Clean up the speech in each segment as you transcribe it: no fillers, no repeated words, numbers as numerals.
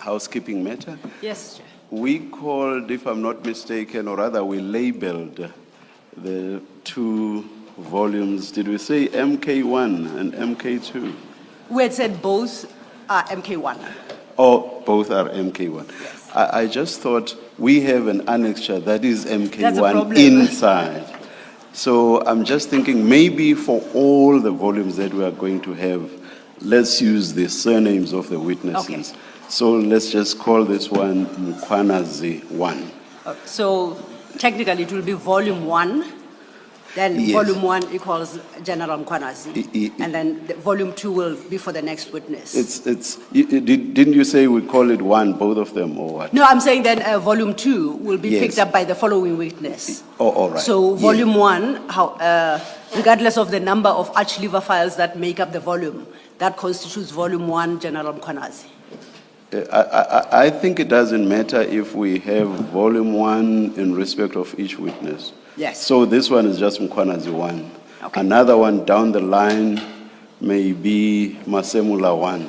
housekeeping matter. Yes, Chair. We called, if I'm not mistaken, or rather we labeled the two volumes. Did we say MK1 and MK2? We had said both are MK1. Oh, both are MK1. Yes. I just thought we have an annexure that is That's a MK1 problem. inside. So I'm just thinking maybe for all the volumes that we are going to have, let's use the surnames of the witnesses. Okay. So let's just call this one Mkhwanazi 1. So technically it will be volume 1, then Yes. volume 1 equals General Mkhwanazi, and then the volume 2 will be for the next witness. Didn't you say we call it 1, both of them, or what? No, I'm saying then volume 2 will be Yes. picked up by the following witness. Oh, all right. So Yes. volume 1, regardless of the number of arch-lever files that make up the volume, that constitutes volume 1, General Mkhwanazi. I think it doesn't matter if we have volume 1 in respect of each witness. Yes. So this one is just Mkhwanazi 1. Okay. Another one down the line may be Masemula 1.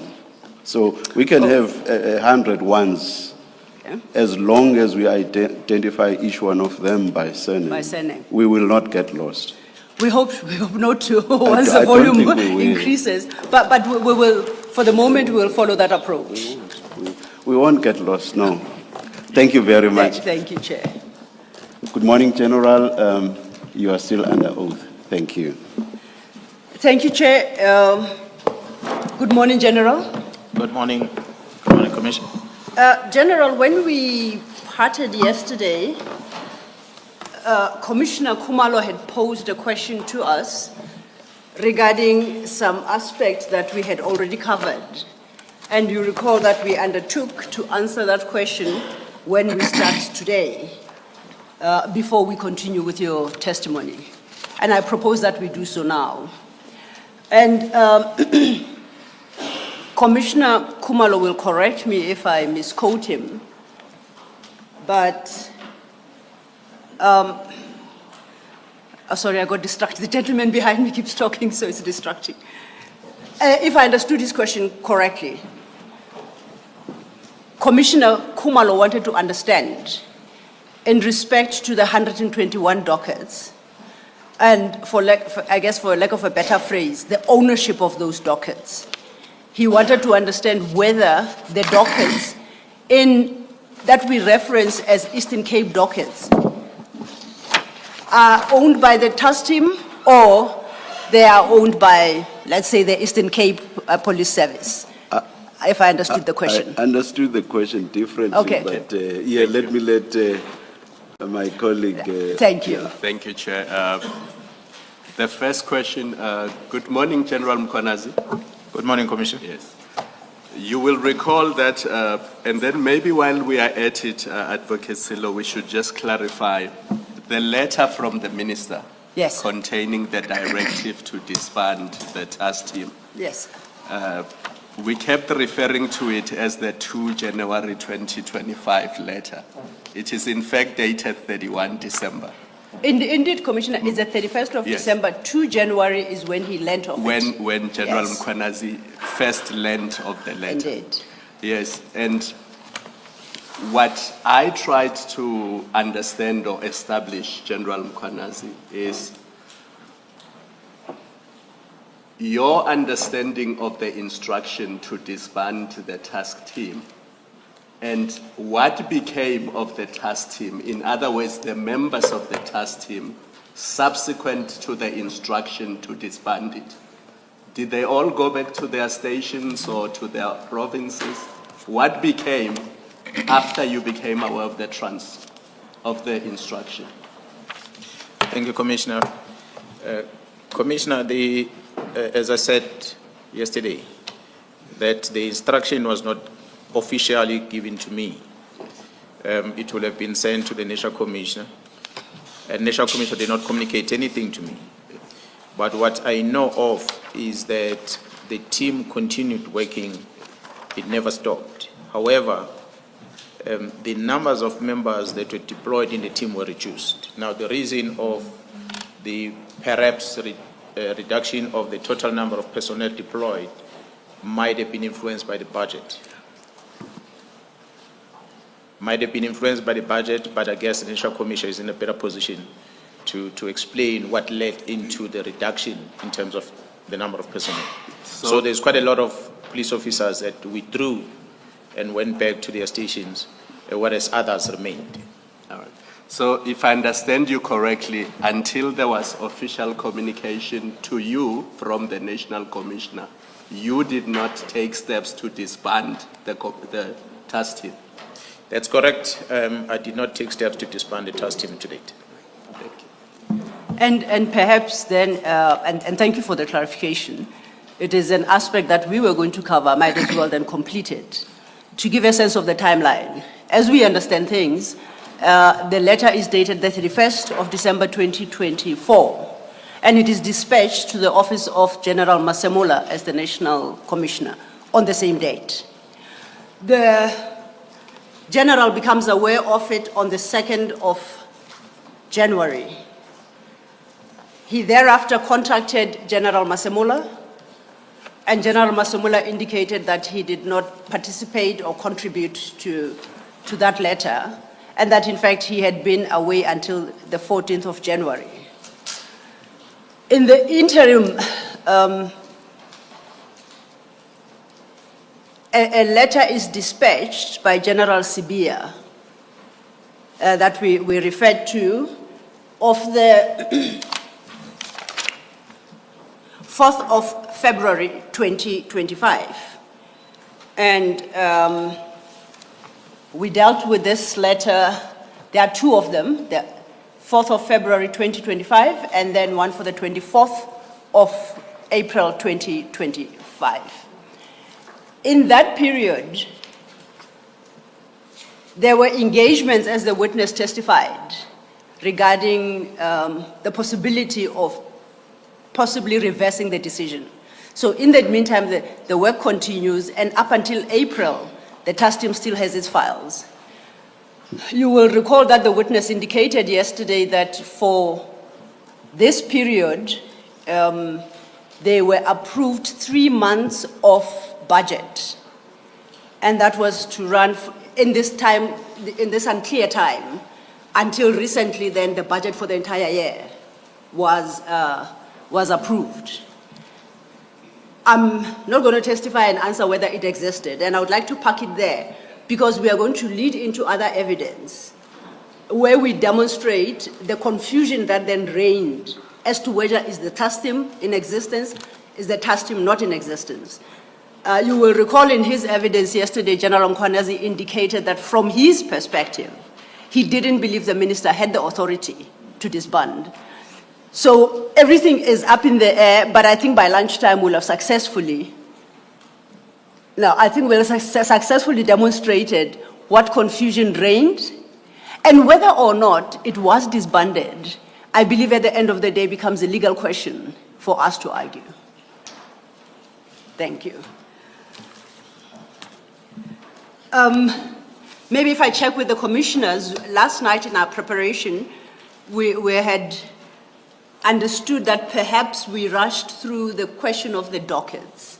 So we can have 100 ones, Okay. as long as we identify each one of them by surname. By surname. We will not get lost. We hope not to once I the don't volume think we will. increases. But we will, for the moment, we will follow that approach. We won't get lost, no. Thank you very much. Thank you, Chair. Good morning, General. You are still under oath. Thank you. Thank you, Chair. Good morning, General. Good morning. Good morning, Commissioner. General, when we parted yesterday, Commissioner Khumalo had posed a question to us regarding some aspects that we had already covered. And you recall that we undertook to answer that question when we start today, before we continue with your testimony. And I propose that we do so now. And Commissioner Khumalo will correct me if I misquote him, but sorry, I got distracted. The gentleman behind me keeps talking, so it's distracting. If I understood his question correctly, Commissioner Khumalo wanted to understand, in respect to the 121 dockets, and I guess for lack of a better phrase, the ownership of those dockets. He wanted to understand whether the dockets that we reference as Eastern Cape dockets are owned by the task team or they are owned by, let's say, the Eastern Cape Police Service. If I understood the question. I understood the question differently, Okay. but let me let my colleague... Thank you. Thank you, Chair. The first question, good morning, General Mkhwanazi. Good morning, Commissioner. Yes. You will recall that, and then maybe while we are at it, Advocate Silo, we should just clarify the letter from the Minister. Yes. Containing the directive to disband the task team. Yes. We kept referring to it as the 2 January 2025 letter. It is in fact dated 31 December. Indeed, Commissioner, it's the 31st of Yes. December. 2 January is when he learnt of it. When General Yes. Mkhwanazi first learned of the letter. Indeed. Yes, and what I tried to understand or establish, General Mkhwanazi, is your understanding of the instruction to disband the task team and what became of the task team, in other words, the members of the task team, subsequent to the instruction to disband it. Did they all go back to their stations or to their provinces? What became after you became aware of of the instruction? Thank you, Commissioner. Commissioner, as I said yesterday, that the instruction was not officially given to me. It will have been sent to the National Commissioner, and National Commissioner did not communicate anything to me. But what I know of is that the team continued working. It never stopped. However, the numbers of members that were deployed in the team were reduced. Now, the reason of the perhaps reduction of the total number of personnel deployed might have been influenced by the budget. might have been influenced by the budget, but I guess the National Commission is in a better position to explain what led into the reduction in terms of the number of personnel. So there's quite a lot of police officers that withdrew and went back to their stations, whereas others remained. All right. So if I understand you correctly, until there was official communication to you from the National Commissioner, you did not take steps to disband the task team. That's correct. I did not take steps to disband the task team to date. Thank you. And perhaps then, and thank you for the clarification, it is an aspect that we were going to cover, might as well then complete it, to give a sense of the timeline. As we understand things, the letter is dated the 31st of December 2024, and it is dispatched to the office of General Masemola as the National Commissioner on the same date. The General becomes aware of it on the 2nd of January. He thereafter contacted General Masemola, and General Masemola indicated that he did not participate or contribute to that letter, and that in fact he had been away until the 14th of January. In the interim, a letter is dispatched by General Sibia that we referred to of the 4th of February 2025. And we dealt with this letter. There are two of them, the 4th of February 2025 and then one for the 24th of April 2025. In that period, there were engagements, as the witness testified, regarding the possibility of possibly reversing the decision. So in the meantime, the work continues, and up until April, the task team still has its files. You will recall that the witness indicated yesterday that for this period, they were approved 3 months of budget, and that was to run in this time, in this unclear time, until recently. Then the budget for the entire year was approved. I'm not going to testify and answer whether it existed, and I would like to park it there because we are going to lead into other evidence where we demonstrate the confusion that then reigned as to whether is the task team in existence, is the task team not in existence. You will recall in his evidence yesterday, General Mkhwanazi indicated that from his perspective, he didn't believe the minister had the authority to disband. So everything is up in the air, but I think by lunchtime we'll have successfully demonstrated what confusion reigned, and whether or not it was disbanded, I believe at the end of the day becomes a legal question for us to argue. Thank you. Maybe if I check with the commissioners, last night in our preparation, we had understood that perhaps we rushed through the question of the dockets.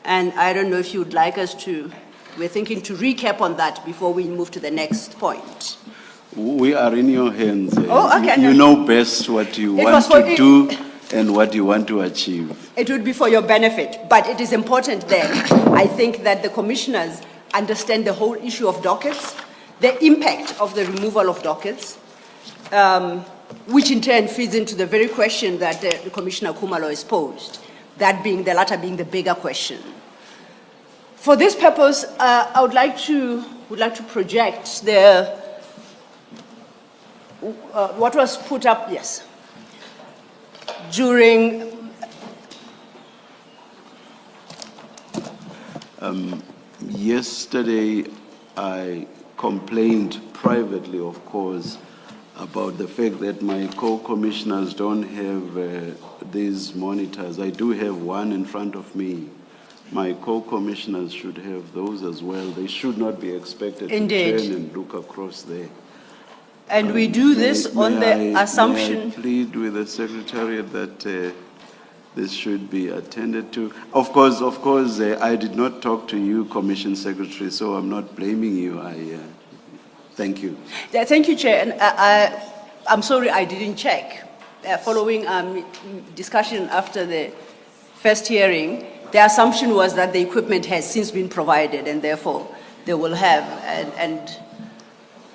And I don't know if you would like us to, we're thinking to recap on that before we move to the next point. We are in your hands. Oh, okay. You know best what you want to do and what you want to achieve. It would be for your benefit, but it is important then, I think, that the commissioners understand the whole issue of dockets, the impact of the removal of dockets, which in turn feeds into the very question that the Commissioner Khumalo has posed, that being the latter being the bigger question. For this purpose, I would like to project what was put up, yes, during yesterday I complained privately, of course, about the fact that my co-commissioners don't have these monitors. I do have one in front of me. My co-commissioners should have those as well. They should not be expected Indeed. to turn and look across there. and we do this on the assumption. May I plead with the Secretariat that this should be attended to? Of course, I did not talk to you, Commission Secretary, so I'm not blaming you. Thank you. Yeah, thank you, Chair. And I'm sorry I didn't check. Following discussion after the first hearing, the assumption was that the equipment has since been provided and therefore they will have. And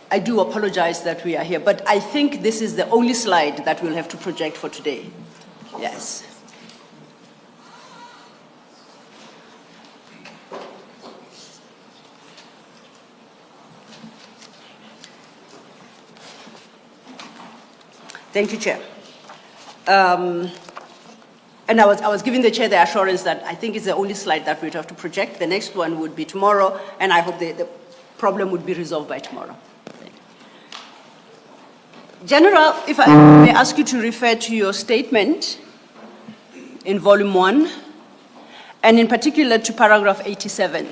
I do apologize that we are here, but I think this is the only slide that we'll have to project for today. Yes. Thank you, Chair. And I was giving the Chair the assurance that I think it's the only slide that we'd have to project. The next one would be tomorrow, and I hope the problem would be resolved by tomorrow. General, if I may ask you to refer to your statement in volume 1, and in particular to paragraph 87.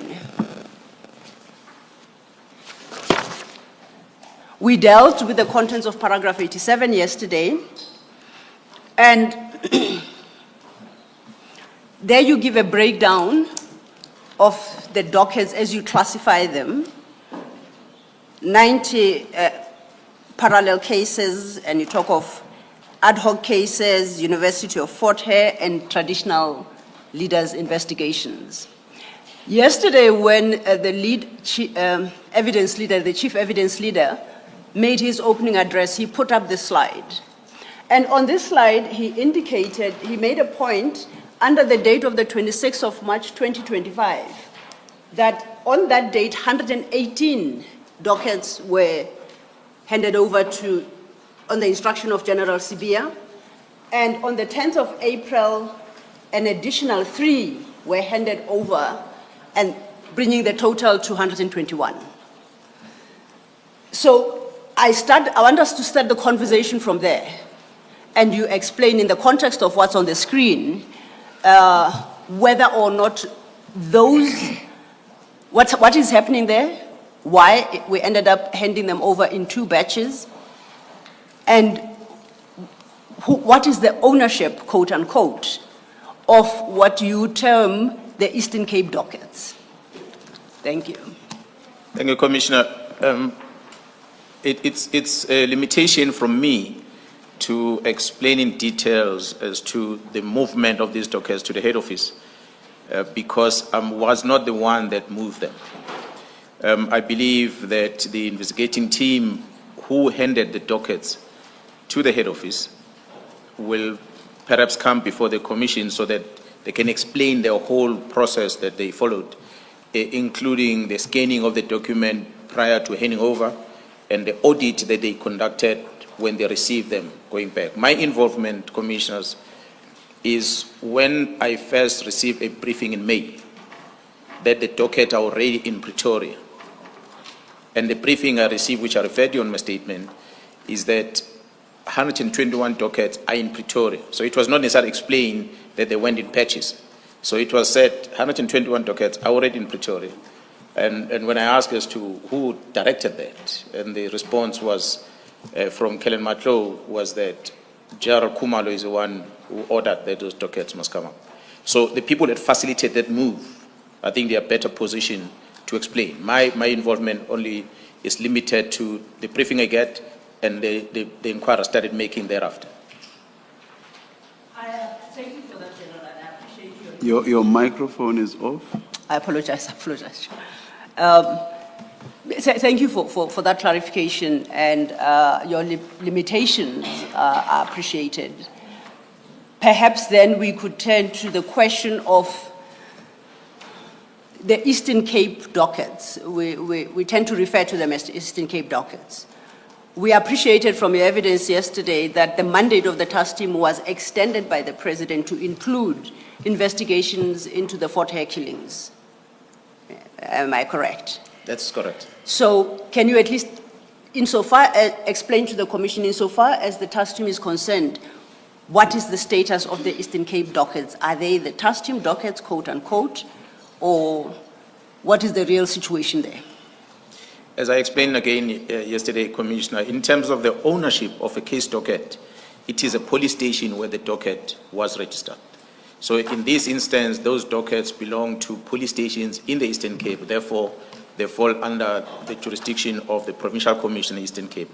We dealt with the contents of paragraph 87 yesterday, and there you give a breakdown of the dockets as you classify them, 90 parallel cases, and you talk of ad hoc cases, University of Fort Hare, and traditional leaders' investigations. Yesterday, when the chief evidence leader, made his opening address, he put up this slide. And on this slide, he made a point under the date of the 26th of March 2025, that on that date, 118 dockets were handed over on the instruction of General Sibia, and on the 10th of April, an additional 3 were handed over, and bringing the total to 121. So I want us to start the conversation from there, and you explain in the context of what's on the screen, whether or not what is happening there, why we ended up handing them over in 2 batches, and what is the ownership, quote unquote, of what you term the Eastern Cape dockets. Thank you. Thank you, Commissioner. It's a limitation from me to explain in details as to the movement of these dockets to the head office, because I was not the one that moved them. I believe that the investigating team who handed the dockets to the head office will perhaps come before the commission so that they can explain the whole process that they followed, including the scanning of the document prior to handing over and the audit that they conducted when they received them going back. My involvement, commissioners, is when I first received a briefing in May that the docket are already in Pretoria. And the briefing I received, which I referred to in my statement, is that 121 dockets are in Pretoria. So it was not necessarily explained that they went in patches. So it was said 121 dockets are already in Pretoria. And when I asked as to who directed that, and the response was from Kellen Matlow was that General Kumalo is the one who ordered that those dockets must come up. So the people that facilitated that move, I think they are better positioned to explain. My involvement only is limited to the briefing I get and the inquiry started making thereafter. Thank you for that, General, and I appreciate Your microphone is off. I apologize. Thank you for that clarification, and your limitations are appreciated. Perhaps then we could turn to the question of the Eastern Cape dockets. We tend to refer to them as Eastern Cape dockets. We appreciated from your evidence yesterday that the mandate of the task team was extended by the President to include investigations into the Fort Hare killings. Am I correct? That's correct. So can you at least explain to the Commission, insofar as the task team is concerned, what is the status of the Eastern Cape dockets? Are they the task team dockets, quote unquote, or what is the real situation there? As I explained again yesterday, Commissioner, in terms of the ownership of a case docket, it is a police station where the docket was registered. So in this instance, those dockets belong to police stations in the Eastern Cape. Therefore, they fall under the jurisdiction of the Provincial Commission in Eastern Cape.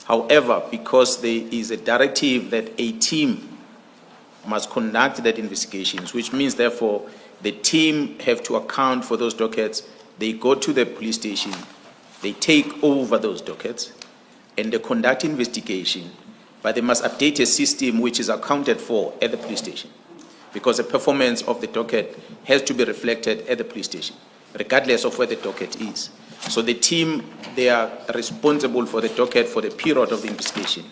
However, because there is a directive that a team must conduct that investigations, which means therefore the team have to account for those dockets. They go to the police station, they take over those dockets, and they conduct investigation, but they must update a system which is accounted for at the police station, because the performance of the docket has to be reflected at the police station, regardless of where the docket is. So the team, they are responsible for the docket for the period of the investigation.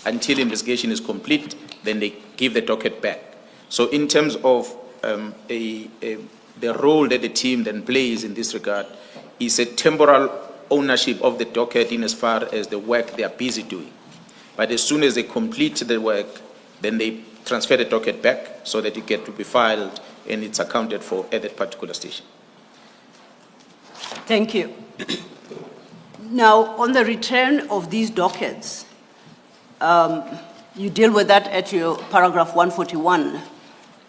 Until the investigation is complete, then they give the docket back. So in terms of the role that the team then plays in this regard is a temporal ownership of the docket in as far as the work they are busy doing. But as soon as they complete the work, then they transfer the docket back so that it gets to be filed and it's accounted for at that particular station. Thank you. Now, on the return of these dockets, you deal with that at your paragraph 141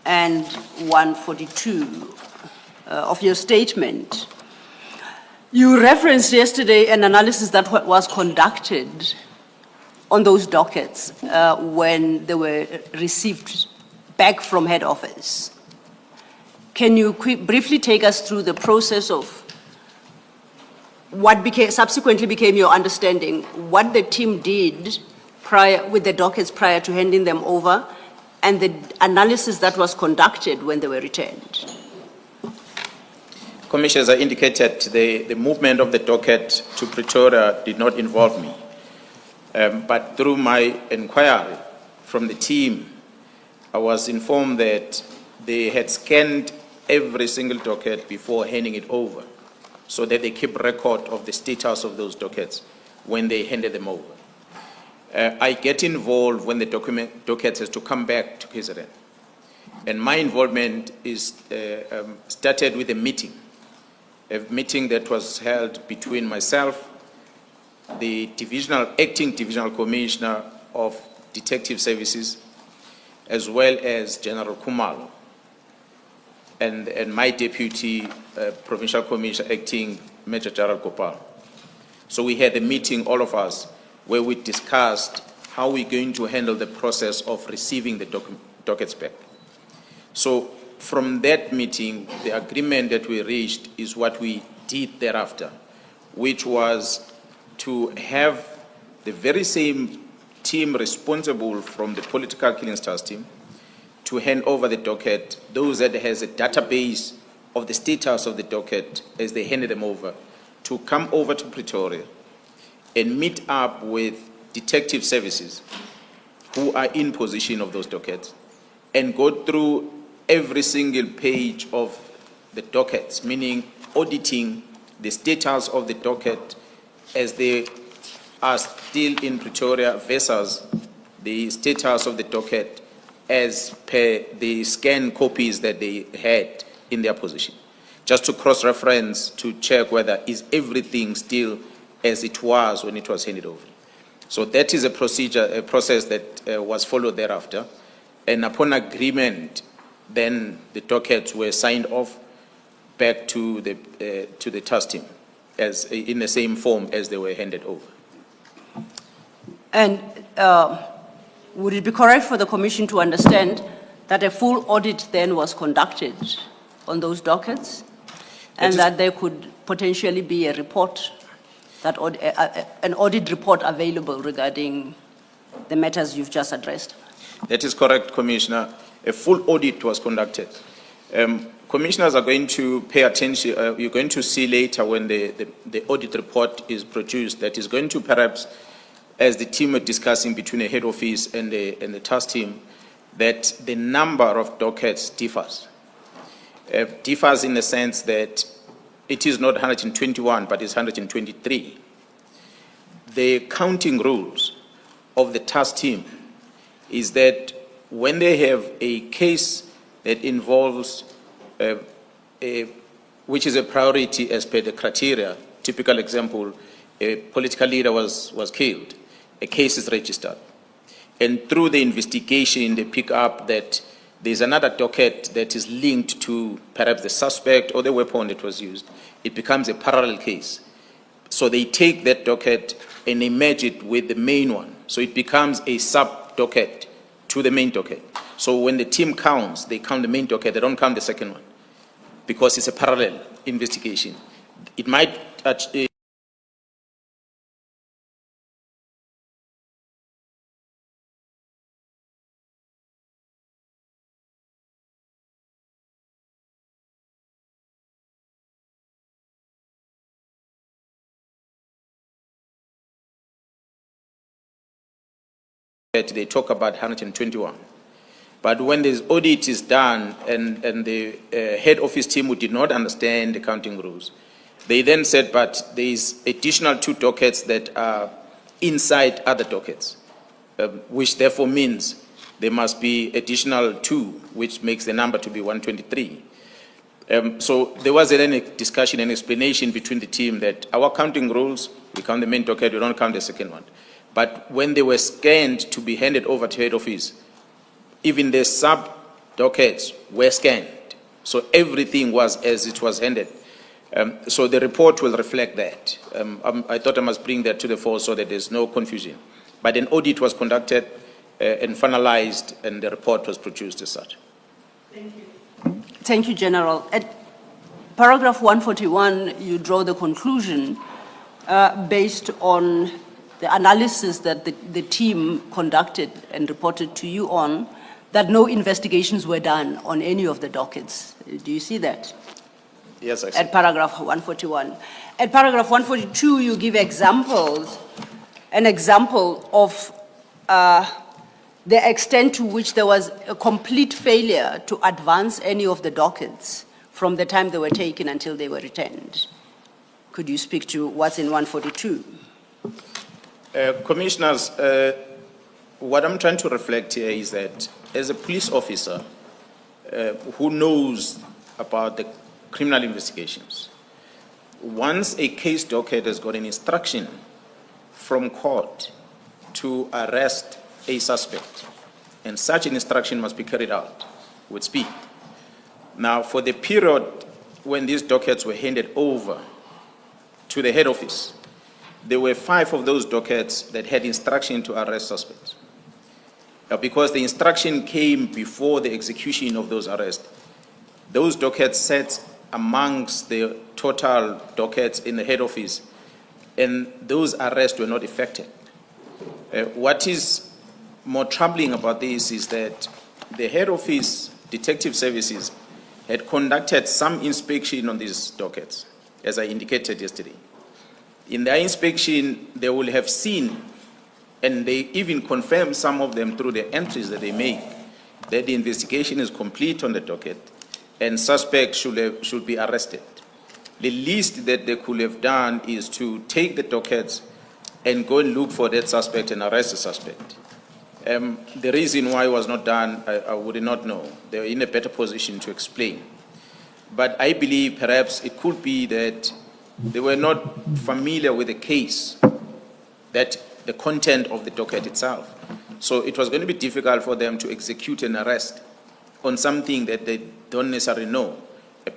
and 142 of your statement. You referenced yesterday an analysis that was conducted on those dockets when they were received back from head office. Can you briefly take us through the process of what subsequently became your understanding, what the team did with the dockets prior to handing them over, and the analysis that was conducted when they were returned? Commissioner, as I indicated, the movement of the docket to Pretoria did not involve me. But through my inquiry from the team, I was informed that they had scanned every single docket before handing it over, so that they keep record of the status of those dockets when they handed them over. I get involved when the docket has to come back to KZN. And my involvement is started with a meeting that was held between myself, the acting divisional commissioner of detective services, as well as General Kumalo, and my deputy provincial commissioner, acting Major General Gopal. So we had a meeting, all of us, where we discussed how we're going to handle the process of receiving the dockets back. So from that meeting, the agreement that we reached is what we did thereafter, which was to have the very same team responsible from the political clearance task team to hand over the docket, those that has a database of the status of the docket as they handed them over, to come over to Pretoria and meet up with detective services who are in possession of those dockets and go through every single page of the dockets, meaning auditing the status of the docket as they are still in Pretoria versus the status of the docket as per the scanned copies that they had in their possession, just to cross-reference to check whether is everything still as it was when it was handed over. So that is a process that was followed thereafter, and upon agreement, then the dockets were signed off back to the task team as in the same form as they were handed over. And would it be correct for the Commission to understand that a full audit then was conducted on those dockets, and that there could potentially be a report, an audit report available regarding the matters you've just addressed? That is correct, Commissioner. A full audit was conducted. Commissioners are going to pay attention. You're going to see later when the audit report is produced that is going to perhaps, as the team are discussing between the head office and the task team, that the number of dockets differs. Differs in the sense that it is not 121, but it's 123. The counting rules of the task team is that when they have a case that involves, which is a priority as per the criteria, typical example, a political leader was killed, a case is registered. And through the investigation, they pick up that there's another docket that is linked to perhaps the suspect or the weapon that was used. it becomes a parallel case. So they take that docket and they merge it with the main one. So it becomes a sub-docket to the main docket. So when the team counts, they count the main docket, they don't count the second one, because it's a parallel investigation. It might touch they talk about 121. But when this audit is done and the head office team who did not understand the counting rules, they then said, but there is additional 2 dockets that are inside other dockets, which therefore means there must be additional 2, which makes the number to be 123. So there was then a discussion and explanation between the team that our counting rules, we count the main docket, we don't count the second one. But when they were scanned to be handed over to head office, even the sub-dockets were scanned. So everything was as it was handed. So the report will reflect that. I thought I must bring that to the fore so that there's no confusion. But an audit was conducted and finalized, and the report was produced as such. Thank you. Thank you, General. At paragraph 141, you draw the conclusion based on the analysis that the team conducted and reported to you on, that no investigations were done on any of the dockets. Do you see that? Yes, I see. At paragraph 141. At paragraph 142, you give examples, an example of the extent to which there was a complete failure to advance any of the dockets from the time they were taken until they were returned. Could you speak to what's in 142? Commissioners, what I'm trying to reflect here is that as a police officer who knows about the criminal investigations, once a case docket has got an instruction from court to arrest a suspect, and such an instruction must be carried out with speed. Now, for the period when these dockets were handed over to the head office, there were 5 of those dockets that had instruction to arrest suspects. Now, because the instruction came before the execution of those arrests, those dockets sat amongst the total dockets in the head office, and those arrests were not effected. What is more troubling about this is that the head office detective services had conducted some inspection on these dockets, as I indicated yesterday. In their inspection, they will have seen, and they even confirmed some of them through the entries that they make, that the investigation is complete on the docket and suspects should be arrested. The least that they could have done is to take the dockets and go and look for that suspect and arrest the suspect. The reason why it was not done, I would not know. They're in a better position to explain. But I believe perhaps it could be that they were not familiar with the case, that the content of the docket itself. So it was going to be difficult for them to execute an arrest on something that they don't necessarily know,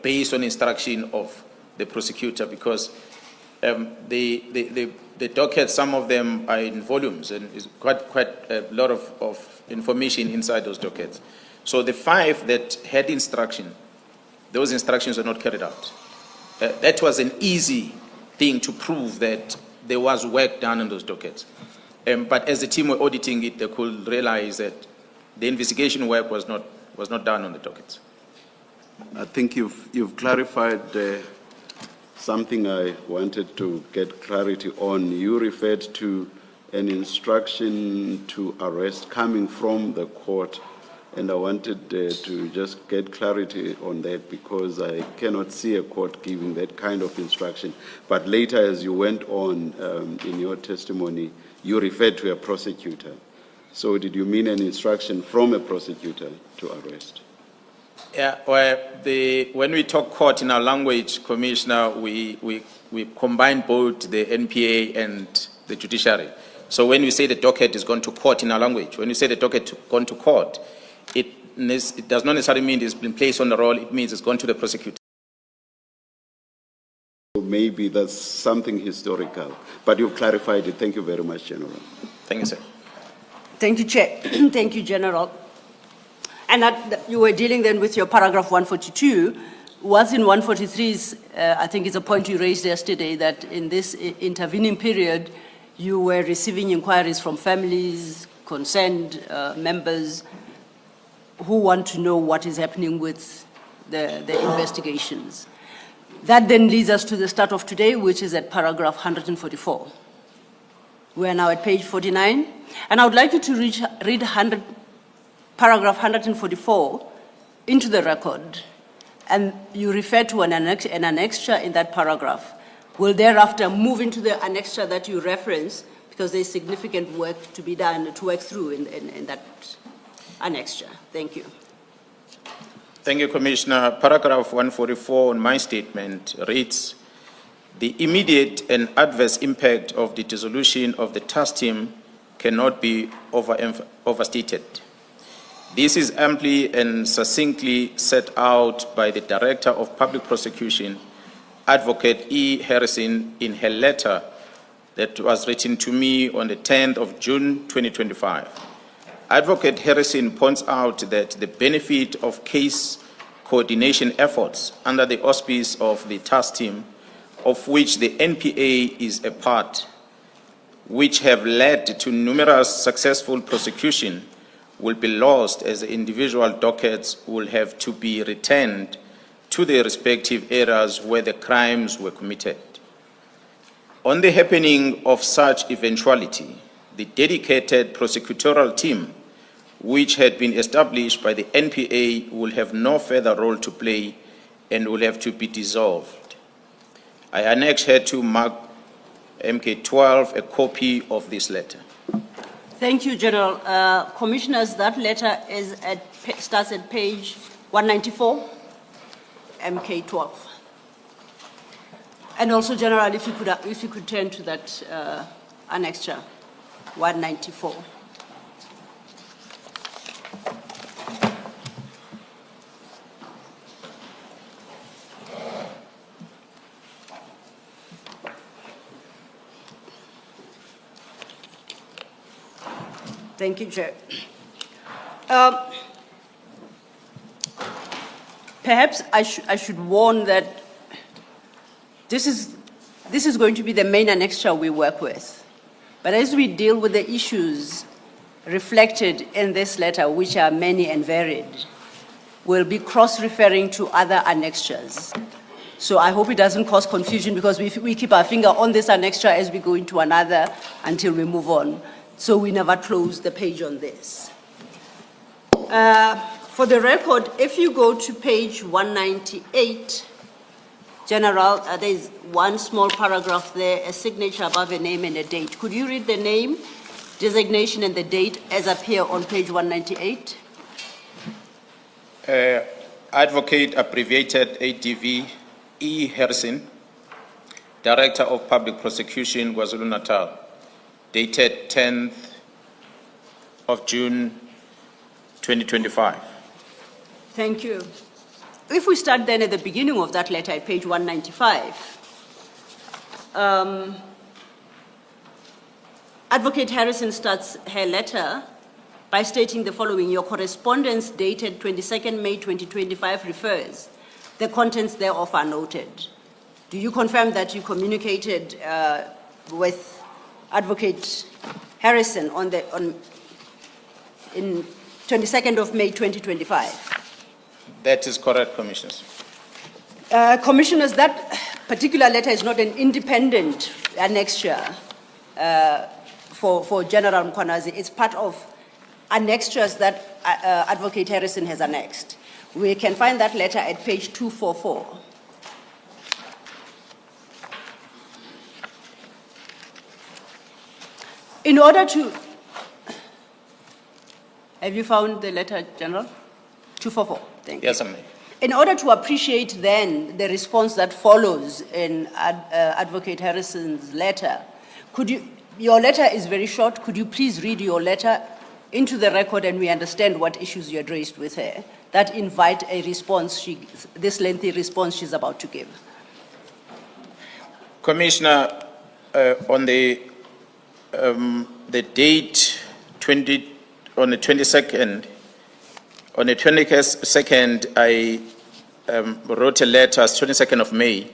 based on instruction of the prosecutor, because the docket, some of them are in volumes, and it's quite a lot of information inside those dockets. So the 5 that had instruction, those instructions were not carried out. That was an easy thing to prove that there was work done on those dockets. But as the team were auditing it, they could realize that the investigation work was not done on the dockets. I think you've clarified something I wanted to get clarity on. You referred to an instruction to arrest coming from the court, and I wanted to just get clarity on that, because I cannot see a court giving that kind of instruction. But later, as you went on in your testimony, you referred to a prosecutor. So did you mean an instruction from a prosecutor to arrest? Yeah, well, when we talk court in our language, Commissioner, we combine both the NPA and the judiciary. So when we say the docket is gone to court in our language, when we say the docket gone to court, it does not necessarily mean it's been placed on the roll. It means it's gone to the prosecutor. maybe that's something historical. But you've clarified it. Thank you very much, General. Thank you, sir. Thank you, Chair. Thank you, General. And you were dealing then with your paragraph 142. What's in 143's, I think it's a point you raised yesterday, that in this intervening period, you were receiving inquiries from families, concerned members who want to know what is happening with the investigations. That then leads us to the start of today, which is at paragraph 144. We are now at page 49, and I would like you to read paragraph 144 into the record, and you refer to an annexure in that paragraph. We'll thereafter move into the annexure that you reference, because there's significant work to be done, to work through in that annexure. Thank you. Thank you, Commissioner. Paragraph 144 on my statement reads, the immediate and adverse impact of the dissolution of the task team cannot be overstated. This is amply and succinctly set out by the Director of Public Prosecution, Advocate E. Harrison, in her letter that was written to me on the 10th of June 2025. Advocate Harrison points out that the benefit of case coordination efforts under the auspice of the task team, of which the NPA is a part, which have led to numerous successful prosecutions, will be lost as the individual dockets will have to be returned to the respective areas where the crimes were committed. On the happening of such eventuality, the dedicated prosecutorial team, which had been established by the NPA, will have no further role to play and will have to be dissolved. I annex here to Mark MK12 a copy of this letter. Thank you, General. Commissioners, that letter is starts at page 194, MK12. And also, General, if you could turn to that annexure, 194. Thank you, Chair. Perhaps I should warn that this is going to be the main annexure we work with. But as we deal with the issues reflected in this letter, which are many and varied, we'll be cross-referring to other annexures. So I hope it doesn't cause confusion, because we keep our finger on this annexure as we go into another until we move on. So we never close the page on this. For the record, if you go to page 198, General, there's one small paragraph there, a signature above a name and a date. Could you read the name, designation, and the date as appear on page 198? Advocate abbreviated ADV E. Harrison, Director of Public Prosecution, KwaZulu-Natal, dated 10th of June 2025. Thank you. If we start then at the beginning of that letter at page 195, Advocate Harrison starts her letter by stating the following: your correspondence dated 22nd May 2025 refers. The contents thereof are noted. Do you confirm that you communicated with Advocate Harrison in 22nd of May 2025? That is correct, Commissioners. Commissioners, that particular letter is not an independent annexure for General Mkhwanazi. It's part of annexures that Advocate Harrison has annexed. We can find that letter at page 244. In order to, have you found the letter, General? 244, thank you. Yes, ma'am. In order to appreciate then the response that follows in Advocate Harrison's letter, your letter is very short, could you please read your letter into the record and we understand what issues you had raised with her that invite a response, this lengthy response she's about to give? Commissioner, on the date on the 22nd, I wrote a letter, 22nd of May,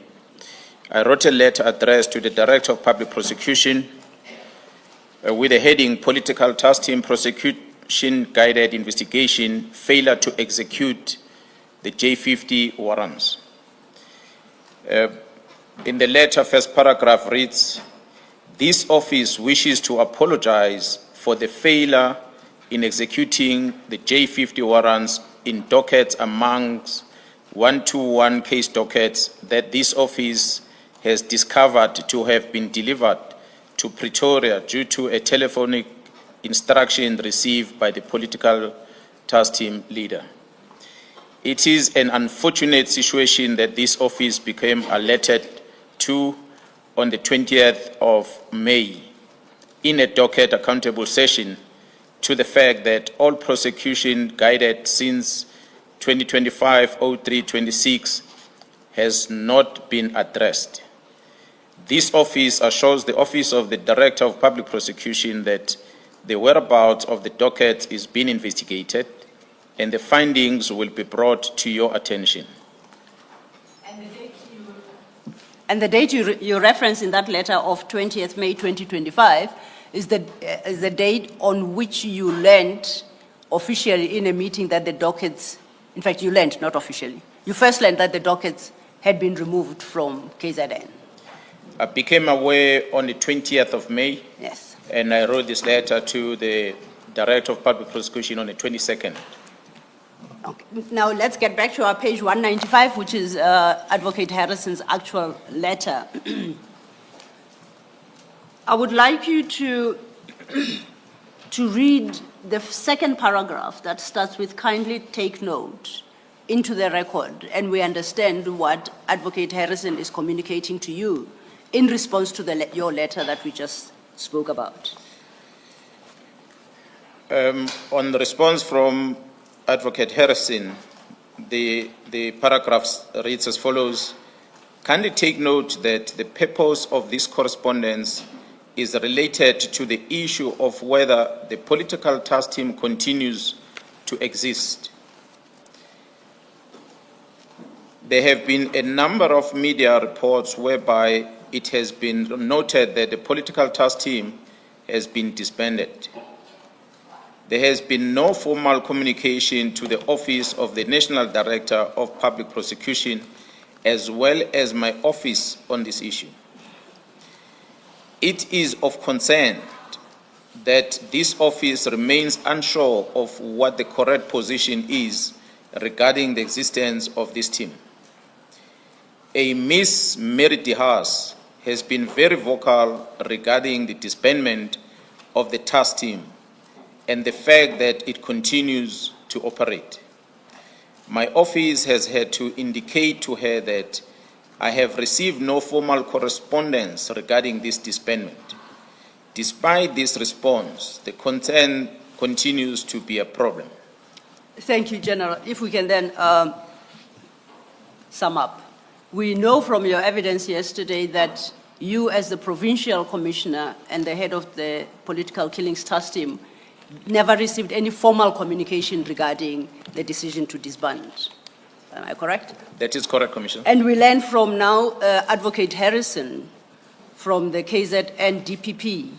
I wrote a letter addressed to the Director of Public Prosecution with the heading Political Task Team Prosecution Guided Investigation Failure to Execute the J50 Warrants. In the letter, first paragraph reads, "This office wishes to apologize for the failure in executing the J50 warrants in dockets amongst 121 case dockets that this office has discovered to have been delivered to Pretoria due to a telephonic instruction received by the political task team leader. It is an unfortunate situation that this office became alerted to on the 20th of May in a docket accountable session to the fact that all prosecution guided since 2025-03-26 has not been addressed. This office assures the Office of the Director of Public Prosecution that the whereabouts of the docket is being investigated and the findings will be brought to your attention." And the date you reference in that letter of 20th May 2025 is the date on which you learned officially in a meeting that the dockets, in fact you learned, not officially, you first learned that the dockets had been removed from KZN. I became aware on the 20th of May. Yes. And I wrote this letter to the Director of Public Prosecution on the 22nd. Okay. Now let's get back to our page 195, which is Advocate Harrison's actual letter. I would like you to read the second paragraph that starts with "kindly take note" into the record, and we understand what Advocate Harrison is communicating to you in response to your letter that we just spoke about. On the response from Advocate Harrison, the paragraph reads as follows: "Kindly take note that the purpose of this correspondence is related to the issue of whether the political task team continues to exist. There have been a number of media reports whereby it has been noted that the political task team has been disbanded. There has been no formal communication to the Office of the National Director of Public Prosecution as well as my office on this issue. It is of concern that this office remains unsure of what the correct position is regarding the existence of this team. A Miss Mary DeHaas has been very vocal regarding the disbandment of the task team and the fact that it continues to operate. My office has had to indicate to her that I have received no formal correspondence regarding this disbandment. Despite this response, the concern continues to be a problem." Thank you, General. If we can then sum up. We know from your evidence yesterday that you, as the provincial commissioner and the head of the political killings task team, never received any formal communication regarding the decision to disband. Am I correct? That is correct, Commissioner. And we learn from now Advocate Harrison from the KZN DPP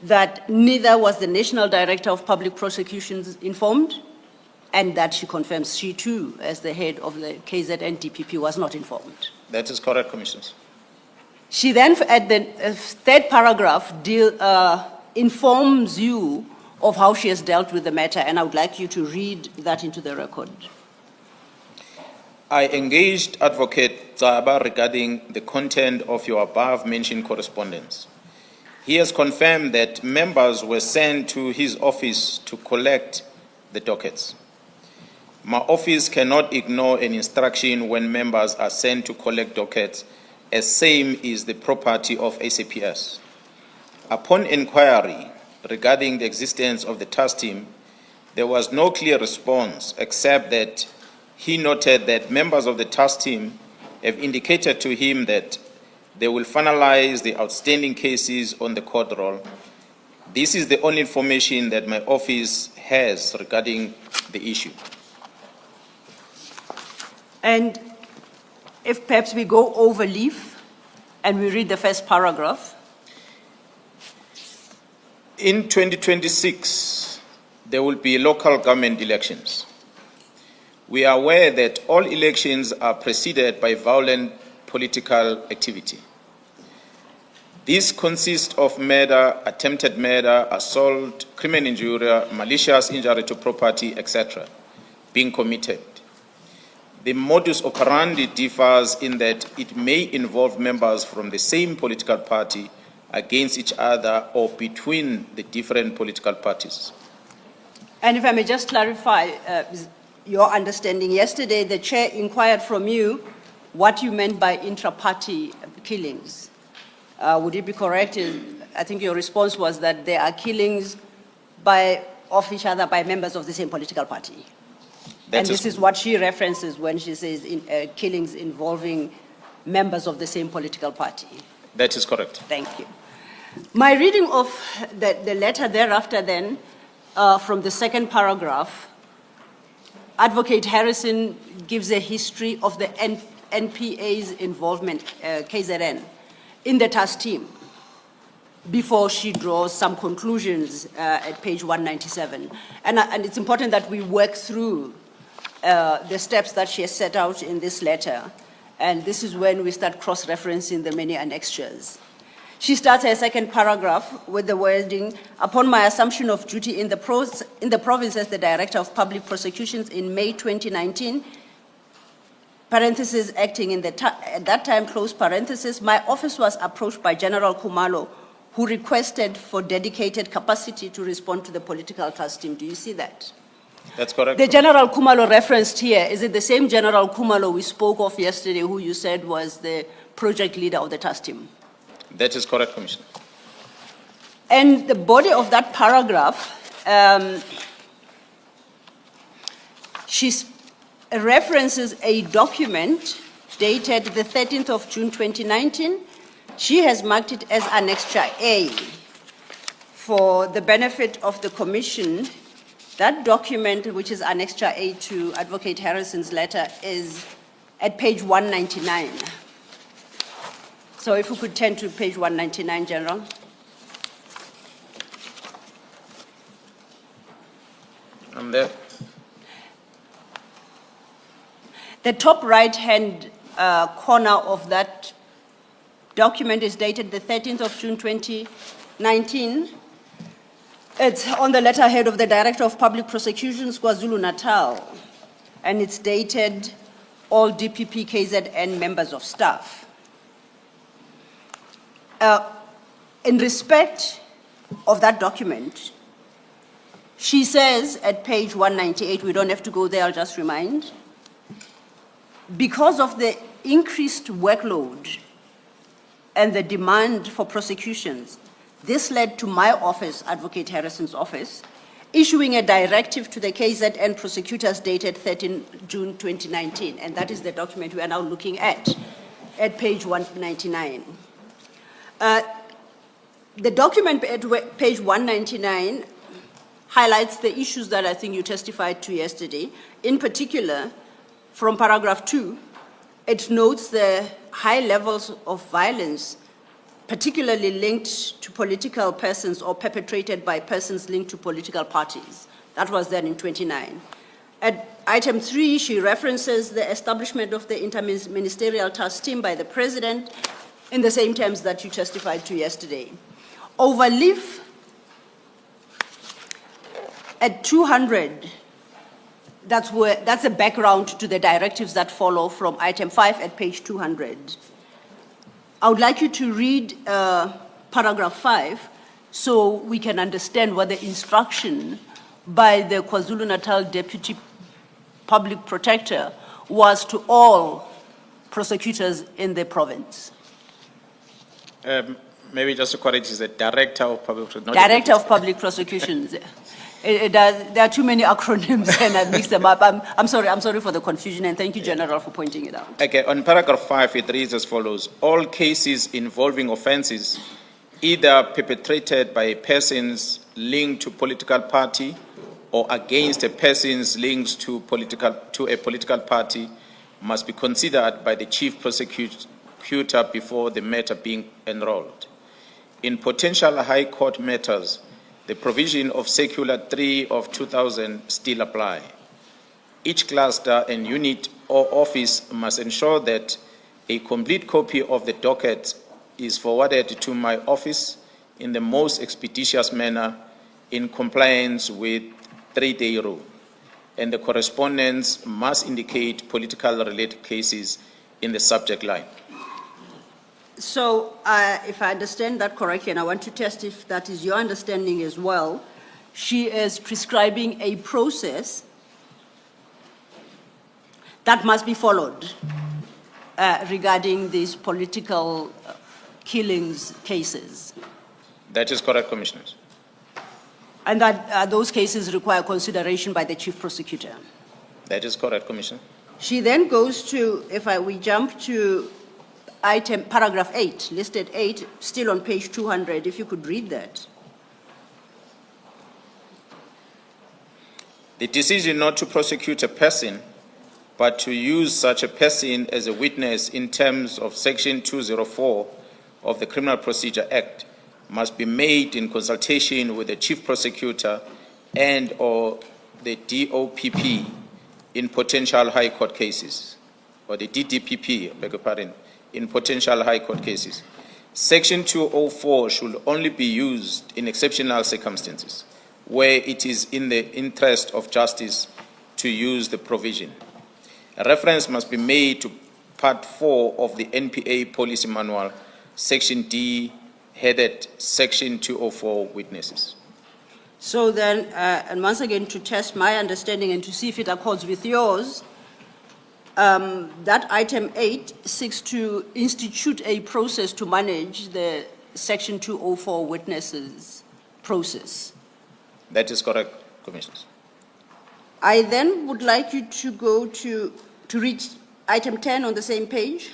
that neither was the National Director of Public Prosecutions informed, and that she confirms she too, as the head of the KZN DPP, was not informed. That is correct, Commissioner. She then, at the third paragraph, informs you of how she has dealt with the matter, and I would like you to read that into the record. I engaged Advocate Zaba regarding the content of your above-mentioned correspondence. He has confirmed that members were sent to his office to collect the dockets. My office cannot ignore an instruction when members are sent to collect dockets, as same is the property of SAPS. Upon inquiry regarding the existence of the task team, there was no clear response except that he noted that members of the task team have indicated to him that They will finalize the outstanding cases on the court roll. This is the only information that my office has regarding the issue. And if perhaps we go over leaf and we read the first paragraph. In 2026, there will be local government elections. We are aware that all elections are preceded by violent political activity. These consist of murder, attempted murder, assault, criminal injury, malicious injury to property, etc., being committed. The modus operandi differs in that it may involve members from the same political party against each other or between the different political parties. And if I may just clarify your understanding, yesterday the chair inquired from you what you meant by intra-party killings. Would it be correct? I think your response was that there are killings of each other by members of the same political party. And this is what she references when she says killings involving members of the same political party. That is correct. Thank you. My reading of the letter thereafter then, from the second paragraph, Advocate Harrison gives a history of the NPA's involvement, KZN, in the task team before she draws some conclusions at page 197. And it's important that we work through the steps that she has set out in this letter. And this is when we start cross-referencing the many annexures. She starts her second paragraph with the wording, upon my assumption of duty in the province as the Director of Public Prosecutions in May 2019, parentheses, acting at that time, close parentheses, my office was approached by General Khumalo, who requested for dedicated capacity to respond to the political task team. Do you see that? That's correct. The General Khumalo referenced here, is it the same General Khumalo we spoke of yesterday, who you said was the project leader of the task team? That is correct, Commissioner. And the body of that paragraph, she references a document dated the 13th of June 2019. She has marked it as Annexure A. For the benefit of the Commission, that document, which is Annexure A to Advocate Harrison's letter, is at page 199. So if we could turn to page 199, General. I'm there. The top right-hand corner of that document is dated the 13th of June 2019. It's on the letterhead of the Director of Public Prosecutions, KwaZulu-Natal, and it's dated all DPP, KZN members of staff. In respect of that document, she says at page 198, we don't have to go there, I'll just remind, because of the increased workload and the demand for prosecutions, this led to my office, Advocate Harrison's office, issuing a directive to the KZN prosecutors dated 13 June 2019, and that is the document we are now looking at page 199. The document at page 199 highlights the issues that I think you testified to yesterday. In particular, from paragraph 2, it notes the high levels of violence, particularly linked to political persons or perpetrated by persons linked to political parties. That was then in 29. At item 3, she references the establishment of the interministerial task team by the President in the same terms that you testified to yesterday. Over leaf at 200, that's a background to the directives that follow from item 5 at page 200. I would like you to read paragraph 5 so we can understand what the instruction by the KwaZulu-Natal Deputy Public Protector was to all prosecutors in the province. Maybe just to correct, is the Director of Public Prosecutions. Director of Public Prosecutions. There are too many acronyms and I mixed them up. I'm sorry for the confusion, and thank you, General, for pointing it out. Okay, on paragraph 5, it reads as follows. All cases involving offences either perpetrated by persons linked to political party or against a person's links to a political party must be considered by the chief prosecutor before the matter being enrolled. In potential high court matters, the provision of Circular 3 of 2000 still apply. Each cluster and unit or office must ensure that a complete copy of the docket is forwarded to my office in the most expeditious manner in compliance with 3-day rule, and the correspondence must indicate political related cases in the subject line. So, if I understand that correctly, and I want to test if that is your understanding as well, she is prescribing a process that must be followed regarding these political killings cases. That is correct, Commissioners. And that those cases require consideration by the chief prosecutor. That is correct, Commissioner. She then goes to, we jump to paragraph 8, listed 8, still on page 200, if you could read that. The decision not to prosecute a person, but to use such a person as a witness in terms of Section 204 of the Criminal Procedure Act must be made in consultation with the Chief Prosecutor and or the DOPP in potential high court cases, or the DDPP, I beg your pardon, in potential high court cases. Section 204 should only be used in exceptional circumstances where it is in the interest of justice to use the provision. A reference must be made to Part 4 of the NPA Policy Manual, Section D, headed Section 204 Witnesses. So then, and once again, to test my understanding and to see if it accords with yours, that item 8 seeks to institute a process to manage the Section 204 witnesses process. That is correct, Commissioners. I then would like you to go to read item 10 on the same page.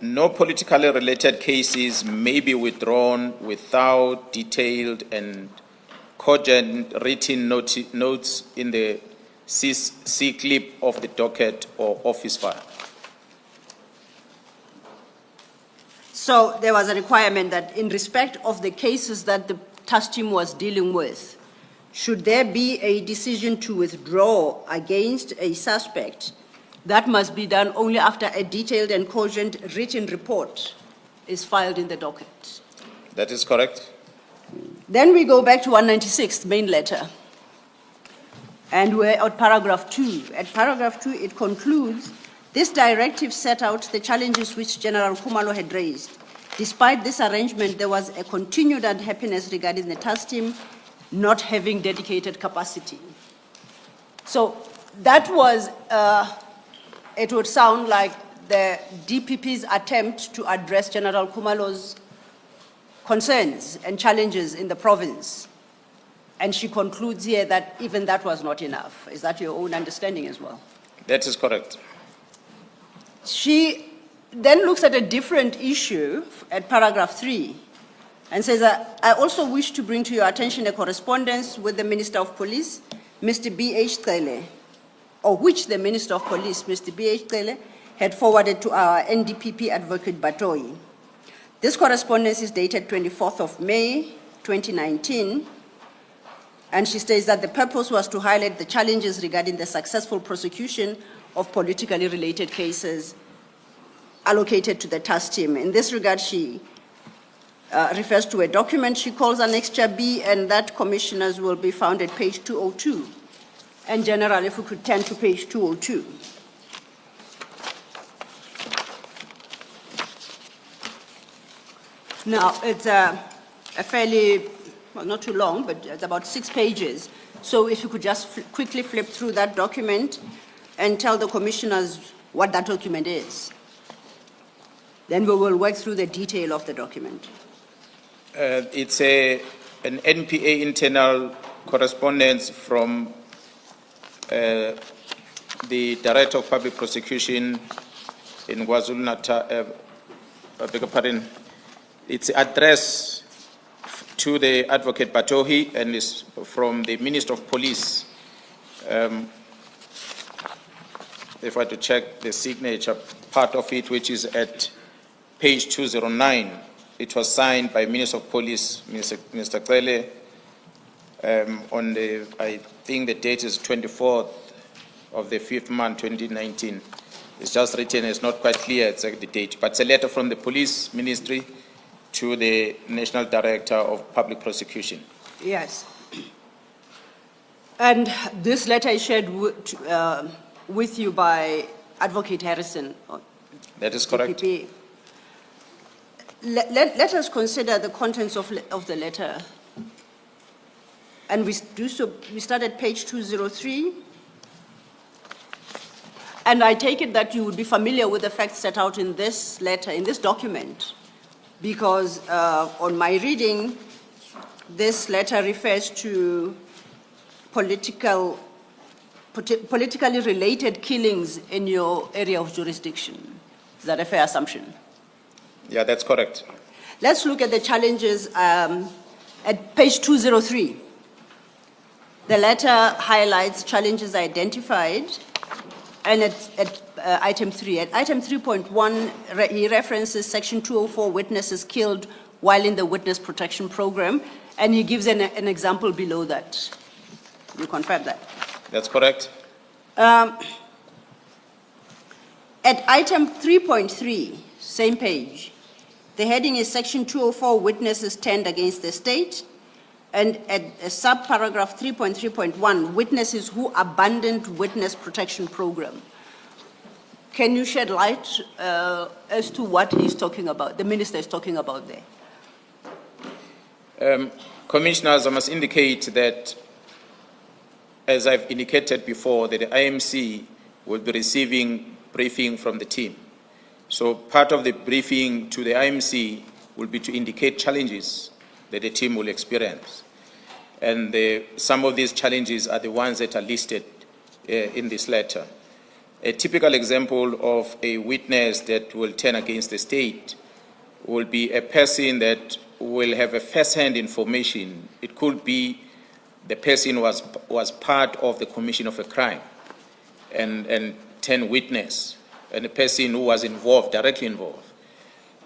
No politically related cases may be withdrawn without detailed and cogent written notes in the C clip of the docket or office file. So there was a requirement that in respect of the cases that the task team was dealing with, should there be a decision to withdraw against a suspect, that must be done only after a detailed and cogent written report is filed in the docket. That is correct. Then we go back to 196, main letter. And we're at paragraph 2. At paragraph 2, it concludes, this directive set out the challenges which General Khumalo had raised. Despite this arrangement, there was a continued unhappiness regarding the task team not having dedicated capacity. So that was, it would sound like the DPP's attempt to address General Khumalo's concerns and challenges in the province. And she concludes here that even that was not enough. Is that your own understanding as well? That is correct. She then looks at a different issue at paragraph 3 and says, I also wish to bring to your attention a correspondence with the Minister of Police, Mr. B.H. Cele, or which the Minister of Police, Mr. B.H. Cele, had forwarded to our NDPP advocate Batoi. This correspondence is dated 24th of May, 2019, and she states that the purpose was to highlight the challenges regarding the successful prosecution of politically related cases allocated to the task team. In this regard, she refers to a document she calls Annexure B, and that, Commissioners, will be found at page 202. And General, if we could turn to page 202. Now, it's a fairly, well, not too long, but it's about 6 pages. So if you could just quickly flip through that document and tell the Commissioners what that document is. Then we will work through the detail of the document. It's an NPA internal correspondence from the Director of Public Prosecution in KwaZulu-Natal, I beg your pardon, it's addressed to the Advocate Batohi and is from the Minister of Police. If I had to check the signature part of it, which is at page 209, it was signed by Minister of Police, Mr. Kwele, on the, I think the date is 24th of the 5th month, 2019. It's just written, it's not quite clear exactly the date, but it's a letter from the Police Ministry to the National Director of Public Prosecution. Yes. And this letter is shared with you by Advocate Harrison. That is correct. DPP. Let us consider the contents of the letter. And we do so, we start at page 203. And I take it that you would be familiar with the facts set out in this letter, in this document, because on my reading, this letter refers to politically related killings in your area of jurisdiction. Is that a fair assumption? Yeah, that's correct. Let's look at the challenges at page 203. The letter highlights challenges identified, and at item 3. At item 3.1, he references section 204, witnesses killed while in the witness protection program, and he gives an example below that. You confirm that? That's correct. At item 3.3, same page, the heading is section 204, witnesses turned against the state. And at subparagraph 3.3.1, witnesses who abandoned witness protection program. Can you shed light as to what he's talking about, the minister is talking about there? Commissioners, I must indicate that, as I've indicated before, that the IMC will be receiving briefing from the team. So part of the briefing to the IMC will be to indicate challenges that the team will experience. And some of these challenges are the ones that are listed in this letter. A typical example of a witness that will turn against the state will be a person that will have a first-hand information. It could be the person was part of the commission of a crime and turn witness, and a person who was involved, directly involved.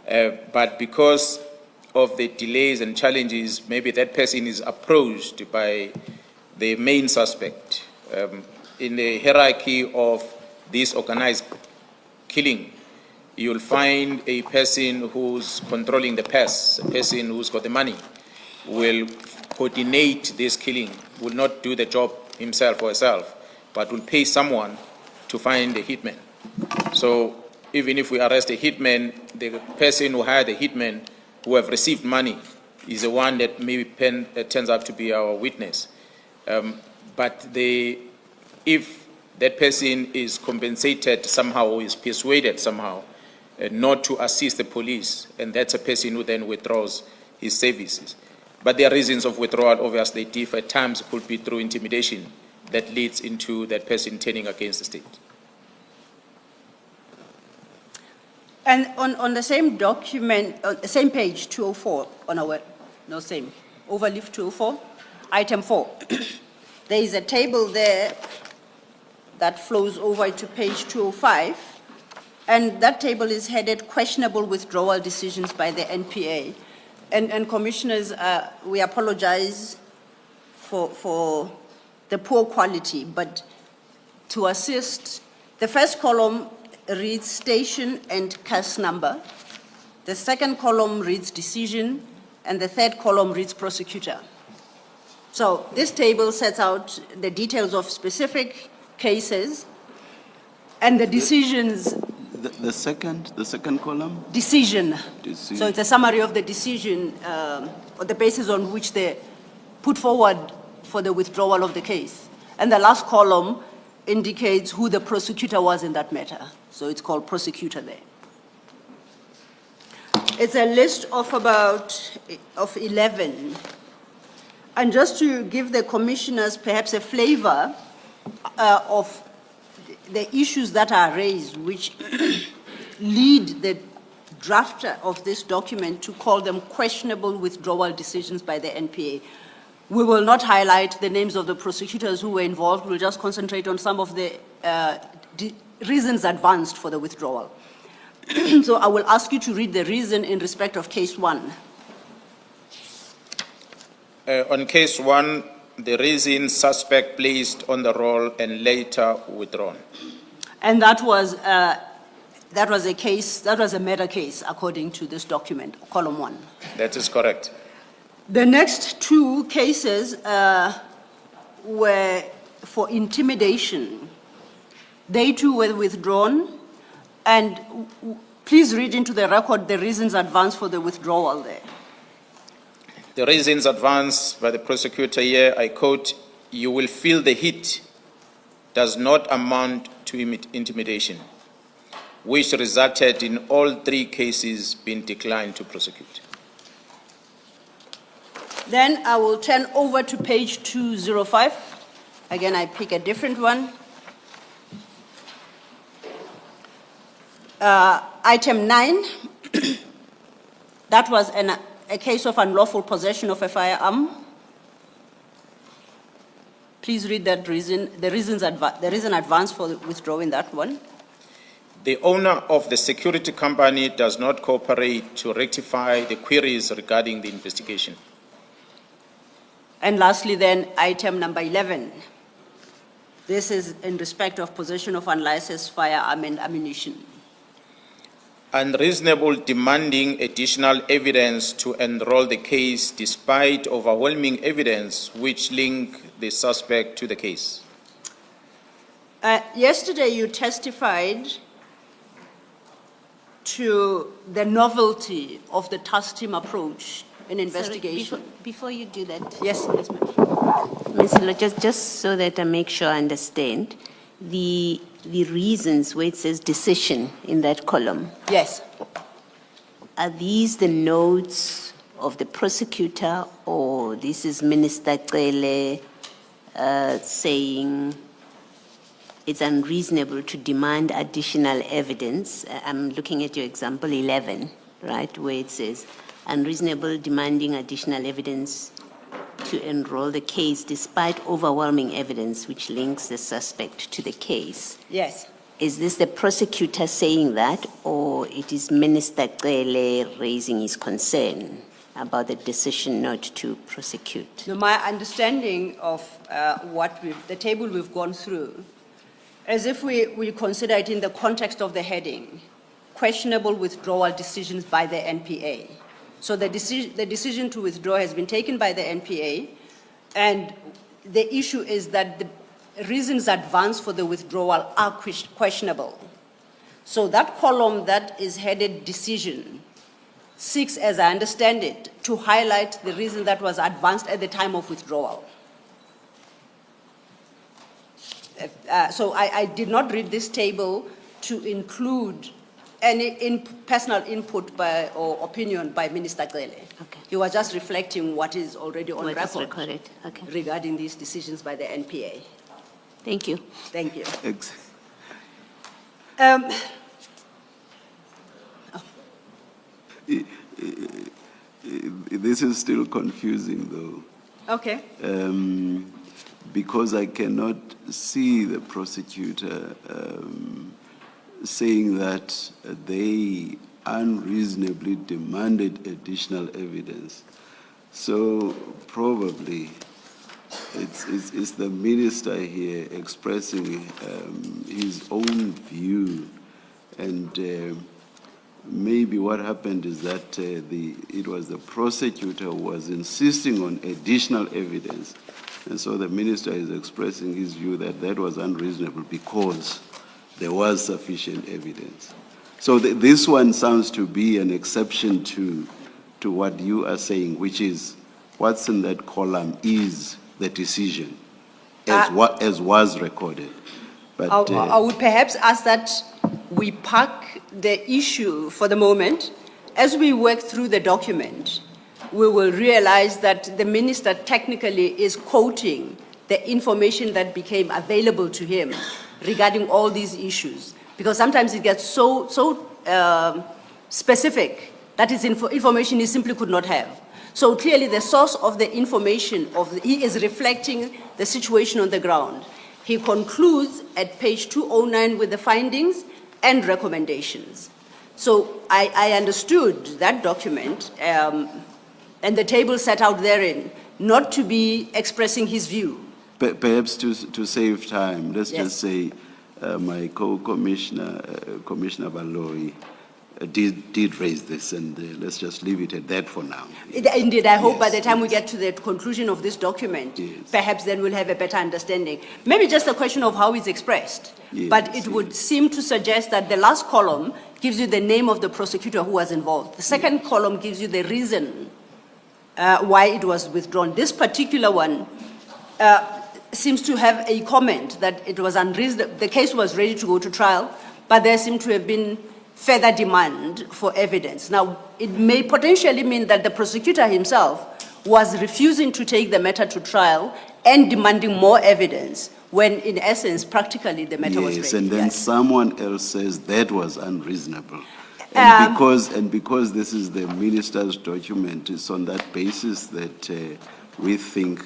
But because of the delays and challenges, maybe that person is approached by the main suspect. In the hierarchy of this organized killing, you'll find a person who's controlling the purse, a person who's got the money, will coordinate this killing, will not do the job himself or herself, but will pay someone to find the hitman. So even if we arrest a hitman, the person who hired the hitman who have received money is the one that maybe turns out to be our witness. But if that person is compensated somehow or is persuaded somehow not to assist the police, and that's a person who then withdraws his services. But there are reasons of withdrawal, obviously, differ. At times it could be through intimidation that leads into that person turning against the state. And on the same document, same page 204 on our, no same, overleaf 204, item 4. There is a table there that flows over to page 205, and that table is headed questionable withdrawal decisions by the NPA. And commissioners, we apologize for the poor quality, but to assist, the first column reads station and case number. The second column reads decision, and the third column reads prosecutor. So this table sets out the details of specific cases and the decisions. The second column? Decision. Decision. So it's a summary of the decision on the basis on which they put forward for the withdrawal of the case. And the last column indicates who the prosecutor was in that matter. So it's called prosecutor there. It's a list of 11 And just to give the commissioners perhaps a flavor of the issues that are raised, which lead the drafter of this document to call them questionable withdrawal decisions by the NPA. We will not highlight the names of the prosecutors who were involved. We'll just concentrate on some of the reasons advanced for the withdrawal. So I will ask you to read the reason in respect of case 1. On case 1, the reason suspect placed on the roll and later withdrawn. And that was a case, that was a murder case, according to this document, column 1. That is correct. The next 2 cases were for intimidation. They too were withdrawn. And please read into the record the reasons advanced for the withdrawal there. The reasons advanced by the prosecutor here, I quote, "You will feel the heat does not amount to intimidation, which resulted in all 3 cases being declined to prosecute." Then I will turn over to page 205. Again, I pick a different one. Item 9, that was a case of unlawful possession of a firearm. Please read that reason, the reason advanced for withdrawing that one. The owner of the security company does not cooperate to rectify the queries regarding the investigation. And lastly then, item number 11. This is in respect of possession of unlicensed firearm and ammunition. Unreasonable demanding additional evidence to enroll the case despite overwhelming evidence which link the suspect to the case. Yesterday you testified to the novelty of the task team approach in investigation. Sorry, before you do that, Yes, yes, ma'am. Ms. Hilo, just so that I make sure I understand, the reasons where it says decision in that column, Yes. are these the notes of the prosecutor, or this is Minister Cele saying it's unreasonable to demand additional evidence? I'm looking at your example 11, right, where it says unreasonable demanding additional evidence to enroll the case despite overwhelming evidence which links the suspect to the case. Yes. Is this the prosecutor saying that, or it is Minister Cele raising his concern about the decision not to prosecute? No, my understanding of the table we've gone through, as if we consider it in the context of the heading, questionable withdrawal decisions by the NPA. So the decision to withdraw has been taken by the NPA, and the issue is that the reasons advanced for the withdrawal are questionable. So that column that is headed decision seeks, as I understand it, to highlight the reason that was advanced at the time of withdrawal. So I did not read this table to include any personal input or opinion by Minister Cele. Okay. He was just reflecting what is already on What is record recorded. Okay. regarding these decisions by the NPA. Thank you. Thank you. This is still confusing, though. Okay. Because I cannot see the prosecutor saying that they unreasonably demanded additional evidence. So probably it's the minister here expressing his own view, and maybe what happened is that it was the prosecutor who was insisting on additional evidence. And so the minister is expressing his view that that was unreasonable because there was sufficient evidence. So this one sounds to be an exception to what you are saying, which is what's in that column is the decision, as was recorded. But I would perhaps ask that we park the issue for the moment. As we work through the document, we will realize that the minister technically is quoting the information that became available to him regarding all these issues. Because sometimes it gets so specific that is information he simply could not have. So clearly the source of the information, he is reflecting the situation on the ground. He concludes at page 209 with the findings and recommendations. So I understood that document and the table set out therein not to be expressing his view. Perhaps to save time, let's Yes. just say my co-commissioner, Commissioner Baloyi, did raise this, and let's just leave it at that for now. Indeed, I hope by Yes, the time we yes. get to the conclusion of this document, Yes. perhaps then we'll have a better understanding. Maybe just a question of how it's expressed. Yes, But it would seem to suggest that the last column gives you the name of the prosecutor who was involved. The second column gives you the reason why it was withdrawn. This particular one seems to have a comment that it was unreasonable. The case was ready to go to trial, but there seemed to have been further demand for evidence. Now, it may potentially mean that the prosecutor himself was refusing to take the matter to trial and demanding more evidence, when in essence, practically the matter was Yes, ready. and then Yes. someone else says that was unreasonable. And because this is the minister's document, it's on that basis that we think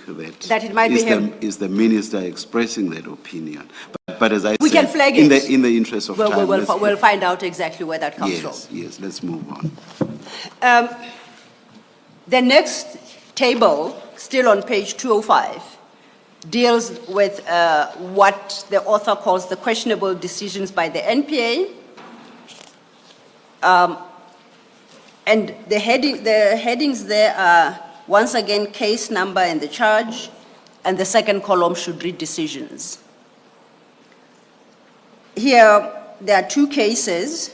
That it might be him. is the minister expressing that opinion. But as I We said, can flag in it. the interest of time, We'll find out exactly where that comes from. yes, let's move on. The next table, still on page 205, deals with what the author calls the questionable decisions by the NPA. And the headings there are, once again, case number and the charge, and the second column should read decisions. Here, there are two cases,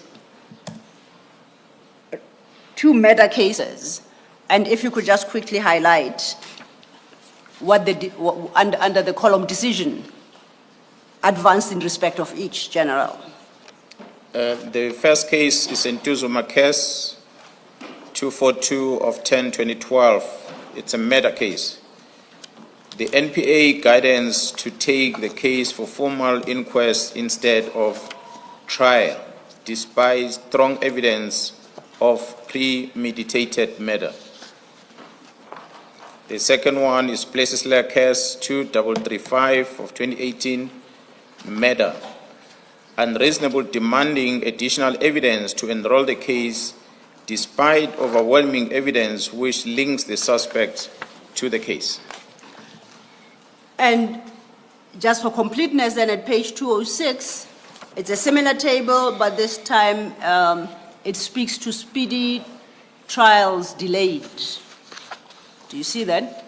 two murder cases, and if you could just quickly highlight what under the column decision advanced in respect of each, General. The first case is Ntuzu Makes, 242 of 10/2012. It's a murder case. The NPA guidance to take the case for formal inquest instead of trial, despite strong evidence of premeditated murder. The second one is Places case 2335 of 2018, murder. Unreasonable demanding additional evidence to enroll the case despite overwhelming evidence which links the suspect to the case. And just for completeness, then at page 206, it's a similar table, but this time it speaks to speedy trials delayed. Do you see that?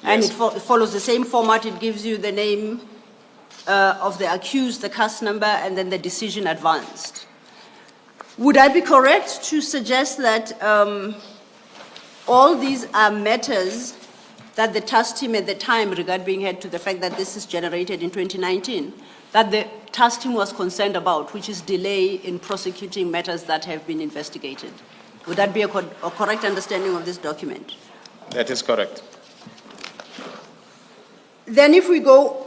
And Yes. it follows the same format. It gives you the name of the accused, the case number, and then the decision advanced. Would I be correct to suggest that all these are matters that the task team at the time, regarding head to the fact that this is generated in 2019, that the task team was concerned about, which is delay in prosecuting matters that have been investigated? Would that be a correct understanding of this document? That is correct. Then if we go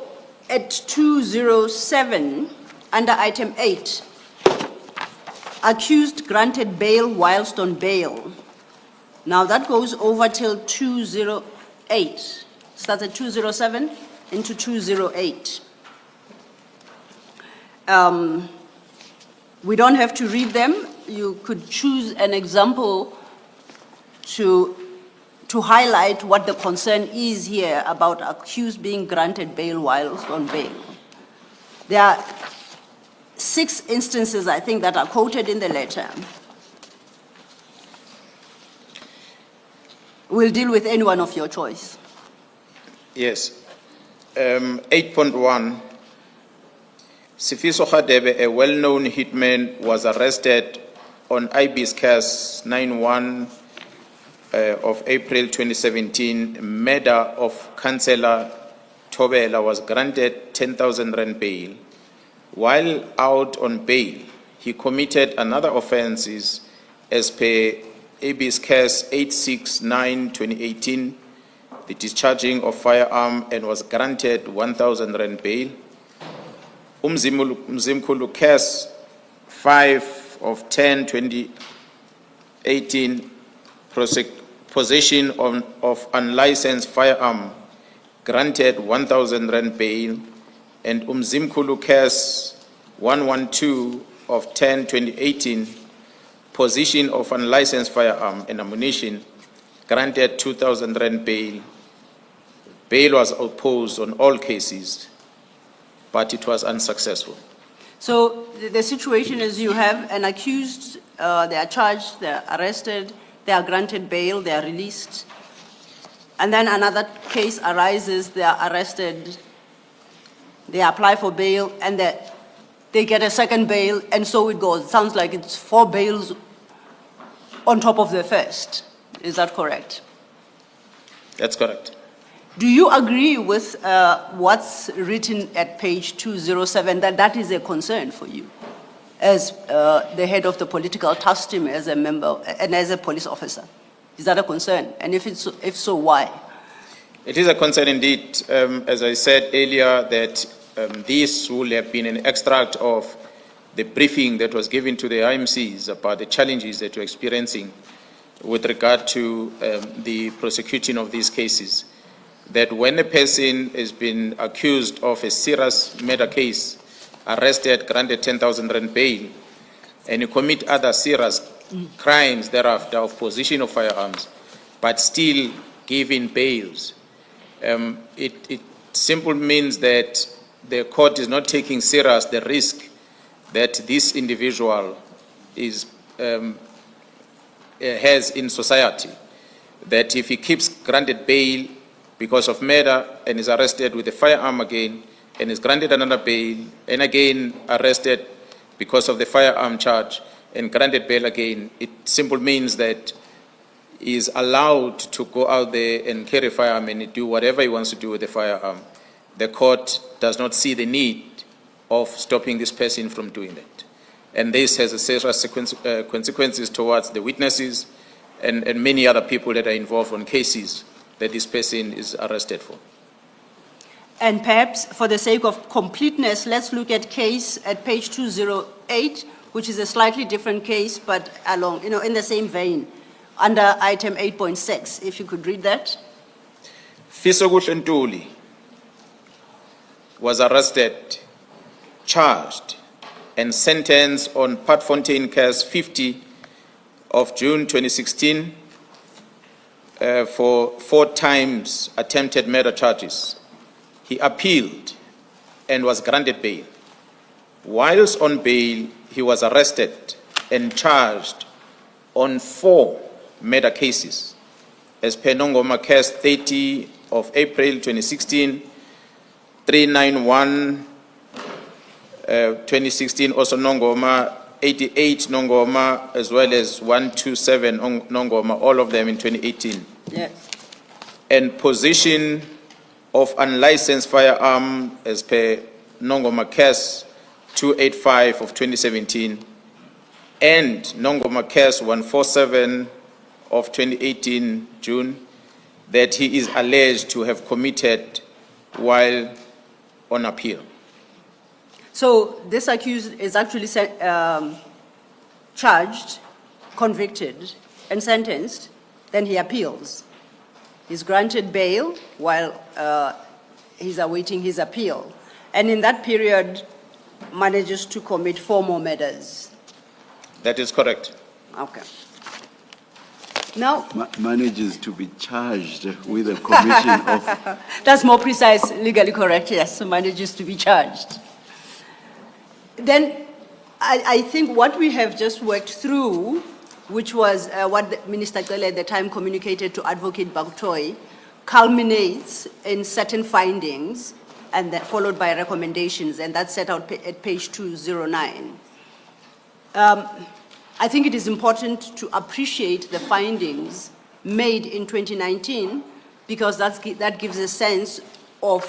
at 207, under item 8, accused granted bail whilst on bail. Now that goes over till 208, starts at 207 into 208. We don't have to read them. You could choose an example to highlight what the concern is here about accused being granted bail whilst on bail. There are 6 instances, I think, that are quoted in the letter. We'll deal with any one of your choice. Yes. 8.1, Sifiso Khadebe, a well-known hitman, was arrested on IB's case 91 of April 2017. Murder of Councillor Thobela was granted 10,000 rand bail. While out on bail, he committed another offences as per habeas case 869/2018, the discharging of firearm, and was granted 1,000 rand bail. Mzimkhulu case 5/10/2018, possession of unlicensed firearm, granted 1,000 rand bail. And Mzimkhulu case 112/10/2018, possession of unlicensed firearm and ammunition, granted 2,000 rand bail. Bail was opposed on all cases, but it was unsuccessful. So the situation is you have an accused, they are charged, they are arrested, they are granted bail, they are released. And then another case arises, they are arrested, they apply for bail, and they get a second bail, and so it goes. It sounds like it's 4 bails on top of the first. Is that correct? That's correct. Do you agree with what's written at page 207, that that is a concern for you as the head of the political task team, as a member and as a police officer? Is that a concern? And if so, why? It is a concern indeed. As I said earlier, that this will have been an extract of the briefing that was given to the IMCs about the challenges that we're experiencing with regard to the prosecuting of these cases. That when a person has been accused of a serious murder case, arrested, granted 10,000 rand bail, and you commit other serious crimes thereafter of possession of firearms, but still giving bails, it simply means that the court is not taking serious the risk that this individual has in society. That if he keeps granted bail because of murder and is arrested with a firearm again, and is granted another bail, and again arrested because of the firearm charge, and granted bail again, it simply means that he is allowed to go out there and carry a firearm and do whatever he wants to do with the firearm. The court does not see the need of stopping this person from doing that. And this has a serious consequences towards the witnesses and many other people that are involved on cases that this person is arrested for. And perhaps for the sake of completeness, let's look at case at page 208, which is a slightly different case, but along, in the same vein, under item 8.6, if you could read that. Fisokuhle Ntuli was arrested, charged, and sentenced on Patfontein case 50 of June 2016 for 4 times attempted murder charges. He appealed and was granted bail. Whilst on bail, he was arrested and charged on 4 murder cases, as per Nongoma case 30 of April 2016, 391 2016, also Nongoma, 88 Nongoma, as well as 127 Nongoma, all of them in 2018. Yes. And possession of unlicensed firearm as per Nongoma case 285 of 2017, and Nongoma case 147 of 2018 June, that he is alleged to have committed while on appeal. So this accused is actually charged, convicted, and sentenced, then he appeals. He's granted bail while he's awaiting his appeal. And in that period, manages to commit 4 more murders. That is correct. Okay. Now, Manages to be charged with a commission of... that's more precise, legally correct, yes, so manages to be charged. Then I think what we have just worked through, which was what Minister Cele at the time communicated to Advocate Baktoy, culminates in certain findings and then followed by recommendations, and that's set out at page 209. I think it is important to appreciate the findings made in 2019 because that gives a sense of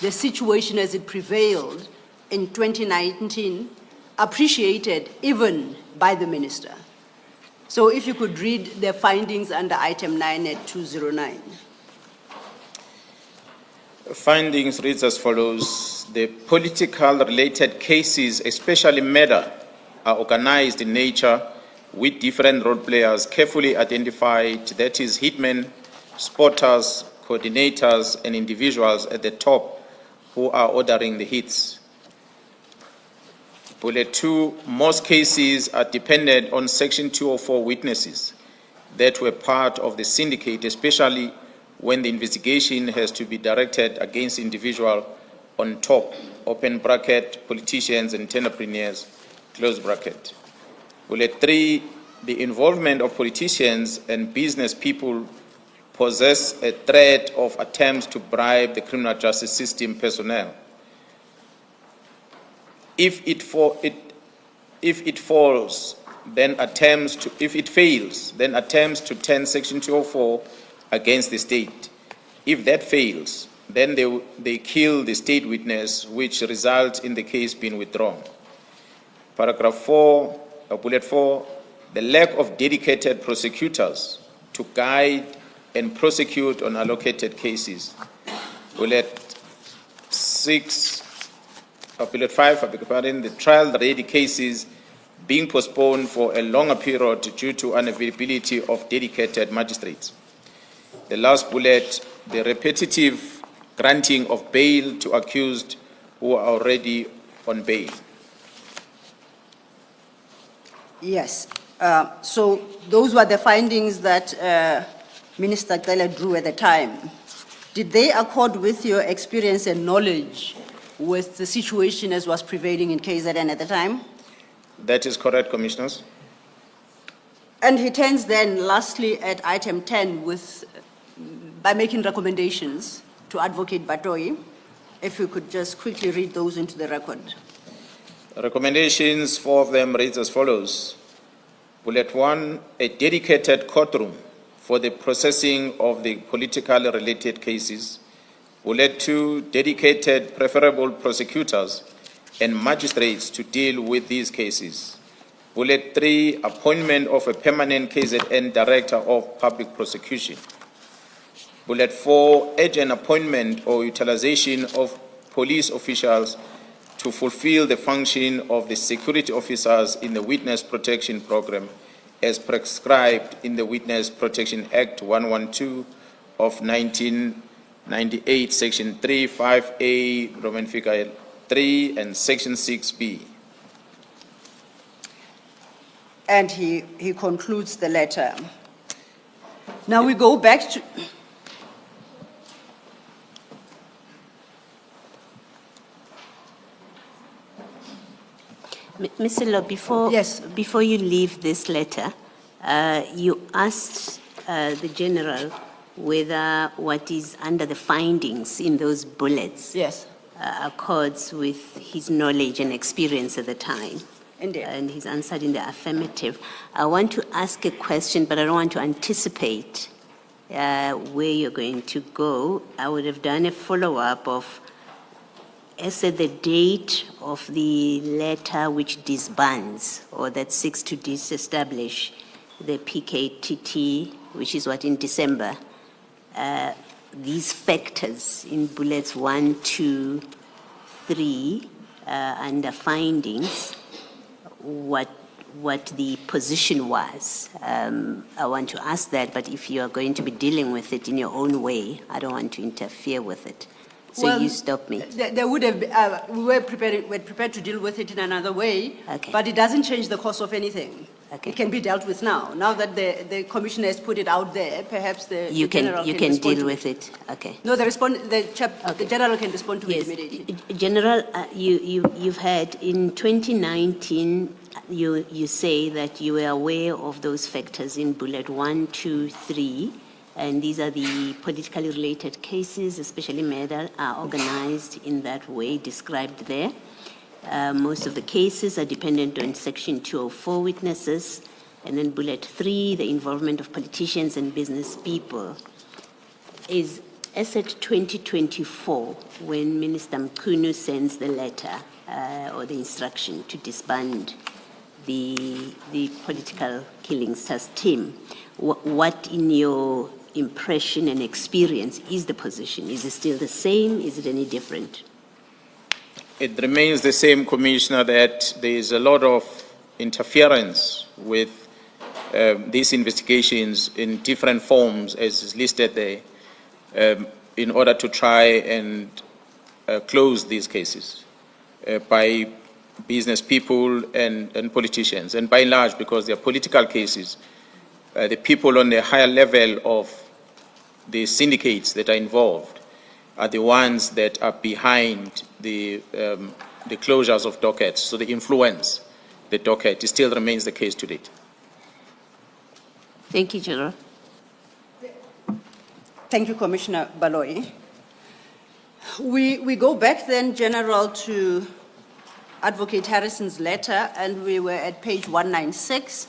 the situation as it prevailed in 2019, appreciated even by the minister. So if you could read the findings under item 9 at 209. Findings reads as follows. The political related cases, especially murder, are organized in nature with different role players carefully identified, that is hitmen, spotters, coordinators, and individuals at the top who are ordering the hits. Bullet 2, most cases are dependent on Section 204 witnesses that were part of the syndicate, especially when the investigation has to be directed against individual on top, open bracket, politicians and entrepreneurs, close bracket. Bullet 3, the involvement of politicians and business people possess a threat of attempts to bribe the criminal justice system personnel. If it fails, then attempts to turn Section 204 against the state. If that fails, then they kill the state witness, which results in the case being withdrawn. Paragraph 4, bullet 4, the lack of dedicated prosecutors to guide and prosecute on allocated cases. Bullet 6, bullet 5, I beg your pardon, the trial-ready cases being postponed for a longer period due to unavailability of dedicated magistrates. The last bullet, the repetitive granting of bail to accused who are already on bail. Yes. So those were the findings that Minister Cele drew at the time. Did they accord with your experience and knowledge with the situation as was prevailing in KZN at the time? That is correct, Commissioners. And he turns then lastly at item 10 by making recommendations to Advocate Batoi. If you could just quickly read those into the record. Recommendations, 4 of them reads as follows. Bullet 1, a dedicated courtroom for the processing of the politically related cases. Bullet 2, dedicated preferable prosecutors and magistrates to deal with these cases. Bullet 3, appointment of a permanent KZN Director of Public Prosecution. Bullet 4, urgent appointment or utilization of police officials to fulfill the function of the security officers in the Witness Protection Program as prescribed in the Witness Protection Act 112 of 1998, Section 3, 5A, Roman figure 3, and Section 6B. And he concludes the letter. Now we go back to... Mr. Law, Yes. before you leave this letter, you asked the General whether what is under the findings in those bullets Yes, accords with his knowledge and experience at the time. indeed. And he's answered in the affirmative. I want to ask a question, but I don't want to anticipate where you're going to go. I would have done a follow-up of, as at the date of the letter which disbands or that seeks to disestablish the PKTT, which is what, in December, these factors in bullets 1, 2, 3, under findings, what the position was. I want to ask that, but if you are going to be dealing with it in your own way, I don't want to interfere with it. So Well, you stop me. There would have been, we were prepared to deal with it in another way, Okay. but it doesn't change the course of anything. Okay. It can be dealt with now. Now that the commissioner has put it out there, perhaps the general You can respond deal to with it. Okay. No, the general can respond to Yes. it immediately. General, you've had in 2019. You say that you were aware of those factors in bullet 1, 2, 3, and these are the politically related cases, especially murder, are organized in that way described there. Most of the cases are dependent on Section 204 witnesses, and then bullet 3, the involvement of politicians and business people. Is as at 2024, when Minister Mkhwanazi sends the letter or the instruction to disband the political killings task team. What, in your impression and experience, is the position? Is it still the same? Is it any different? It remains the same, Commissioner, that there is a lot of interference with these investigations in different forms, as is listed there, in order to try and close these cases by business people and politicians. And by and large, because they are political cases, the people on the higher level of the syndicates that are involved are the ones that are behind the closures of dockets. So the influence, the docket, still remains the case to date. Thank you, General. Thank you, Commissioner Baloyi. We go back then, General, to Advocate Harrison's letter, and we were at page 196.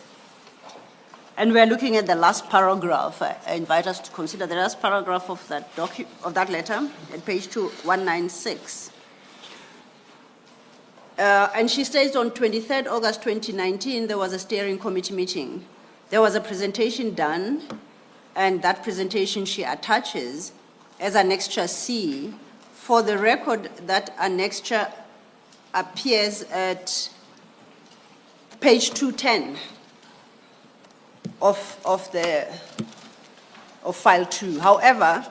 And we're looking at the last paragraph. I invite us to consider the last paragraph of that letter at page 196. And she states on 23rd August 2019, there was a steering committee meeting. There was a presentation done, and that presentation she attaches as Annexure C. For the record, that Annexure appears at page 210 of file 2. However,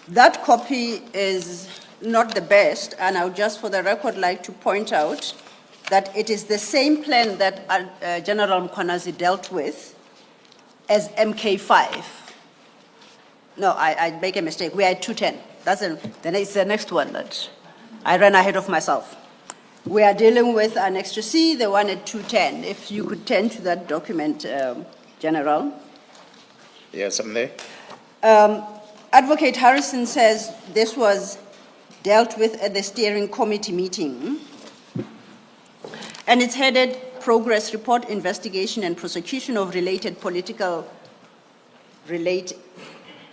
that copy is not the best, and I would just for the record like to point out that it is the same plan that General Mkhwanazi dealt with as MK5. No, I make a mistake. We are at 210. Then it's the next one that I ran ahead of myself. We are dealing with Annexure C, the one at 210. If you could turn to that document, General. Yes, I'm there. Advocate Harrison says this was dealt with at the steering committee meeting. And it's headed Progress Report, Investigation and Prosecution of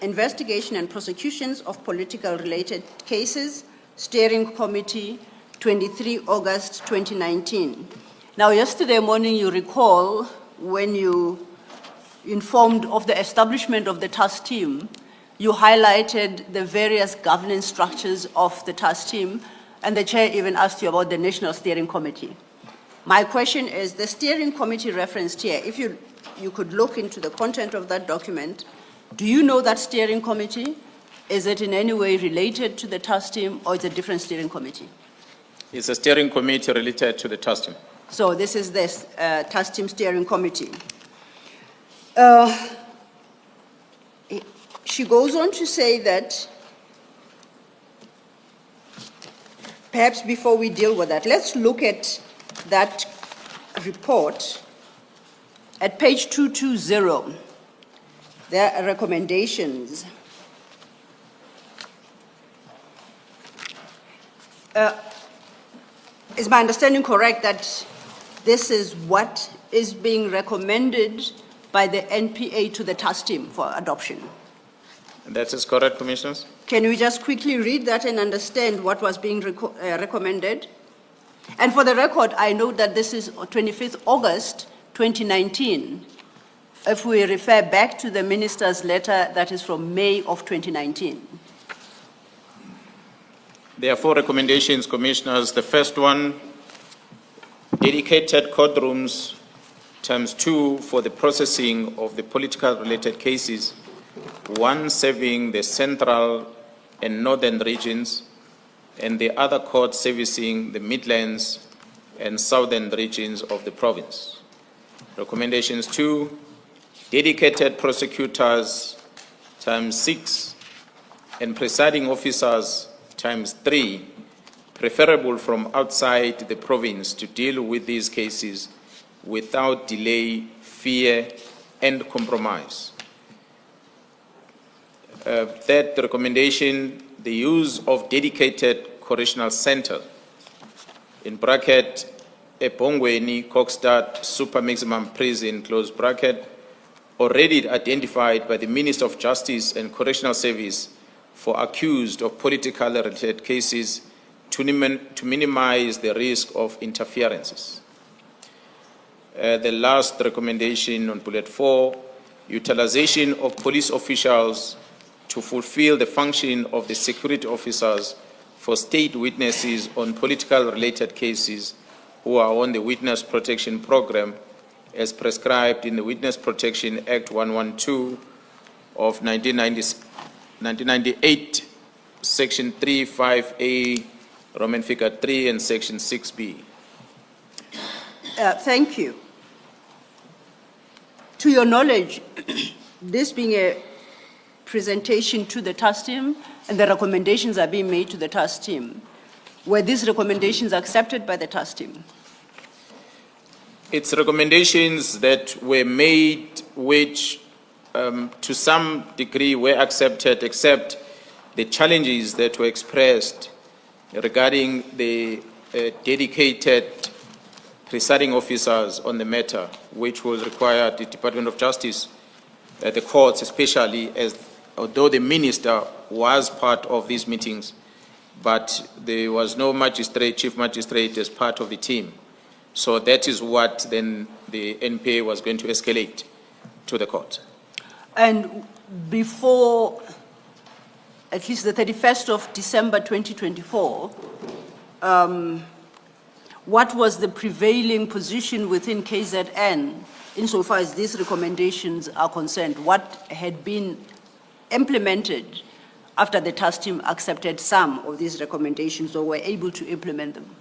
Investigation and Prosecutions of Political Related Cases, Steering Committee, 23 August 2019. Now, yesterday morning, you recall when you informed of the establishment of the task team, you highlighted the various governance structures of the task team, and the chair even asked you about the National Steering Committee. My question is, the steering committee referenced here, if you could look into the content of that document, do you know that steering committee? Is it in any way related to the task team, or it's a different steering committee? It's a steering committee related to the task team. So this is the task team steering committee. She goes on to say that, perhaps before we deal with that, let's look at that report at page 220. There are recommendations. Is my understanding correct that this is what is being recommended by the NPA to the task team for adoption? That is correct, Commissioners. Can we just quickly read that and understand what was being recommended? And for the record, I note that this is 25th August 2019. If we refer back to the minister's letter, that is from May of 2019. There are 4 recommendations, Commissioners. The first one, dedicated courtrooms ×2 for the processing of the political related cases, 1 serving the central and northern regions, and the other court servicing the Midlands and southern regions of the province. Recommendations 2, dedicated prosecutors ×6 and presiding officers ×3, preferable from outside the province to deal with these cases without delay, fear, and compromise. Third recommendation, the use of dedicated correctional center, in bracket, Ebongweni, Kokstad, super maximum prison, close bracket, already identified by the Minister of Justice and Correctional Service for accused of political related cases to minimize the risk of interferences. the last recommendation on bullet 4, utilization of police officials to fulfill the function of the security officers for state witnesses on political related cases who are on the Witness Protection Program as prescribed in the Witness Protection Act 112 of 1998, Section 35A, Roman figure 3, and Section 6B. Thank you. To your knowledge, this being a presentation to the task team and the recommendations are being made to the task team, were these recommendations accepted by the task team? It's recommendations that were made which to some degree were accepted, except the challenges that were expressed regarding the dedicated presiding officers on the matter, which will require the Department of Justice, the courts especially, as although the minister was part of these meetings, but there was no magistrate, chief magistrate as part of the team. So that is what then the NPA was going to escalate to the court. And before at least the 31st of December 2024, what was the prevailing position within KZN insofar as these recommendations are concerned? What had been implemented after the task team accepted some of these recommendations or were able to implement them?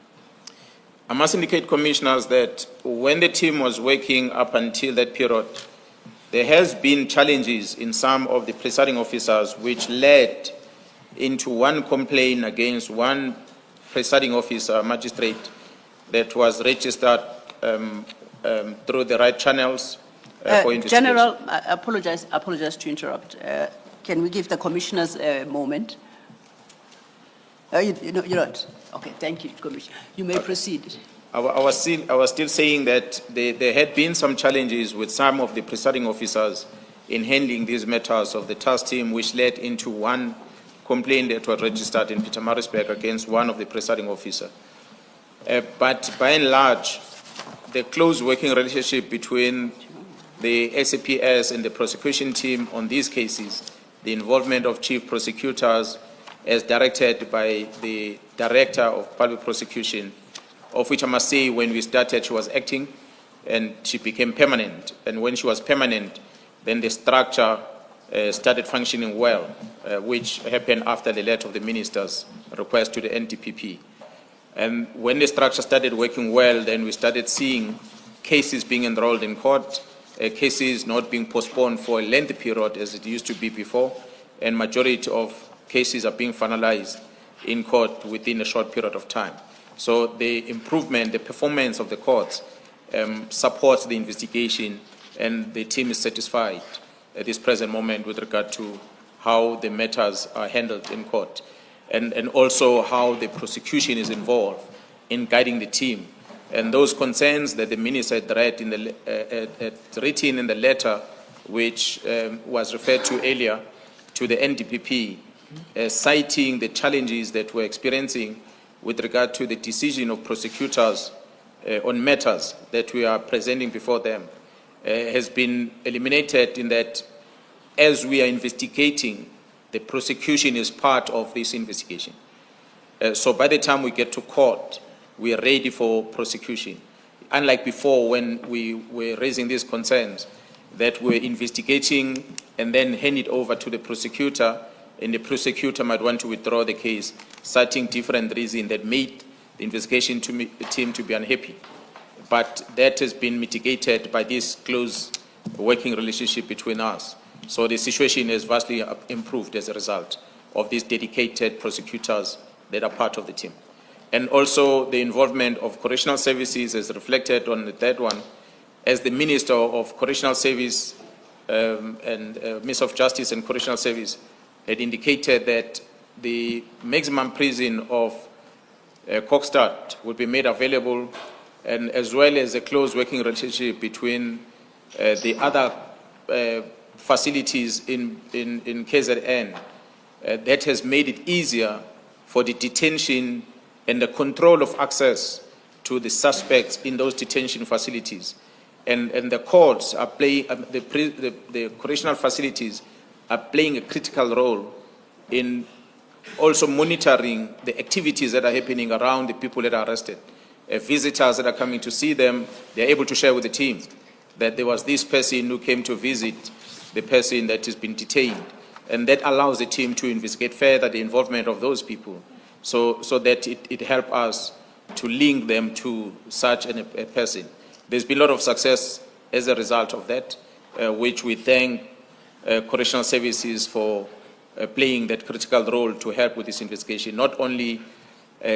I must indicate, commissioners, that when the team was working up until that period, there has been challenges in some of the presiding officers which led into one complaint against one presiding officer, magistrate, that was registered through the right channels for investigation. General, I apologize to interrupt. Can we give the commissioners a moment? You're not? Okay, thank you, Commissioner. You may proceed. I was still saying that there had been some challenges with some of the presiding officers in handling these matters of the task team, which led into one complaint that was registered in Pietermaritzburg against one of the presiding officers. But by and large, the close working relationship between the SAPS and the prosecution team on these cases, the involvement of chief prosecutors as directed by the director of public prosecution, of which I must say when we started she was acting and she became permanent. And when she was permanent, then the structure started functioning well, which happened after the letter of the minister's request to the NDPP. And when the structure started working well, then we started seeing cases being enrolled in court, cases not being postponed for a lengthy period as it used to be before, and majority of cases are being finalized in court within a short period of time. So the improvement, the performance of the courts supports the investigation, and the team is satisfied at this present moment with regard to how the matters are handled in court, and also how the prosecution is involved in guiding the team. And those concerns that the minister had read in written in the letter, which was referred to earlier to the NDPP, citing the challenges that we're experiencing with regard to the decision of prosecutors on matters that we are presenting before them, has been eliminated in that as we are investigating, the prosecution is part of this investigation. So by the time we get to court, we are ready for prosecution. Unlike before when we were raising these concerns, that we're investigating and then hand it over to the prosecutor, and the prosecutor might want to withdraw the case, citing different reasons that made the investigation team to be unhappy. But that has been mitigated by this close working relationship between us. So the situation has vastly improved as a result of these dedicated prosecutors that are part of the team. And also the involvement of correctional services is reflected on the third one, as the Minister of Correctional Service and Minister of Justice and Correctional Service had indicated that the maximum prison of Kokstad would be made available, and as well as a close working relationship between the other facilities in KZN. That has made it easier for the detention and the control of access to the suspects in those detention facilities. And the courts are playing, the correctional facilities are playing a critical role in also monitoring the activities that are happening around the people that are arrested. Visitors that are coming to see them, they're able to share with the team that there was this person who came to visit the person that has been detained. And that allows the team to investigate further the involvement of those people so that it helps us to link them to such a person. There's been a lot of success as a result of that, which we thank correctional services for playing that critical role to help with this investigation, not only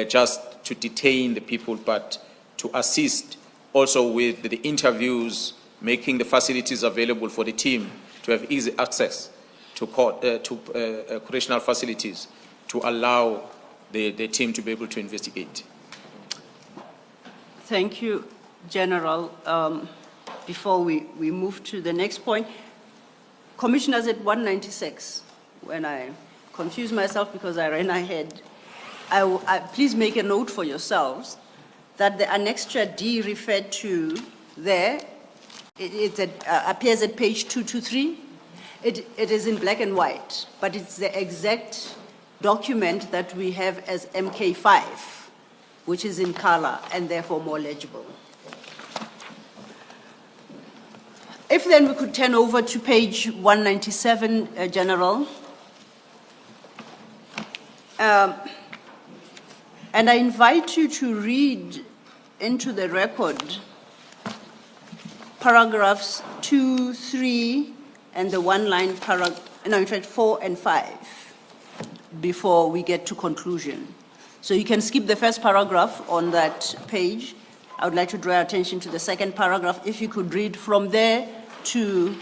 just to detain the people, but to assist also with the interviews, making the facilities available for the team to have easy access to correctional facilities to allow the team to be able to investigate. Thank you, General. Before we move to the next point, Commissioners, at 196, when I confused myself because I ran ahead, please make a note for yourselves that the Annexure D referred to there, it appears at page 223. It is in black and white, but it's the exact document that we have as MK5, which is in color and therefore more legible. If then we could turn over to page 197, General. And I invite you to read into the record paragraphs 2, 3, and the one-line paragraph, no, in fact, 4 and 5, before we get to conclusion. So you can skip the first paragraph on that page. I would like to draw your attention to the second paragraph. If you could read from there to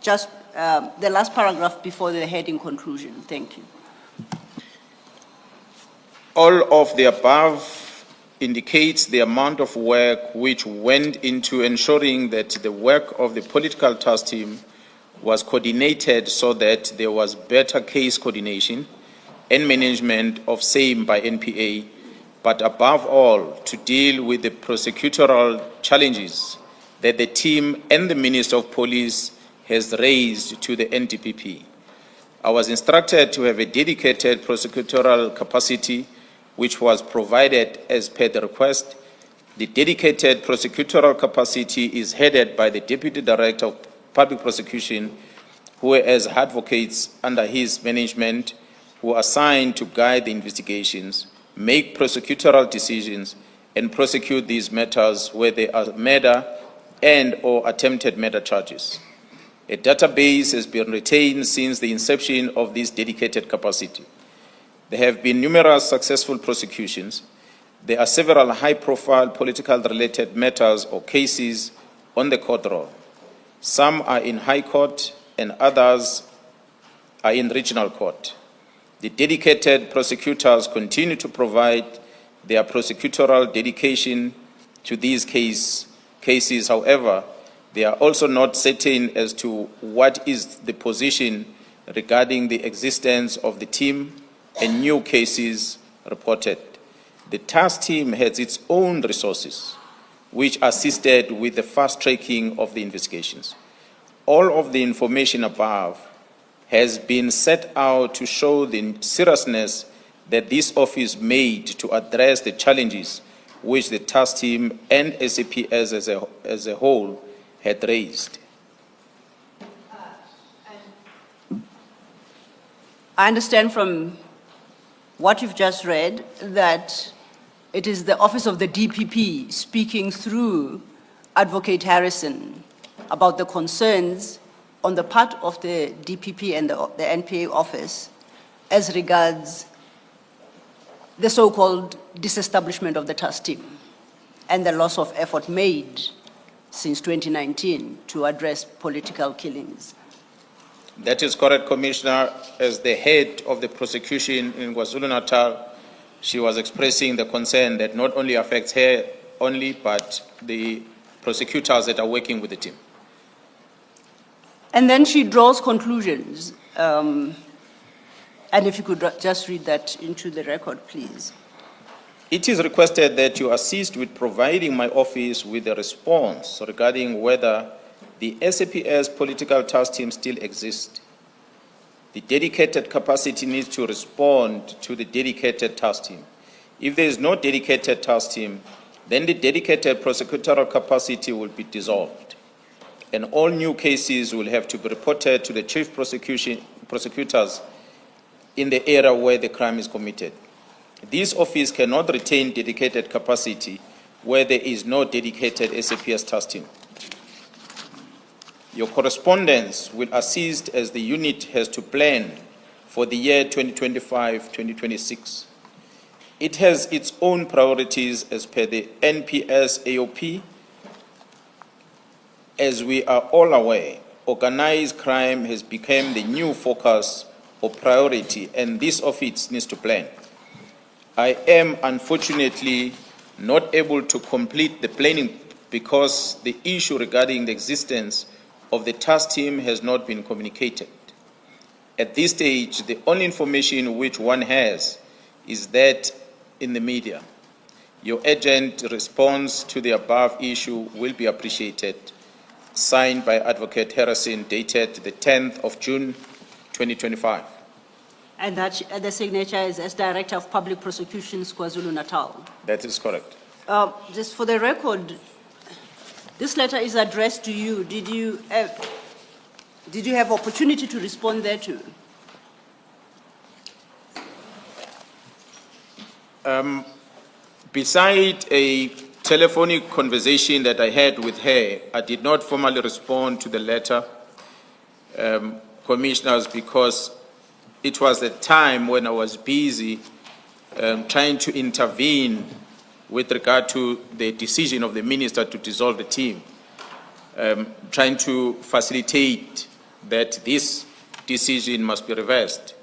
just the last paragraph before the heading conclusion. Thank you. All of the above indicates the amount of work which went into ensuring that the work of the political task team was coordinated so that there was better case coordination and management of same by NPA, but above all, to deal with the prosecutorial challenges that the team and the Minister of Police has raised to the NDPP. I was instructed to have a dedicated prosecutorial capacity which was provided as per the request. The dedicated prosecutorial capacity is headed by the Deputy Director of Public Prosecution, who has advocates under his management who are assigned to guide the investigations, make prosecutorial decisions, and prosecute these matters where there are murder and or attempted murder charges. A database has been retained since the inception of this dedicated capacity. There have been numerous successful prosecutions. There are several high-profile political-related matters or cases on the court roll. Some are in High Court and others are in Regional Court. The dedicated prosecutors continue to provide their prosecutorial dedication to these cases. However, they are also not certain as to what is the position regarding the existence of the team and new cases reported. The task team has its own resources, which assisted with the fast-tracking of the investigations. All of the information above has been set out to show the seriousness that this office made to address the challenges which the task team and SAPS as a whole had raised. I understand from what you've just read that it is the Office of the DPP speaking through Advocate Harrison about the concerns on the part of the DPP and the NPA office as regards the so-called disestablishment of the task team and the loss of effort made since 2019 to address political killings. That is correct, Commissioner. As the head of the prosecution in KwaZulu-Natal, she was expressing the concern that not only affects her only, but the prosecutors that are working with the team. And then she draws conclusions. And if you could just read that into the record, please. It is requested that you assist with providing my office with a response regarding whether the SAPS political task team still exists. The dedicated capacity needs to respond to the dedicated task team. If there is no dedicated task team, then the dedicated prosecutorial capacity will be dissolved, and all new cases will have to be reported to the chief prosecutors in the area where the crime is committed. This office cannot retain dedicated capacity where there is no dedicated SAPS task team. Your correspondence will assist as the unit has to plan for the year 2025-2026. It has its own priorities as per the NPS AOP. As we are all aware, organized crime has become the new focus or priority, and this office needs to plan. I am unfortunately not able to complete the planning because the issue regarding the existence of the task team has not been communicated. At this stage, the only information which one has is that in the media. Your urgent response to the above issue will be appreciated. Signed by Advocate Harrison, dated the 10th of June, 2025. And that the signature is as Director of Public Prosecutions, KwaZulu-Natal. That is correct. Just for the record, this letter is addressed to you. Did you have opportunity to respond thereto? Beside a telephonic conversation that I had with her, I did not formally respond to the letter, Commissioners, because it was a time when I was busy trying to intervene with regard to the decision of the minister to dissolve the team, trying to facilitate that this decision must be reversed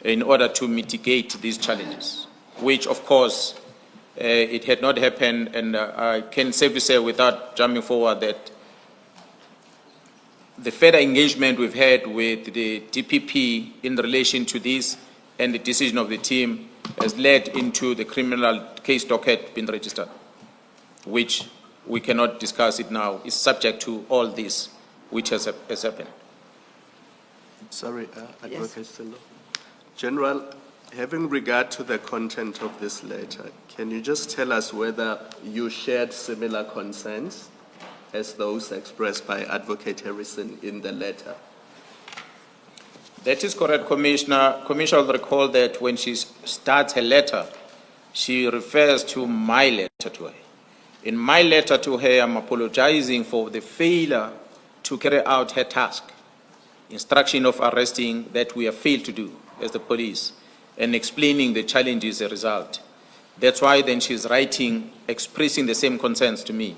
in order to mitigate these challenges, which of course it had not happened, and I can safely say without jumping forward that the further engagement we've had with the DPP in relation to this and the decision of the team has led into the criminal case docket being registered, which we cannot discuss it now. It's subject to all this which has happened. Sorry, Advocate Stilo. General, having regard to the content of this letter, can you just tell us whether you shared similar concerns as those expressed by Advocate Harrison in the letter? That is correct, Commissioner. Commissioner will recall that when she starts her letter, she refers to my letter to her. In my letter to her, I'm apologizing for the failure to carry out her task, instruction of arresting that we have failed to do as the police, and explaining the challenges as a result. That's why then she's writing, expressing the same concerns to me.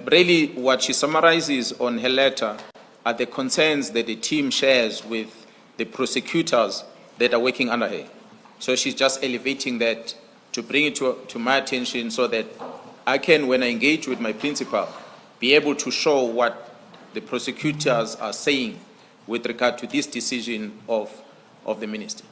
Really, what she summarizes on her letter are the concerns that the team shares with the prosecutors that are working under her. So she's just elevating that to bring it to my attention so that I can, when I engage with my principal, be able to show what the prosecutors are saying with regard to this decision of the minister.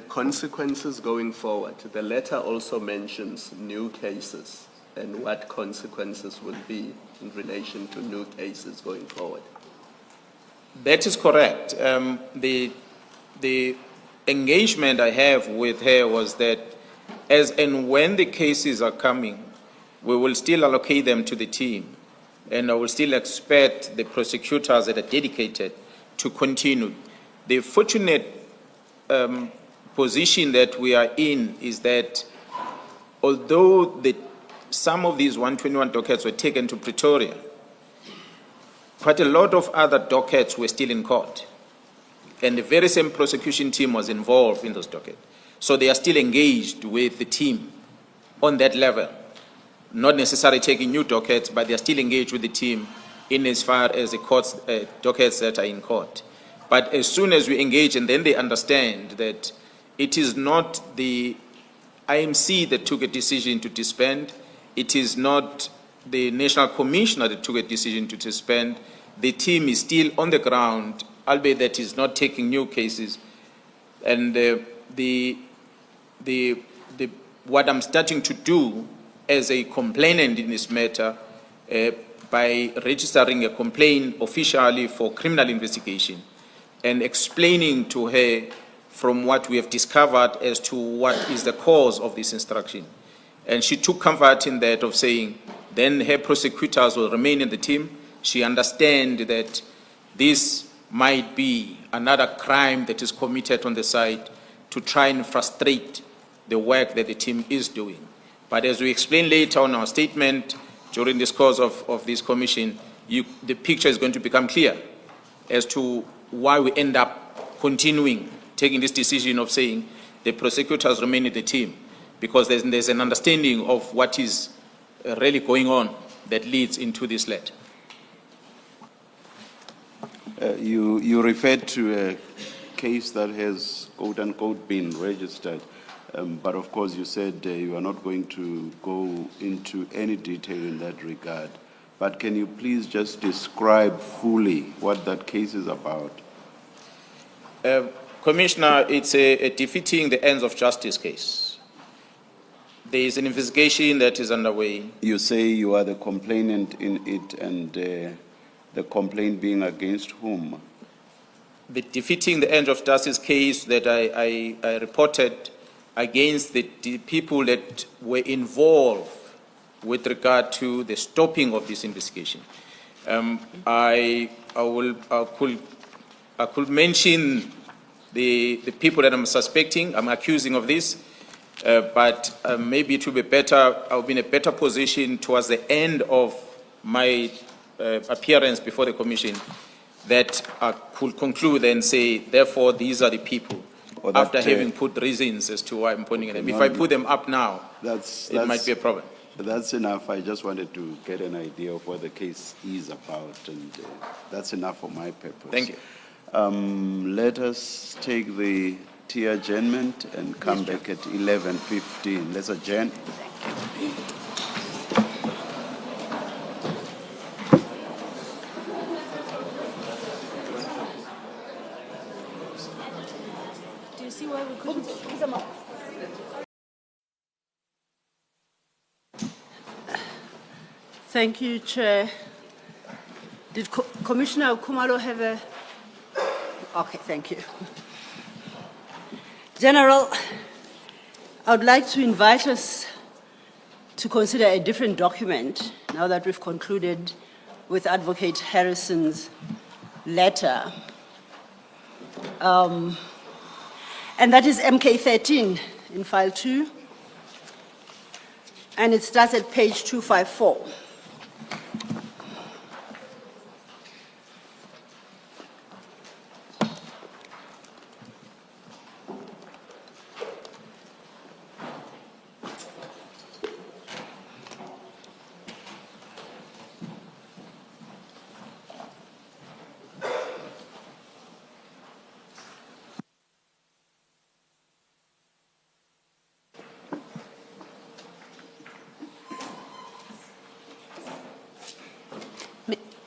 Consequences going forward. The letter also mentions new cases and what consequences will be in relation to new cases going forward. That is correct. The engagement I have with her was that as and when the cases are coming, we will still allocate them to the team, and I will still expect the prosecutors that are dedicated to continue. The fortunate position that we are in is that although some of these 121 dockets were taken to Pretoria, quite a lot of other dockets were still in court. And the very same prosecution team was involved in those dockets. So they are still engaged with the team on that level. Not necessarily taking new dockets, but they are still engaged with the team in as far as the courts, dockets that are in court. But as soon as we engage, and then they understand that it is not the IMC that took a decision to disband, it is not the National Commissioner that took a decision to disband. The team is still on the ground, albeit that is not taking new cases. And the what I'm starting to do as a complainant in this matter by registering a complaint officially for criminal investigation and explaining to her from what we have discovered as to what is the cause of this instruction. And she took comfort in that of saying, then her prosecutors will remain in the team. She understands that this might be another crime that is committed on the side to try and frustrate the work that the team is doing. But as we explain later on our statement during this course of this commission, the picture is going to become clear as to why we end up continuing taking this decision of saying the prosecutors remain in the team, because there's an understanding of what is really going on that leads into this letter. You referred to a case that has, quote unquote, been registered, but of course you said you are not going to go into any detail in that regard. But can you please just describe fully what that case is about? Commissioner, it's a defeating the ends of justice case. There is an investigation that is underway. You say you are the complainant in it, and the complaint being against whom? The defeating the ends of justice case that I reported against the people that were involved with regard to the stopping of this investigation. I could mention the people that I'm suspecting, I'm accusing of this, but maybe it will be better, I'll be in a better position towards the end of my appearance before the commission that I could conclude and say, therefore, these are the people, after having put reasons as to why I'm pointing them. If I put them up now, it might be a problem. That's enough. I just wanted to get an idea of what the case is about, and that's enough for my purpose. Thank you. Let us take the tea adjournment and come back at 11:15. Let's adjourn. Do you see why we couldn't? Thank you, Chair. Did Commissioner Khumalo have a... Okay, thank you. General, I would like to invite us to consider a different document now that we've concluded with Advocate Harrison's letter. And that is MK13 in file 2. And it starts at page 254.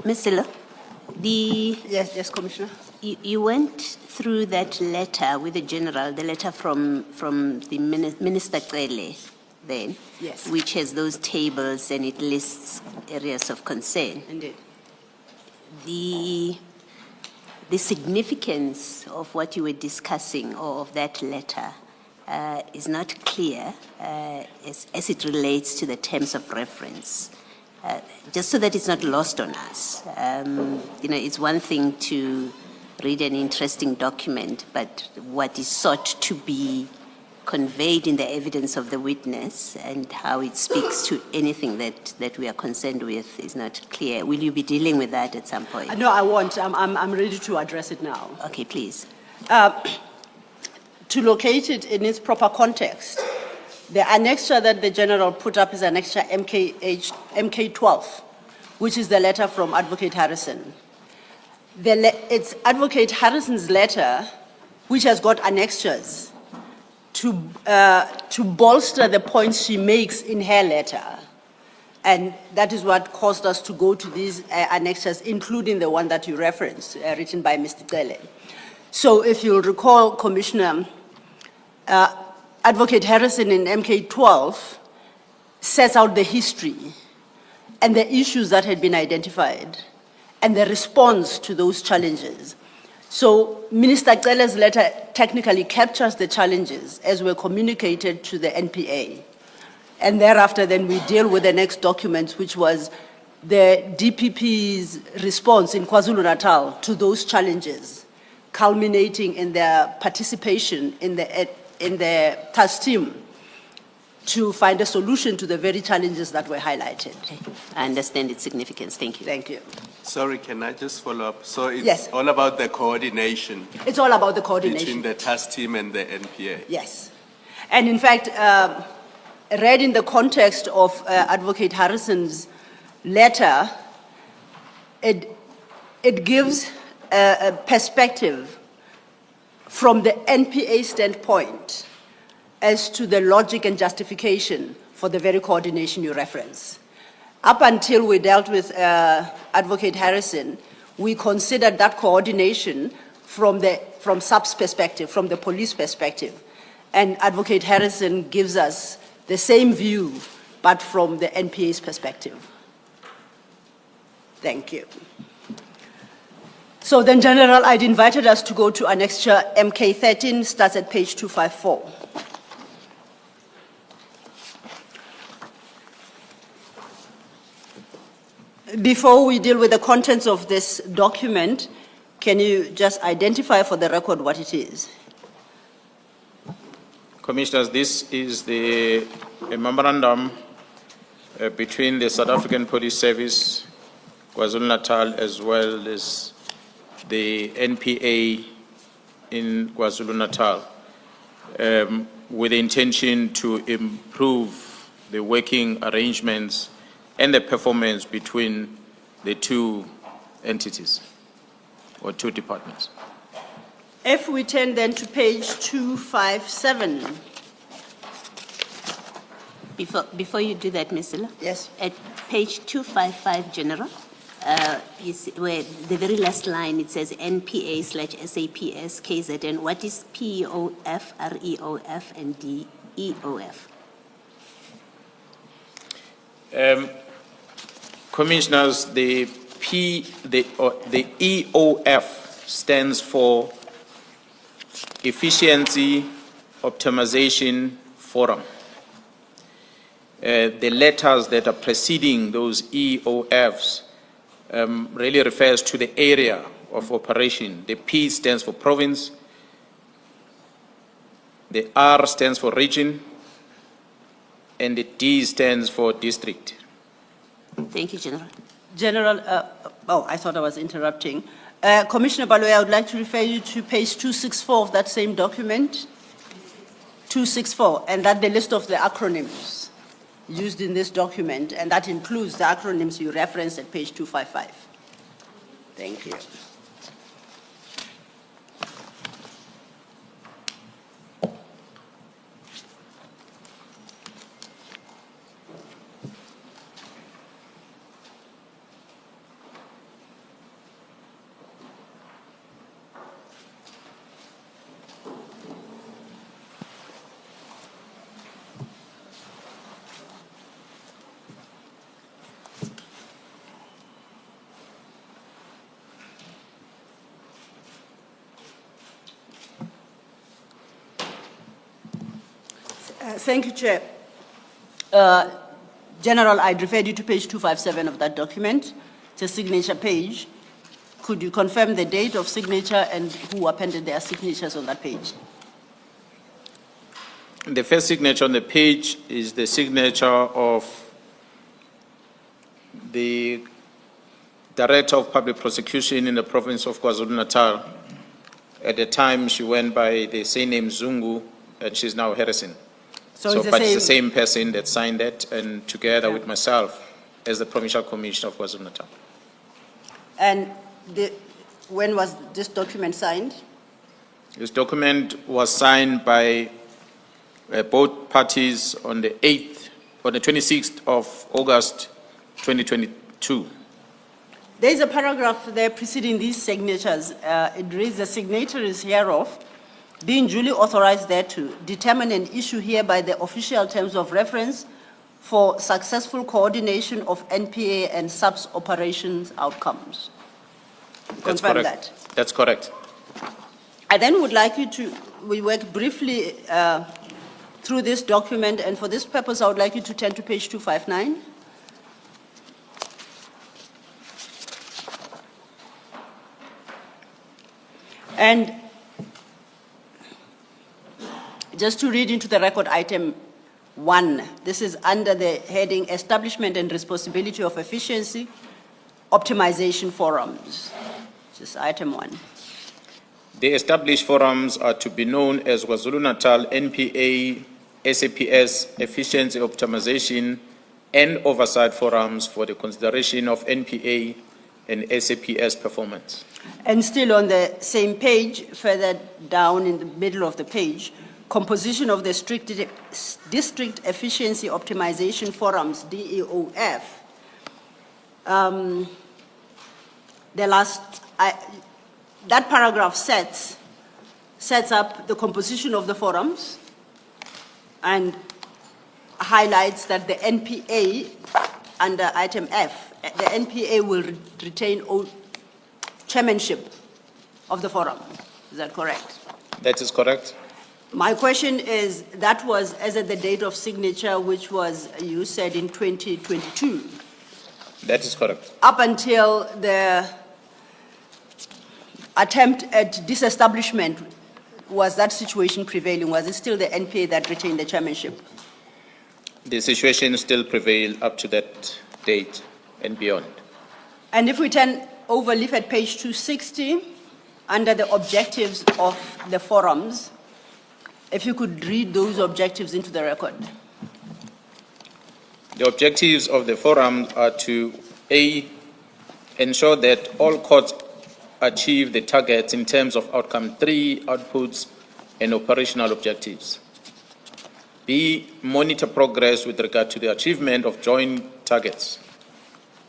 Ms. Silla, Yes, Commissioner. you went through that letter with the general, the letter from the Minister Cele then, Yes. which has those tables and it lists areas of concern. Indeed. The significance of what you were discussing or of that letter is not clear as it relates to the terms of reference. Just so that it's not lost on us. It's one thing to read an interesting document, but what is sought to be conveyed in the evidence of the witness and how it speaks to anything that we are concerned with is not clear. Will you be dealing with that at some point? No, I won't. I'm ready to address it now. Okay, please. To locate it in its proper context, the annexure that the general put up is annexure MK12, which is the letter from Advocate Harrison. It's Advocate Harrison's letter, which has got annexures to bolster the points she makes in her letter. And that is what caused us to go to these annexures, including the one that you referenced, written by Mr. Cele. So if you'll recall, Commissioner, Advocate Harrison in MK12 sets out the history and the issues that had been identified and the response to those challenges. So Minister Cele's letter technically captures the challenges as were communicated to the NPA. And thereafter, then we deal with the next document, which was the DPP's response in KwaZulu-Natal to those challenges, culminating in their participation in the task team to find a solution to the very challenges that were highlighted. I understand its significance. Thank you. Thank you. Sorry, can I just follow up? So it's Yes. all about the coordination It's all about the between coordination. the task team and the NPA? Yes. And in fact, read in the context of Advocate Harrison's letter, it gives a perspective from the NPA standpoint as to the logic and justification for the very coordination you reference. Up until we dealt with Advocate Harrison, we considered that coordination from SAP's perspective, from the police perspective. And Advocate Harrison gives us the same view, but from the NPA's perspective. Thank you. So then, General, I'd invited us to go to annexure MK13, starts at page 254. Before we deal with the contents of this document, can you just identify for the record what it is? Commissioners, this is a memorandum between the South African Police Service, KwaZulu-Natal, as well as the NPA in KwaZulu-Natal, with the intention to improve the working arrangements and the performance between the two entities or two departments. If we turn then to page 257. Before you do that, Ms. Zille, Yes. at page 255, General, is where the very last line, it says NPA/SAPS KZN. What is PEOF, REOF, and DEOF? Commissioners, the EOF stands for Efficiency Optimization Forum. The letters that are preceding those EOFs really refers to the area of operation. The P stands for province, the R stands for region, and the D stands for district. Thank you, General. General, I thought I was interrupting. Commissioner Baloyi, I would like to refer you to page 264 of that same document. 264, and that the list of the acronyms used in this document, and that includes the acronyms you referenced at page 255. Thank you. Thank you, Chair. General, I'd referred you to page 257 of that document. It's a signature page. Could you confirm the date of signature and who appended their signatures on that page? The first signature on the page is the signature of the Director of Public Prosecution in the province of KwaZulu-Natal. At the time, she went by the same name Zungu, and she's now Harrison. It's the same person that signed that, and together with myself as the Provincial Commissioner of KwaZulu-Natal. And when was this document signed? This document was signed by both parties on the 26th of August, 2022. There is a paragraph there preceding these signatures. It reads, the signatories hereof being duly authorized thereto, determine an issue hereby the official terms of reference for successful coordination of NPA and SAPS operations outcomes. That's Confirm correct. that. That's correct. I then would like you to, we work briefly through this document, and for this purpose, I would like you to turn to page 259. And just to read into the record item 1, this is under the heading Establishment and Responsibility of Efficiency Optimization Forums. Just item 1. The established forums are to be known as KwaZulu-Natal NPA SAPS Efficiency Optimization and Oversight Forums for the consideration of NPA and SAPS performance. And still on the same page, further down in the middle of the page, composition of the District Efficiency Optimization Forums, DEOF. That paragraph sets up the composition of the forums and highlights that the NPA, under item F, the NPA will retain chairmanship of the forum. Is that correct? That is correct. My question is, that was as at the date of signature, which was, you said, in 2022. That is correct. Up until the attempt at disestablishment, was that situation prevailing? Was it still the NPA that retained the chairmanship? The situation still prevails up to that date and beyond. And if we turn over, leaf at page 260, under the objectives of the forums, if you could read those objectives into the record. The objectives of the forum are to A, ensure that all courts achieve the targets in terms of outcome 3, outputs, and operational objectives. B, monitor progress with regard to the achievement of joint targets.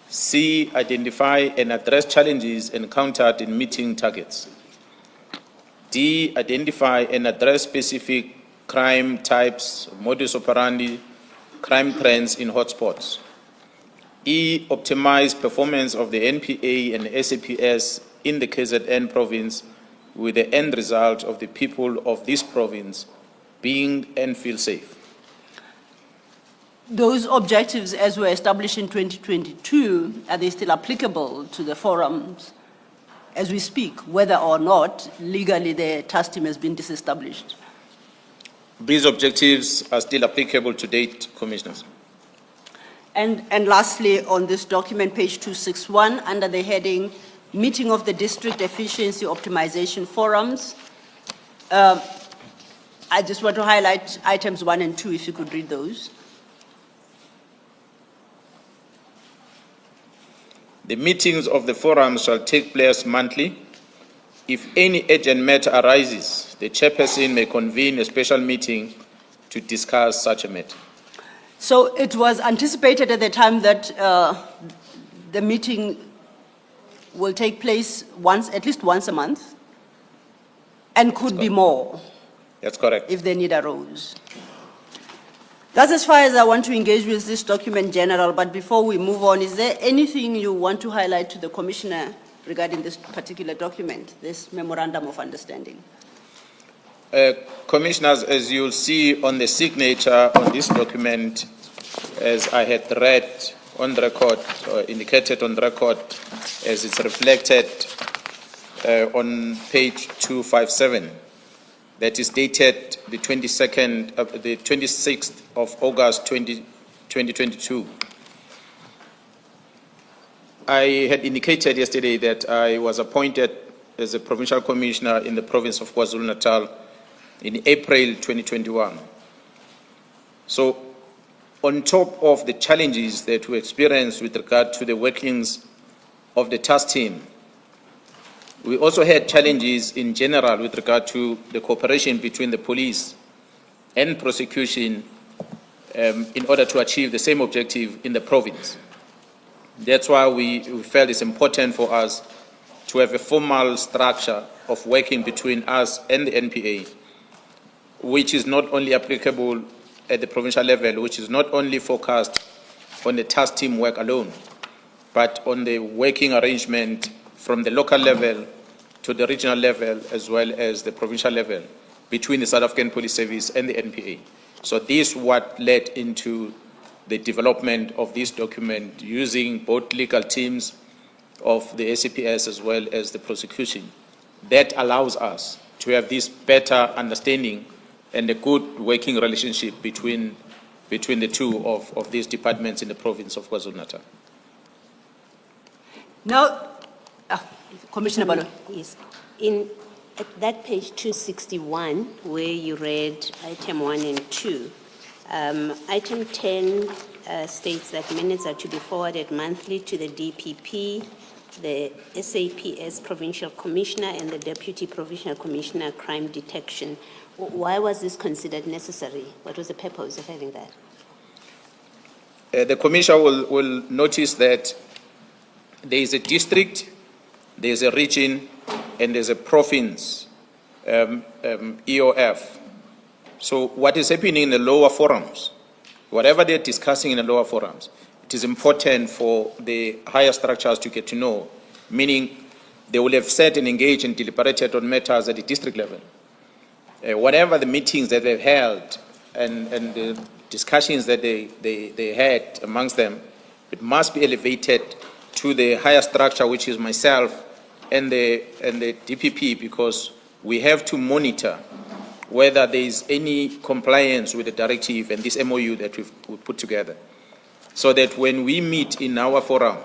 C, identify and address challenges encountered in meeting targets. D, identify and address specific crime types, modus operandi, crime trends in hotspots. E, optimize performance of the NPA and SAPS in the KZN province with the end result of the people of this province being and feel safe. Those objectives, as were established in 2022, are they still applicable to the forums as we speak, whether or not legally the task team has been disestablished? These objectives are still applicable to date, Commissioners. And lastly, on this document, page 261, under the heading Meeting of the District Efficiency Optimization Forums, I just want to highlight items 1 and 2, if you could read those. The meetings of the forum shall take place monthly. If any urgent matter arises, the chairperson may convene a special meeting to discuss such a matter. So it was anticipated at the time that the meeting will take place at least once a month, and could be more That's correct. if the need arose. That's as far as I want to engage with this document, General. But before we move on, is there anything you want to highlight to the Commissioner regarding this particular document, this Memorandum of Understanding? Commissioners, as you'll see on the signature on this document, as I had read on the record, or indicated on the record, as it's reflected on page 257, that is dated the 26th of August 2022. I had indicated yesterday that I was appointed as a provincial commissioner in the province of KwaZulu-Natal in April 2021. So, on top of the challenges that we experienced with regard to the workings of the task team, we also had challenges in general with regard to the cooperation between the police and prosecution in order to achieve the same objective in the province. That's why we felt it's important for us to have a formal structure of working between us and the NPA, which is not only applicable at the provincial level, which is not only focused on the task team work alone, but on the working arrangement from the local level to the regional level as well as the provincial level between the South African Police Service and the NPA. So this is what led into the development of this document using both legal teams of the SAPS as well as the prosecution. That allows us to have this better understanding and a good working relationship between the two of these departments in the province of KwaZulu-Natal. Now, Commissioner Balo. Yes. At that page 261, where you read item 1 and 2, item 10 states that minutes are to be forwarded monthly to the DPP, the SAPS Provincial Commissioner, and the Deputy Provincial Commissioner Crime Detection. Why was this considered necessary? What was the purpose of having that? The Commissioner will notice that there is a district, there is a region, and there's a province EOF. So what is happening in the lower forums, whatever they're discussing in the lower forums, it is important for the higher structures to get to know, meaning they will have sat and engaged and deliberated on matters at the district level. Whatever the meetings that they've held and the discussions that they had amongst them, it must be elevated to the higher structure, which is myself and the DPP, because we have to monitor whether there is any compliance with the directive and this MOU that we've put together, so that when we meet in our forum,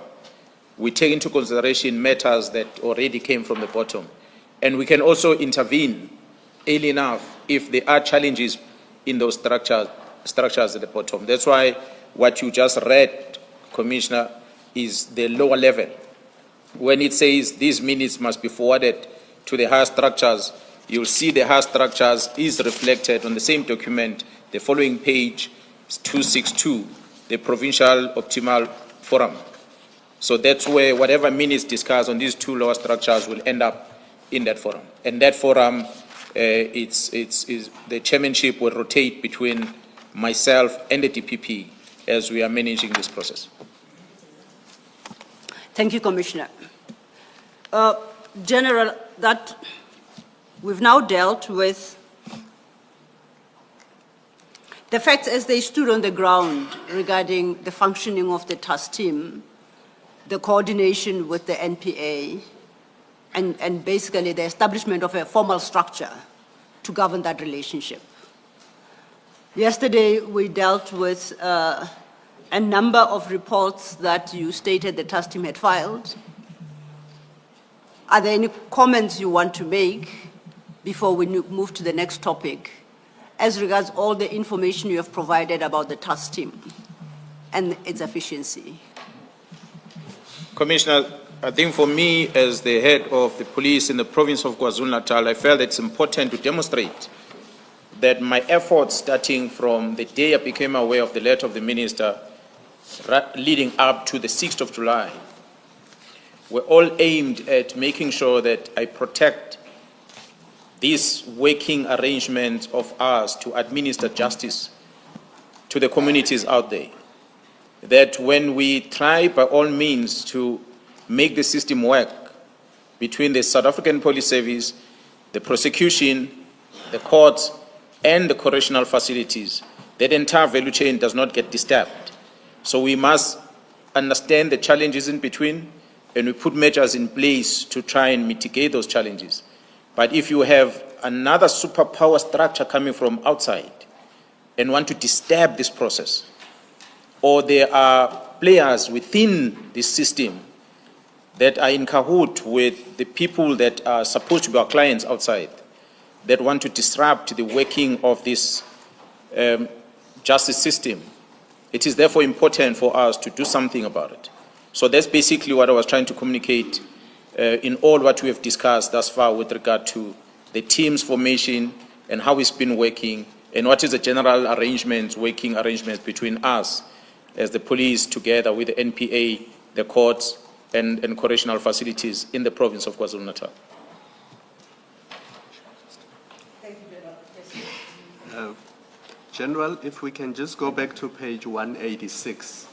we take into consideration matters that already came from the bottom. And we can also intervene early enough if there are challenges in those structures at the bottom. That's why what you just read, Commissioner, is the lower level. When it says these minutes must be forwarded to the higher structures, you'll see the higher structures is reflected on the same document, the following page, 262, the Provincial Optimal Forum. So that's where whatever minutes discussed on these two lower structures will end up in that forum. And that forum, the chairmanship will rotate between myself and the DPP as we are managing this process. Thank you, Commissioner. General, that we've now dealt with the facts as they stood on the ground regarding the functioning of the task team, the coordination with the NPA, and basically the establishment of a formal structure to govern that relationship. Yesterday, we dealt with a number of reports that you stated the task team had filed. Are there any comments you want to make before we move to the next topic as regards all the information you have provided about the task team and its efficiency? Commissioner, I think for me as the head of the police in the province of KwaZulu-Natal, I felt it's important to demonstrate that my efforts starting from the day I became aware of the letter of the minister leading up to the 6th of July were all aimed at making sure that I protect these working arrangements of ours to administer justice to the communities out there. That when we try by all means to make the system work between the South African Police Service, the prosecution, the courts, and the correctional facilities, that entire value chain does not get disturbed. So we must understand the challenges in between, and we put measures in place to try and mitigate those challenges. But if you have another superpower structure coming from outside and want to disturb this process, or there are players within this system that are in cahoot with the people that are supposed to be our clients outside, that want to disrupt the working of this justice system, it is therefore important for us to do something about it. So that's basically what I was trying to communicate in all what we have discussed thus far with regard to the team's formation and how it's been working, and what is the general arrangements, working arrangements between us as the police together with the NPA, the courts, and correctional facilities in the province of KwaZulu-Natal. General, if we can just go back to page 186.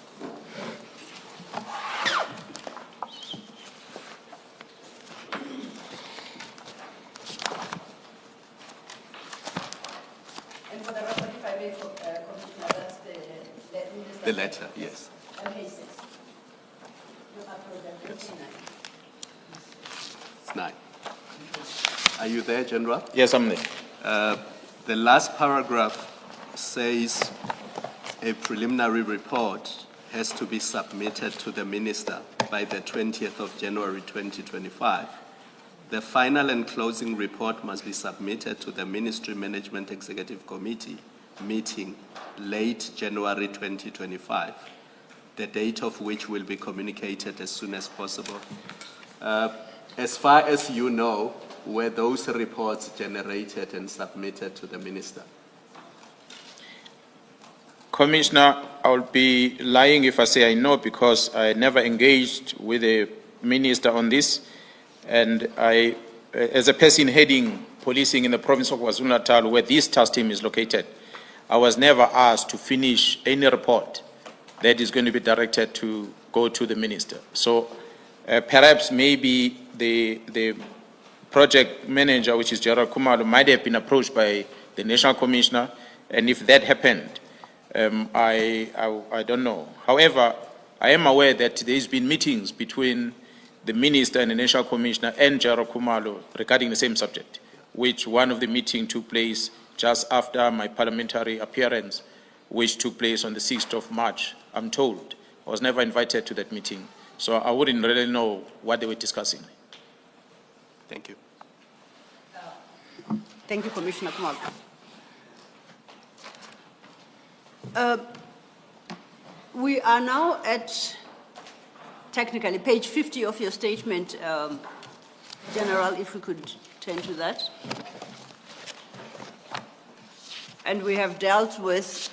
And for the record, if I may, Commissioner, that's The letter, yes. Okay, 6. You upload that 59. It's 9. Are you there, General? Yes, I'm there. The last paragraph says a preliminary report has to be submitted to the minister by the 20th of January 2025. The final and closing report must be submitted to the Ministry Management Executive Committee meeting late January 2025, the date of which will be communicated as soon as possible. As far as you know, were those reports generated and submitted to the minister? Commissioner, I would be lying if I say I know, because I never engaged with the minister on this. And I, as a person heading policing in the province of KwaZulu-Natal, where this task team is located, I was never asked to finish any report that is going to be directed to go to the minister. So perhaps maybe the project manager, which is Gerald Kumalo, might have been approached by the National Commissioner, and if that happened, I don't know. However, I am aware that there's been meetings between the Minister and the National Commissioner and Gerald Kumalo regarding the same subject, which one of the meetings took place just after my parliamentary appearance, which took place on the 6th of March, I'm told. I was never invited to that meeting, so I wouldn't really know what they were discussing. Thank you. Thank you, Commissioner Kumalo. We are now at, technically, page 50 of your statement, General, if we could turn to that. And we have dealt with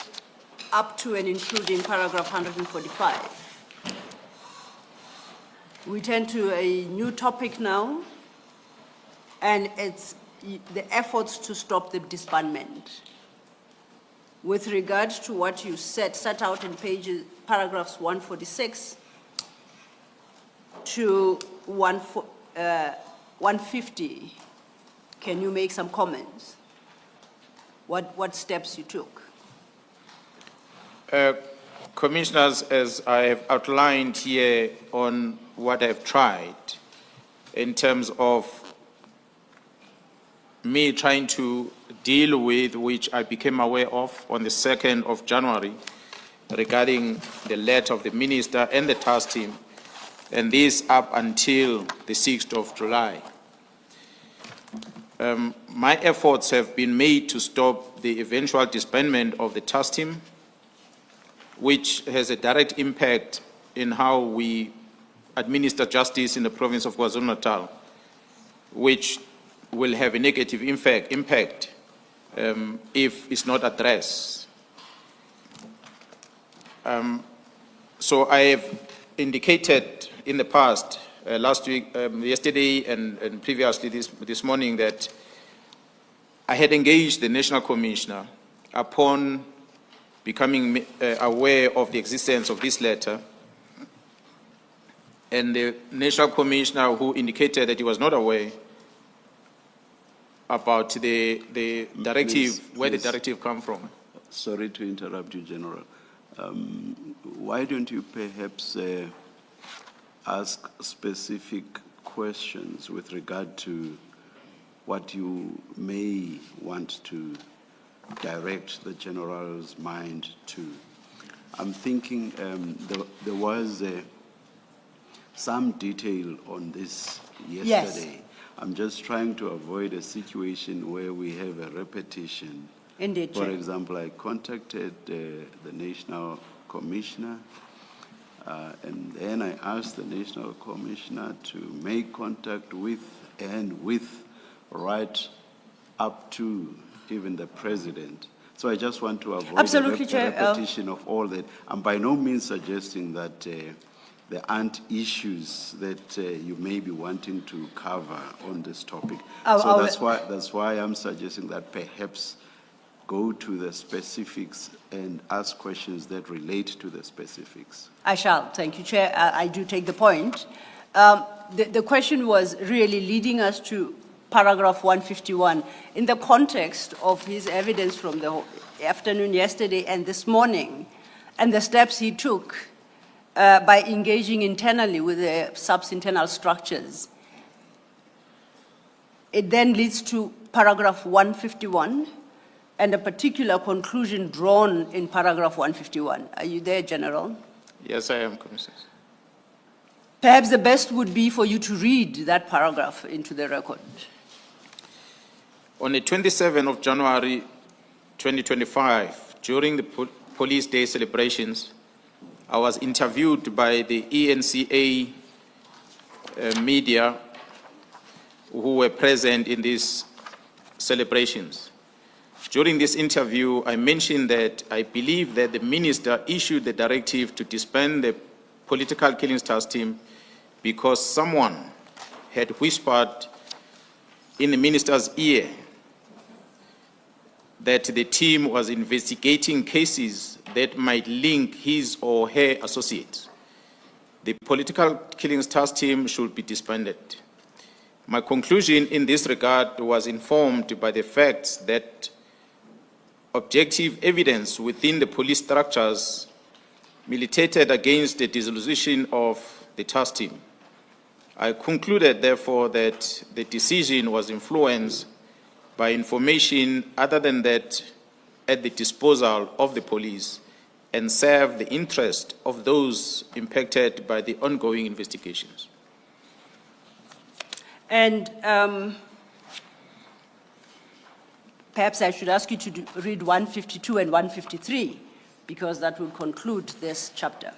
up to and including paragraph 145. We turn to a new topic now, and it's the efforts to stop the disbandment. With regard to what you set out in paragraphs 146 to 150, can you make some comments? What steps you took? Commissioners, as I have outlined here on what I've tried in terms of me trying to deal with, which I became aware of on the 2nd of January regarding the letter of the minister and the task team, and this up until the 6th of July. My efforts have been made to stop the eventual disbandment of the task team, which has a direct impact in how we administer justice in the province of KwaZulu-Natal, which will have a negative impact if it's not addressed. So I have indicated in the past, last week, yesterday and previously this morning, that I had engaged the National Commissioner upon becoming aware of the existence of this letter, and the National Commissioner, who indicated that he was not aware about the directive, where the directive come from. Sorry to interrupt you, General. Why don't you perhaps ask specific questions with regard to what you may want to direct the General's mind to? I'm thinking there was some detail on this yesterday. Yes. I'm just trying to avoid a situation where we have a repetition. Indeed, For Chair. example, I contacted the National Commissioner, and then I asked the National Commissioner to make contact with right up to even the President. So I just want to avoid Absolutely, a Chair. repetition of all that. I'm by no means suggesting that there aren't issues that you may be wanting to cover on this topic. So that's why I'm suggesting that perhaps go to the specifics and ask questions that relate to the specifics. I shall, thank you, Chair. I do take the point. The question was really leading us to paragraph 151 in the context of his evidence from the afternoon yesterday and this morning, and the steps he took by engaging internally with the sub-internal structures. It then leads to paragraph 151 and a particular conclusion drawn in paragraph 151. Are you there, General? Yes, I am, Commissioner. Perhaps the best would be for you to read that paragraph into the record. On the 27th of January 2025, during the Police Day celebrations, I was interviewed by the ENCA media who were present in these celebrations. During this interview, I mentioned that I believe that the minister issued the directive to disband the political killings task team because someone had whispered in the minister's ear that the team was investigating cases that might link his or her associates. The political killings task team should be disbanded. My conclusion in this regard was informed by the facts that objective evidence within the police structures militated against the dissolution of the task team. I concluded, therefore, that the decision was influenced by information other than that at the disposal of the police and serve the interest of those impacted by the ongoing investigations. And perhaps I should ask you to read 152 and 153, because that will conclude this chapter.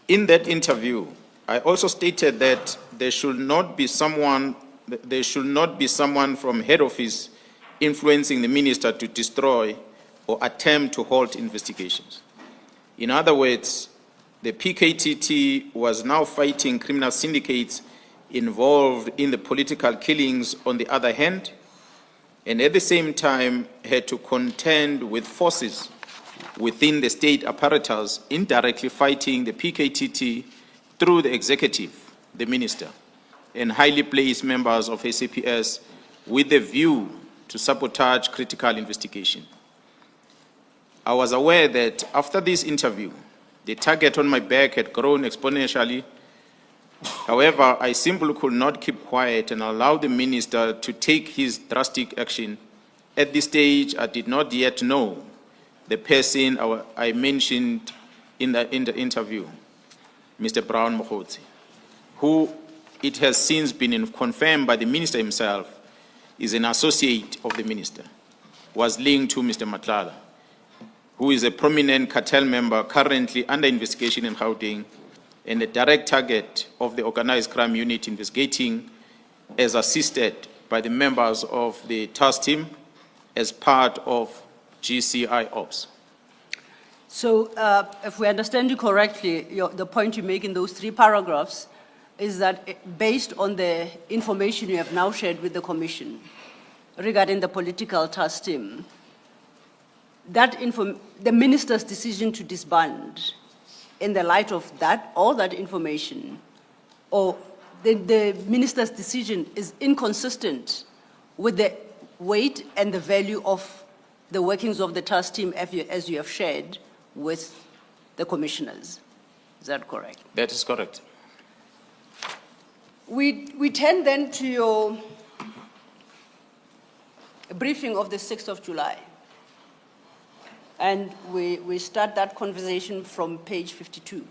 In that interview, I also stated that there should not be someone from head office influencing the minister to destroy or attempt to halt investigations. In other words, the PKTT was now fighting criminal syndicates involved in the political killings on the other hand, and at the same time had to contend with forces within the state apparatus indirectly fighting the PKTT through the executive, the minister, and highly placed members of SAPS with the view to sabotage critical investigation. I was aware that after this interview, the target on my back had grown exponentially. However, I simply could not keep quiet and allow the minister to take his drastic action. At this stage, I did not yet know the person I mentioned in the interview, Mr. Brown Mkhwanazi, who it has since been confirmed by the minister himself is an associate of the minister, was linked to Mr. Madlanga, who is a prominent cartel member currently under investigation in Gauteng and a direct target of the organized crime unit investigating, as assisted by the members of the task team as part of GCI Ops. So if we understand you correctly, the point you make in those 3 paragraphs is that based on the information you have now shared with the Commission regarding the political task team, that the minister's decision to disband in the light of that, all that information, or the minister's decision is inconsistent with the weight and the value of the workings of the task team as you have shared with the commissioners. Is that correct? That is correct. We turn then to your briefing of the 6th of July. And we start that conversation from page 52.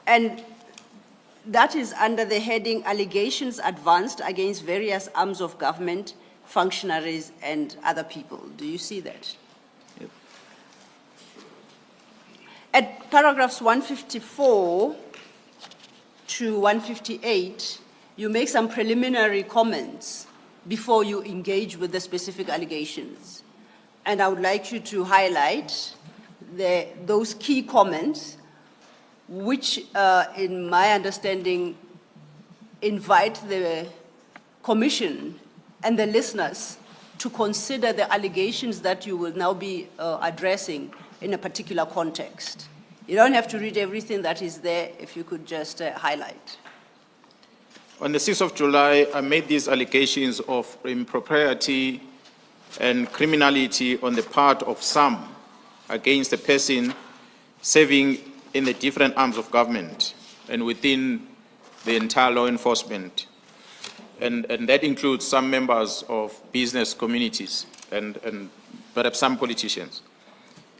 And that is under the heading Allegations Advanced Against Various Arms of Government, Functionaries, and Other People. Do you see that? Yep. At paragraphs 154 to 158, you make some preliminary comments before you engage with the specific allegations. And I would like you to highlight those key comments, which, in my understanding, invite the Commission and the listeners to consider the allegations that you will now be addressing in a particular context. You don't have to read everything that is there, if you could just highlight. On the 6th of July, I made these allegations of impropriety and criminality on the part of some against a person serving in the different arms of government and within the entire law enforcement. And that includes some members of business communities and perhaps some politicians.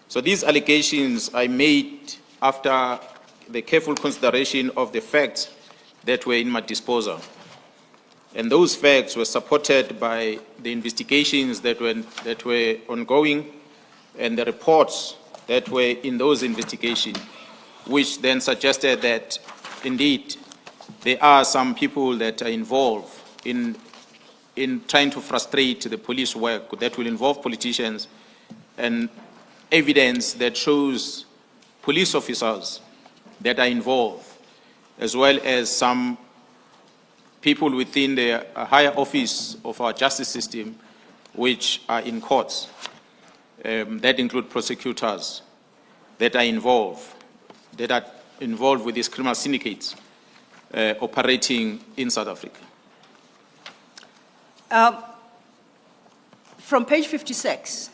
So these allegations I made after the careful consideration of the facts that were in my disposal. And those facts were supported by the investigations that were ongoing and the reports that were in those investigations, which then suggested that indeed there are some people that are involved in trying to frustrate the police work that will involve politicians, and evidence that shows police officers that are involved, as well as some people within the higher office of our justice system which are in courts, that include prosecutors that are involved with these criminal syndicates operating in South Africa. From page 56,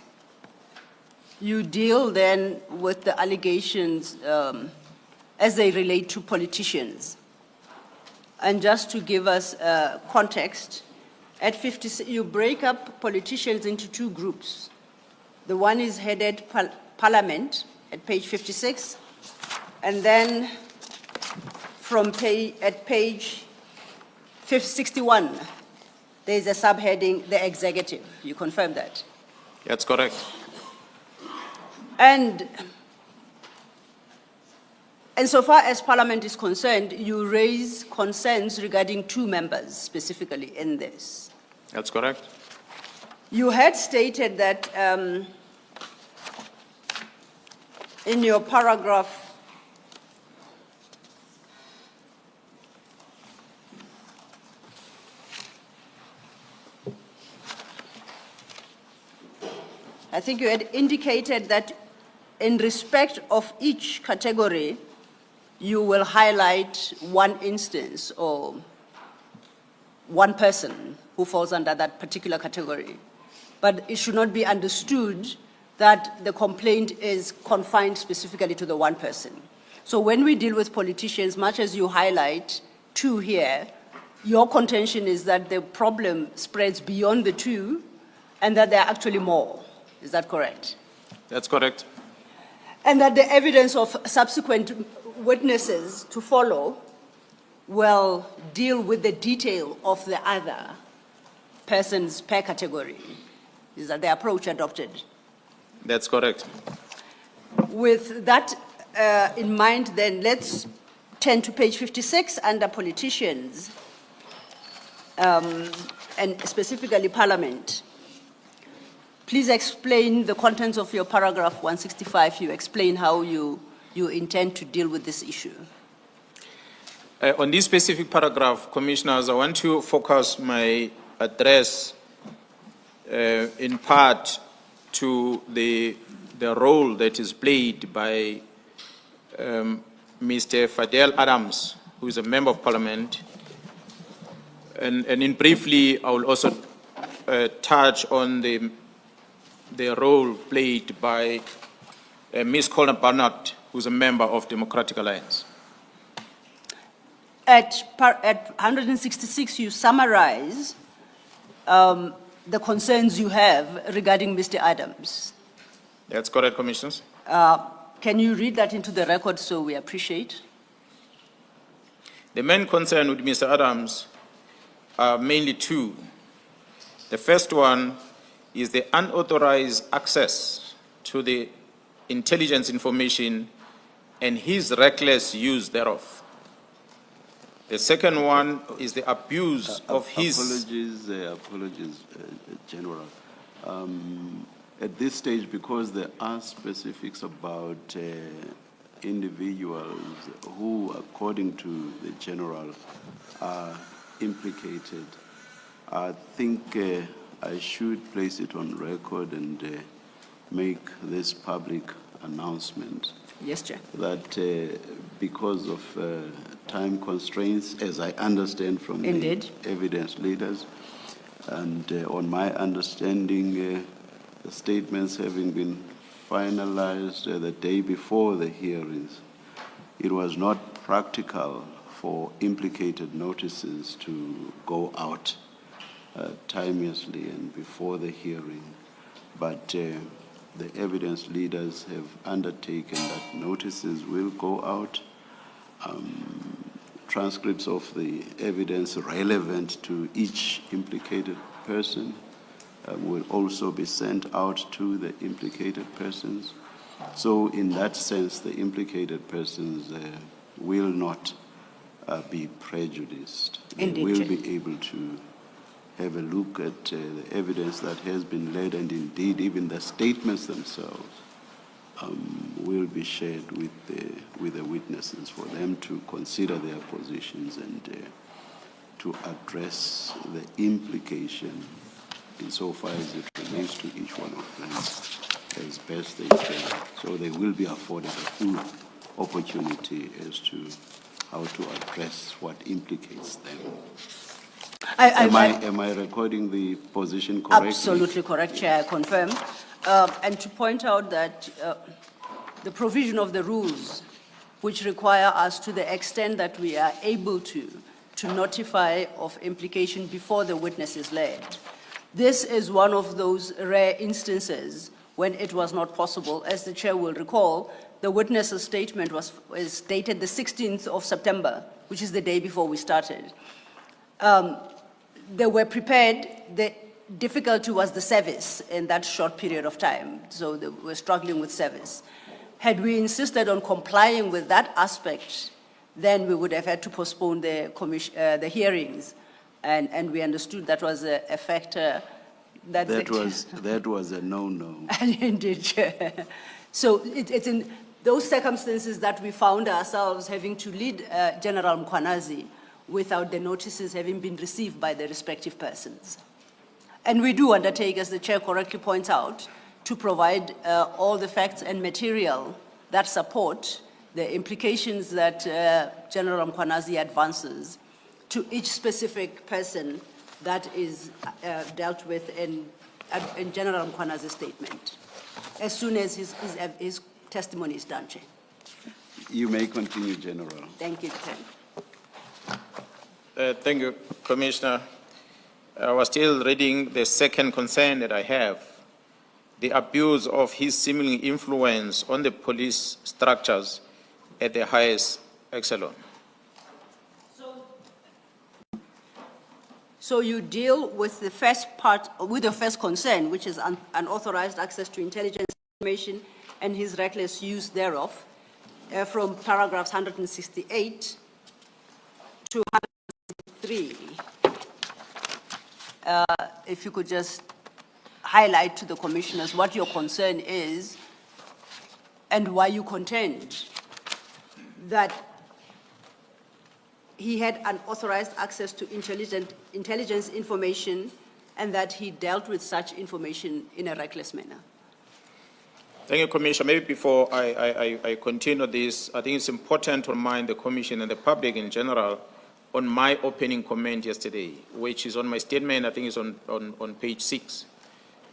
you deal then with the allegations as they relate to politicians. And just to give us context, at 50, you break up politicians into two groups. The one is headed Parliament at page 56, and then at page 61, there is a subheading, the executive. You confirm that? That's correct. And so far as Parliament is concerned, you raise concerns regarding two members specifically in this. That's correct. You had stated that in your paragraph I think you had indicated that in respect of each category, you will highlight one instance or one person who falls under that particular category. But it should not be understood that the complaint is confined specifically to the one person. So when we deal with politicians, much as you highlight two here, your contention is that the problem spreads beyond the two and that there are actually more. Is that correct? That's correct. And that the evidence of subsequent witnesses to follow will deal with the detail of the other persons per category. Is that the approach adopted? That's correct. With that in mind, then let's turn to page 56 under politicians, and specifically Parliament. Please explain the contents of your paragraph 165. You explain how you intend to deal with this issue. On this specific paragraph, Commissioners, I want to focus my address in part to the role that is played by Mr. Fadel Adams, who is a Member of Parliament. And in briefly, I will also touch on the role played by Ms. Colin Barnett, who is a member of Democratic Alliance. At 166, you summarize the concerns you have regarding Mr. Adams. That's correct, Commissioners. Can you read that into the record so we appreciate? The main concern with Mr. Adams are mainly two. The first one is the unauthorized access to the intelligence information and his reckless use thereof. The second one is the abuse of his... Apologies, General. At this stage, because there are specifics about individuals who, according to the general, are implicated, I think I should place it on record and make this public announcement Yes, Chair. that because of time constraints, as I understand from Indeed. the evidence leaders, and on my understanding, the statements having been finalized the day before the hearings, it was not practical for implicated notices to go out timeously and before the hearing. But the evidence leaders have undertaken that notices will go out. Transcripts of the evidence relevant to each implicated person will also be sent out to the implicated persons. So in that sense, the implicated persons will not be prejudiced. Indeed, They will Chair. be able to have a look at the evidence that has been led, and indeed even the statements themselves will be shared with the witnesses for them to consider their positions and to address the implication insofar as it relates to each one of them as best they can. So they will be afforded a full opportunity as to how to address what implicates them. Am I recording the position correctly? Absolutely correct, Chair, I confirm. And to point out that the provision of the rules, which require us to the extent that we are able to notify of implication before the witness is led. This is one of those rare instances when it was not possible. As the Chair will recall, the witness's statement was dated the 16th of September, which is the day before we started. They were prepared. The difficulty was the service in that short period of time, so they were struggling with service. Had we insisted on complying with that aspect, then we would have had to postpone the hearings, and we understood that was a factor that That was a no-no. Indeed, Chair. So it's in those circumstances that we found ourselves having to lead General Mkhwanazi without the notices having been received by the respective persons. And we do undertake, as the Chair correctly points out, to provide all the facts and material that support the implications that General Mkhwanazi advances to each specific person that is dealt with in General Mkhwanazi's statement, as soon as his testimony is done, Chair. You may continue, General. Thank you, Chair. Thank you, Commissioner. I was still reading the second concern that I have, the abuse of his seeming influence on the police structures at the highest echelon. So you deal with the first part, with the first concern, which is unauthorized access to intelligence information and his reckless use thereof, from paragraphs 168 to 163. If you could just highlight to the commissioners what your concern is and why you contend that he had unauthorized access to intelligence information and that he dealt with such information in a reckless manner. Thank you, Commissioner. Maybe before I continue this, I think it's important to remind the Commission and the public in general on my opening comment yesterday, which is on my statement, I think it's on page 6,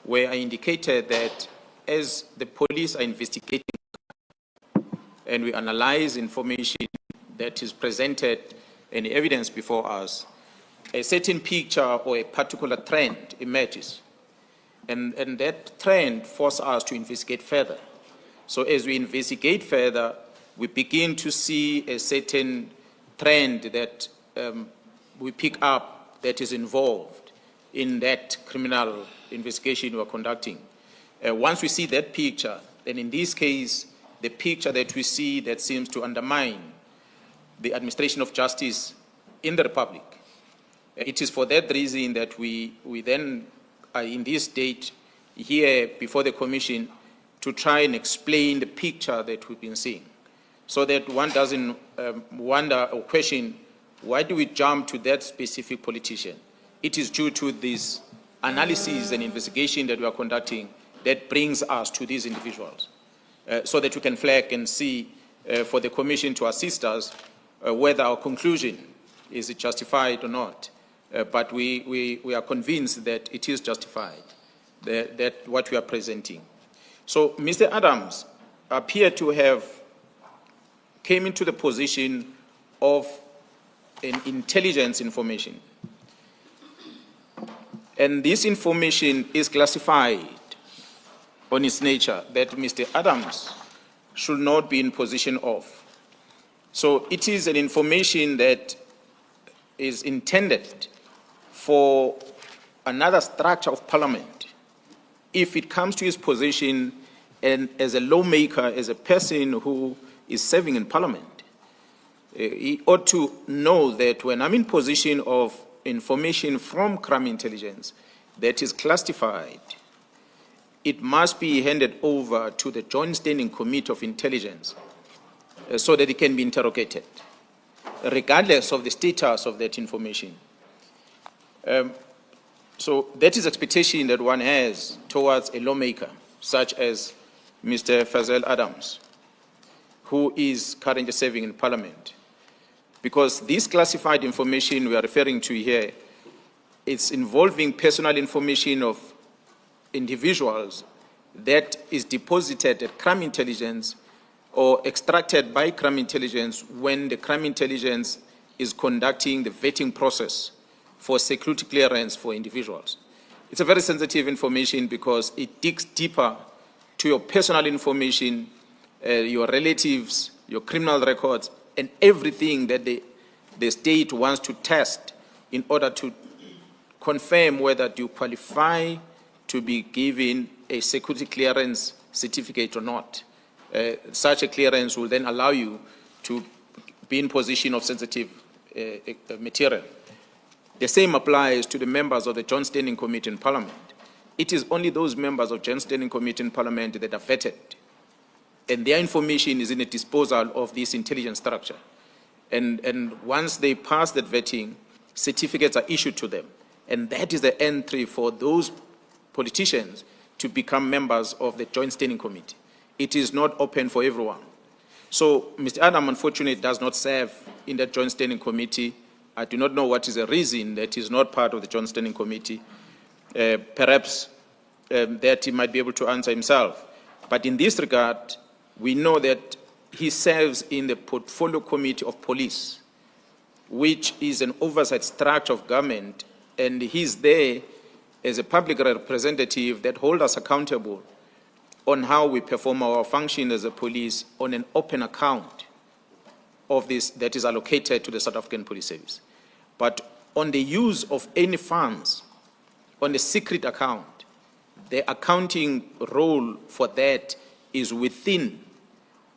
where I indicated that as the police are investigating and we analyze information that is presented and evidence before us, a certain picture or a particular trend emerges. And that trend forces us to investigate further. So as we investigate further, we begin to see a certain trend that we pick up that is involved in that criminal investigation we're conducting. Once we see that picture, then in this case, the picture that we see that seems to undermine the administration of justice in the Republic, it is for that reason that we then are in this state here before the Commission to try and explain the picture that we've been seeing, so that one doesn't wonder or question, why do we jump to that specific politician? It is due to this analysis and investigation that we are conducting that brings us to these individuals, so that we can flag and see for the Commission to assist us whether our conclusion is justified or not. But we are convinced that it is justified, that what we are presenting. So Mr. Adams appeared to have came into the position of an intelligence information. And this information is classified on its nature that Mr. Adams should not be in possession of. So it is an information that is intended for another structure of parliament. If it comes to his position and as a lawmaker, as a person who is serving in parliament, he ought to know that when I'm in possession of information from crime intelligence that is classified, it must be handed over to the Joint Standing Committee of Intelligence so that it can be interrogated, regardless of the status of that information. So that is expectation that one has towards a lawmaker, such as Mr. Fazal Adams, who is currently serving in Parliament. Because this classified information we are referring to here, it's involving personal information of individuals that is deposited at crime intelligence or extracted by crime intelligence when the crime intelligence is conducting the vetting process for security clearance for individuals. It's a very sensitive information because it digs deeper to your personal information, your relatives, your criminal records, and everything that the state wants to test in order to confirm whether you qualify to be given a security clearance certificate or not. Such a clearance will then allow you to be in possession of sensitive material. The same applies to the members of the Joint Standing Committee in Parliament. It is only those members of Joint Standing Committee in Parliament that are vetted, and their information is in the disposal of this intelligence structure. And once they pass that vetting, certificates are issued to them. And that is the entry for those politicians to become members of the Joint Standing Committee. It is not open for everyone. So Mr. Adam, unfortunately, does not serve in that Joint Standing Committee. I do not know what is the reason that he is not part of the Joint Standing Committee. Perhaps that he might be able to answer himself. But in this regard, we know that he serves in the Portfolio Committee of Police, which is an oversight structure of government, and he's there as a public representative that holds us accountable on how we perform our function as a police on an open account of this that is allocated to the South African Police Service. But on the use of any funds on a secret account, the accounting role for that is within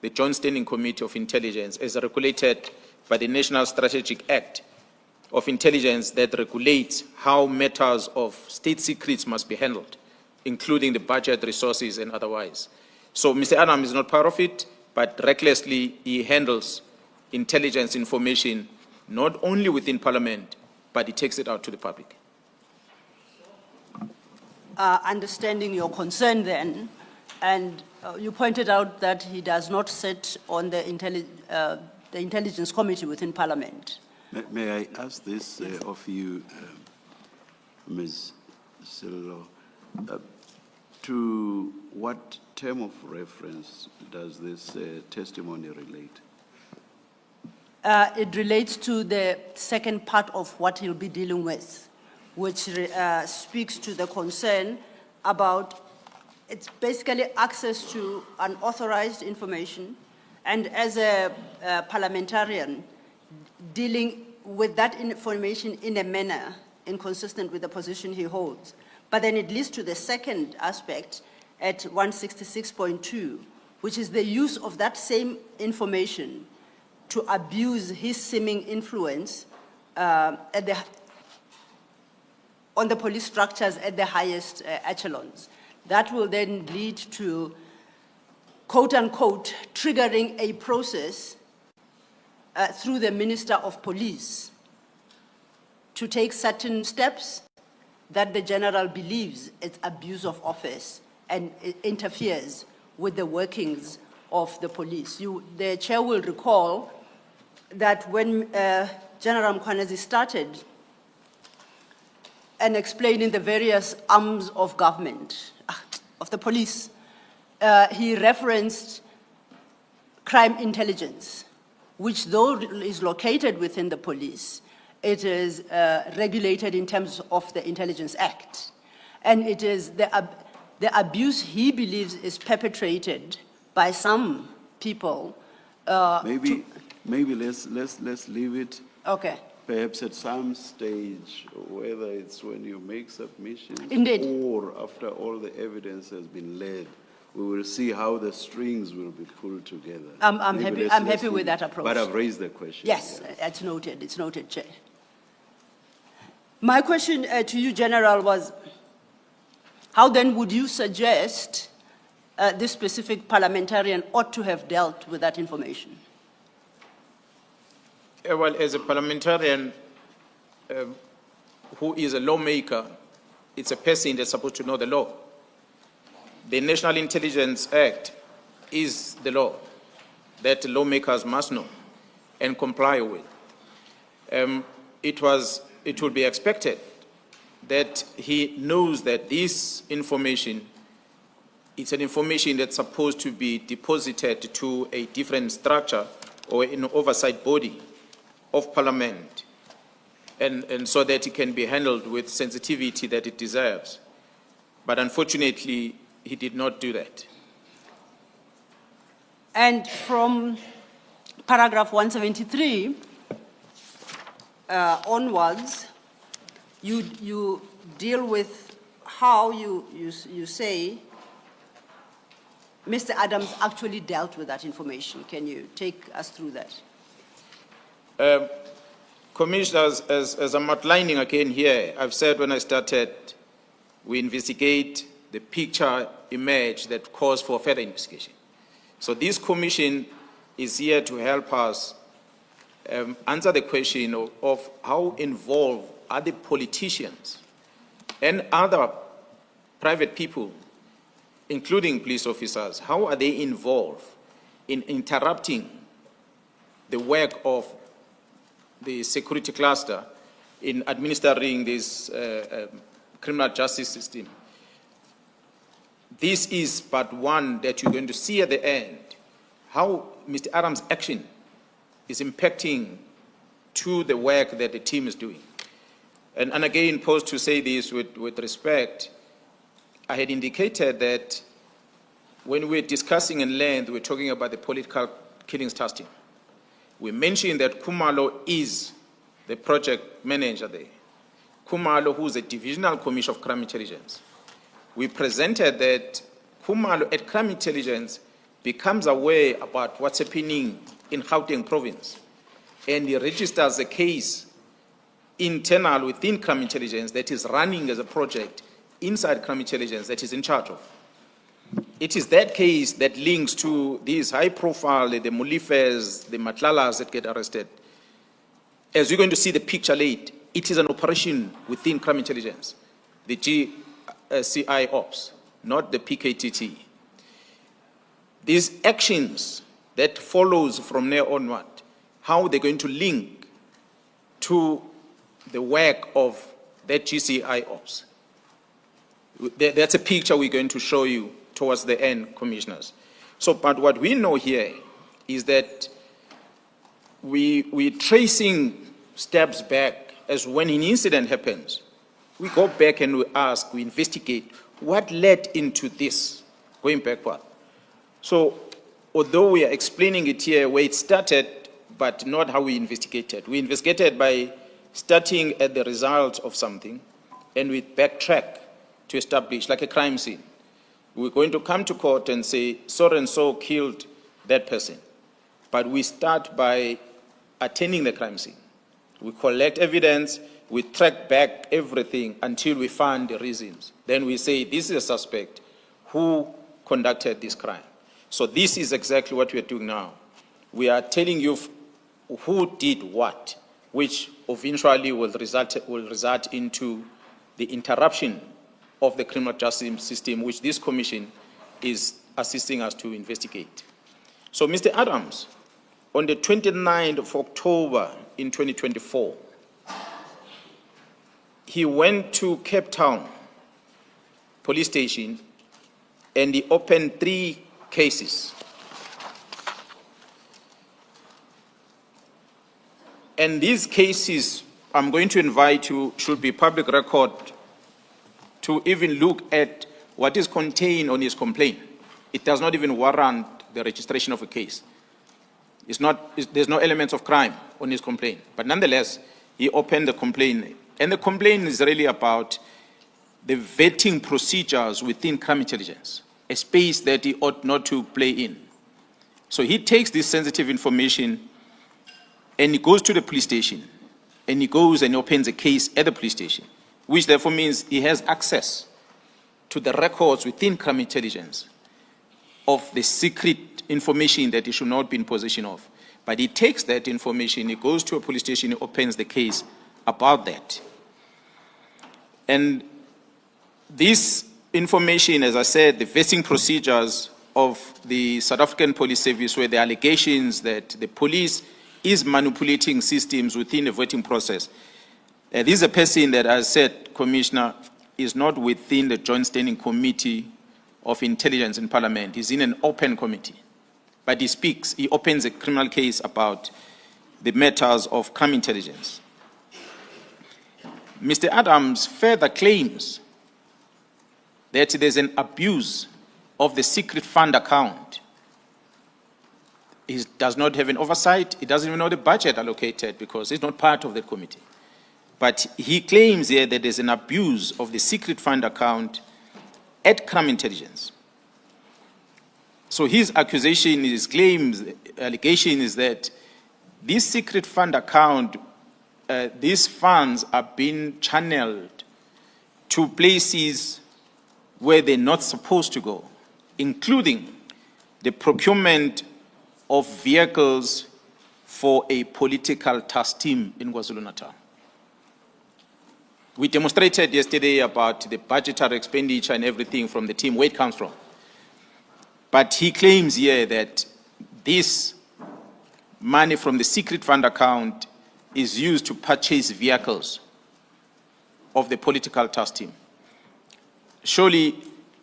the Joint Standing Committee of Intelligence as regulated by the National Strategic Act of Intelligence that regulates how matters of state secrets must be handled, including the budget, resources, and otherwise. So Mr. Adam is not part of it, but recklessly he handles intelligence information not only within Parliament, but he takes it out to the public. Understanding your concern then, and you pointed out that he does not sit on the Intelligence Committee within Parliament. May I ask this of you, Ms. Silo? To what term of reference does this testimony relate? It relates to the second part of what he'll be dealing with, which speaks to the concern about it's basically access to unauthorized information, and as a parliamentarian, dealing with that information in a manner inconsistent with the position he holds. But then it leads to the second aspect at 166.2, which is the use of that same information to abuse his seeming influence on the police structures at the highest echelons. that will then lead to, quote unquote, triggering a process through the Minister of Police to take certain steps that the general believes is abuse of office and it interferes with the workings of the police. The chair will recall that when General Mkhwanazi started and explaining the various arms of government, of the police, he referenced crime intelligence, which though is located within the police, it is regulated in terms of the Intelligence Act. And it is the abuse he believes is perpetrated by some people. Maybe let's leave it. Okay. Perhaps at some stage, whether it's when you make submissions Indeed. or after all the evidence has been laid, we will see how the strings will be pulled together. I'm Maybe happy. let's I'm happy with leave that it. approach. But I've raised the question. Yes, yeah. it's noted. It's noted, Chair. My question to you, General, was how then would you suggest this specific parliamentarian ought to have dealt with that information? Well, as a parliamentarian who is a lawmaker, it's a person that's supposed to know the law. The National Intelligence Act is the law that lawmakers must know and comply with. It would be expected that he knows that this information, it's an information that's supposed to be deposited to a different structure or an oversight body of Parliament, and so that it can be handled with sensitivity that it deserves. But unfortunately, he did not do that. And from paragraph 173 onwards, you deal with how you say Mr. Adams actually dealt with that information. Can you take us through that? Commissioners, as I'm outlining again here, I've said when I started, we investigate the picture image that calls for further investigation. So this commission is here to help us answer the question of how involved are the politicians and other private people, including police officers, how are they involved in interrupting the work of the security cluster in administering this criminal justice system. This is but one that you're going to see at the end, how Mr. Adams' action is impacting to the work that the team is doing. And again, posed to say this with respect, I had indicated that when we're discussing in length, we're talking about the political killings task team. We mentioned that Khumalo is the project manager there. Khumalo, who's a divisional commissioner of crime intelligence. We presented that Khumalo at crime intelligence becomes aware about what's happening in Gauteng province. And he registers a case internal within crime intelligence that is running as a project inside crime intelligence that is in charge of. It is that case that links to these high profile, the Mulifes, the Matlalas that get arrested. As we're going to see the picture late, it is an operation within crime intelligence, the GCI ops, not the PKTT. These actions that follows from there onward, how they're going to link to the work of that GCI ops. That's a picture we're going to show you towards the end, commissioners. So, but what we know here is that we're tracing steps back as when an incident happens. We go back and we ask, we investigate what led into this, going backward. So, although we are explaining it here where it started, but not how we investigated. We investigated by starting at the result of something, and we backtrack to establish, like a crime scene. We're going to come to court and say, so-and-so killed that person. But we start by attending the crime scene. We collect evidence, we track back everything until we find the reasons. Then we say, this is a suspect, who conducted this crime. So this is exactly what we are doing now. We are telling you who did what, which eventually will result into the interruption of the criminal justice system, which this commission is assisting us to investigate. So, Mr. Adams, on the 29th of October in 2024, he went to Cape Town police station and he opened 3 cases. And these cases, I'm going to invite you, should be public record, to even look at what is contained on his complaint. It does not even warrant the registration of a case. There's no elements of crime on his complaint. But nonetheless, he opened the complaint. And the complaint is really about the vetting procedures within crime intelligence, a space that he ought not to play in. So he takes this sensitive information and he goes to the police station, and he goes and opens a case at the police station, which therefore means he has access to the records within crime intelligence of the secret information that he should not be in possession of. But he takes that information, he goes to a police station, he opens the case about that. And this information, as I said, the vetting procedures of the South African Police Service, where the allegations that the police is manipulating systems within the voting process. This is a person that, as I said, Commissioner, is not within the Joint Standing Committee of Intelligence in Parliament. He's in an open committee. But he speaks, he opens a criminal case about the matters of crime intelligence. Mr. Adams further claims that there's an abuse of the secret fund account. He does not have an oversight. He doesn't even know the budget allocated because he's not part of that committee. But he claims here that there's an abuse of the secret fund account at crime intelligence. So his accusation, his claims, allegation is that this secret fund account, these funds are being channeled to places where they're not supposed to go, including the procurement of vehicles for a political task team in KwaZulu-Natal. We demonstrated yesterday about the budgetary expenditure and everything from the team, where it comes from. But he claims here that this money from the secret fund account is used to purchase vehicles of the political task team. Surely,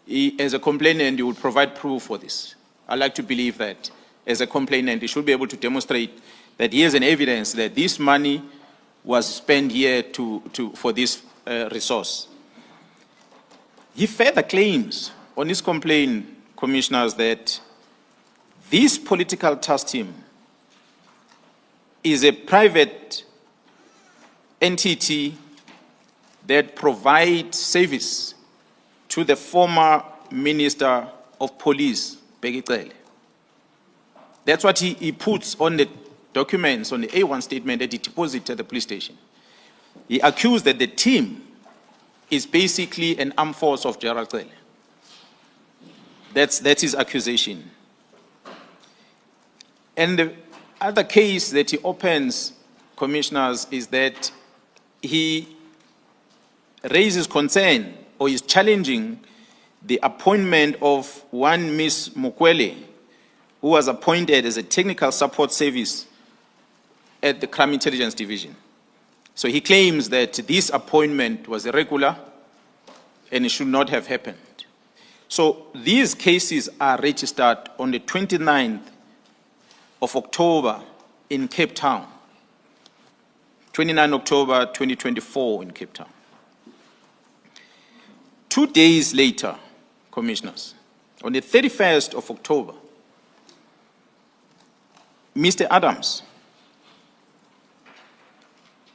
he, as a complainant, he would provide proof for this. I like to believe that as a complainant, he should be able to demonstrate that he has an evidence that this money was spent here for this resource. He further claims on his complaint, Commissioners, that this political task team is a private entity that provides service to the former Minister of Police, Bheki Cele. That's what he puts on the documents, on the A1 statement that he deposited at the police station. He accused that the team is basically an armed force of Gerald Cele. That's his accusation. And the other case that he opens, Commissioners, is that he raises concern or is challenging the appointment of one Ms. Mukwele, who was appointed as a technical support service at the Crime Intelligence Division. So he claims that this appointment was irregular and it should not have happened. So these cases are registered on the 29th of October in Cape Town. 29 October 2024 in Cape Town. 2 days later, Commissioners, on the 31st of October, Mr. Adams,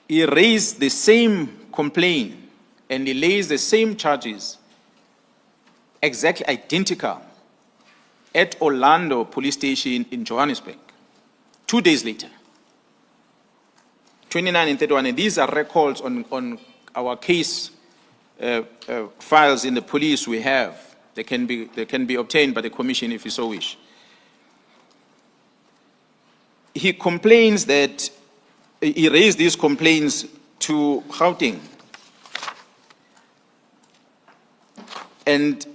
he raised the same complaint and he lays the same charges, exactly identical, at Orlando Police Station in Johannesburg. 2 days later, 29 and 31, and these are records on our case files in the police we have. They can be obtained by the commission if you so wish. He complains that he raised these complaints to Gauteng, and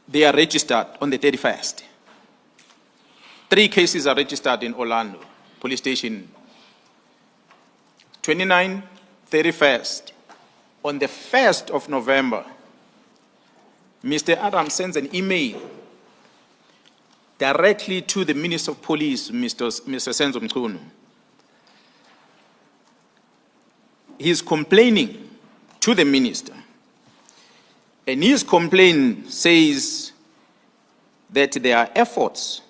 they are registered on the 31st. 3 cases are registered in Orlando police station. 29, 31st. On the 1st of November, Mr. Adams sends an email directly to the Minister of Police, Mr. Senzo Mkhwanazi. He is complaining to the minister, and his complaint says that there are efforts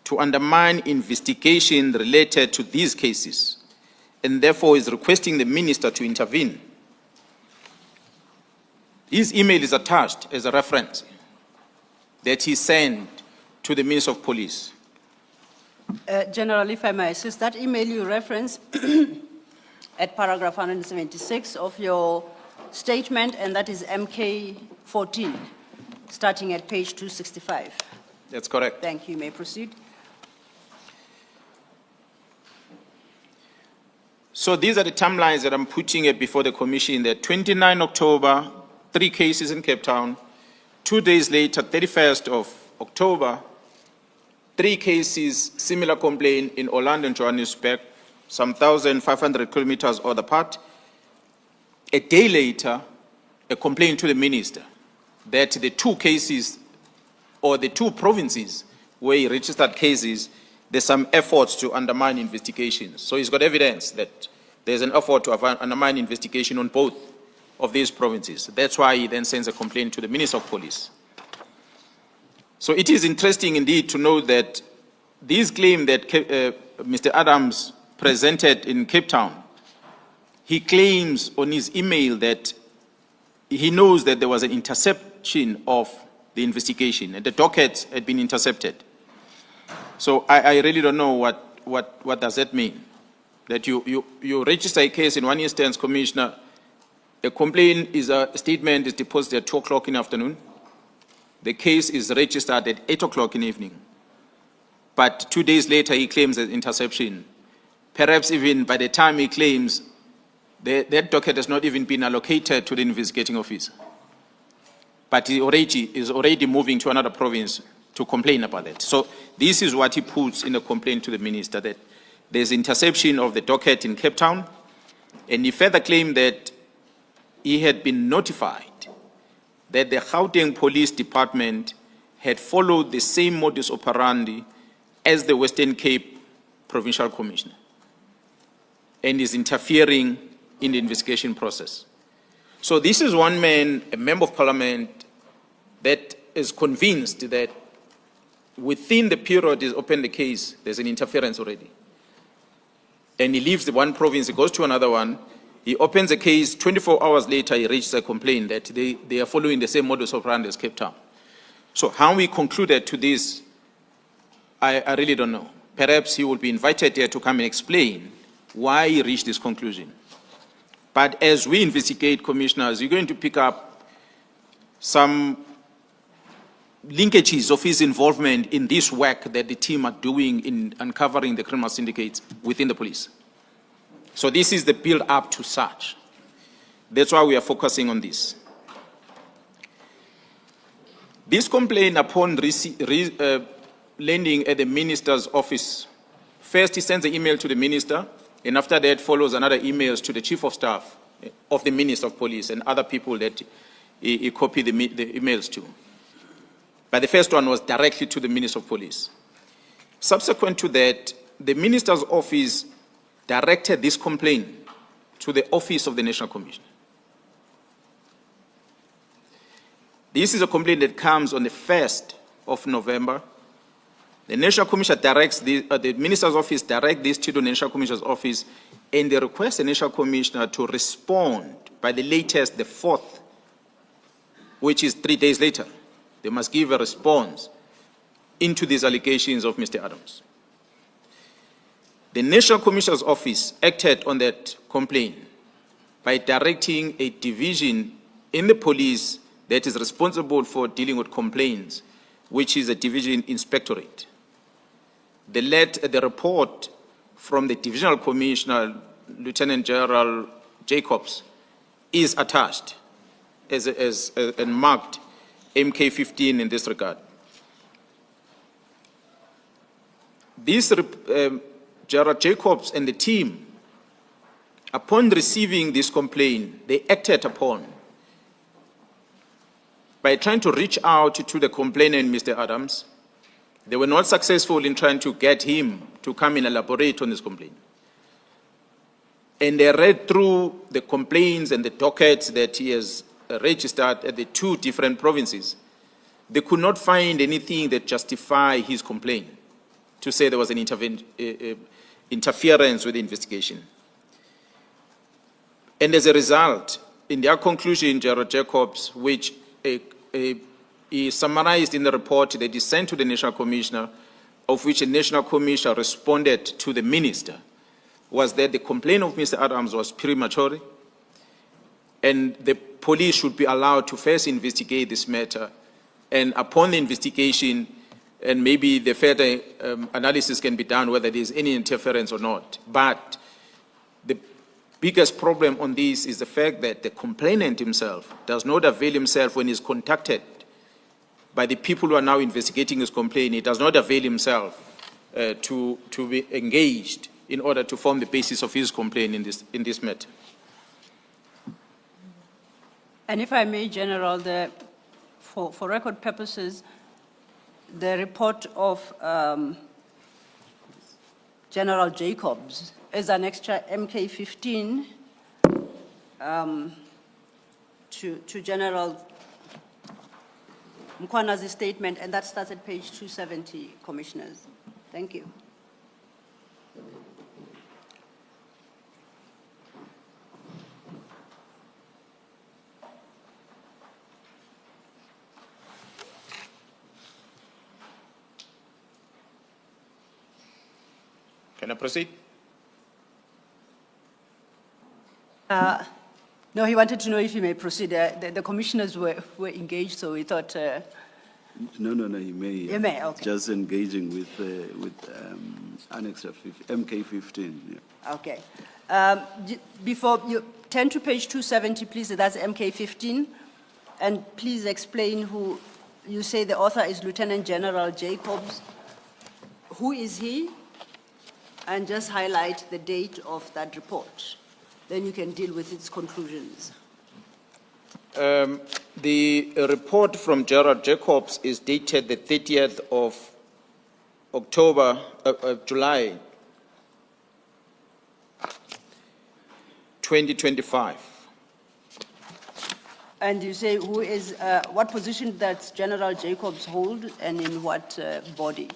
to undermine investigation related to these cases, and therefore is requesting the minister to intervene. His email is attached as a reference that he sent to the Minister of Police. General, if I may assist, that email you reference at paragraph 176 of your statement, and that is MK 14, starting at page 265. That's correct. Thank you. You may proceed. So these are the timelines that I'm putting before the commission. That 29 October, 3 cases in Cape Town. 2 days later, 31st of October, 3 cases, similar complaint in Orlando and Johannesburg, some 1,500 kilometers other part. A day later, a complaint to the minister that the 2 cases or the 2 provinces where he registered cases, there's some efforts to undermine investigations. So he's got evidence that there's an effort to undermine investigation on both of these provinces. That's why he then sends a complaint to the Minister of Police. So it is interesting indeed to know that this claim that Mr. Adams presented in Cape Town, he claims on his email that he knows that there was an interception of the investigation and the docket had been intercepted. So I really don't know what does that mean? That you register a case in one instance, Commissioner, a complaint is a statement is deposited at 2 o'clock in the afternoon. The case is registered at 8 o'clock in the evening. But 2 days later, he claims an interception. Perhaps even by the time he claims, that docket has not even been allocated to the investigating officer. But he is already moving to another province to complain about that. So this is what he puts in the complaint to the minister, that there's interception of the docket in Cape Town, and he further claimed that he had been notified that the Gauteng Police Department had followed the same modus operandi as the Western Cape Provincial Commissioner and is interfering in the investigation process. So this is one man, a member of parliament, that is convinced that within the period he's opened the case, there's an interference already. And he leaves the one province, he goes to another one, he opens a case, 24 hours later he reaches a complaint that they are following the same modus operandi as Cape Town. So how we concluded to this, I really don't know. Perhaps he will be invited here to come and explain why he reached this conclusion. But as we investigate, commissioners, you're going to pick up some linkages of his involvement in this work that the team are doing in uncovering the criminal syndicates within the police. So this is the build up to such. That's why we are focusing on this. This complaint, upon landing at the minister's office, first he sends an email to the minister, and after that follows another emails to the chief of staff of the Minister of Police and other people that he copied the emails to. But the first one was directly to the Minister of Police. Subsequent to that, the minister's office directed this complaint to the office of the National Commissioner. This is a complaint that comes on the 1st of November. The National Commissioner directs the minister's office directs this to the National Commissioner's office, and they request the National Commissioner to respond by the latest, the 4th, which is 3 days later. They must give a response into these allegations of Mr. Adams. The National Commissioner's office acted on that complaint by directing a division in the police that is responsible for dealing with complaints, which is a division inspectorate. The report from the Divisional Commissioner, Lieutenant General Jacobs, is attached and marked MK15 in this regard. This General Jacobs and the team, upon receiving this complaint, they acted upon by trying to reach out to the complainant, Mr. Adams. They were not successful in trying to get him to come and elaborate on this complaint. And they read through the complaints and the dockets that he has registered at the 2 different provinces. They could not find anything that justified his complaint to say there was an interference with the investigation. And as a result, in their conclusion, General Jacobs, which is summarized in the report that is sent to the National Commissioner, of which the National Commissioner responded to the Minister, was that the complaint of Mr. Adams was premature, and the police should be allowed to first investigate this matter, and upon the investigation, and maybe the further analysis can be done whether there is any interference or not. But the biggest problem on this is the fact that the complainant himself does not avail himself when he's contacted by the people who are now investigating his complaint. He does not avail himself to be engaged in order to form the basis of his complaint in this matter. And if I may, General, for record purposes, the report of General Jacobs is an extra MK15 to General Mkhwanazi's statement, and that starts at page 270, Commissioners. Thank you. Can I proceed? No, he wanted to know if he may proceed. The commissioners were engaged, so we thought. No, you may. You may, okay. Just engaging with Annex MK15. Yeah. Okay. Before you turn to page 270, please, that's MK15. And please explain who, you say the author is Lieutenant General Jacobs. Who is he? And just highlight the date of that report. Then you can deal with its conclusions. The report from Gerald Jacobs is dated the 30th of July 2025. And you say who is, what position does General Jacobs hold and in what body?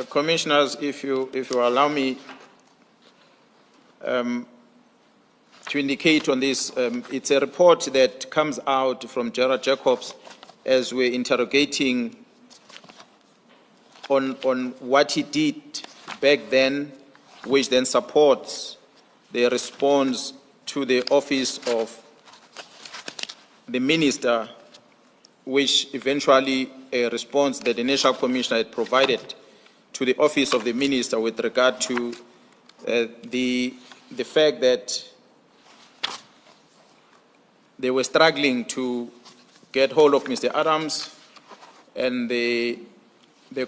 Commissioners, if you allow me to indicate on this, it's a report that comes out from Gerald Jacobs as we're interrogating on what he did back then, which then supports the response to the office of the minister, which eventually a response that the National Commissioner had provided to the office of the minister with regard to the fact that they were struggling to get hold of Mr. Adams, and they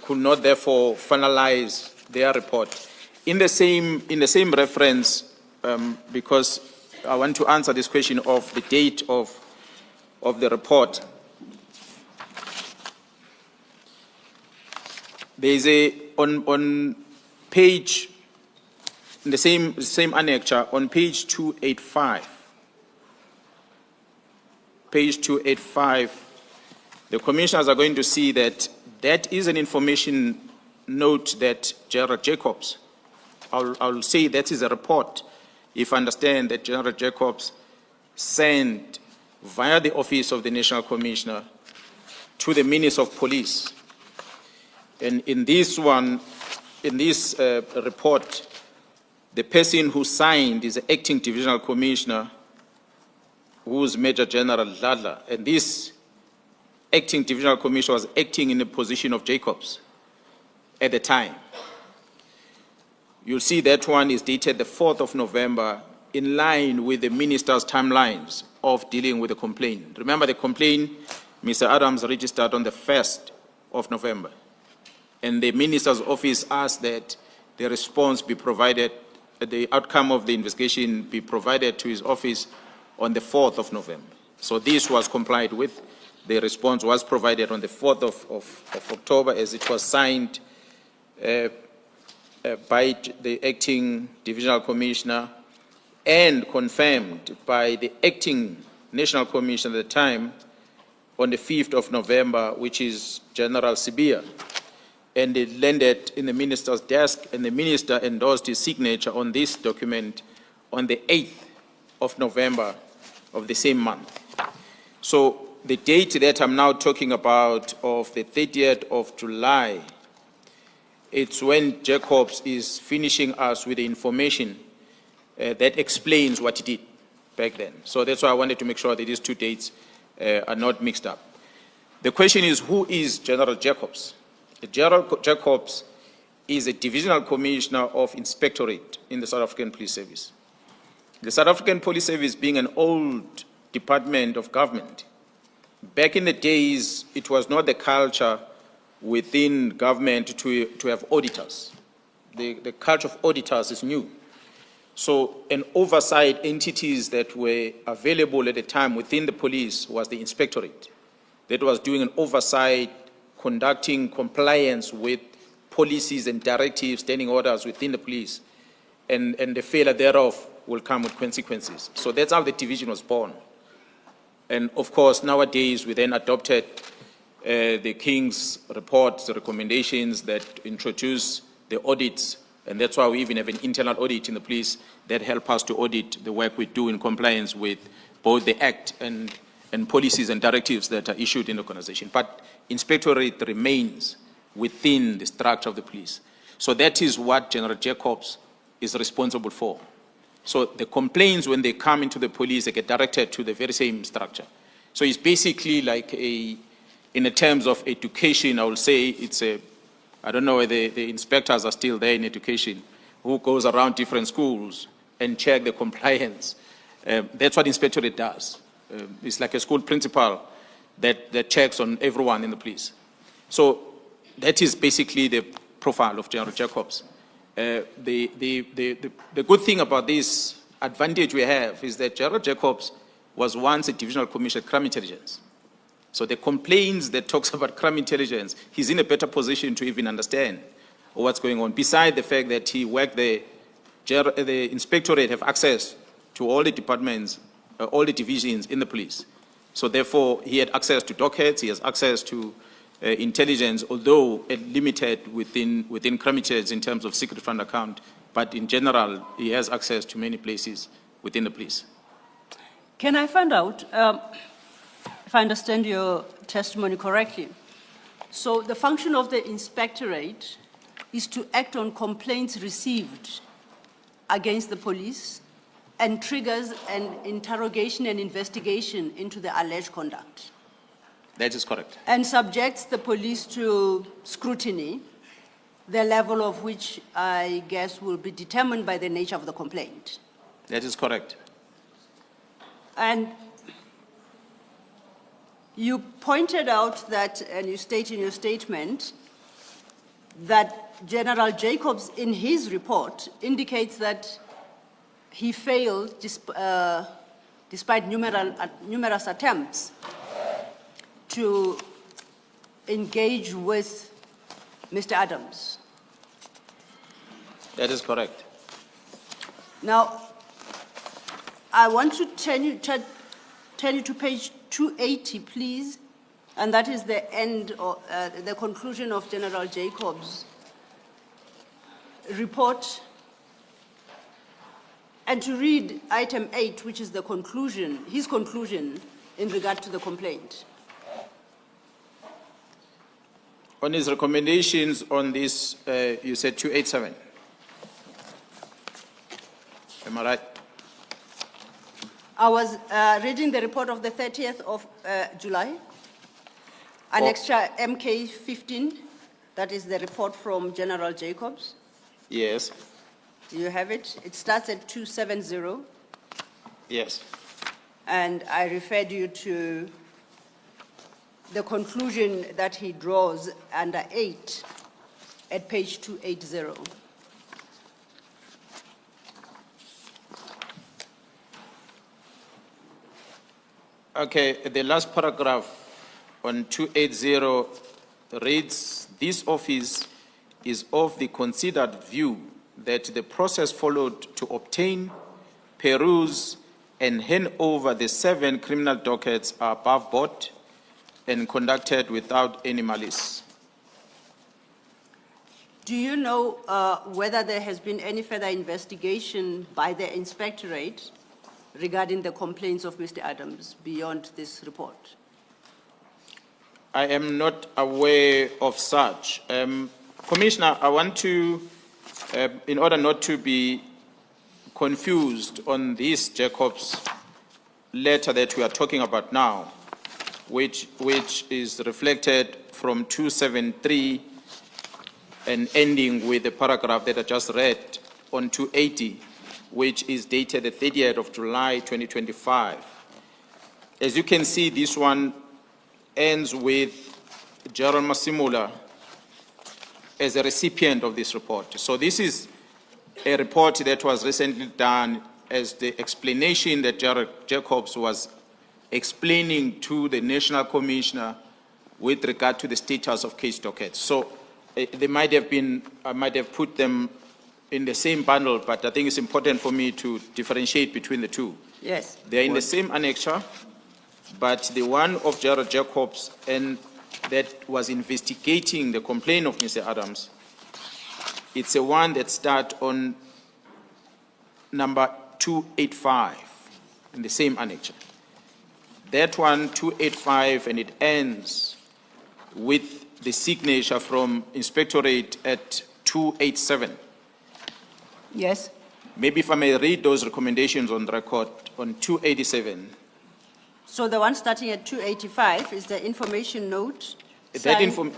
could not therefore finalize their report. In the same reference, because I want to answer this question of the date of the report, there is on page, in the same annexure, on page 285, the commissioners are going to see that that is an information note that General Jacobs, I'll say that is a report, if I understand that General Jacobs sent via the office of the National Commissioner to the Minister of Police. And in this report, The person who signed is the acting divisional commissioner, who's Major General Dladla, and this acting divisional commissioner was acting in the position of Jacobs at the time. You'll see that one is dated the 4th of November, in line with the minister's timelines of dealing with the complaint. Remember, the complaint, Mr. Adams registered on the 1st of November, and the minister's office asked that the response be provided, the outcome of the investigation be provided to his office on the 4th of November. So this was complied with. The response was provided on the 4th of October, as it was signed by the acting divisional commissioner and confirmed by the acting national commissioner at the time on the 5th of November, which is General Sibia. And it landed in the minister's desk, and the minister endorsed his signature on this document on the 8th of November of the same month. So the date that I'm now talking about, of the 30th of July, it's when Jacobs is finishing us with the information that explains what he did back then. So that's why I wanted to make sure that these two dates are not mixed up. The question is, who is General Jacobs? General Jacobs is a divisional commissioner of inspectorate in the South African Police Service. The South African Police Service, being an old department of government, back in the days, it was not the culture within government to have auditors. The culture of auditors is new. So an oversight entities that were available at the time within the police was the inspectorate that was doing an oversight, conducting compliance with policies and directives, standing orders within the police, and the failure thereof will come with consequences. So that's how the division was born. And of course, nowadays we then adopted the King's reports, the recommendations that introduce the audits, and that's why we even have an internal audit in the police that help us to audit the work we do in compliance with both the Act and policies and directives that are issued in the organization. But inspectorate remains within the structure of the police. So that is what General Jacobs is responsible for. So the complaints, when they come into the police, they get directed to the very same structure. So it's basically like in the terms of education, I will say it's a, I don't know whether the inspectors are still there in education, who goes around different schools and check the compliance. That's what inspectorate does. It's like a school principal that checks on everyone in the police. So that is basically the profile of General Jacobs. The good thing about this advantage we have is that General Jacobs was once a divisional commissioner of crime intelligence. So the complaints that talks about crime intelligence, he's in a better position to even understand what's going on. Besides the fact that he worked there, the inspectorate have access to all the departments, all the divisions in the police. So therefore, he had access to dockets, he has access to intelligence, although limited within crime intelligence in terms of secret fund account, but in general, he has access to many places within the police. Can I find out, if I understand your testimony correctly, so the function of the inspectorate is to act on complaints received against the police and triggers an interrogation and investigation into the alleged conduct? That is correct. And subjects the police to scrutiny, the level of which I guess will be determined by the nature of the complaint. That is correct. And you pointed out that, and you state in your statement, that General Jacobs, in his report, indicates that he failed despite numerous attempts to engage with Mr. Adams. That is correct. Now, I want to turn you to page 280, please, and that is the end, of, the conclusion of General Jacobs' report. And to read item 8, which is the conclusion, his conclusion in regard to the complaint. On his recommendations on this, you said 287. Am I right? I was reading the report of the 30th of July, an Oh. extra MK 15, that is the report from General Jacobs. Yes, Do you have it? It starts at 270, yes. and I referred you to the conclusion that he draws under 8 at page 280. Okay, the last paragraph on 280 reads, "This office is of the considered view that the process followed to obtain, peruse, and hand over the 7 criminal dockets are above board and conducted without any malice." Do you know whether there has been any further investigation by the inspectorate regarding the complaints of Mr. Adams beyond this report? I am not aware of such. Commissioner, I want to, in order not to be confused on this Jacob's letter that we are talking about now, which is reflected from 273 and ending with the paragraph that I just read on 280, which is dated the 30th of July 2025. As you can see, this one ends with Gerald Masimula as a recipient of this report. So this is a report that was recently done as the explanation that Gerald Jacobs was explaining to the National Commissioner with regard to the status of case dockets. So they might have been, I might have put them in the same bundle, but I think it's important for me to differentiate between the two. Yes. They're in the same annexure, but the one of Gerald Jacobs and that was investigating the complaint of Mr. Adams, it's a one that starts on number 285 in the same annexure. That one, 285, and it ends with the signature from Inspectorate at 287. Yes. Maybe if I may read those recommendations on record on 287. So the one starting at 285 is the information note. That signed-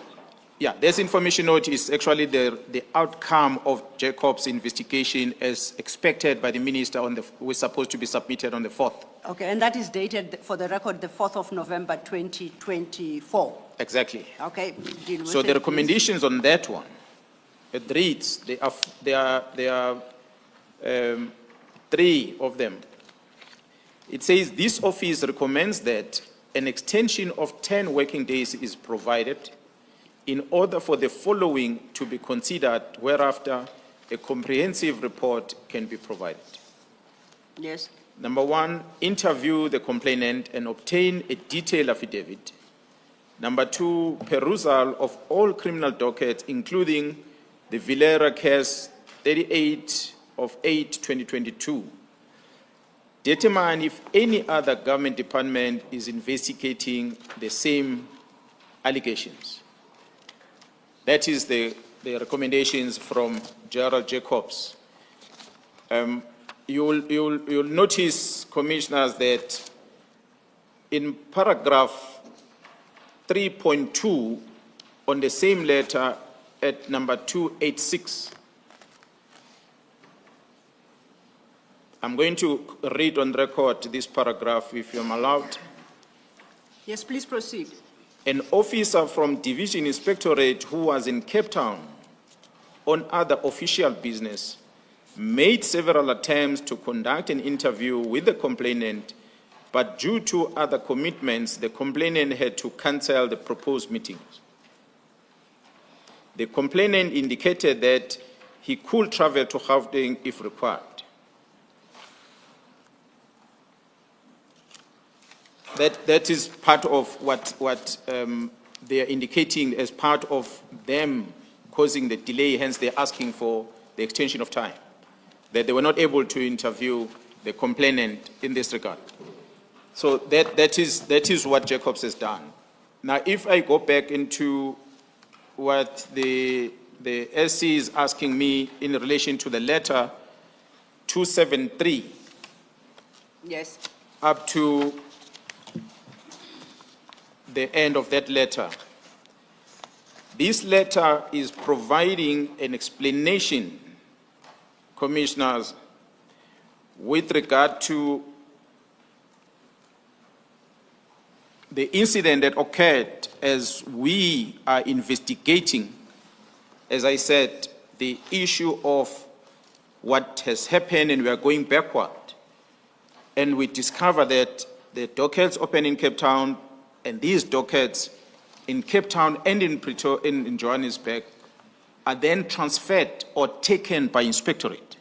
this information note is actually the outcome of Jacob's investigation as expected by the minister on the, was supposed to be submitted on the 4th. Okay, and that is dated, for the record, the 4th of November 2024. Exactly. Okay, deal with So it, the please. recommendations on that one, it reads, there are 3 of them. It says, this office recommends that an extension of 10 working days is provided in order for the following to be considered, whereafter a comprehensive report can be provided. Yes. Number 1, interview the complainant and obtain a detailed affidavit. Number 2, perusal of all criminal dockets, including the Vilera case 38 of 8/2022. Determine if any other government department is investigating the same allegations. That is the recommendations from Gerald Jacobs. You'll notice, commissioners, that in paragraph 3.2 on the same letter at number 286, I'm going to read on record this paragraph, if I'm allowed. Yes, please proceed. An officer from Division Inspectorate who was in Cape Town on other official business made several attempts to conduct an interview with the complainant, but due to other commitments, the complainant had to cancel the proposed meetings. The complainant indicated that he could travel to Gauteng if required. That is part of what they are indicating as part of them causing the delay, hence they're asking for the extension of time, that they were not able to interview the complainant in this regard. So that is what Jacobs has done. Now, if I go back into what the SC is asking me in relation to the letter 273 Yes. up to the end of that letter. This letter is providing an explanation, Commissioners, with regard to the incident that occurred as we are investigating, as I said, the issue of what has happened, and we are going backward. And we discover that the dockets open in Cape Town, and these dockets in Cape Town and in in Johannesburg are then transferred or taken by inspectorate.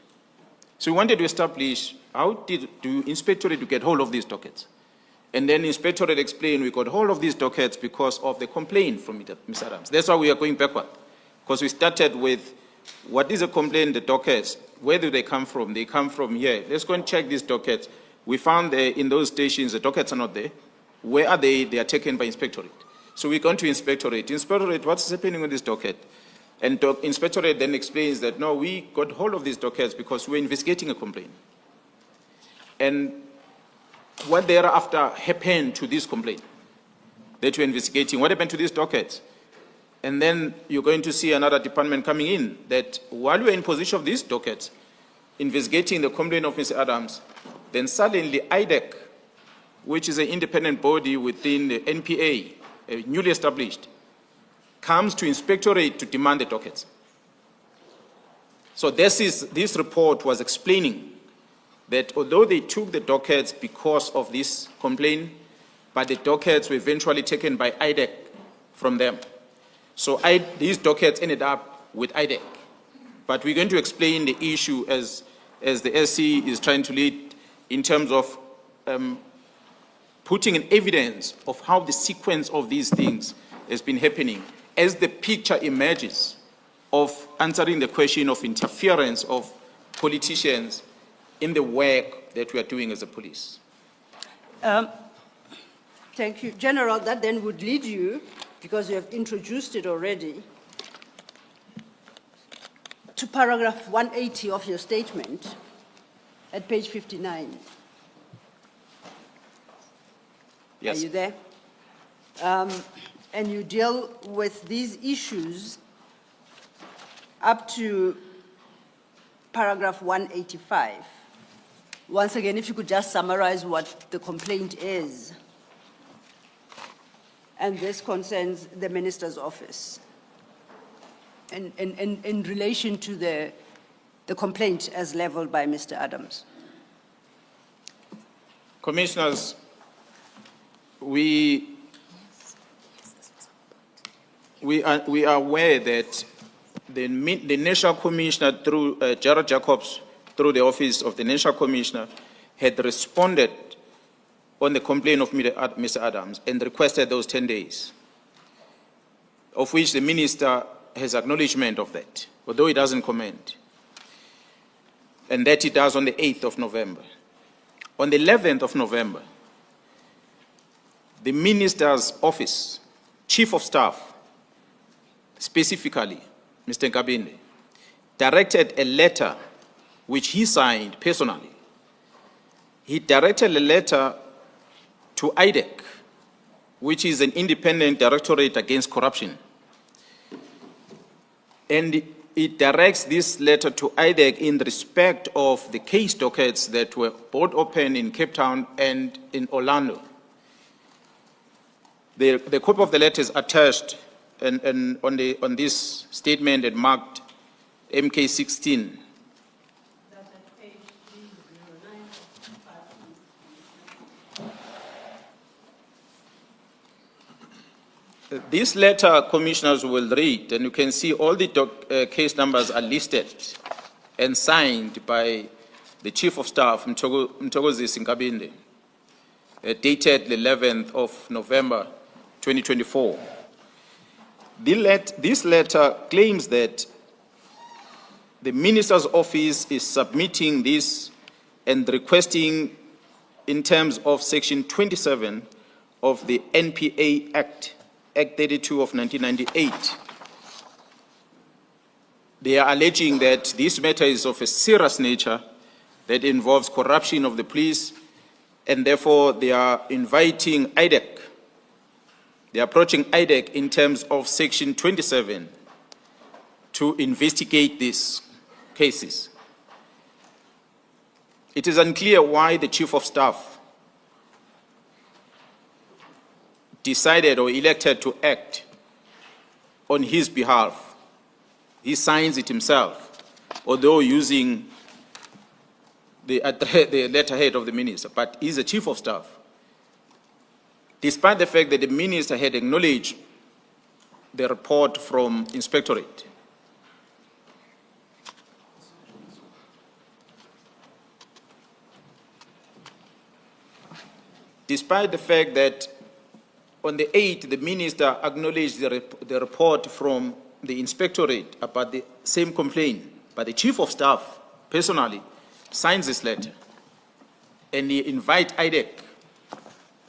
So we wanted to establish how do inspectorate get hold of these dockets? And then inspectorate explained we got hold of these dockets because of the complaint from Mr. Adams. That's why we are going backward. Because we started with what is a complaint, the dockets, where do they come from? They come from here. Let's go and check these dockets. We found in those stations the dockets are not there. Where are they? They are taken by inspectorate. So we gone to inspectorate. Inspectorate, what's happening with this docket? And inspectorate then explains that, no, we got hold of these dockets because we're investigating a complaint. And what thereafter happened to this complaint that we're investigating? What happened to these dockets? And then you're going to see another department coming in that while we're in possession of these dockets, investigating the complaint of Mr. Adams, then suddenly IDEC, which is an independent body within the NPA, newly established, comes to inspectorate to demand the dockets. So this report was explaining that although they took the dockets because of this complaint, but the dockets were eventually taken by IDEC from them. So these dockets ended up with IDEC. But we're going to explain the issue as the SC is trying to lead in terms of putting an evidence of how the sequence of these things has been happening as the picture emerges of answering the question of interference of politicians in the work that we are doing as a police. Thank you. General, that then would lead you, because you have introduced it already, to paragraph 180 of your statement at page 59. Yes. Are you there? And you deal with these issues up to paragraph 185. Once again, if you could just summarize what the complaint is. And this concerns the minister's office and in relation to the complaint as leveled by Mr. Adams. Commissioners, we are aware that the National Commissioner, through Gerald Jacobs, through the Office of the National Commissioner, had responded on the complaint of Mr. Adams and requested those 10 days, of which the minister has acknowledgement of that, although he doesn't comment, and that he does on the 8th of November. On the 11th of November, the minister's office, chief of staff, specifically, Mr. Nkabinde, directed a letter which he signed personally. He directed a letter to IDEC, which is an independent directorate against corruption. And it directs this letter to IDEC in respect of the case dockets that were both open in Cape Town and in Orlando. The copy of the letter is attached and on this statement and marked MK 16. That's at page 309. This letter, commissioners will read, and you can see all the case numbers are listed and signed by the Chief of Staff, Mkhwanazi Nkabinde, dated the 11th of November, 2024. This letter claims that the minister's office is submitting this and requesting, in terms of section 27 of the NPA Act 32 of 1998. They are alleging that this matter is of a serious nature that involves corruption of the police, and therefore they are inviting IDEC. They are approaching IDEC in terms of Section 27 to investigate these cases. It is unclear why the Chief of Staff decided or elected to act on his behalf. He signs it himself, although using the letterhead of the minister, but he's a Chief of Staff. Despite the fact that the minister had acknowledged the report from Inspectorate. Despite the fact that on the 8th, the minister acknowledged the report from the Inspectorate about the same complaint, but the Chief of Staff personally signs this letter and he invites IDEC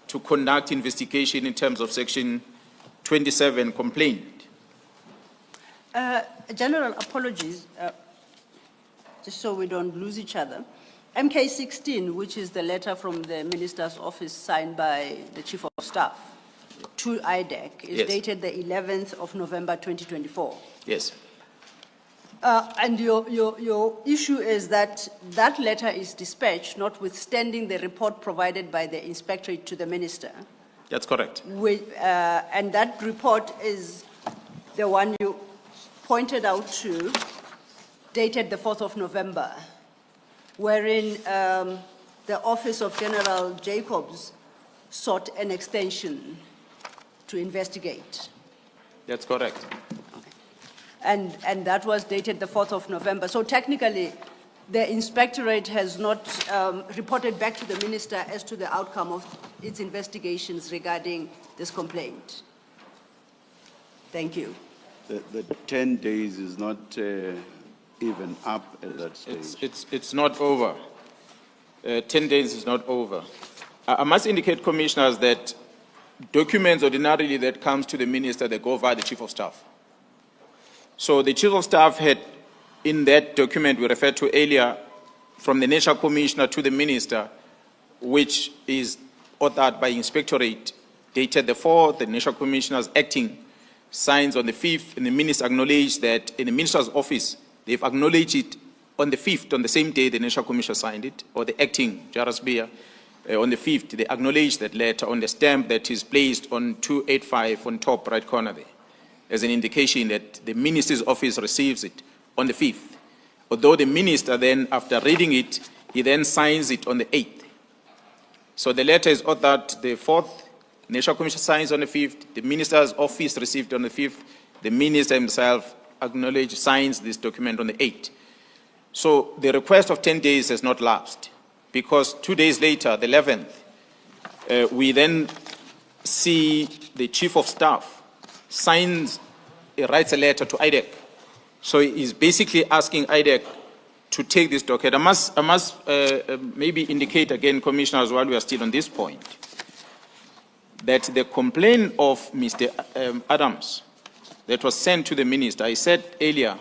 to conduct investigation in terms of Section 27 complaint. General, apologies, just so we don't lose each other. MK 16, which is the letter from the minister's office signed by the Chief of Staff to IDEC, is Yes. dated the 11th of November 2024. Yes, And your issue is that that letter is dispatched notwithstanding the report provided by the inspectorate to the minister. that's correct. And that report is the one you pointed out to, dated the 4th of November, wherein the Office of General Jacobs sought an extension to investigate. That's correct. And that was dated the 4th of November. So technically, the inspectorate has not reported back to the minister as to the outcome of its investigations regarding this complaint. Thank you. The 10 days is not even up at that stage. It's not over. 10 days is not over. I must indicate, commissioners, that documents ordinarily that comes to the minister, they go via the Chief of Staff. So the Chief of Staff had, in that document we referred to earlier, from the National Commissioner to the Minister, which is authored by Inspectorate, dated the 4th, the National Commissioner's acting, signs on the 5th, and the Minister acknowledged that in the Minister's office, they've acknowledged it on the 5th, on the same day the National Commissioner signed it, or the acting, Jaras Beer, on the 5th, they acknowledged that letter on the stamp that is placed on 285 on top right corner there, as an indication that the minister's office receives it on the 5th. Although the minister then, after reading it, he then signs it on the 8th. So the letter is authored the 4th, National Commission signs on the 5th, the minister's office received on the 5th, the minister himself acknowledged, signs this document on the 8th. So the request of 10 days has not lapsed, because 2 days later, the 11th, we then see the Chief of Staff writes a letter to IDEC. So he's basically asking IDEC to take this docket. I must maybe indicate again, commissioners, while we are still on this point, that the complaint of Mr. Adams that was sent to the minister, I said earlier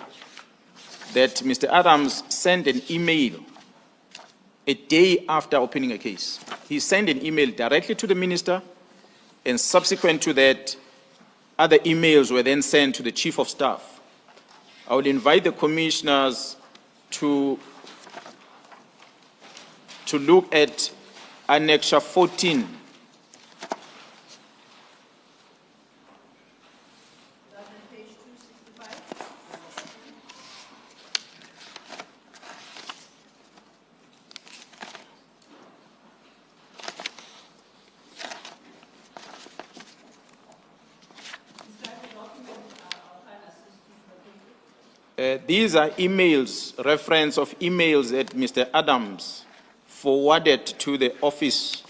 that Mr. Adams sent an email a day after opening a case. He sent an email directly to the minister, and subsequent to that, other emails were then sent to the Chief of Staff. I would invite the commissioners to look at Annex 14. These are emails, reference of emails that Mr. Adams forwarded to the office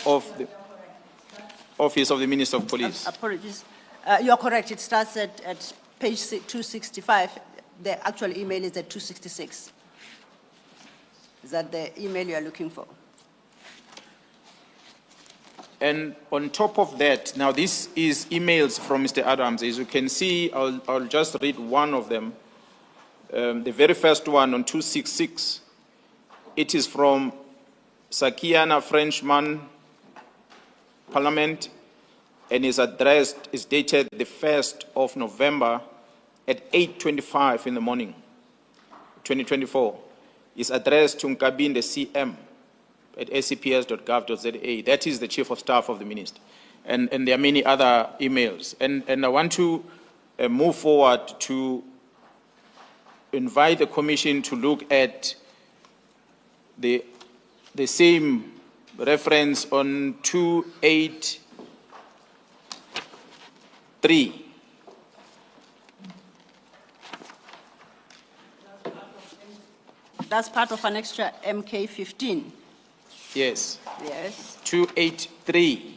of the Minister of Police. Apologies. You are correct. It starts at page 265. The actual email is at 266. Is that the email you are looking for? And on top of that, now this is emails from Mr. Adams. As you can see, I'll just read one of them. The very first one on 266 it is from Sakiana Frenchman, Parliament, and is dated the 1st of November at 8:25 in the morning, 2024. Is addressed to Nkabinde CM at scps.gov.za. That is the Chief of Staff of the Minister. And there are many other emails. And I want to move forward to invite the Commission to look at the same reference on 283. That's part of an extra MK15. Yes, Yes. 283.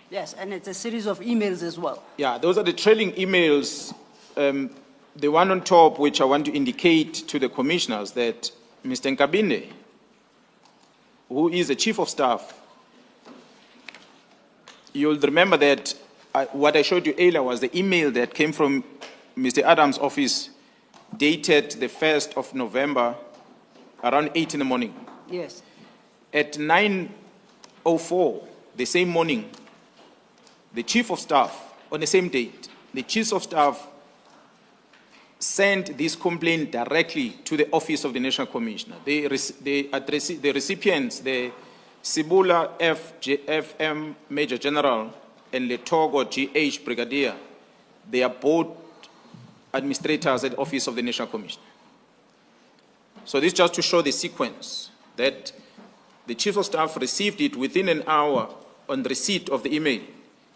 Yes, and it's a series of emails as well. Yeah, those are the trailing emails. The one on top, which I want to indicate to the commissioners that Mr. Nkabinde, who is the Chief of Staff, you'll remember that what I showed you earlier was the email that came from Mr. Adams' office dated the 1st of November around 8 in the morning. Yes. At 9:04, the same morning, the Chief of Staff, on the same date, the Chief of Staff sent this complaint directly to the Office of the National Commissioner. The recipients, the Sibula FM Major General and Letogo GH Brigadier, they are both administrators at the Office of the National Commissioner. So this just to show the sequence that the Chief of Staff received it within an hour on the receipt of the email.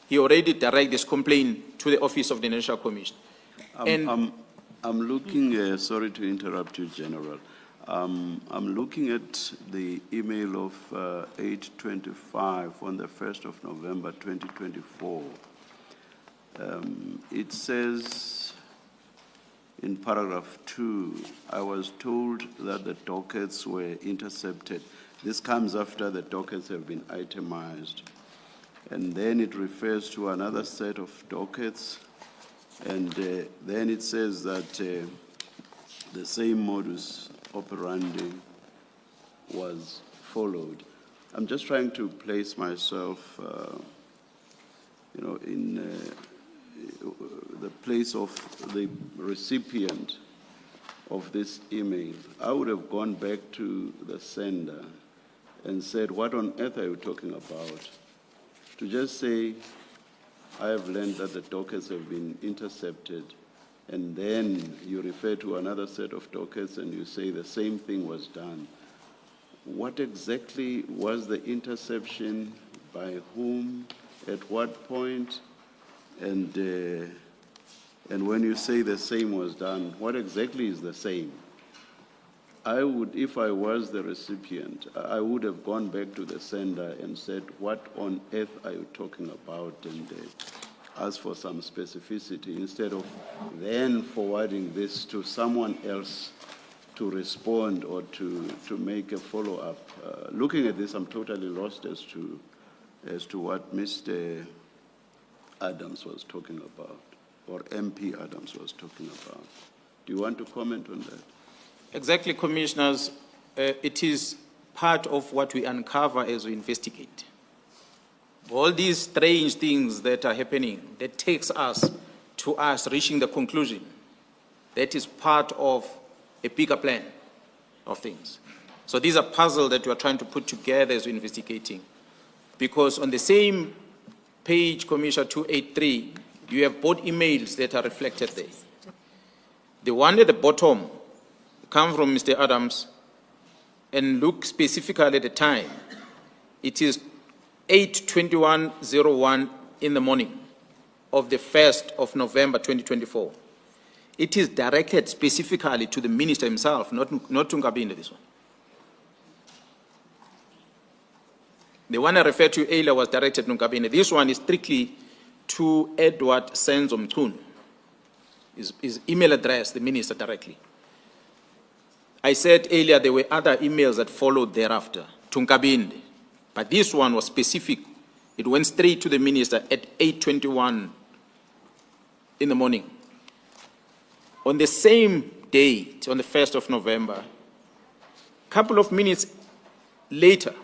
He already directed this complaint to the Office of the National Commissioner. I'm looking, sorry to interrupt you, General. I'm looking at the email of 8:25 on the 1st of November 2024. It says in paragraph 2, I was told that the dockets were intercepted. This comes after the dockets have been itemized. And then it refers to another set of dockets. And then it says that the same modus operandi was followed. I'm just trying to place myself, in the place of the recipient of this email. I would have gone back to the sender and said, what on earth are you talking about? To just say, I have learned that the dockets have been intercepted, and then you refer to another set of dockets and you say the same thing was done. What exactly was the interception, by whom, at what point, and when you say the same was done, what exactly is the same? I would, if I was the recipient, I would have gone back to the sender and said, what on earth are you talking about, and ask for some specificity, instead of then forwarding this to someone else to respond or to make a follow-up. Looking at this, I'm totally lost as to what Mr. Adams was talking about, or MP Adams was talking about. Do you want to comment on that? Exactly, Commissioners. It is part of what we uncover as we investigate. All these strange things that are happening, that takes us to us reaching the conclusion that is part of a bigger plan of things. So these are puzzles that we are trying to put together as we're investigating. Because on the same page, Commissioner 283, you have both emails that are reflected there. The one at the bottom comes from Mr. Adams, and look specifically at the time. It is 8:21:01 in the morning of the 1st of November 2024. It is directed specifically to the minister himself, not to Nkabinde, this one. The one I referred to earlier was directed to Nkabinde. This one is strictly to Edward Senzo Mkhunu, his email address, the minister directly. I said earlier there were other emails that followed thereafter to Nkabinde, but this one was specific. It went straight to the minister at 8:21 in the morning. On the same date, on the 1st of November, couple of minutes later,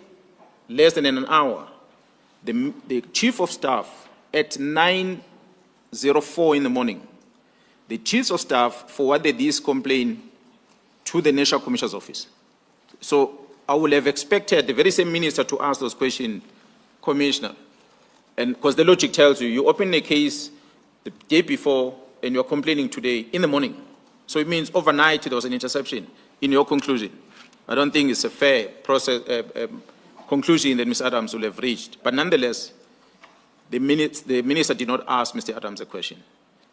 less than an hour, the Chief of Staff at 9:04 in the morning, the Chiefs of Staff forwarded this complaint to the National Commissioner's Office. So I would have expected the very same minister to ask those questions, Commissioner. And because the logic tells you, you open a case the day before and you're complaining today in the morning. So it means overnight there was an interception in your conclusion. I don't think it's a fair process, conclusion that Ms. Adams will have reached. But nonetheless, the minister did not ask Mr. Adams a question,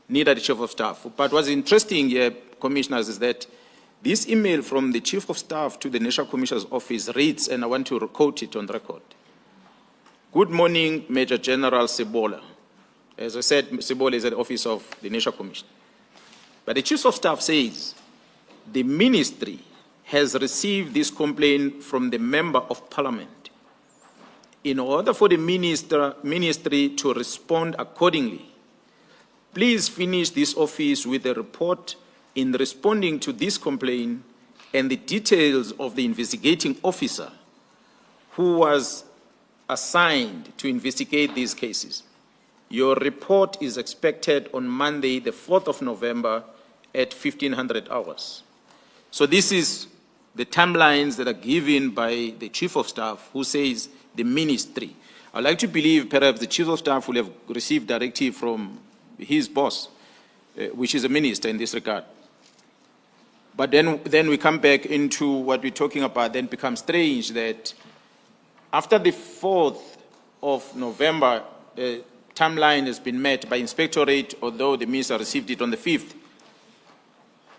neither the Chief of Staff. But what's interesting here, Commissioners, is that this email from the Chief of Staff to the National Commissioner's Office reads, and I want to quote it on record. Good morning, Major General Sebola. As I said, Sebola is at the office of the National Commission. But the Chief of Staff says, the ministry has received this complaint from the Member of Parliament. In order for the ministry to respond accordingly, please finish this office with a report in responding to this complaint and the details of the investigating officer who was assigned to investigate these cases. Your report is expected on Monday, the 4th of November at 1500 hours. So this is the timelines that are given by the Chief of Staff, who says the ministry. I'd like to believe perhaps the Chief of Staff will have received directive from his boss, which is a minister in this regard. But then we come back into what we're talking about, then becomes strange that after the 4th of November, the timeline has been met by inspectorate, although the minister received it on the 5th.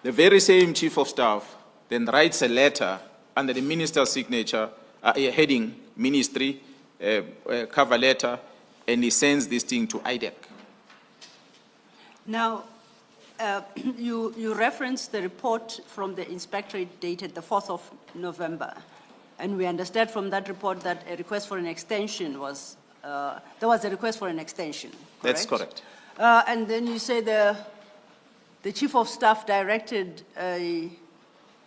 The very same Chief of Staff then writes a letter under the minister's signature, heading ministry, cover letter, and he sends this thing to IDEC. Now, you referenced the report from the inspectorate dated the 4th of November. And we understand from that report that a request for an extension was, there was a request for an extension, correct? That's correct. And then you say the Chief of Staff directed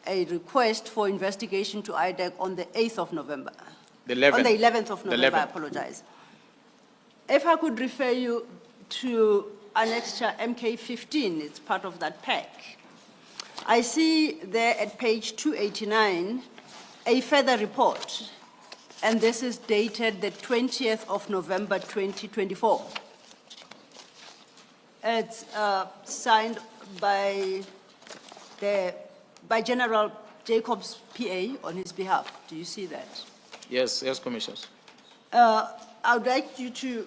a request for investigation to IDEC on the 8th of November. The 11th. On the 11th of November, I 11th. apologize. If I could refer you to Annexure MK15, it's part of that pack. I see there at page 289 a further report, and this is dated the 20th of November 2024. It's signed by General Jacobs PA on his behalf. Do you see that? Yes, Commissioners. I would like you to,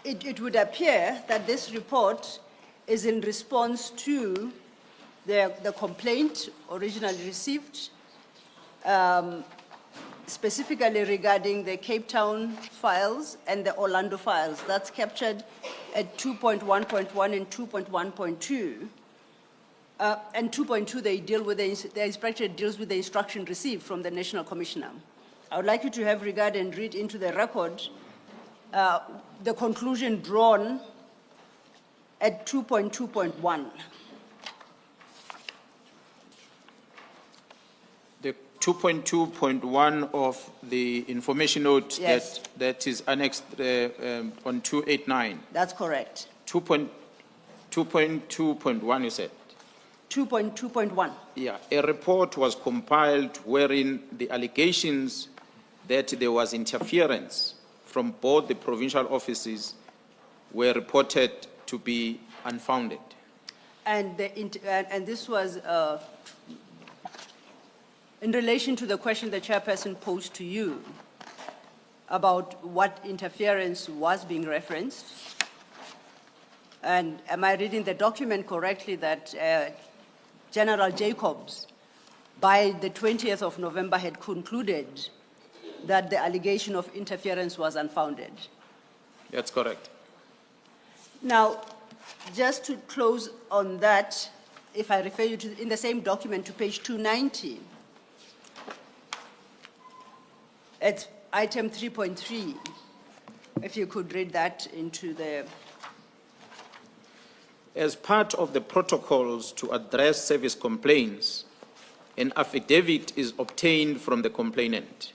it would appear that this report is in response to the complaint originally received, specifically regarding the Cape Town files and the Orlando files. That's captured at 2.1.1 and 2.1.2. And 2.2, they deal with the inspector deals with the instruction received from the National Commissioner. I would like you to have regard and read into the record the conclusion drawn at 2.2.1. The 2.2.1 of the information note Yes. that is annexed on 289. That's correct. 2.2.1, you said? 2.2.1. Yeah, a report was compiled wherein the allegations that there was interference from both the provincial offices were reported to be unfounded. And this was in relation to the question the chairperson posed to you about what interference was being referenced. And am I reading the document correctly that General Jacobs, by the 20th of November, had concluded that the allegation of interference was unfounded? That's correct. Now, just to close on that, if I refer you to, in the same document, to page 290, it's item 3.3, if you could read that into the... As part of the protocols to address service complaints, an affidavit is obtained from the complainant.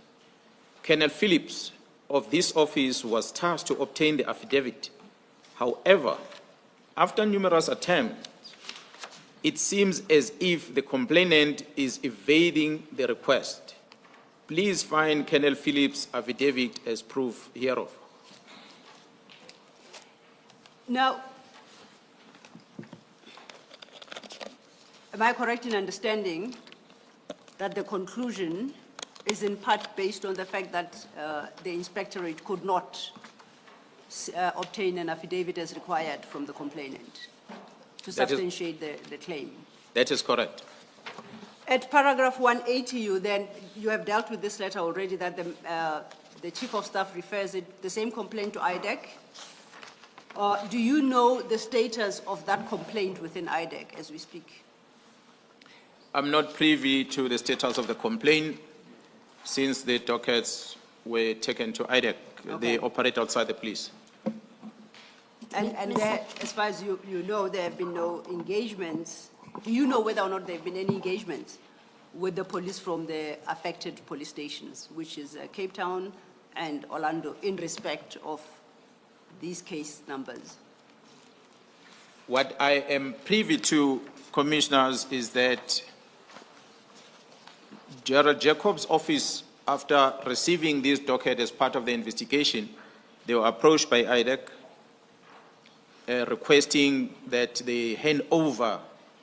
Colonel Phillips of this office was tasked to obtain the affidavit. However, after numerous attempts, it seems as if the complainant is evading the request. Please find Colonel Phillips' affidavit as proof hereof. Now, am I correct in understanding that the conclusion is in part based on the fact that the inspectorate could not obtain an affidavit as required from the complainant to That is- substantiate the claim? That is correct. At paragraph 180, you have dealt with this letter already, that the Chief of Staff refers the same complaint to IDEC. Do you know the status of that complaint within IDEC as we speak? I'm not privy to the status of the complaint since the dockets were taken to IDEC. They Okay. operate outside the police. And there, as far as you know, there have been no engagements. Do you know whether or not there have been any engagements with the police from the affected police stations, which is Cape Town and Orlando, in respect of these case numbers? What I am privy to, Commissioners, is that Gerald Jacobs' office, after receiving this docket as part of the investigation, they were approached by IDEC requesting that they hand over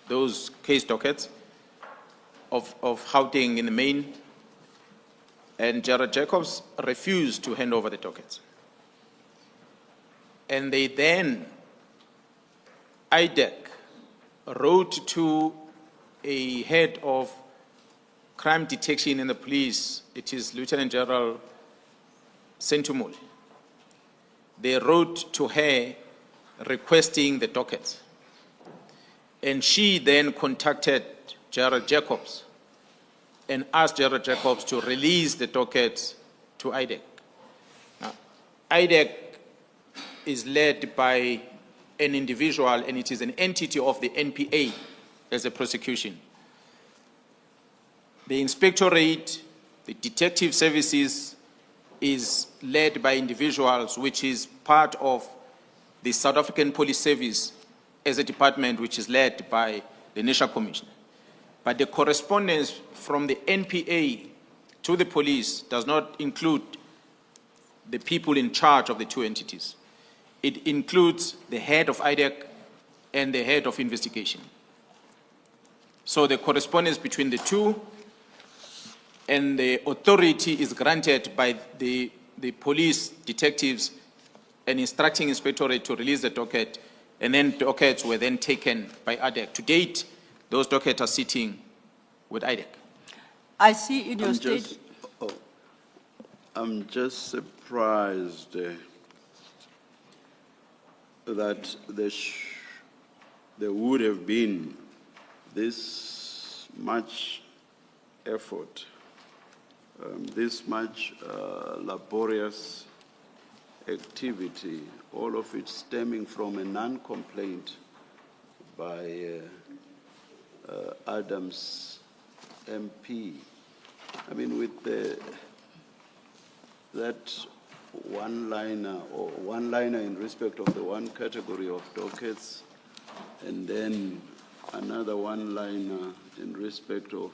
those case dockets of Gauteng in the main, and Gerald Jacobs refused to hand over the dockets. And they then, IDEC, wrote to a head of crime detection in the police, it is Lieutenant General Sentumuli. They wrote to her requesting the dockets. And she then contacted Gerald Jacobs and asked Gerald Jacobs to release the dockets to IDEC. Now, IDEC is led by an individual, and it is an entity of the NPA as a prosecution. The inspectorate, the detective services is led by individuals, which is part of the South African Police Service as a department which is led by the National Commissioner. But the correspondence from the NPA to the police does not include the people in charge of the two entities. It includes the head of IDEC and the head of investigation. So the correspondence between the two and the authority is granted by the police detectives and instructing inspectorate to release the docket, and then dockets were then taken by IDEC. To date, those dockets are sitting with IDEC. I see in your state. I'm just surprised that there would have been this much effort, this much laborious activity, all of it stemming from a non-complaint by Adams MP. I mean, with that one-liner in respect of the one category of dockets, and then another one-liner in respect of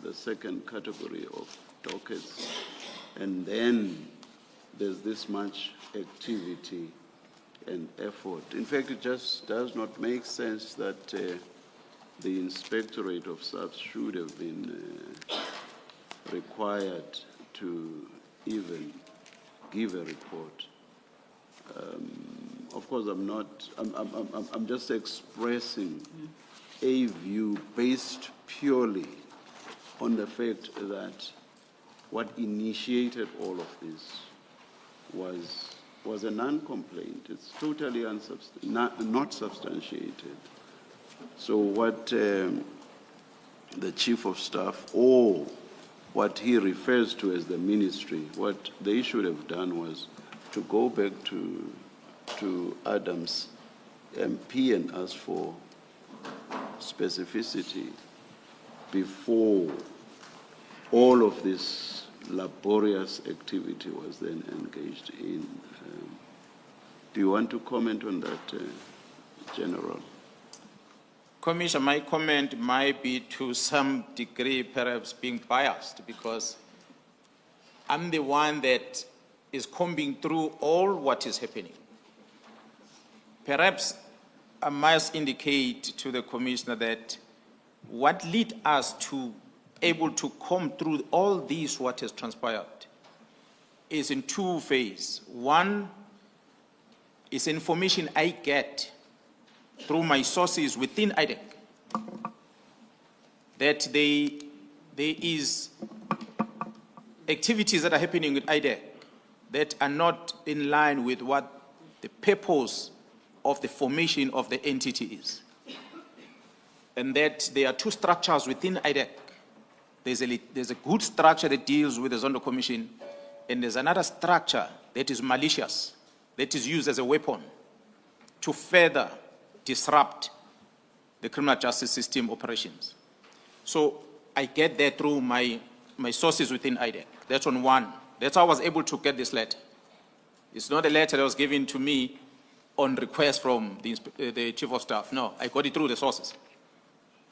the second category of dockets, and then there's this much activity and effort. In fact, it just does not make sense that the Inspectorate of SAPS should have been required to even give a report. Of course, I'm just expressing a view based purely on the fact that what initiated all of this was a non-complaint. It's totally not substantiated. So what the Chief of Staff, or what he refers to as the ministry, what they should have done was to go back to Adams MP and ask for specificity before all of this laborious activity was then engaged in. Do you want to comment on that, General? Commissioner, my comment might be to some degree perhaps being biased because I'm the one that is combing through all what is happening. Perhaps I must indicate to the Commissioner that what led us to able to comb through all this what has transpired is in two phases. One is information I get through my sources within IDEC that there is activities that are happening with IDEC that are not in line with what the purpose of the formation of the entity is. And that there are two structures within IDEC. There's a good structure that deals with the Zondo Commission, and there's another structure that is malicious, that is used as a weapon to further disrupt the criminal justice system operations. So I get that through my sources within IDEC. That's on one. That's how I was able to get this letter. It's not a letter that was given to me on request from the Chief of Staff. No, I got it through the sources.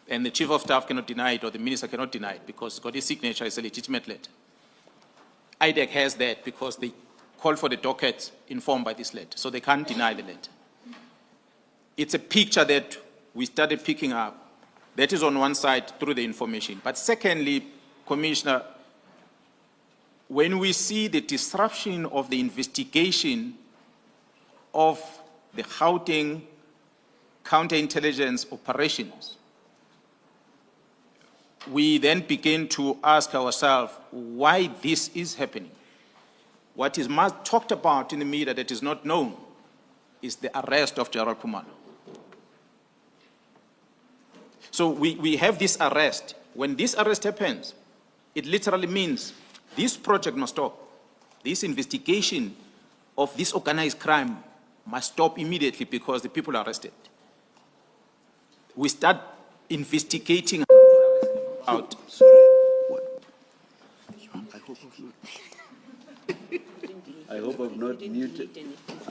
And the Chief of Staff cannot deny it, or the Minister cannot deny it, because it's got his signature, it's a legitimate letter. IDEC has that because they call for the docket informed by this letter, so they can't deny the letter. It's a picture that we started picking up. That is on one side through the information. But secondly, Commissioner, when we see the disruption of the investigation of the Gauteng counterintelligence operations, we then begin to ask ourselves why this is happening. What is much talked about in the media that is not known is the arrest of Gerald Khumalo. So we have this arrest. When this arrest happens, it literally means this project must stop. This investigation of this organized crime must stop immediately because the people are arrested. We start investigating out. Sorry. What? I hope I've not muted.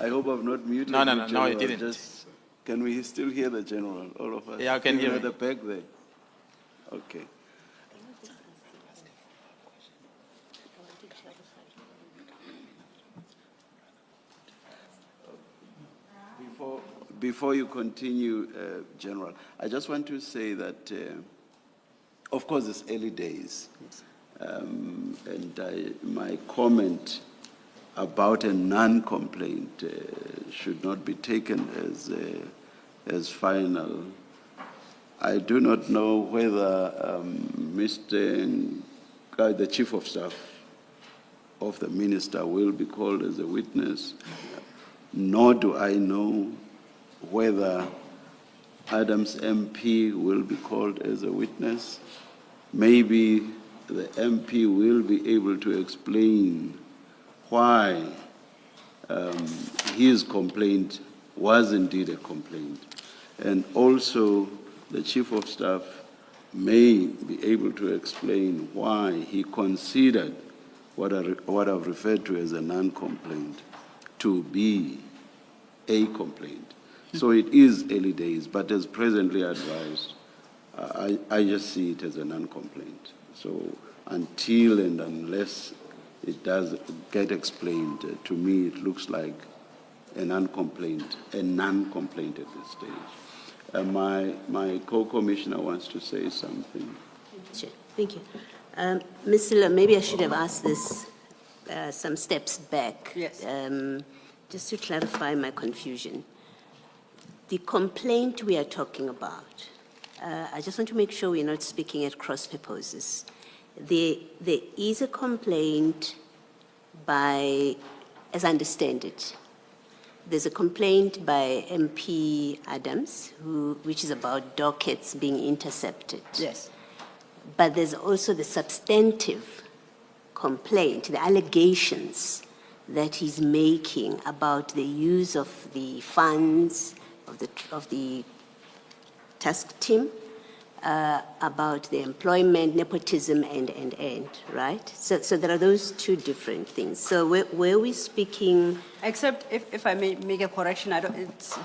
I hope I've not muted. No, you, I General. didn't. Can we still hear the General, all of us? Yeah, I can hear at you. the back there. Okay. Before you continue, General, I just want to say that, of course, it's early days. My comment about a non-complaint should not be taken as final. I do not know whether the Chief of Staff of the Minister will be called as a witness, nor do I know whether Adams MP will be called as a witness. Maybe the MP will be able to explain why his complaint was indeed a complaint. And also the Chief of Staff may be able to explain why he considered what I've referred to as a non-complaint to be a complaint. So it is early days, but as presently advised, I just see it as a non-complaint. So until and unless it does get explained, to me it looks like a non-complaint at this stage. My co-commissioner wants to say something. Sure. Thank you. Ms. Silla, maybe I should have asked this some steps back. Yes. Just to clarify my confusion. The complaint we are talking about, I just want to make sure we're not speaking at cross purposes. There is a complaint by, as I understand it, there's a complaint by MP Adams, which is about dockets being intercepted. Yes. But there's also the substantive complaint, the allegations that he's making about the use of the funds of the task team about the employment, nepotism, and, right? So there are those two different things. So were we speaking? Except if I may make a correction, I don't, it's,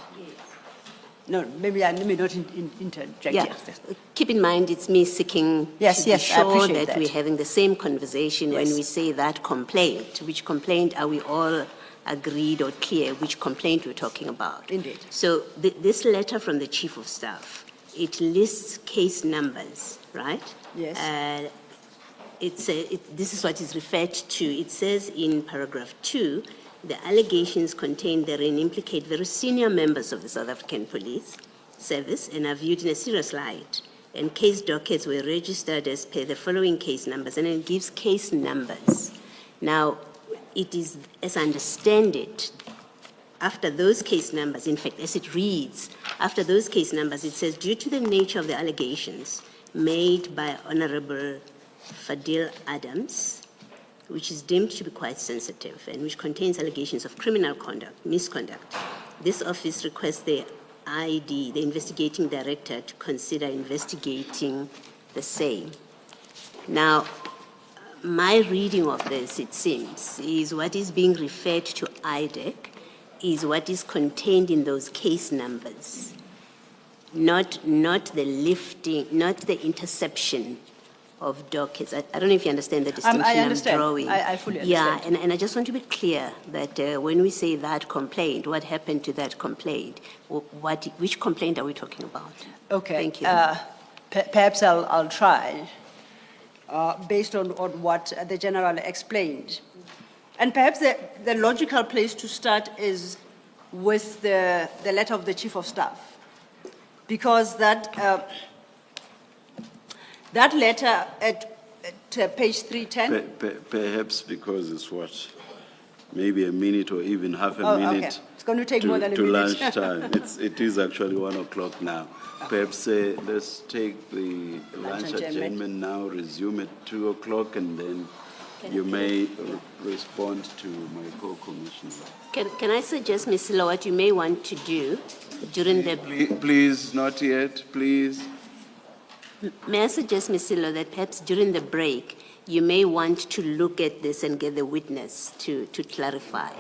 no, maybe I may not interject. Yeah. Yes. Keep in mind, it's me seeking Yes, to yes, be I sure appreciate that that. we're having the same conversation when Yes. we say that complaint. Which complaint are we all agreed or clear which complaint we're talking about? Indeed. So this letter from the Chief of Staff, it lists case numbers, right? Yes. This is what is referred to. It says in paragraph 2, the allegations contained therein implicate very senior members of the South African Police Service and are viewed in a serious light. And case dockets were registered as per the following case numbers, and it gives case numbers. Now, it is, as I understand it, after those case numbers, in fact, as it reads, after those case numbers, it says, due to the nature of the allegations made by Honorable Fadil Adams, which is deemed to be quite sensitive and which contains allegations of criminal conduct, misconduct, this office requests the ID, the investigating director, to consider investigating the same. Now, my reading of this, it seems, is what is being referred to IDEC is what is contained in those case numbers, not the lifting, not the interception of dockets. I don't know if you understand the distinction I I'm understand. drawing. I fully Yeah, understand. and I just want to be clear that when we say that complaint, what happened to that complaint? Which complaint are we talking about? Okay. Thank you. Perhaps I'll try, based on what the general explained. And perhaps the logical place to start is with the letter of the Chief of Staff, because that letter at page 310. Perhaps because it's what, maybe a minute or even half a Oh, okay. minute. It's going to take more than a minute. lunchtime. It is actually 1 o'clock now. Perhaps let's take the lunch adjournment. adjournment now, resume at 2 o'clock, and then you may respond to my co-commissioner. Can I suggest, Ms. Silo, what you may want to do during the... Please, not yet, please. May I suggest, Ms. Silo, that perhaps during the break, you may want to look at this and get the witness to clarify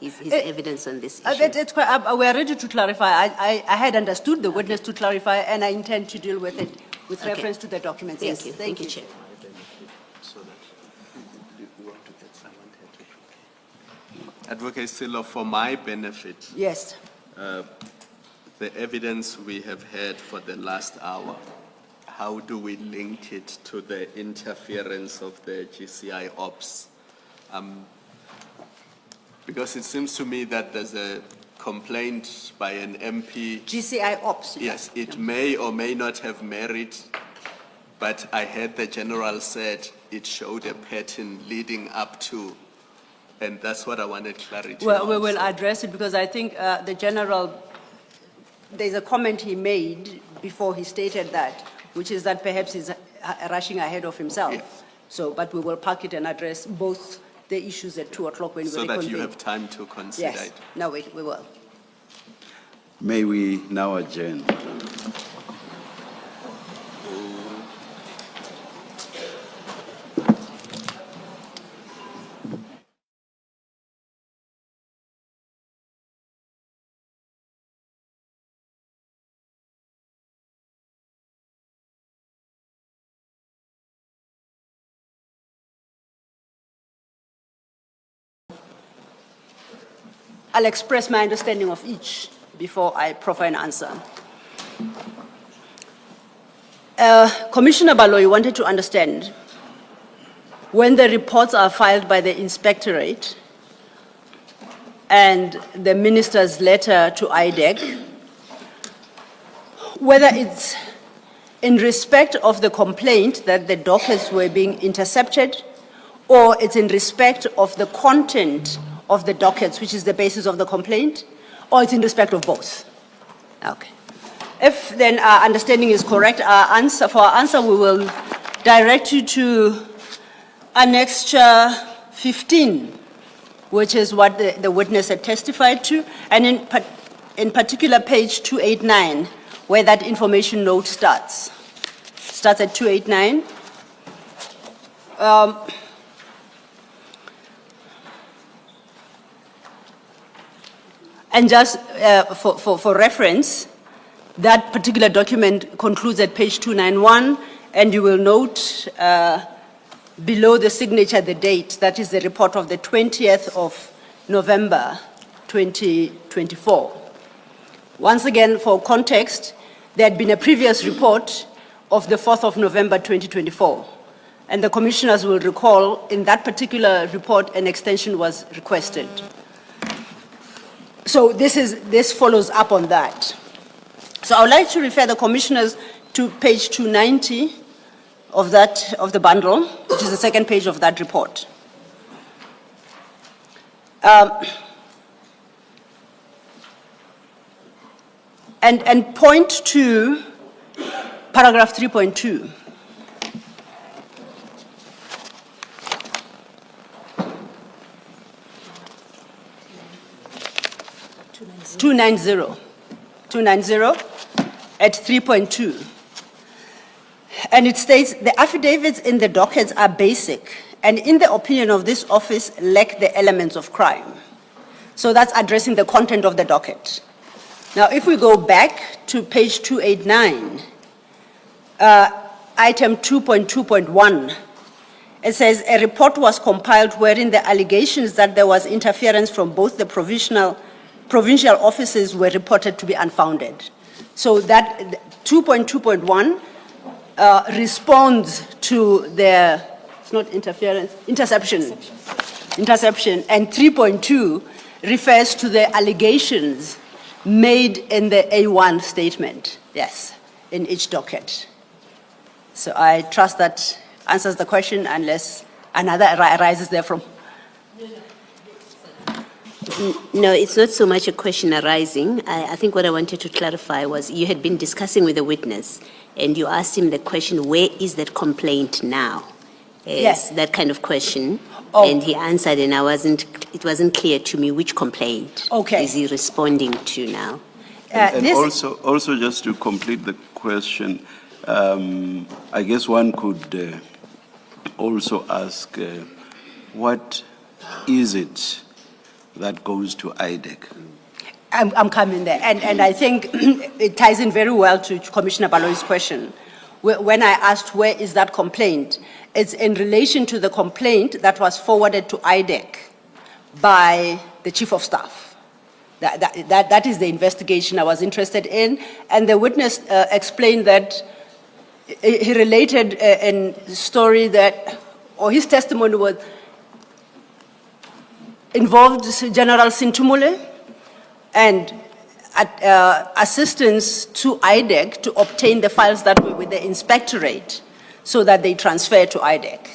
his evidence on this issue. We are ready to clarify. I had understood the witness to clarify, and I intend to deal with it with Okay. reference to the documents. Thank Yes, you. thank you. Chair. Advocate Silo, for my benefit, Yes. the evidence we have heard for the last hour, how do we link it to the interference of the GCI ops? Because it seems to me that there's a complaint by an MP. GCI ops. Yes, it may or may not have merit, but I heard the general said it showed a pattern leading up to, and that's what I wanted clarity Well, on. we will So- address it because I think the general, there's a comment he made before he stated that, which is that perhaps he's rushing ahead of himself. Yes. So, but we will park it and address both the issues at 2 o'clock when we So that you reconvene. have time to consider Yes, it. no, we will. May we now adjourn? I'll express my understanding of each before I proffer an answer. Commissioner Baloyi wanted to understand when the reports are filed by the inspectorate and the minister's letter to IDEC, whether it's in respect of the complaint that the dockets were being intercepted, or it's in respect of the content of the dockets, which is the basis of the complaint, or it's in respect of both. Okay. If then our understanding is correct, for our answer, we will direct you to Annexure 15, which is what the witness had testified to, and in particular, page 289, where that information note starts. starts at 289. And just for reference, that particular document concludes at page 291, and you will note below the signature the date, that is the report of the 20th of November 2024. Once again, for context, there had been a previous report of the 4th of November 2024, and the commissioners will recall in that particular report an extension was requested. So this follows up on that. So I would like to refer the commissioners to page 290 of the bundle, which is the second page of that report. And point to paragraph 3.2. Two nine zero at 3.2. And it states, the affidavits in the dockets are basic and in the opinion of this office lack the elements of crime. So that's addressing the content of the docket. Now, if we go back to page 289, item 2.2.1, it says a report was compiled wherein the allegations that there was interference from both the provincial offices were reported to be unfounded. So that 2.2.1 responds to the, it's not interference, interception, and 3.2 refers to the allegations made in the A1 statement, yes, in each docket. So I trust that answers the question unless another arises therefrom. No, it's not so much a question arising. I think what I wanted to clarify was you had been discussing with the witness and you asked him the question, where is that complaint now? Yes. That kind of question. Oh. And he answered and it wasn't clear to me which complaint is he responding to now. And also just to complete the question, I guess one could also ask, what is it that goes to IDEC? I'm coming there, and I think it ties in very well to Commissioner Baloyi's question. When I asked where is that complaint, it's in relation to the complaint that was forwarded to IDEC by the Chief of Staff. That is the investigation I was interested in, and the witness explained that he related a story that, or his testimony was, involved General Sintumule and assistance to IDEC to obtain the files that were with the inspectorate so that they transfer to IDEC.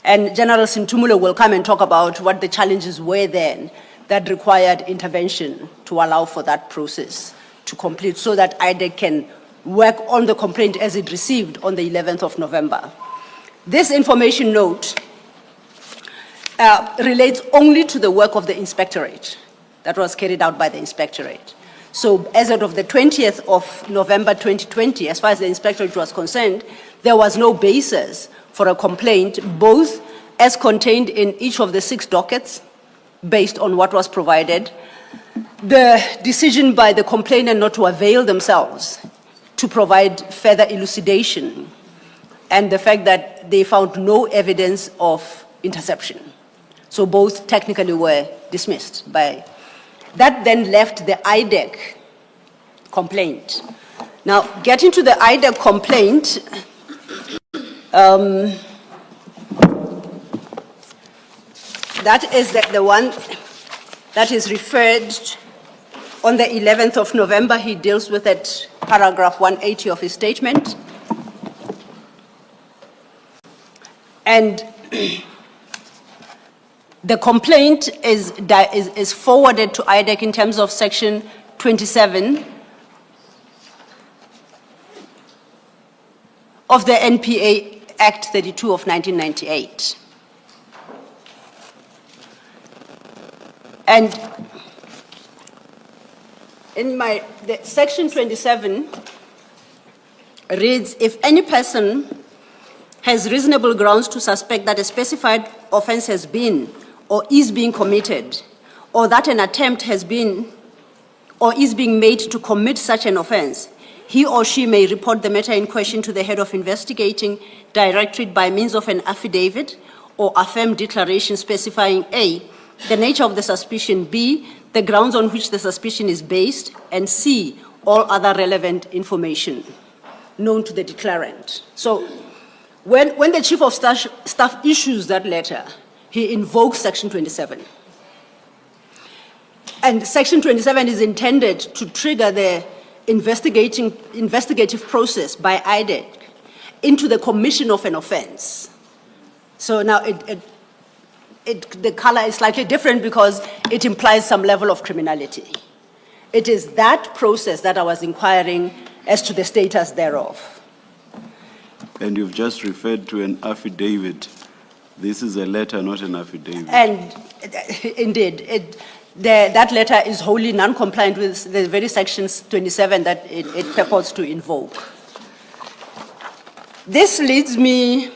And General Sintumule will come and talk about what the challenges were then that required intervention to allow for that process to complete so that IDEC can work on the complaint as it received on the 11th of November. This information note relates only to the work of the inspectorate that was carried out by the inspectorate. So as of the 20th of November 2020, as far as the inspectorate was concerned, there was no basis for a complaint, both as contained in each of the 6 dockets, based on what was provided, the decision by the complainant not to avail themselves to provide further elucidation, and the fact that they found no evidence of interception. So both technically were dismissed by. That then left the IDEC complaint. Now, getting to the IDEC complaint, that is the one that is referred on the 11th of November. He deals with it, paragraph 180 of his statement. And the complaint is forwarded to IDEC in terms of section 27 of the NPA Act 32 of 1998. And in the section 27 reads, if any person has reasonable grounds to suspect that a specified offense has been or is being committed, or that an attempt has been or is being made to commit such an offense, he or she may report the matter in question to the head of investigating directorate by means of an affidavit or affirmed declaration specifying A, the nature of the suspicion, B, the grounds on which the suspicion is based, and C, all other relevant information known to the declarant. So when the Chief of Staff issues that letter, he invokes Section 27. And Section 27 is intended to trigger the investigative process by IDEC into the commission of an offense. So now the color is slightly different because it implies some level of criminality. It is that process that I was inquiring as to the status thereof. And you've just referred to an affidavit. This is a letter, not an affidavit. And indeed, that letter is wholly non-compliant with the very sections 27 that it purports to invoke. This leads me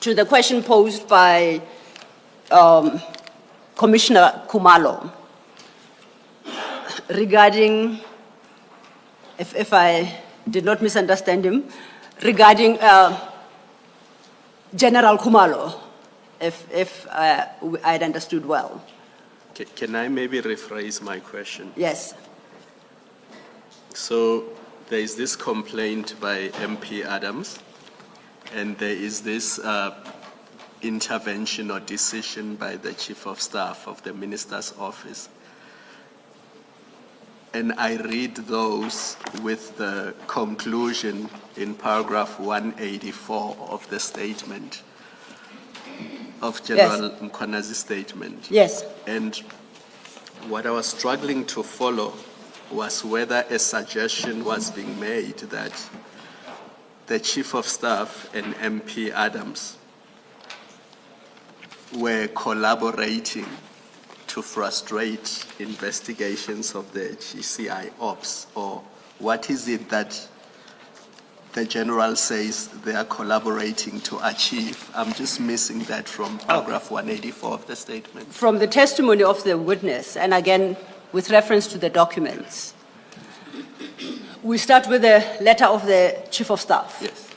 to the question posed by Commissioner Khumalo regarding, if I did not misunderstand him, regarding General Khumalo, if I had understood well. Can I maybe rephrase my question? Yes. So there is this complaint by MP Adams, and there is this intervention or decision by the Chief of Staff of the Minister's Office. And I read those with the conclusion in paragraph 184 of the statement, of General Mkhwanazi's statement. Yes. And what I was struggling to follow was whether a suggestion was being made that the Chief of Staff and MP Adams were collaborating to frustrate investigations of the GCI ops, or what is it that the General says they are collaborating to achieve? I'm just missing that from paragraph 184 of the statement. From the testimony of the witness, and again with reference to the documents, we start with the letter of the Chief of Staff, Yes.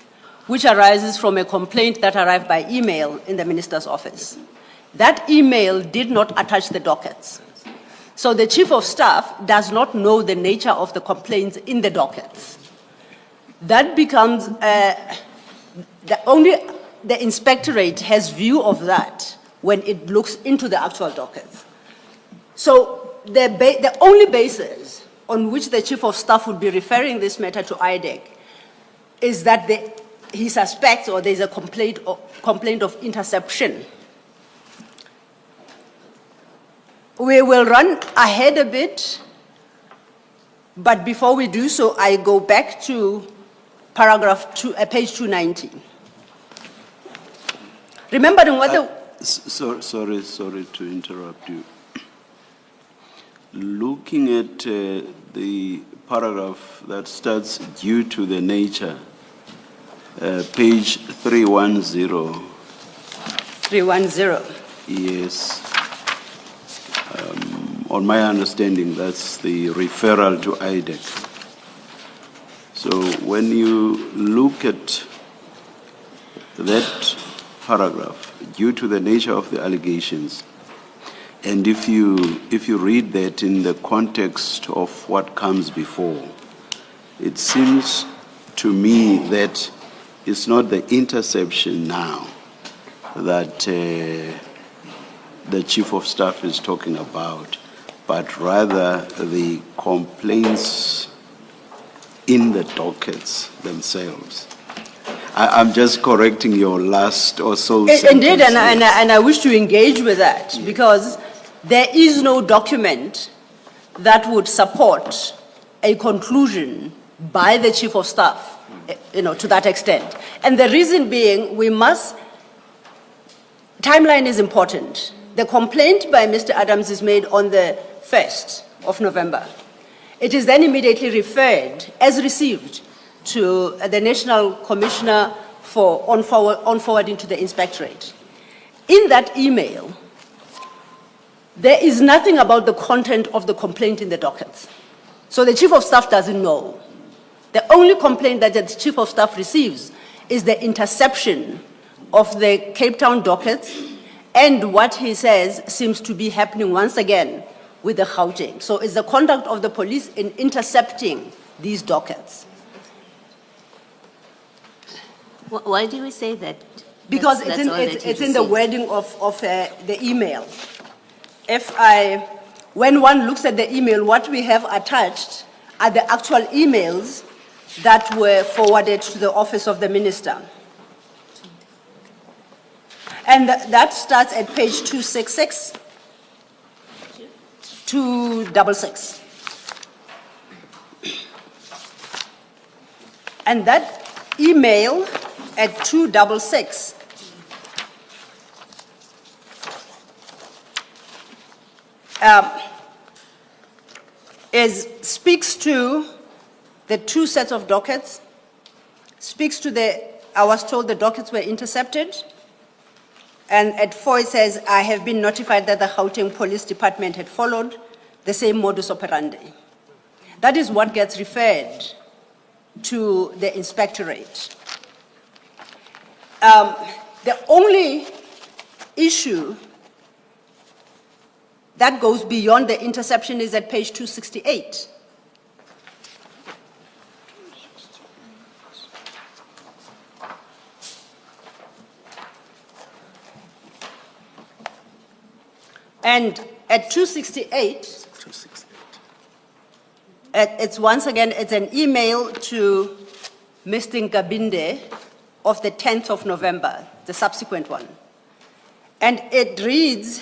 which arises from a complaint that arrived by email in the Minister's office. That email did not attach the dockets. So the Chief of Staff does not know the nature of the complaints in the dockets. That becomes, only the inspectorate has view of that when it looks into the actual dockets. So the only basis on which the Chief of Staff would be referring this matter to IDEC is that he suspects or there's a complaint of interception. We will run ahead a bit, but before we do so, I go back to page 290. Remembering what Sorry to interrupt you. Looking at the paragraph that starts due to the nature, page 310. 310. Yes. On my understanding, that's the referral to IDEC. So when you look at that paragraph, due to the nature of the allegations, and if you read that in the context of what comes before, it seems to me that it's not the interception now that the Chief of Staff is talking about, but rather the complaints in the dockets themselves. I'm just correcting your last or so sentence. Indeed, and I wish to engage with that, because there is no document that would support a conclusion by the Chief of Staff, to that extent. And the reason being, timeline is important. The complaint by Mr. Adams is made on the 1st of November. It is then immediately referred, as received, to the National Commissioner on forwarding to the inspectorate. In that email, there is nothing about the content of the complaint in the dockets. So the Chief of Staff doesn't know. The only complaint that the Chief of Staff receives is the interception of the Cape Town dockets, and what he says seems to be happening once again with the Gauteng. So it's the conduct of the police in intercepting these dockets. Why do we say that? Because That's it's all that you in the received. wording of the email. When one looks at the email, what we have attached are the actual emails that were forwarded to the office of the minister. And that starts at page 266, 266. And that email at 266 speaks to the two sets of dockets, speaks to I was told the dockets were intercepted, and at 4 it says, I have been notified that the Gauteng Police Department had followed the same modus operandi. That is what gets referred to the inspectorate. The only issue that goes beyond the interception is at page 268. And at 268, it's once again, it's an email to Mr. Nkabinde of the 10th of November, the subsequent one. And it reads,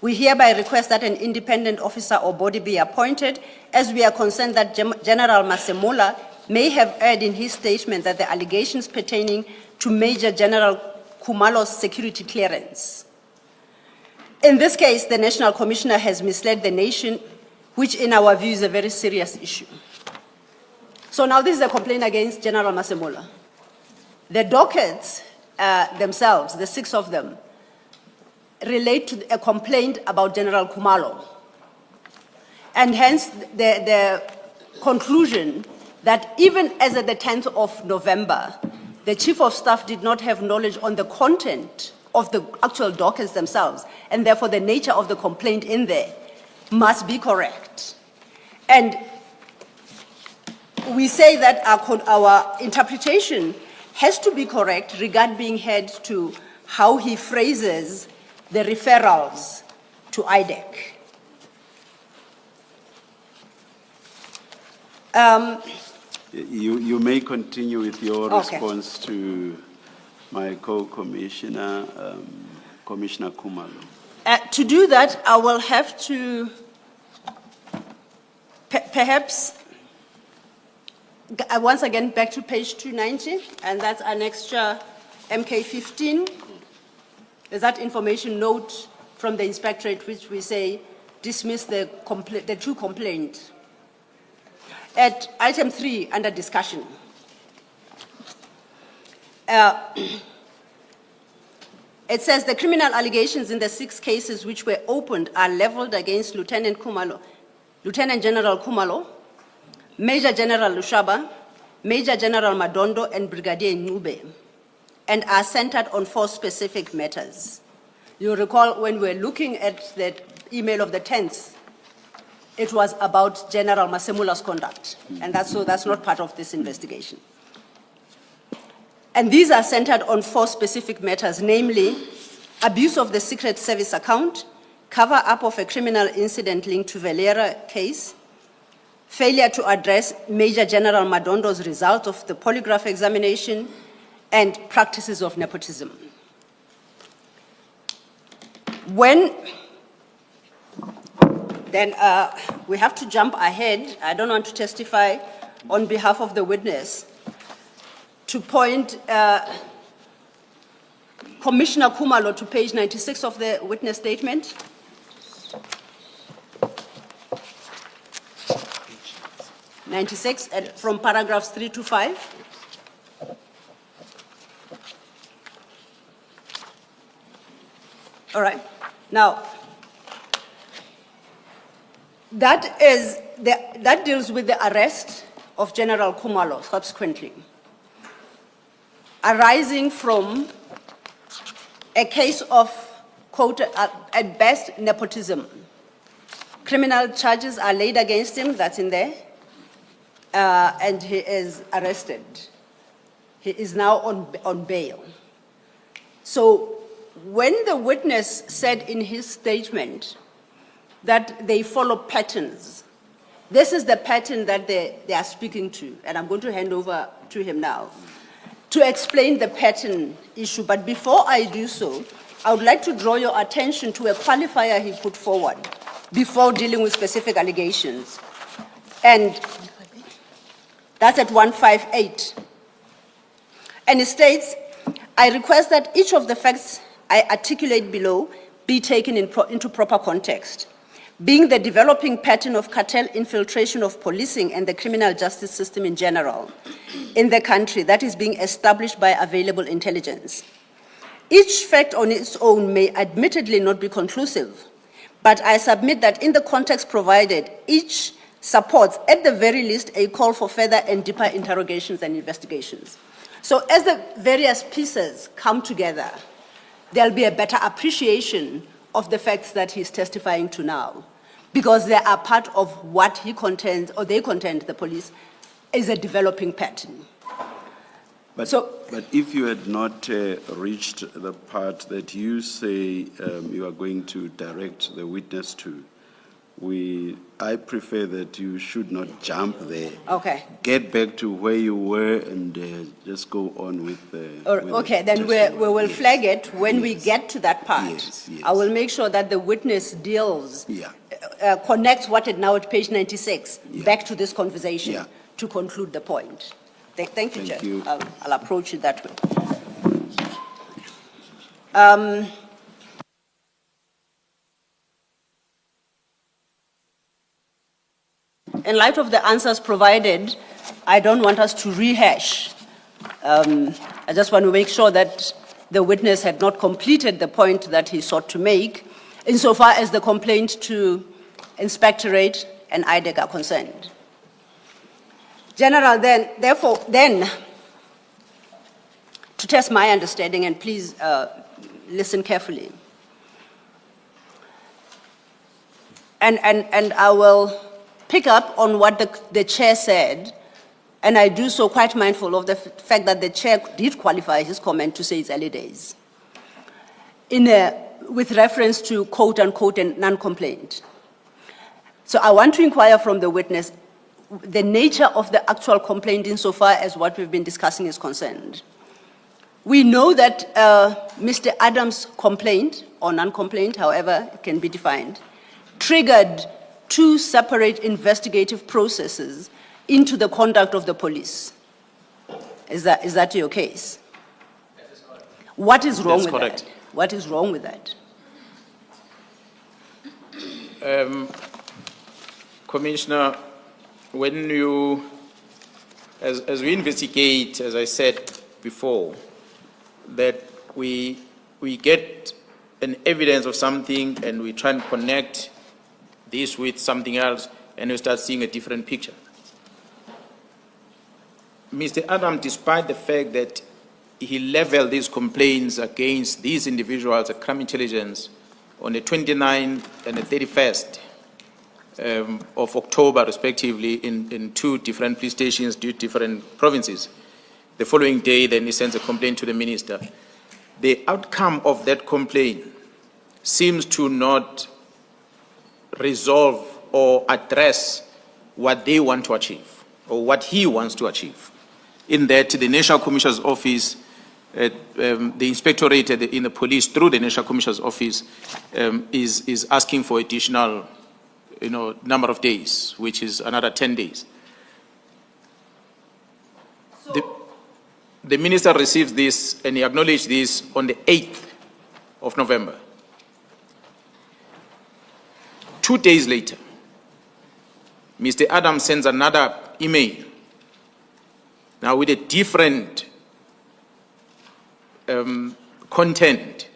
we hereby request that an independent officer or body be appointed, as we are concerned that General Masemola may have erred in his statement that the allegations pertaining to Major General Khumalo's security clearance. In this case, the National Commissioner has misled the nation, which in our view is a very serious issue. So now this is a complaint against General Masemola. The dockets themselves, the 6 of them, relate to a complaint about General Khumalo. And hence the conclusion that even as at the 10th of November, the Chief of Staff did not have knowledge on the content of the actual dockets themselves, and therefore the nature of the complaint in there must be correct. And we say that our interpretation has to be correct regard being head to how he phrases the referrals to IDEC. You may continue with your Okay. response to my co-commissioner, Commissioner Khumalo. To do that, I will have to perhaps once again back to page 290, and that's an extra MK15. There's that information note from the inspectorate which we say dismiss the two complaints. At item 3, under discussion, it says the criminal allegations in the 6 cases which were opened are leveled against Lieutenant General Khumalo, Major General Lushaba, Major General Madondo, and Brigadier Ncube, and are centered on 4 specific matters. You recall when we were looking at the email of the 10th, it was about General Masemola's conduct, and that's not part of this investigation. And these are centered on 4 specific matters, namely abuse of the Secret Service account, cover-up of a criminal incident linked to Valera case, failure to address Major General Madondo's result of the polygraph examination, and practices of nepotism. Then we have to jump ahead. I don't want to testify on behalf of the witness to point Commissioner Khumalo to page 96 of the witness statement. From paragraphs 3 to 5. All right. Now, that deals with the arrest of General Khumalo subsequently, arising from a case of, quote, at best, nepotism. Criminal charges are laid against him, that's in there, and he is arrested. He is now on bail. So when the witness said in his statement that they follow patterns, this is the pattern that they are speaking to, and I'm going to hand over to him now to explain the pattern issue. But before I do so, I would like to draw your attention to a qualifier he put forward before dealing with specific allegations. And that's at 158. And it states, I request that each of the facts I articulate below be taken into proper context, being the developing pattern of cartel infiltration of policing and the criminal justice system in general in the country that is being established by available intelligence. Each fact on its own may admittedly not be conclusive, but I submit that in the context provided, each supports, at the very least, a call for further and deeper interrogations and investigations. So as the various pieces come together, there'll be a better appreciation of the facts that he's testifying to now, because they are part of what he contends, or they contend, the police, is a developing pattern. But if you had not reached the part that you say you are going to direct the witness to, I prefer that you should not jump there. Okay. Get back to where you were and just go on with the. Okay, then we will flag it when we get to that part. Yes. I will make sure that the witness deals, connects what it now at page 96 back to this conversation to conclude the point. Thank you, Chair. You. I'll approach it that way. In light of the answers provided, I don't want us to rehash. I just want to make sure that the witness had not completed the point that he sought to make, insofar as the complaint to Inspectorate and IDEC are concerned. General, therefore, to test my understanding, and please listen carefully, and I will pick up on what the chair said, and I do so quite mindful of the fact that the chair did qualify his comment to say it's early days, with reference to quote-unquote and non-complaint. So I want to inquire from the witness the nature of the actual complaint insofar as what we've been discussing is concerned. We know that Mr. Adams' complaint, or non-complaint, however it can be defined, triggered two separate investigative processes into the conduct of the police. Is that your case? That is correct. What is wrong with correct. that? What is wrong with that? Commissioner, when you, as we investigate, as I said before, that we get an evidence of something and we try and connect this with something else, and you start seeing a different picture. Mr. Adam, despite the fact that he leveled these complaints against these individuals at crime intelligence on the 29th and the 31st of October, respectively, in two different police stations, two different provinces, the following day, then he sends a complaint to the minister. The outcome of that complaint seems to not resolve or address what they want to achieve, or what he wants to achieve. In that, the National Commissioner's Office, the Inspectorate in the police, through the National Commissioner's Office, is asking for additional, number of days, which is another 10 days. The minister receives this, and he acknowledged this on the 8th of November. 2 days later, Mr. Adams sends another email, now with a different content,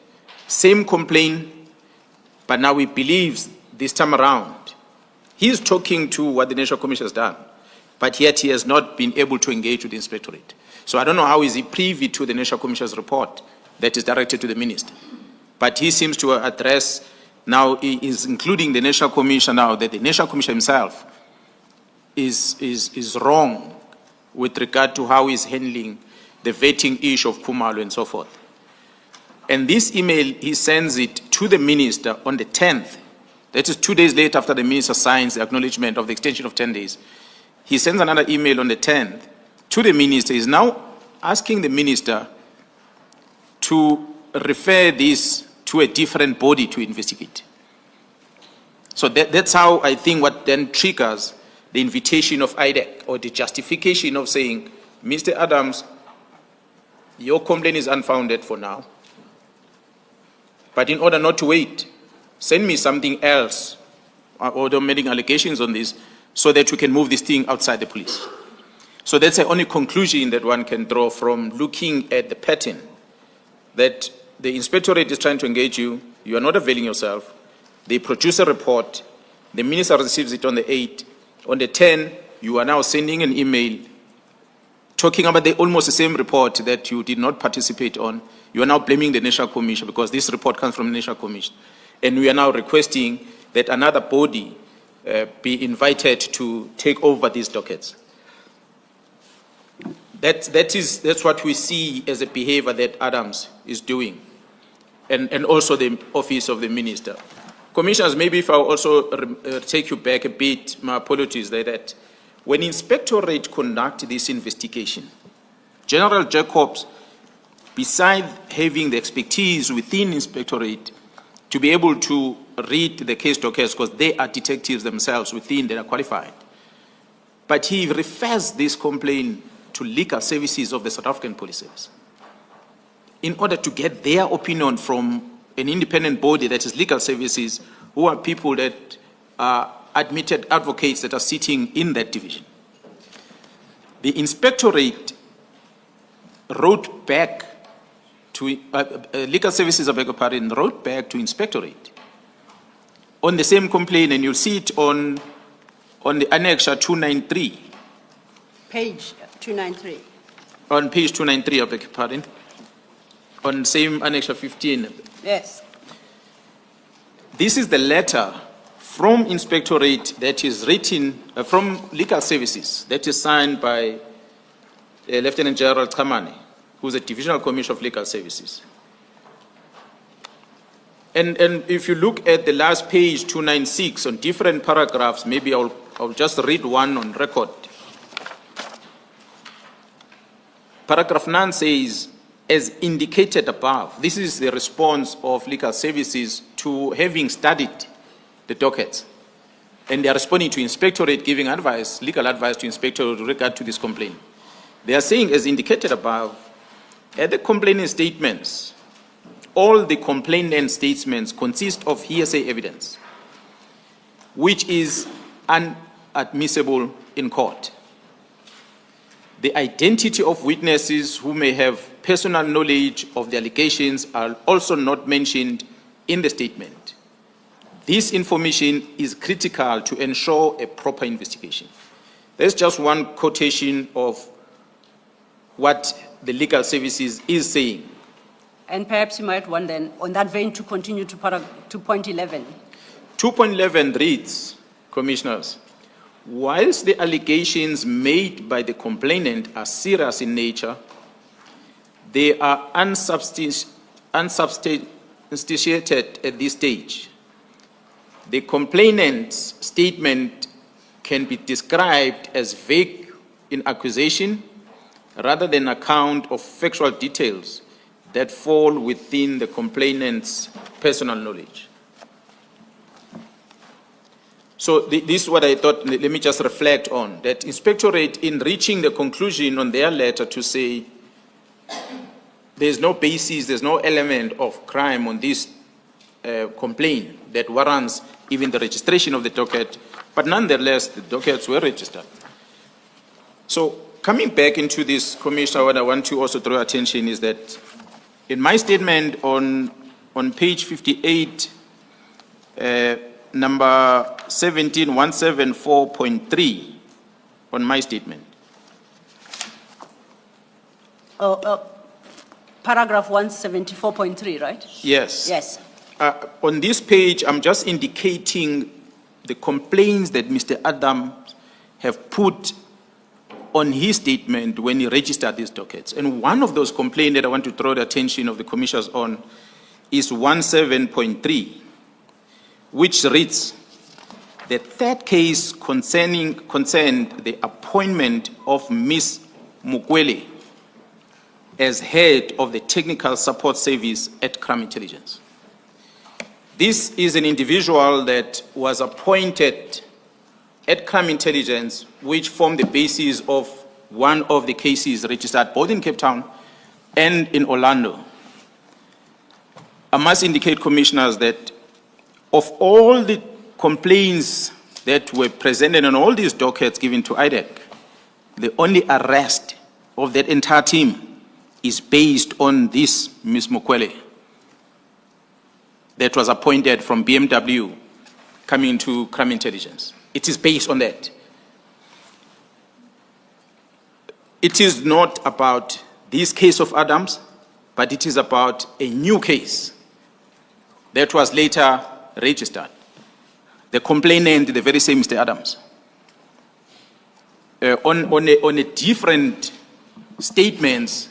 Same complaint, but now he believes this time around. He's talking to what the National Commission has done, but yet he has not been able to engage with the inspectorate. So I don't know how is he privy to the National Commission's report that is directed to the minister. But he seems to address, now he is including the National Commission now, that the National Commission himself is wrong with regard to how he's handling the vetting issue of Khumalo and so forth. And this email, he sends it to the minister on the 10th. That is 2 days later after the minister signs the acknowledgement of the extension of 10 days. He sends another email on the 10th to the minister. He's now asking the minister to refer this to a different body to investigate. So that's how I think what then triggers the invitation of IDEC, or the justification of saying, Mr. Adams, your complaint is unfounded for now. But in order not to wait, send me something else, or the making allegations on this, so that we can move this thing outside the police. So that's the only conclusion that one can draw from looking at the pattern, that the inspectorate is trying to engage you, you are not availing yourself, they produce a report, the minister receives it on the 8th, on the 10th, you are now sending an email talking about almost the same report that you did not participate on. You are now blaming the National Commission because this report comes from the National Commission. And we are now requesting that another body be invited to take over these dockets. That's what we see as a behavior that Adams is doing, and also the office of the minister. Commissioners, maybe if I also take you back a bit, my apologies, that when inspectorate conduct this investigation, General Jacobs, besides having the expertise within inspectorate to be able to read the case dockets, because they are detectives themselves within, they are qualified, but he refers this complaint to legal services of the South African Police Service in order to get their opinion from an independent body that is legal services, who are people that are admitted advocates that are sitting in that division. The inspectorate wrote back to legal services, wrote back to inspectorate on the same complaint, and you'll see it on the annexure 293. Page 293. On page 293, I beg your pardon. On same annexure 15. Yes. This is the letter from inspectorate that is written from legal services that is signed by Lieutenant General Kamani, who is a divisional commissioner of legal services. And if you look at the last page 296 on different paragraphs, maybe I'll just read one on record. Paragraph 9 says, as indicated above, this is the response of legal services to having studied the dockets. And they are responding to inspectorate, giving advice, legal advice to inspectorate with regard to this complaint. They are saying, as indicated above, at the complaining statements, all the complainant statements consist of hearsay evidence, which is unadmissible in court. The identity of witnesses who may have personal knowledge of the allegations are also not mentioned in the statement. This information is critical to ensure a proper investigation. There's just one quotation of what the legal services is saying. And perhaps you might want then, on that vein, to continue to point 11. 2.11 reads, Commissioners, whilst the allegations made by the complainant are serious in nature, they are unsubstantiated at this stage. The complainant's statement can be described as vague in accusation rather than account of factual details that fall within the complainant's personal knowledge. So this is what I thought, let me just reflect on, that inspectorate, in reaching the conclusion on their letter to say there's no basis, there's no element of crime on this complaint that warrants even the registration of the docket, but nonetheless, the dockets were registered. So coming back into this, Commissioner, what I want to also draw attention is that in my statement on on page 58, number 17174.3 on my statement. Paragraph 174.3, right? Yes. Yes. On this page, I'm just indicating the complaints that Mr. Adams have put on his statement when he registered these dockets. And one of those complaints that I want to draw the attention of the commissioners on is 17.3, which reads, the third case concerned the appointment of Ms. Mukwele as head of the Technical Support Service at Crime Intelligence. This is an individual that was appointed at Crime Intelligence, which formed the basis of one of the cases registered both in Cape Town and in Orlando. I must indicate, commissioners, that of all the complaints that were presented on all these dockets given to IDEC, the only arrest of that entire team is based on this Ms. Mukwele that was appointed from BMW coming to Crime Intelligence. It is based on that. It is not about this case of Adams, but it is about a new case that was later registered. The complainant, the very same Mr. Adams, on a different statements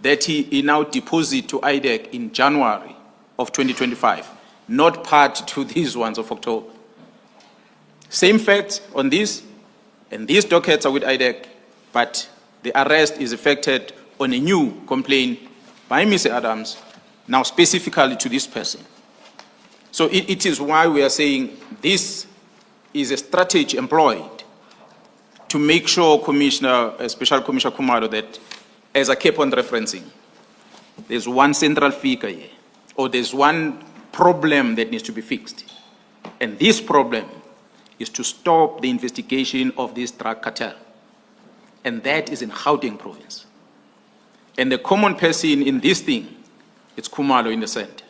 that he now deposited to IDEC in January of 2025, not part to these ones of October. Same facts on this, and these dockets are with IDEC, but the arrest is effected on a new complaint by Mr. Adams, now specifically to this person. So it is why we are saying this is a strategy employed to make sure, Special Commissioner Khumalo, that, as I kept on referencing, there's one central figure here, or there's one problem that needs to be fixed. And this problem is to stop the investigation of this drug cartel. And that is in Gauteng province. And the common person in this thing, it's Khumalo in the center.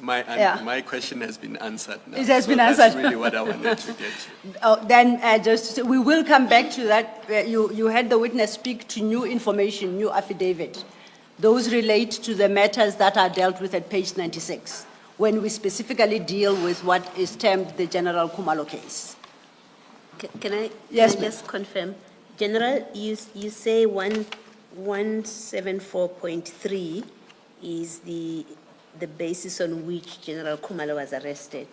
My question has been answered now. It has been That's answered. really what I wanted to get to. Then we will come back to that. You had the witness speak to new information, new affidavit. Those relate to the matters that are dealt with at page 96, when we specifically deal with what is termed the General Khumalo case. Can I Yes, ma'am. just confirm? General, you say 174.3 is the basis on which General Khumalo was arrested.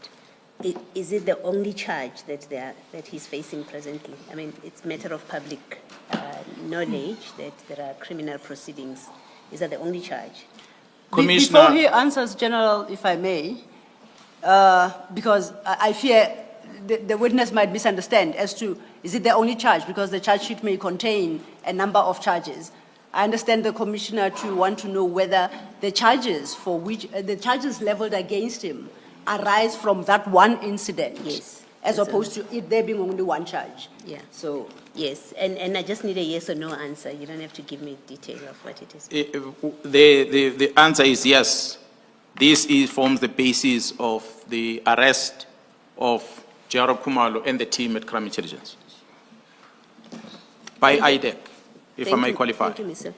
Is it the only charge that he's facing presently? I mean, it's matter of public knowledge that there are criminal proceedings. Is that the only charge? Commissioner, Before he answers, General, if I may, because I fear the witness might misunderstand as to, is it the only charge? Because the charge sheet may contain a number of charges. I understand the commissioner to want to know whether the charges for which, the charges leveled against him arise from that one incident. Yes. As opposed to it there being only one charge. Yeah. So, Yes, and I just need a yes or no answer. You don't have to give me detail of what it is. the answer is yes. This forms the basis of the arrest of General Khumalo and the team at Crime Intelligence by IDEC, if I may qualify. Thank you, Mr.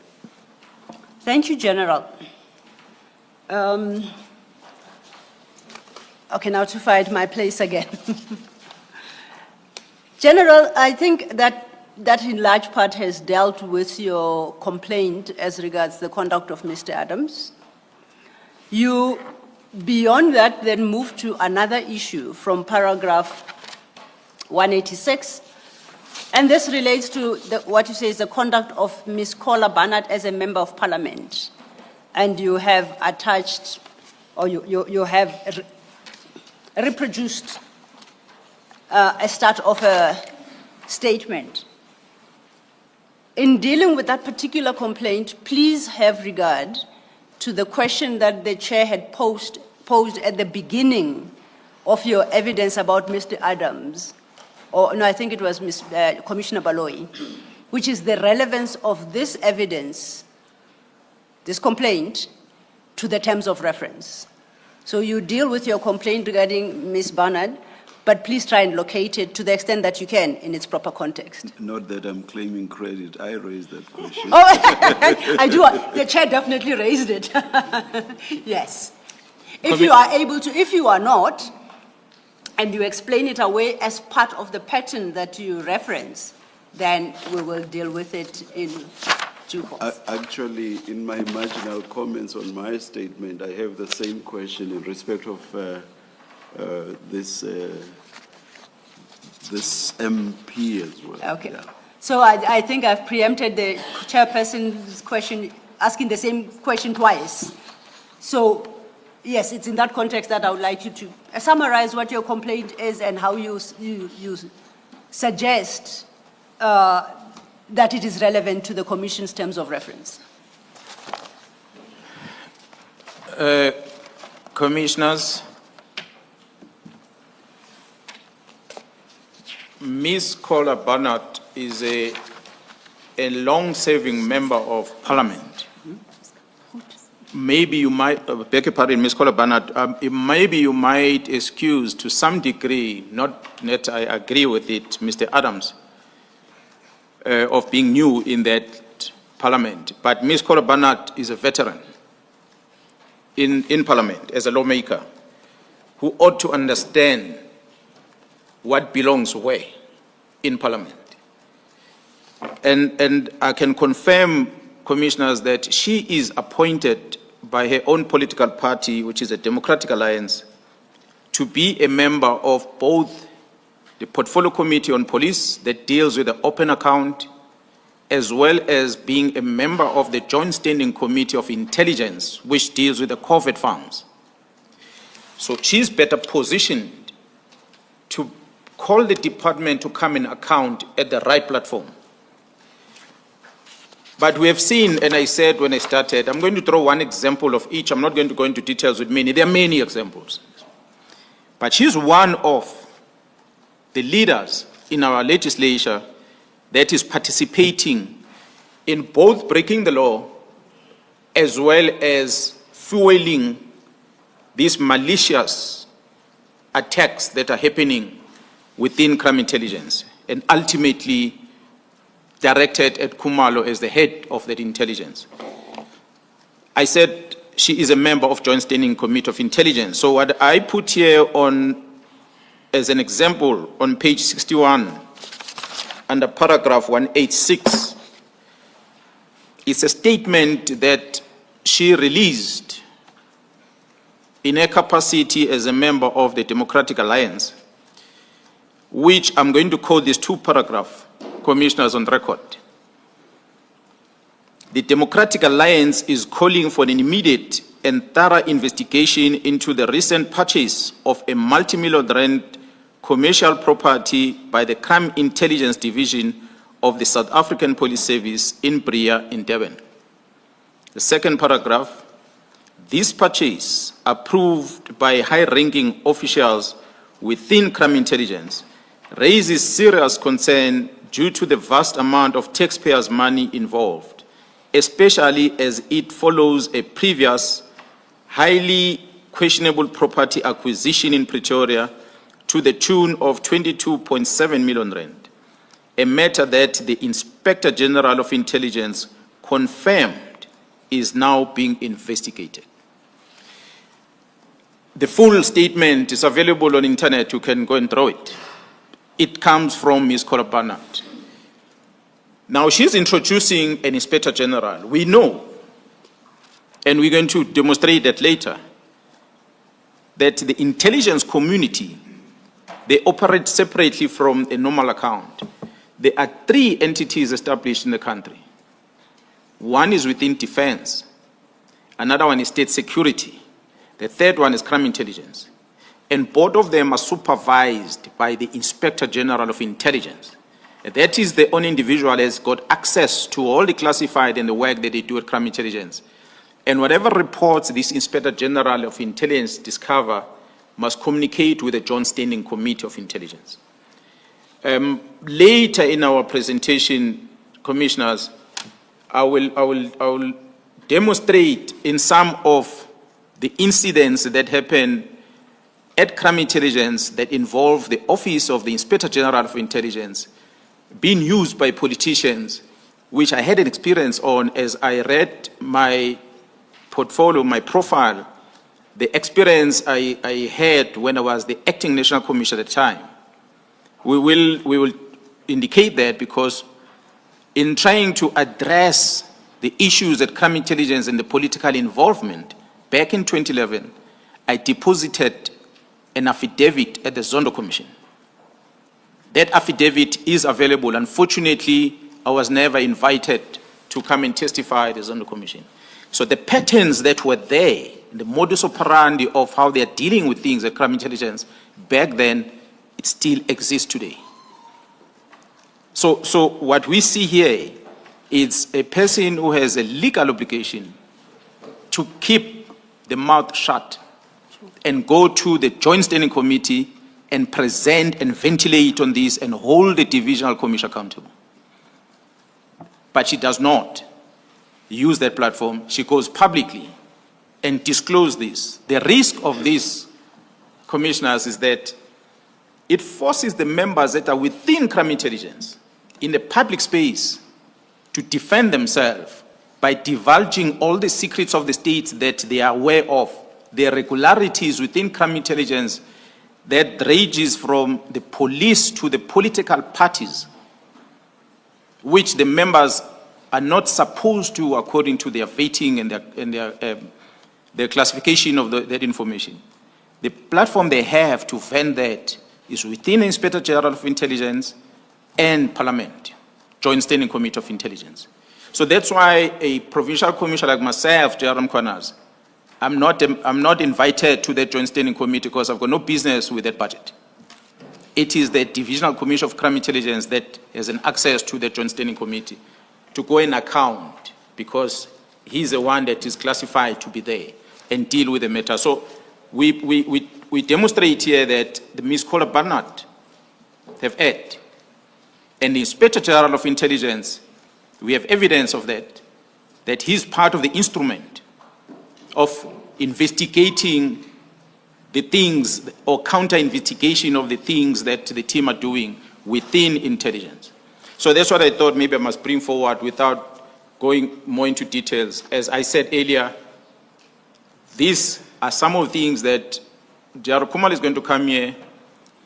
thank you, General. Okay, now to find my place again. General, I think that in large part has dealt with your complaint as regards the conduct of Mr. Adams. You, beyond that, then move to another issue from paragraph 186, and this relates to what you say is the conduct of Ms. Kola Barnard as a member of parliament. And you have attached, or you have reproduced a start of a statement. In dealing with that particular complaint, please have regard to the question that the chair had posed at the beginning of your evidence about Mr. Adams, or no, I think it was Commissioner Baloyi, which is the relevance of this evidence, this complaint, to the terms of reference. So you deal with your complaint regarding Ms. Barnard, but please try and locate it to the extent that you can in its proper context. Not that I'm claiming credit, I raised that question. Oh, I do. The chair definitely raised it. Yes. If you are able to, if you are not, and you explain it away as part of the pattern that you reference, then we will deal with it in due course. Actually, in my marginal comments on my statement, I have the same question in respect of this MP as well. Okay. Yeah. So I think I've preempted the chairperson's question, asking the same question twice. So, yes, it's in that context that I would like you to summarize what your complaint is and how you suggest that it is relevant to the Commission's terms of reference. Commissioners, Ms. Kola Barnard is a long-serving member of Parliament. Maybe you might, beg your pardon, Ms. Kola Barnard, maybe you might excuse to some degree, not that I agree with it, Mr. Adams, of being new in that Parliament. But Ms. Kola Barnard is a veteran in Parliament as a lawmaker who ought to understand what belongs where in Parliament. And I can confirm, Commissioners, that she is appointed by her own political party, which is a Democratic Alliance, to be a member of both the Portfolio Committee on Police that deals with the open account, as well as being a member of the Joint Standing Committee of Intelligence, which deals with the covert funds. So she's better positioned to call the department to come in account at the right platform. But we have seen, and I said when I started, I'm going to throw one example of each. I'm not going to go into details with many. There are many examples. But she's one of the leaders in our legislature that is participating in both breaking the law as well as fueling these malicious attacks that are happening within crime intelligence and ultimately directed at Khumalo as the head of that intelligence. I said she is a member of Joint Standing Committee of Intelligence. So what I put here on as an example on page 61 under paragraph 186 is a statement that she released in her capacity as a member of the Democratic Alliance, which I'm going to quote these two paragraphs, Commissioners, on record. The Democratic Alliance is calling for an immediate and thorough investigation into the recent purchase of a multi-million rand commercial property by the Crime Intelligence Division of the South African Police Service in Bria in Durban. The second paragraph, this purchase, approved by high-ranking officials within crime intelligence, raises serious concern due to the vast amount of taxpayers' money involved, especially as it follows a previous highly questionable property acquisition in Pretoria to the tune of 22.7 million rand, a matter that the Inspector General of Intelligence confirmed is now being investigated. The full statement is available on internet. You can go and throw it. It comes from Ms. Kola Barnard. Now she's introducing an Inspector General. We know, and we're going to demonstrate that later, that the intelligence community, they operate separately from a normal account. There are three entities established in the country. One is within defense. Another one is state security. The third one is crime intelligence. And both of them are supervised by the Inspector General of Intelligence. And that is the only individual that has got access to all the classified and the work that they do at crime intelligence. And whatever reports this Inspector General of Intelligence discover must communicate with the Joint Standing Committee of Intelligence. Later in our presentation, Commissioners, I will demonstrate in some of the incidents that happen at crime intelligence that involve the Office of the Inspector General of Intelligence being used by politicians, which I had an experience on as I read my portfolio, my profile, the experience I had when I was the acting National Commissioner at the time. We will indicate that because in trying to address the issues at crime intelligence and the political involvement, back in 2011, I deposited an affidavit at the Zondo Commission. That affidavit is available. Unfortunately, I was never invited to come and testify at the Zondo Commission. So the patterns that were there, the modus operandi of how they are dealing with things at crime intelligence, back then, it still exists today. So what we see here is a person who has a legal obligation to keep the mouth shut and go to the Joint Standing Committee and present and ventilate on this and hold the Divisional Commission accountable. But she does not use that platform. She goes publicly and discloses this. The risk of this, commissioners, is that it forces the members that are within crime intelligence in the public space to defend themselves by divulging all the secrets of the states that they are aware of, the irregularities within crime intelligence that ranges from the police to the political parties, which the members are not supposed to, according to their vetting and their classification of that information. The platform they have to vent that is within the Inspector General of Intelligence and Parliament, Joint Standing Committee of Intelligence. So that's why a provincial commissioner like myself, Mkhwanazi, I'm not invited to that Joint Standing Committee because I've got no business with that budget. It is the Divisional Commission of Crime Intelligence that has an access to the Joint Standing Committee to go and account, because he's the one that is classified to be there and deal with the matter. So we demonstrate here that the Ms. Kola Barnett have acted, and the Inspector General of Intelligence, we have evidence of that he's part of the instrument of investigating the things or counter-investigation of the things that the team are doing within intelligence. So that's what I thought maybe I must bring forward without going more into details. As I said earlier, these are some of the things that J.R. Kumalo is going to come here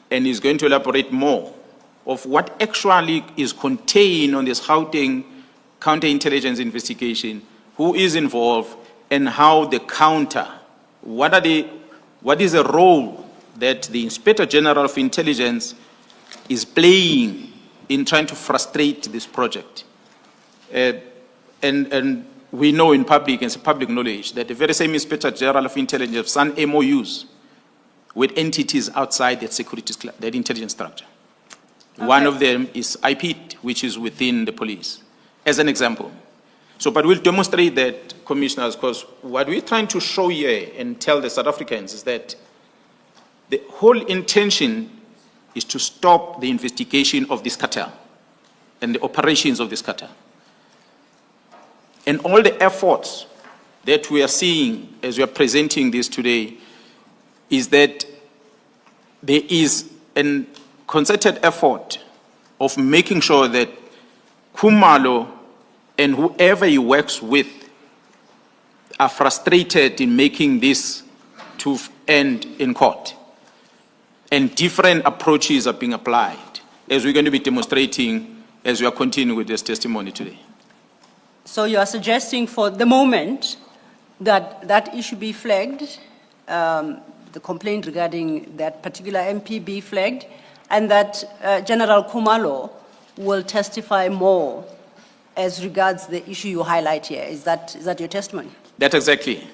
and is going to elaborate more of what actually is contained on this Gauteng counterintelligence investigation, who is involved, and how the counter, what is the role that the Inspector General of Intelligence is playing in trying to frustrate this project. And we know in public, it's public knowledge, that the very same Inspector General of Intelligence have signed MOUs with entities outside that intelligence structure. Okay. One of them is IPIT, which is within the police, as an example. So, but we'll demonstrate that, commissioners, because what we're trying to show here and tell the South Africans is that the whole intention is to stop the investigation of this cartel and the operations of this cartel. And all the efforts that we are seeing as we are presenting this today is that there is a concerted effort of making sure that Kumalo and whoever he works with are frustrated in making this to end in court. And different approaches are being applied, as we're going to be demonstrating as we are continuing with this testimony today. So you are suggesting for the moment that that issue be flagged, the complaint regarding that particular MP be flagged, and that General Kumalo will testify more as regards the issue you highlight here. Is that your testimony? That's exactly.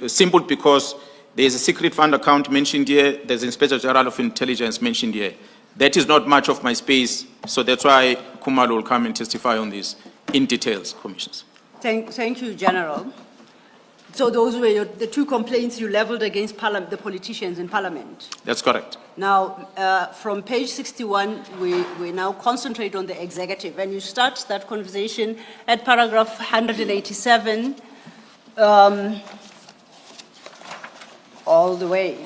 Simple, because there's a secret fund account mentioned here, there's an Inspector General of Intelligence mentioned here. That is not much of my space, so that's why Kumalo will come and testify on this in details, commissioners. Thank you, General. So those were the two complaints you leveled against the politicians in Parliament. That's correct. Now, from page 61, we now concentrate on the executive, and you start that conversation at paragraph 187. all the way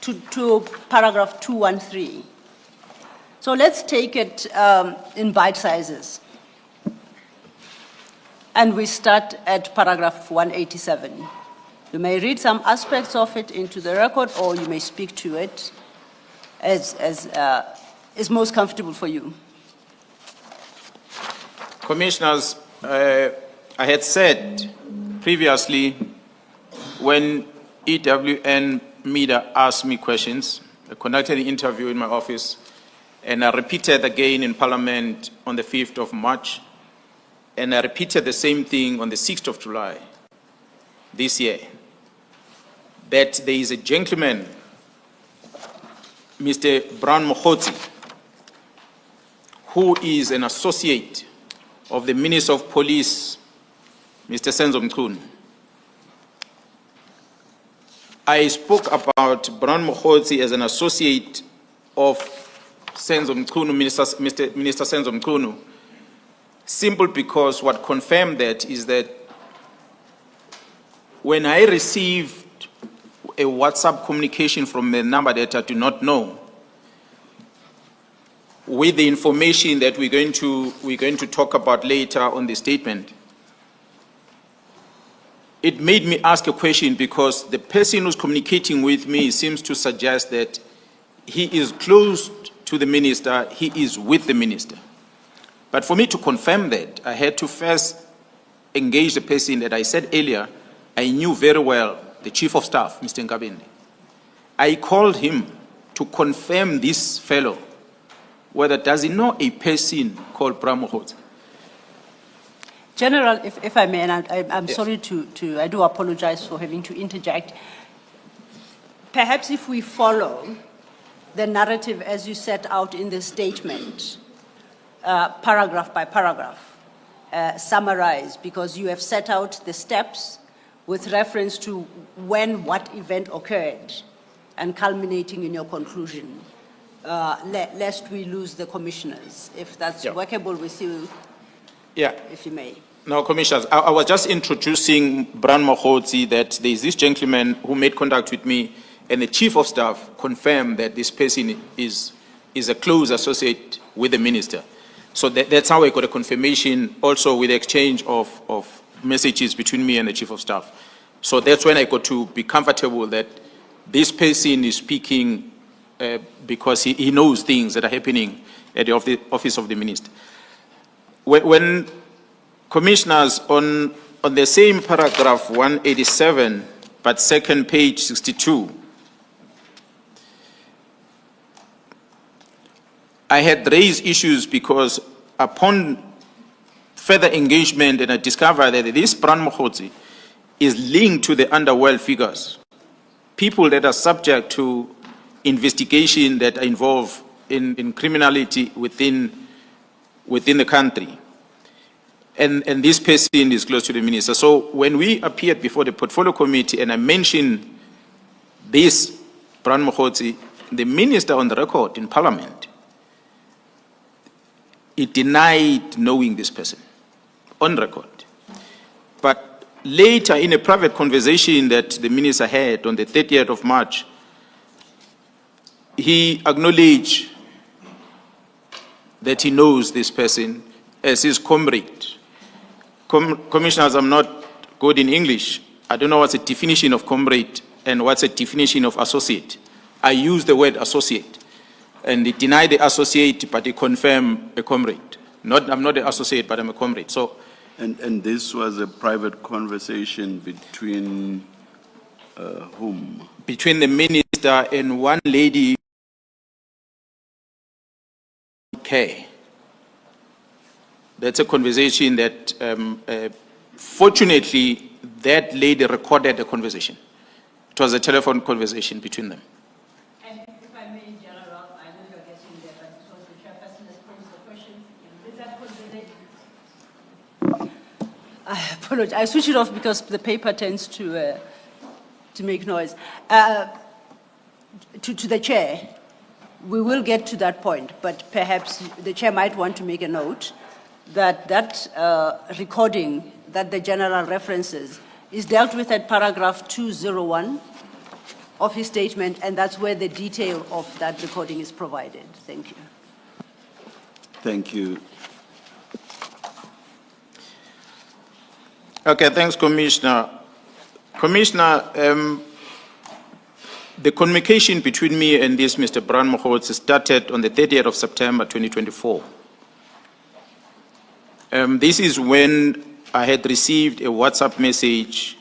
to paragraph 213. So let's take it in bite sizes. And we start at paragraph 187. You may read some aspects of it into the record, or you may speak to it as is most comfortable for you. Commissioners, I had said previously when EWN Media asked me questions, I conducted an interview in my office, and I repeated again in Parliament on the 5th of March, and I repeated the same thing on the 6th of July this year, that there is a gentleman, Mr. Mkhwanazi, who is an associate of the Minister of Police, Mr. Senzo Mkhunu. I spoke about Mkhwanazi as an associate of Senzo Mkhunu, Minister Senzo Mkhunu, simple because what confirmed that is that when I received a WhatsApp communication from a number that I do not know, with the information that we're going to talk about later on the statement, it made me ask a question because the person who's communicating with me seems to suggest that he is close to the minister, he is with the minister. But for me to confirm that, I had to first engage the person that I said earlier, I knew very well, the Chief of Staff, Mr. Nkabende. I called him to confirm this fellow, whether does he know a person called Mkhwanazi. General, if I may, and I'm Yes. sorry I do apologize for having to interject. Perhaps if we follow the narrative as you set out in the statement, paragraph by paragraph, summarize, because you have set out the steps with reference to when what event occurred and culminating in your conclusion, lest we lose the commissioners. If that's Yeah. workable with you, Yeah. if you may. Now, Commissioners, I was just introducing Mkhwanazi, that there is this gentleman who made contact with me, and the Chief of Staff confirmed that this person is a close associate with the minister. So that's how I got a confirmation, also with the exchange of messages between me and the Chief of Staff. So that's when I got to be comfortable that this person is speaking because he knows things that are happening at the office of the minister. When Commissioners, on the same paragraph 187, but second page 62, I had raised issues because upon further engagement, and I discovered that this Mkhwanazi is linked to the underworld figures, people that are subject to investigation that are involved in criminality within the country. And this person is close to the minister. So when we appeared before the portfolio committee and I mentioned this Mkhwanazi, the minister on the record in Parliament, he denied knowing this person on record. But later, in a private conversation that the minister had on the 30th of March, he acknowledged that he knows this person as his comrade. Commissioners, I'm not good in English. I don't know what's the definition of comrade and what's the definition of associate. I use the word associate. And he denied the associate, but he confirmed a comrade. I'm not the associate, but I'm a comrade. So, And this was a private conversation between whom? between the minister and one lady, K. That's a conversation that, fortunately, that lady recorded the conversation. It was a telephone conversation between them. And if I may, General, I know you're getting there, but this was the chairperson has posed the question. Is that conversation? I apologize. I switch it off because the paper tends to make noise. To the chair, we will get to that point, but perhaps the chair might want to make a note that recording that the general references is dealt with at paragraph 201 of his statement, and that's where the detail of that recording is provided. Thank you. Thank you. Okay, thanks, Commissioner. Commissioner, the communication between me and this Mr. Brian Mkhwanazi started on the 30th of September 2024. This is when I had received a WhatsApp message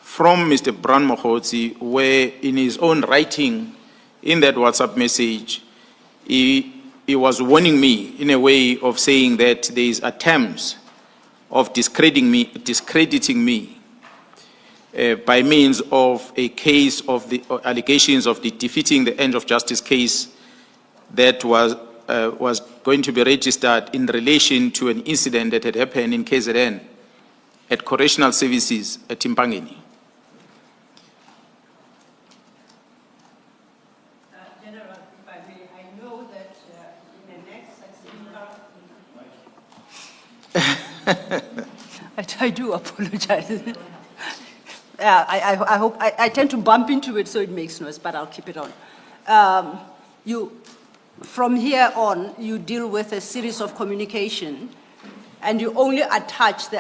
from Mr. Brian Mkhwanazi, where in his own writing, in that WhatsApp message, he was warning me in a way of saying that there is attempts of discrediting me by means of a case of the allegations of the defeating the end of justice case that was going to be registered in relation to an incident that had happened in KZN at Correctional Services at Timpangeni. General, if I may, I know that in the next succeeding I do apologize. I hope I tend to bump into it, so it makes noise, but I'll keep it on. From here on, you deal with a series of communication, and you only attach the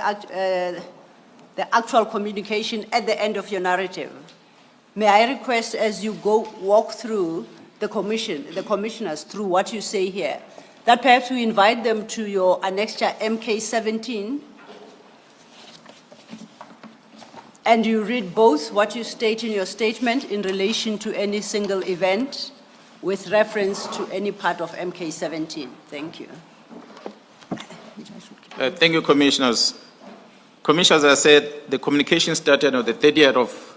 actual communication at the end of your narrative. May I request, as you walk through the commissioners through what you say here, that perhaps we invite them to your annexure MK17, and you read both what you state in your statement in relation to any single event with reference to any part of MK17. Thank you. Thank you, Commissioners. Commissioners, as I said, the communication started on the 30th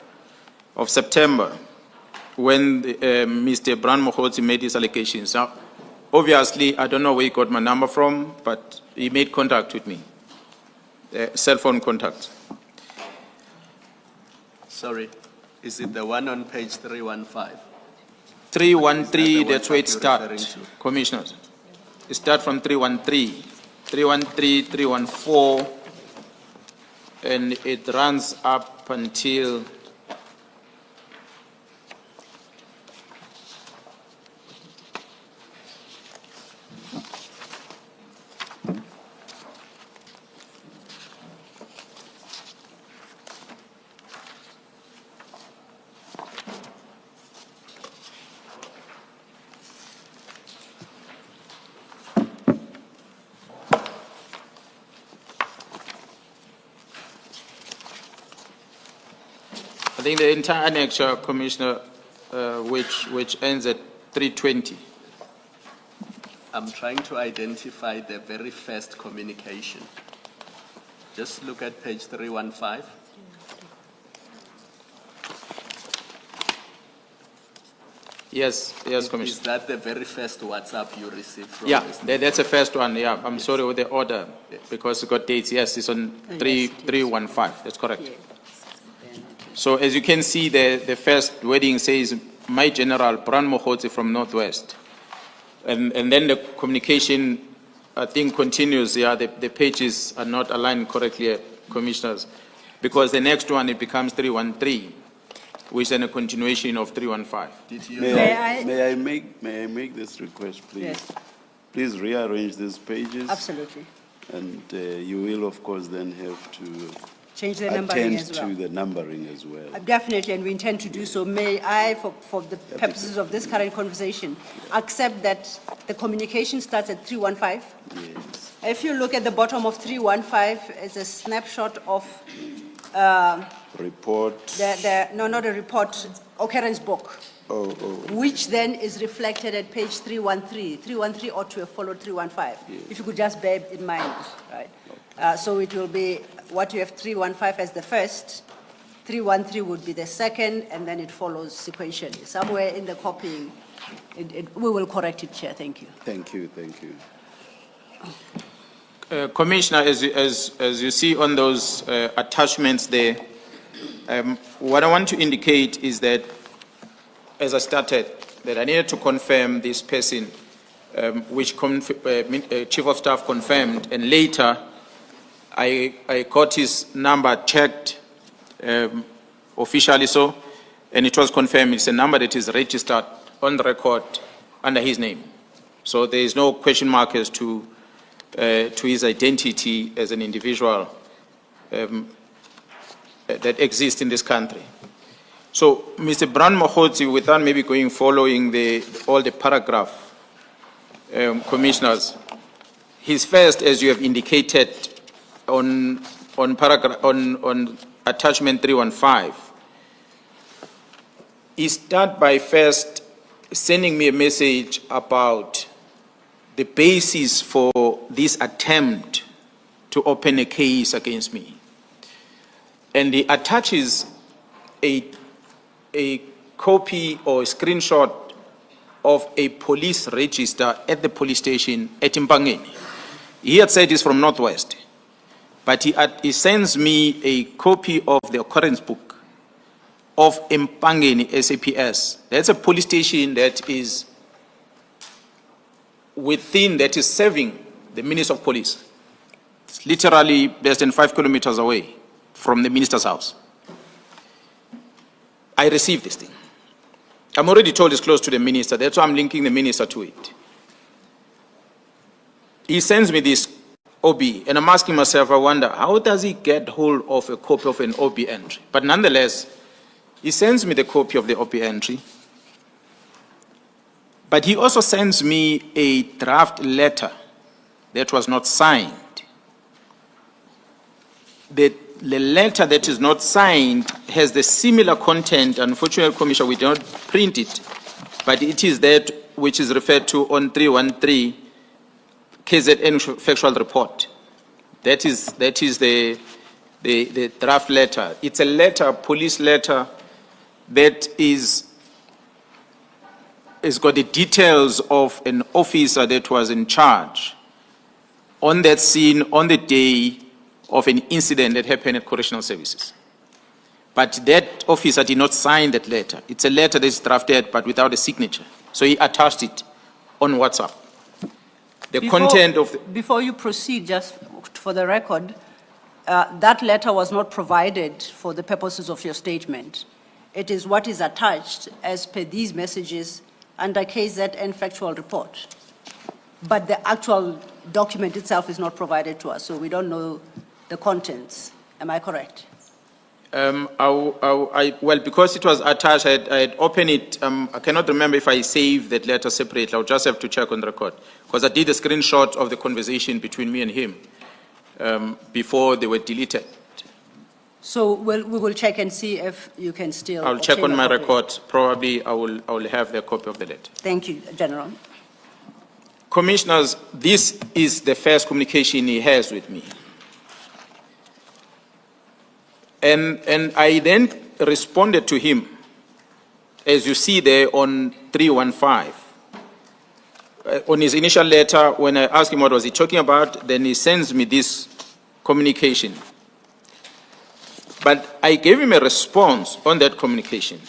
of September when Mr. Brian Mkhwanazi made his allegations. Now, obviously, I don't know where he got my number from, but he made contact with me, cell phone contact. Sorry, is it the one on page 315? 313, that's where it WhatsApp you're referring starts, to? Commissioners. It starts from 313, 313, 314, and it runs up until I think the entire annexure, Commissioner, which ends at 320. I'm trying to identify the very first communication. Just look at page 315. Yes, Is Commissioner. that the very first WhatsApp you received from Yeah, Mr. that's the first one. Yeah, I'm sorry with the order Yes. because it got dates. Yes, it's on Yes, 315. That's correct. Yeah. So as you can see, the first wording says, "My General Brian Mkhwanazi from Northwest," and then the communication, I think, continues. Yeah, the pages are not aligned correctly, Commissioners, because the next one it becomes 313, which is then a continuation of 315. Did you May I make this request, please? Yes. Please rearrange these pages. Absolutely. And you will, of course, then have to Change the numbering attend as well. to the numbering as well. Definitely, and we intend to do so. May I, for the purposes of this current conversation, accept that the communication starts at 315? Yes. If you look at the bottom of 315, it's a snapshot of Report. no, not a report, occurrence book, Oh. which then is reflected at page 313. 313 ought to have followed 315. If you could just bear in mind, right? So it will be what you have 315 as the first, 313 would be the second, and then it follows sequentially. Somewhere in the copying, we will correct it, Chair. Thank you. Thank you. Commissioner, as you see on those attachments there, what I want to indicate is that, as I started, that I needed to confirm this person, which Chief of Staff confirmed, and later I got his number checked officially so, and it was confirmed it's a number that is registered on the record under his name. So there is no question mark as to his identity as an individual that exists in this country. So, Mr. Brand Mkhwanazi, without maybe following all the paragraph, commissioners, his first, as you have indicated on attachment 315, he start by first sending me a message about the basis for this attempt to open a case against me. And he attaches a copy or a screenshot of a police register at the police station at Mpangeni. He had said he's from Northwest, but he sends me a copy of the occurrence book of Mpangeni SAPS. That's a police station that is serving the Minister of Police. It's literally less than 5 kilometers away from the minister's house. I received this thing. I'm already told it's close to the minister. That's why I'm linking the minister to it. He sends me this OB, and I'm asking myself, I wonder, how does he get hold of a copy of an OB entry? But nonetheless, he sends me the copy of the OB entry. But he also sends me a draft letter that was not signed. The letter that is not signed has the similar content. Unfortunately, Commissioner, we did not print it, but it is that which is referred to on 313 KZN factual report. That is the draft letter. It's a letter, a police letter, that is got the details of an officer that was in charge on that scene on the day of an incident that happened at correctional services. But that officer did not sign that letter. It's a letter that is drafted but without a signature. So he attached it on WhatsApp. Before you proceed, just for the record, that letter was not provided for the purposes of your statement. It is what is attached as per these messages under KZN factual report. But the actual document itself is not provided to us, so we don't know the contents. Am I correct? Well, because it was attached, I had opened it. I cannot remember if I saved that letter separately. I'll just have to check on the record. Because I did a screenshot of the conversation between me and him before they were deleted. So we will check and see if you can still. I'll check on obtain a my copy. record. Probably I will have the copy of the letter. Thank you, General. Commissioners, this is the first communication he has with me. And I then responded to him, as you see there on 315. On his initial letter, when I asked him what was he talking about, then he sends me this communication. But I gave him a response on that communication.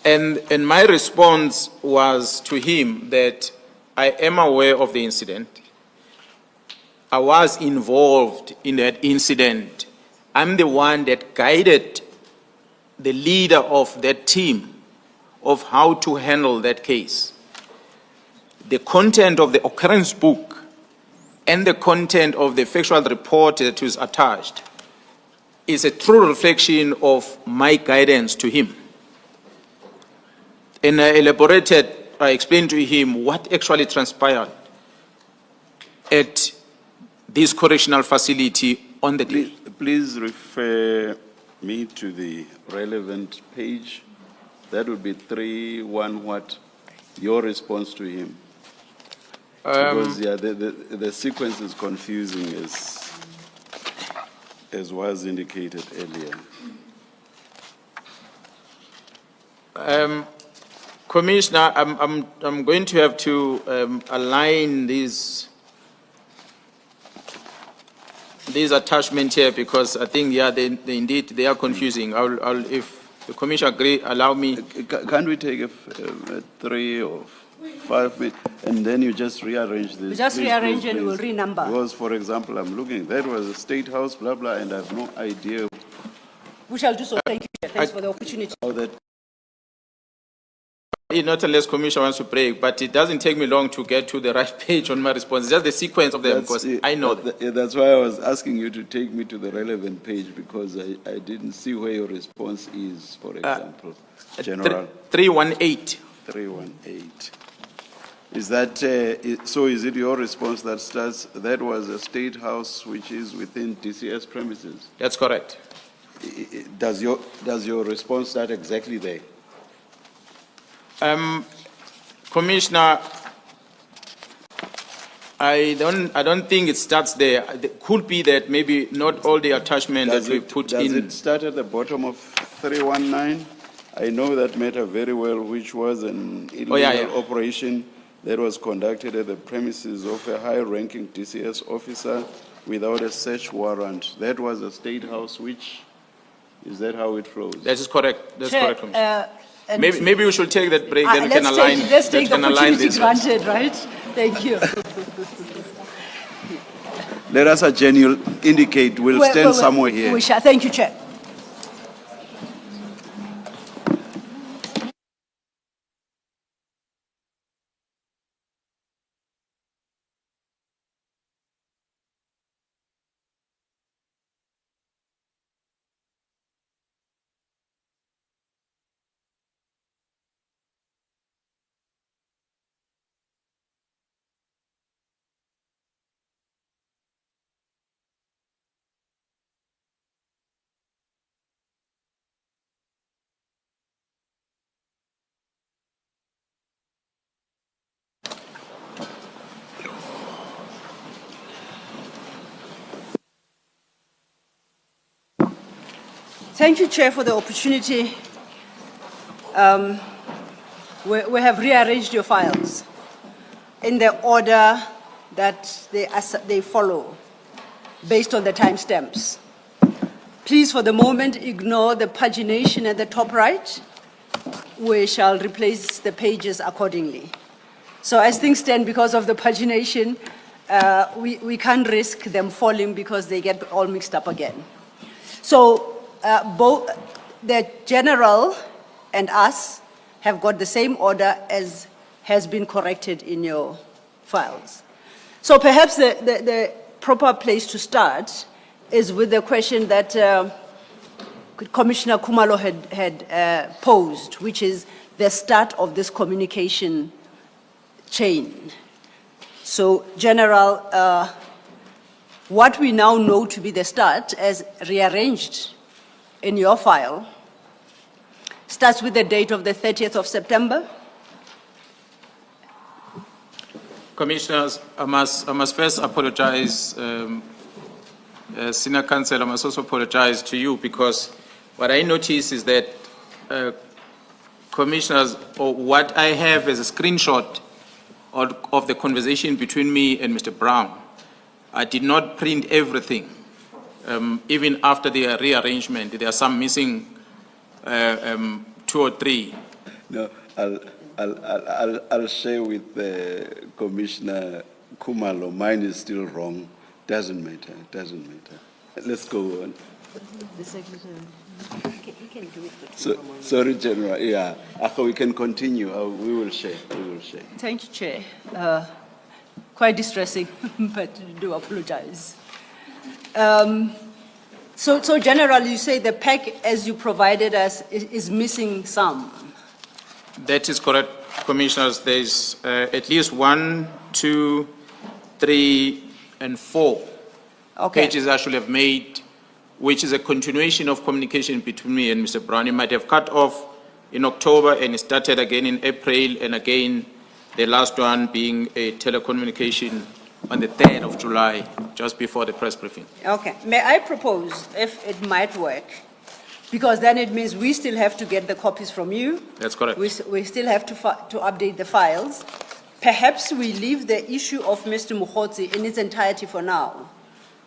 And my response was to him that I am aware of the incident. I was involved in that incident. I'm the one that guided the leader of that team of how to handle that case. The content of the occurrence book and the content of the factual report that was attached is a true reflection of my guidance to him. And I explained to him what actually transpired at this correctional facility on the day. Please refer me to the relevant page. That would be 3-1 what? Your response to him. Because yeah, the sequence is confusing as was indicated earlier. Commissioner, I'm going to have to align these attachments here because I think indeed they are confusing. If the Commissioner agree, allow me. Can we take a 3 or 5 minutes, and then you just rearrange this. We just Please, rearrange please, and we'll please. renumber. Because, for example, I'm looking, that was a State House, blah, blah, and I have no idea We shall do so. Thank you, Chair. Thanks for the opportunity. how that. Not unless Commissioner wants to break, but it doesn't take me long to get to the right page on my response. It's just the sequence of them, because I know that. That's why I was asking you to take me to the relevant page, because I didn't see where your response is, for example, General. 318. 318. Is that, so is it your response that starts, that was a State House which is within DCS premises? That's correct. Does your response start exactly there? Commissioner, I don't think it starts there. It could be that maybe not all the attachment that we put Does in. it start at the bottom of 319? I know that matter very well, which was an illegal operation that was conducted at the premises of a high-ranking DCS officer without a search warrant. That was a State House, which, is that how it flows? That is correct. That's Chair, correct, Commissioner. and- Maybe we should take that break, then we can Let's align. let's then take we the can align opportunity this one. granted, right? Thank you. Let us genuinely indicate we'll stand somewhere here. We shall. Thank you, Chair. Thank you, Chair, for the opportunity. We have rearranged your files in the order that they follow, based on the timestamps. Please, for the moment, ignore the pagination at the top right. We shall replace the pages accordingly. So as things stand, because of the pagination, we can't risk them falling because they get all mixed up again. So both the General and us have got the same order as has been corrected in your files. So perhaps the proper place to start is with the question that Commissioner Khumalo had posed, which is the start of this communication chain. So, General, what we now know to be the start, as rearranged in your file, starts with the date of the 30th of September. Commissioners, I must first apologize, Senior Counsel, I must also apologize to you, because what I notice is that, Commissioners, or what I have as a screenshot of the conversation between me and Mr. Brown, I did not print everything. Even after the rearrangement, there are some missing 2 or 3. No, I'll share with Commissioner Khumalo. Mine is still wrong. Doesn't matter. Let's go on. The Secretary, you can do it for tomorrow morning. Sorry, General. Yeah, we can continue. We will share. Thank you, Chair. Quite distressing, but I do apologize. So General, you say the pack as you provided us is missing some. That is correct, Commissioners. There's at least 1, 2, 3, and 4 pages I should have made, which is a continuation of communication between me and Mr. Brown. It might have cut off in October and it started again in April, and again the last one being a telecommunication on the 3rd of July, just before the press briefing. Okay. May I propose, if it might work, because then it means we still have to get the copies from you. That's correct. We still have to update the files. Perhaps we leave the issue of Mr. Mkhwanazi in its entirety for now,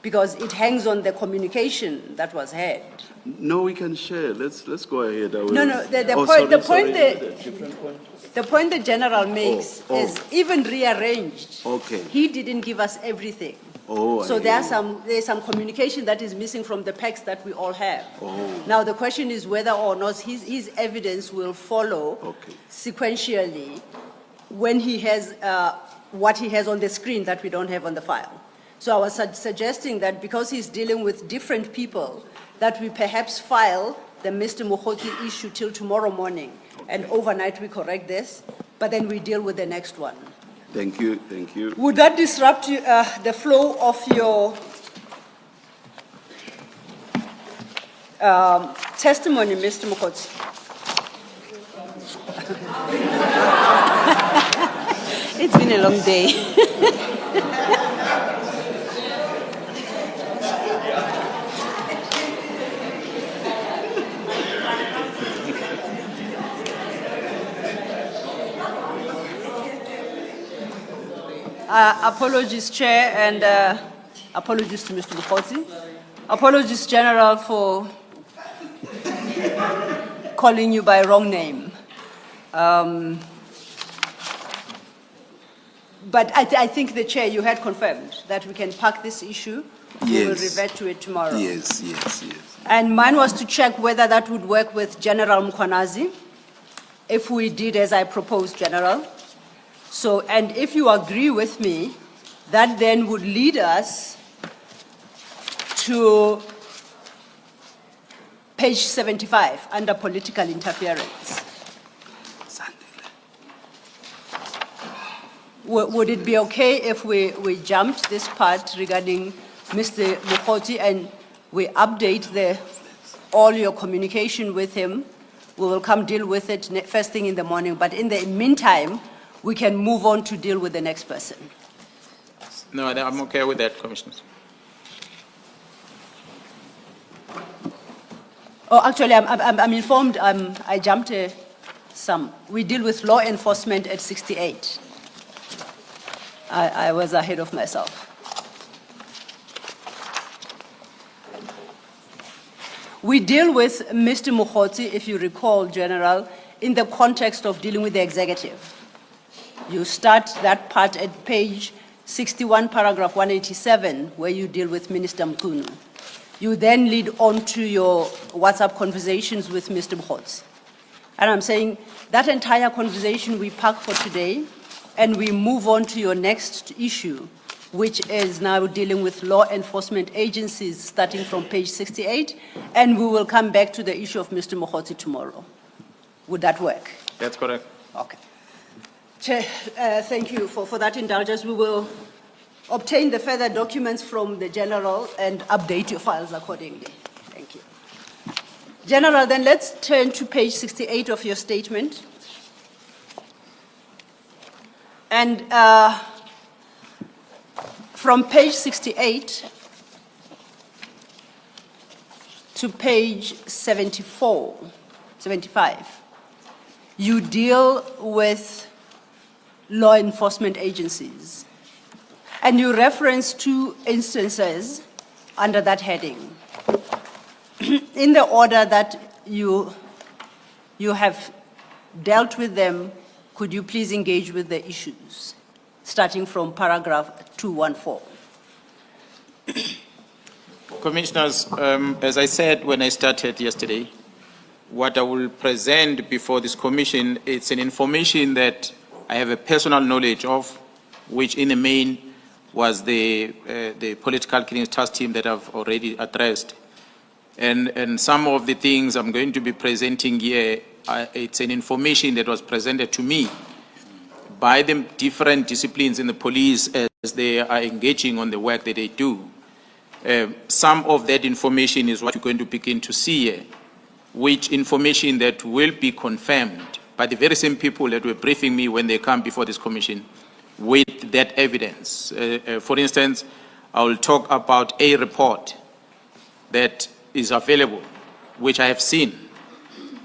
because it hangs on the communication that was had. No, we can share. Let's go ahead. I will- No, no, the Oh, point, the sorry, point, sorry. the, the point the general makes oh. is even rearranged. Okay. He didn't give us everything. Oh, I So hear there's some communication that is missing from the packs that we all have. Oh. Now, the question is whether or not his evidence will follow Okay. sequentially when he has, what he has on the screen that we don't have on the file. So I was suggesting that because he's dealing with different people, that we perhaps file the Mr. Mkhwanazi issue till tomorrow morning, and overnight we correct this, but then we deal with the next one. Thank you, thank you. Would that disrupt you, the flow of your testimony, Mr. Mkhwanazi? It's been a long day. Apologies, Chair, and apologies to Mr. Mkhwanazi. Apologies, General, for calling you by wrong name. But I think the Chair, you had confirmed that we can park this issue. We will Yes. revert to it tomorrow. Yes, yes, yes. And mine was to check whether that would work with General Mkhwanazi, if we did as I proposed, General. So, and if you agree with me, that then would lead us to page 75, under political interference. Would it be okay if we jumped this part regarding Mr. Mkhwanazi and we update all your communication with him? We will come deal with it first thing in the morning, but in the meantime, we can move on to deal with the next person. No, I'm okay with that, Commissioners. Oh, actually, I'm informed, I jumped some. We deal with law enforcement at 68. I was ahead of myself. We deal with Mr. Mkhwanazi, if you recall, General, in the context of dealing with the executive. You start that part at page 61, paragraph 187, where you deal with Minister Mkhunu. You then lead on to your WhatsApp conversations with Mr. Mkhwanazi. And I'm saying that entire conversation we park for today, and we move on to your next issue, which is now dealing with law enforcement agencies, starting from page 68, and we will come back to the issue of Mr. Mkhwanazi tomorrow. Would that work? That's correct. Okay. Chair, thank you for that indulgence. We will obtain the further documents from the General and update your files accordingly. Thank you. General, then let's turn to page 68 of your statement. And from page 68 to page 75, you deal with law enforcement agencies. And you reference two instances under that heading. In the order that you have dealt with them, could you please engage with the issues, starting from paragraph 214? Commissioners, as I said when I started yesterday, what I will present before this commission, it's an information that I have a personal knowledge of, which in the main was the political killings task team that I've already addressed. And some of the things I'm going to be presenting here, it's an information that was presented to me by the different disciplines in the police as they are engaging on the work that they do. Some of that information is what you're going to begin to see here, which information that will be confirmed by the very same people that were briefing me when they come before this commission with that evidence. For instance, I will talk about a report that is available, which I have seen,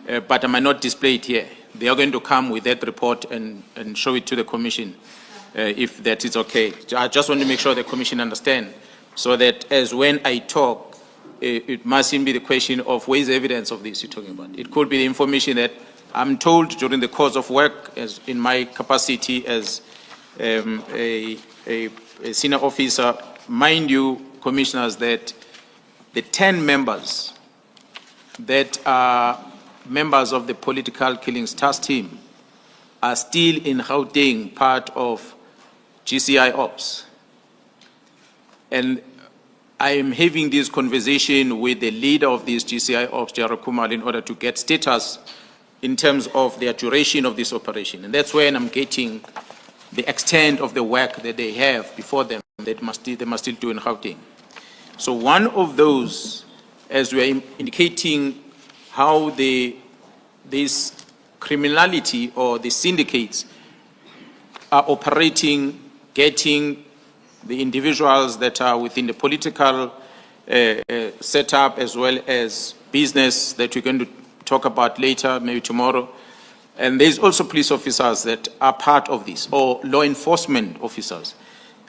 but I might not display it here. They are going to come with that report and show it to the commission, if that is okay. I just want to make sure the commission understand. so that as when I talk, it mustn't be the question of where is the evidence of this you're talking about. It could be the information that I'm told during the course of work, as in my capacity as a senior officer. Mind you, commissioners, that the 10 members that are members of the political killings task team are still in Gauteng, part of GCI Ops. And I am having this conversation with the leader of this GCI Ops, Jaro Kumar, in order to get status in terms of the duration of this operation. And that's when I'm getting the extent of the work that they have before them that they must still do in Gauteng. So one of those, as we're indicating how this criminality or the syndicates are operating, getting the individuals that are within the political setup as well as business that we're going to talk about later, maybe tomorrow. And there's also police officers that are part of this, or law enforcement officers.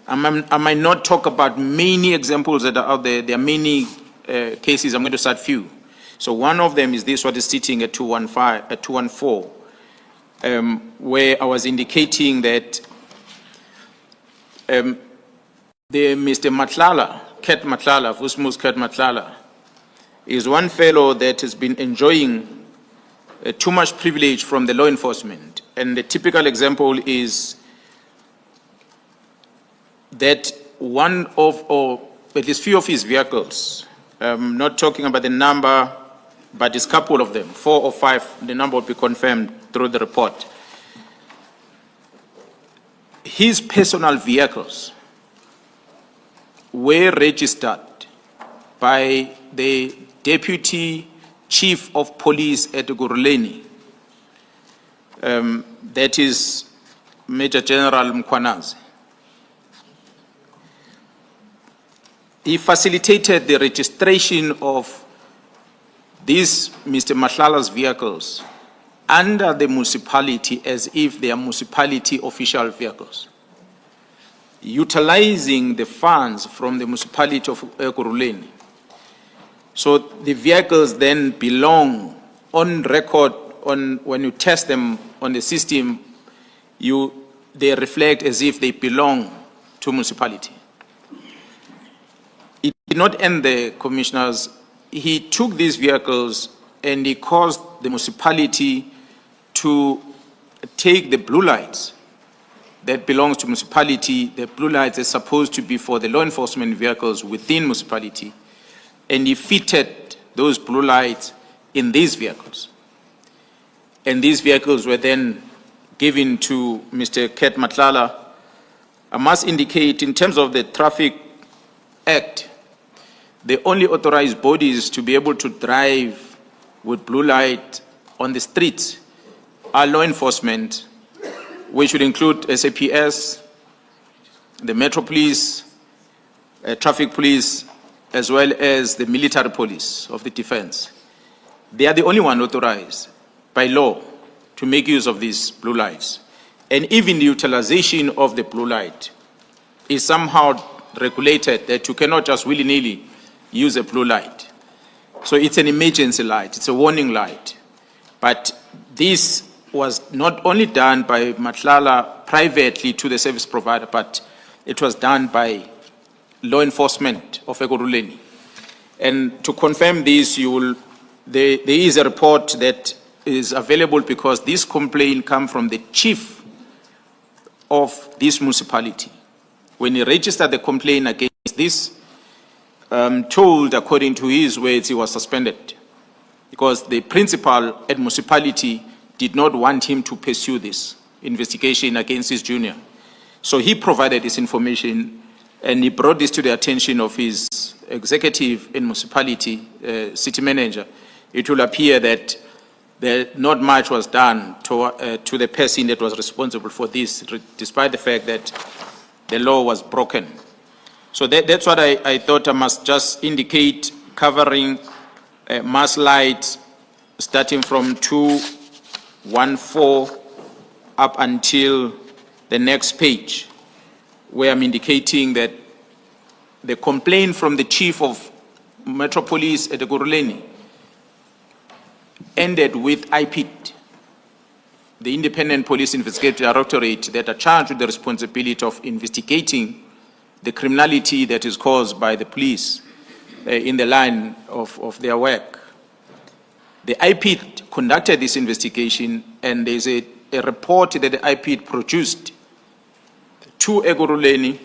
I might not talk about many examples that are out there. There are many cases. I'm going to start few. So one of them is this, what is sitting at 214, where I was indicating that the Mr. Matlala, Ket Matlala, Vusmus Ket Matlala, is one fellow that has been enjoying too much privilege from the law enforcement. And the typical example is that one of, or at least few of his vehicles, not talking about the number, but it's a couple of them, 4 or 5, the number will be confirmed through the report. His personal vehicles were registered by the Deputy Chief of Police at Guruleni, that is Major General Mkhwanazi. He facilitated the registration of these Mr. Matlala's vehicles under the municipality as if they are municipality official vehicles, utilizing the funds from the municipality of Guruleni. So the vehicles then belong on record, when you test them on the system, they reflect as if they belong to municipality. It did not end there, commissioners. He took these vehicles and he caused the municipality to take the blue lights that belongs to municipality. The blue lights are supposed to be for the law enforcement vehicles within municipality, and he fitted those blue lights in these vehicles. And these vehicles were then given to Mr. Ket Matlala. I must indicate, in terms of the Traffic Act, the only authorized bodies to be able to drive with blue light on the streets are law enforcement, which would include SAPS, the Metro Police, Traffic Police, as well as the military police of the defense. They are the only one authorized by law to make use of these blue lights. And even the utilization of the blue light is somehow regulated, that you cannot just willy-nilly use a blue light. So it's an emergency light, it's a warning light. But this was not only done by Matlala privately to the service provider, but it was done by law enforcement of Ekurhuleni. And to confirm this, there is a report that is available, because this complaint comes from the chief of this municipality. When he registered the complaint against this, told, according to his words, he was suspended because the principal at municipality did not want him to pursue this investigation against his junior. So he provided this information, and he brought this to the attention of his executive in municipality, city manager. It will appear that not much was done to the person that was responsible for this, despite the fact that the law was broken. So that's what I thought I must just indicate, covering mass lights starting from 214 up until the next page, where I'm indicating that the complaint from the chief of Metro Police at Ekurhuleni ended with IPID, the Independent Police Investigative Directorate, that are charged with the responsibility of investigating the criminality that is caused by the police in the line of their work. The IPID conducted this investigation, and there's a report that the IPID produced to Ekurhuleni,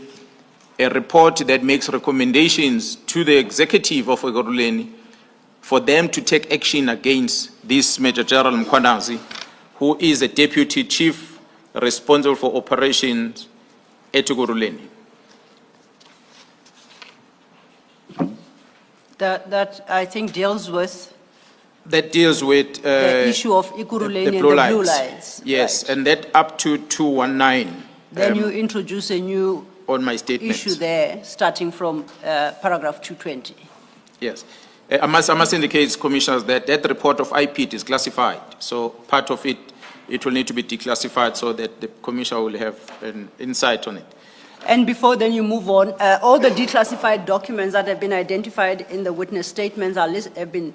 a report that makes recommendations to the executive of Ekurhuleni for them to take action against this Major General Mkhwanazi, who is the deputy chief responsible for operations at Ekurhuleni. That I think deals with That deals with the issue of Ekurhuleni and the blue lights. Yes, Right. and that up to 219 Then you introduce a new on my statement. issue there, starting from paragraph 220. Yes. I must indicate, Commissioners, that that report of IPID is classified. So part of it, it will need to be declassified so that the Commissioner will have an insight on it. And before then you move on, all the declassified documents that have been identified in the witness statements have been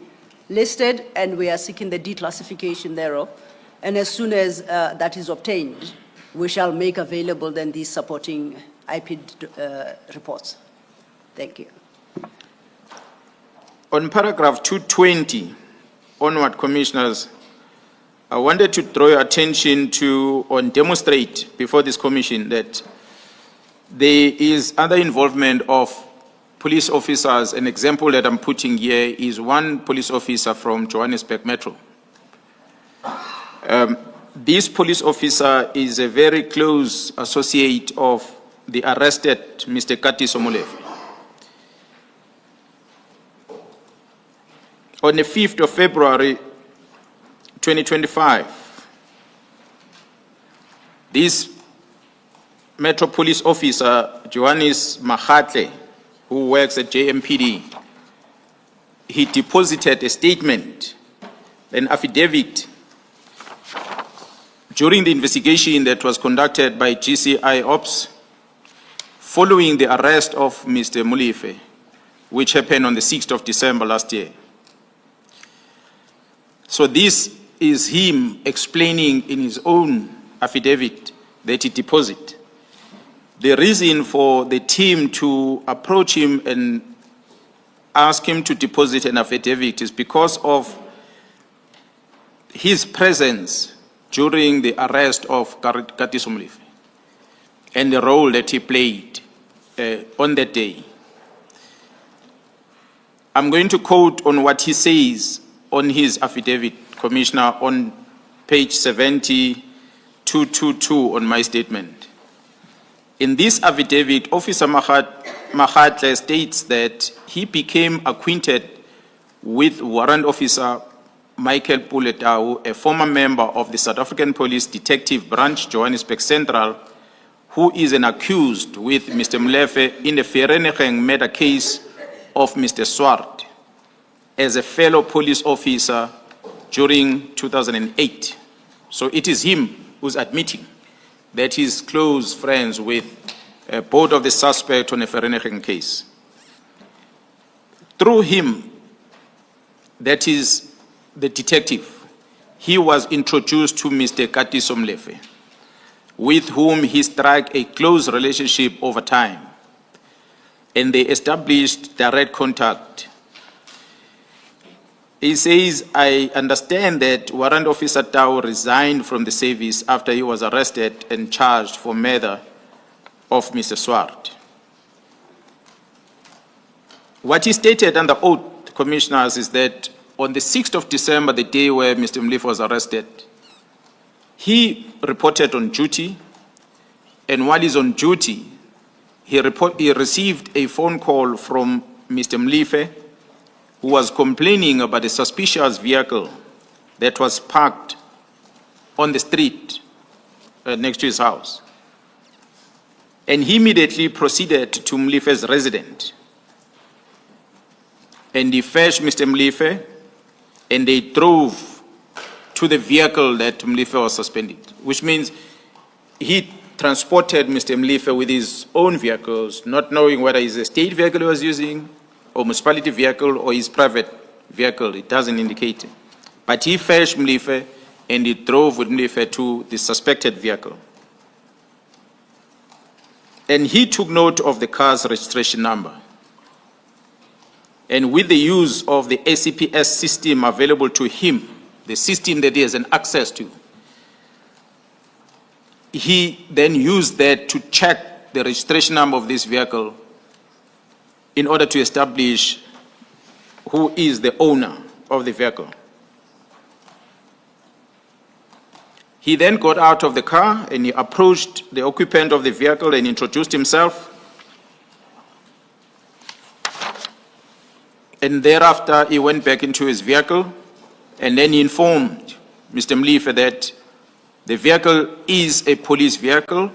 listed, and we are seeking the declassification thereof. And as soon as that is obtained, we shall make available then these supporting IPID reports. Thank you. On paragraph 220, onward, Commissioners, I wanted to draw your attention to, or demonstrate before this commission, that there is other involvement of police officers. An example that I'm putting here is one police officer from Johannesburg Metro. This police officer is a very close associate of the arrested Mr. Katiso Molefe. On the 5th of February, 2025, this Metro Police Officer, Johannes Makhatle, who works at JMPD, he deposited a statement, an affidavit, during the investigation that was conducted by GCI Ops following the arrest of Mr. Molefe, which happened on the 6th of December last year. So this is him explaining in his own affidavit that he deposited. The reason for the team to approach him and ask him to deposit an affidavit is because of his presence during the arrest of Katiso Molefe and the role that he played on that day. I'm going to quote on what he says on his affidavit, Commissioner, on page 70-222 on my statement. In this affidavit, Officer Makhatle states that he became acquainted with Warrant Officer Michael Puletau, a former member of the South African Police Detective Branch, Johannesburg Central, who is an accused with Mr. Molefe in the Vereeniging murder case of Mr. Swart, as a fellow police officer during 2008. So it is him who's admitting that he's close friends with both of the suspects on the Vereeniging case. Through him, that is the detective, he was introduced to Mr. Katiso Molefe, with whom he struck a close relationship over time, and they established direct contact. He says, I understand that Warrant Officer Tau resigned from the service after he was arrested and charged for murder of Mr. Swart. What he stated under oath, Commissioners, is that on the 6th of December, the day where Mr. Molefe was arrested, he reported on duty, and while he's on duty, he received a phone call from Mr. Molefe, who was complaining about a suspicious vehicle that was parked on the street next to his house. And he immediately proceeded to Molefe's residence. And he fetched Mr. Molefe, and they drove to the vehicle that Molefe was suspended, which means he transported Mr. Mlife with his own vehicles, not knowing whether it's a state vehicle he was using, or municipality vehicle, or his private vehicle. It doesn't indicate. But he fetched Mlife and he drove with Mlife to the suspected vehicle. And he took note of the car's registration number. And with the use of the ACPS system available to him, the system that he has an access to, he then used that to check the registration number of this vehicle in order to establish who is the owner of the vehicle. He then got out of the car and he approached the occupant of the vehicle and introduced himself. And thereafter, he went back into his vehicle and then he informed Mr. Mlife that the vehicle is a police vehicle.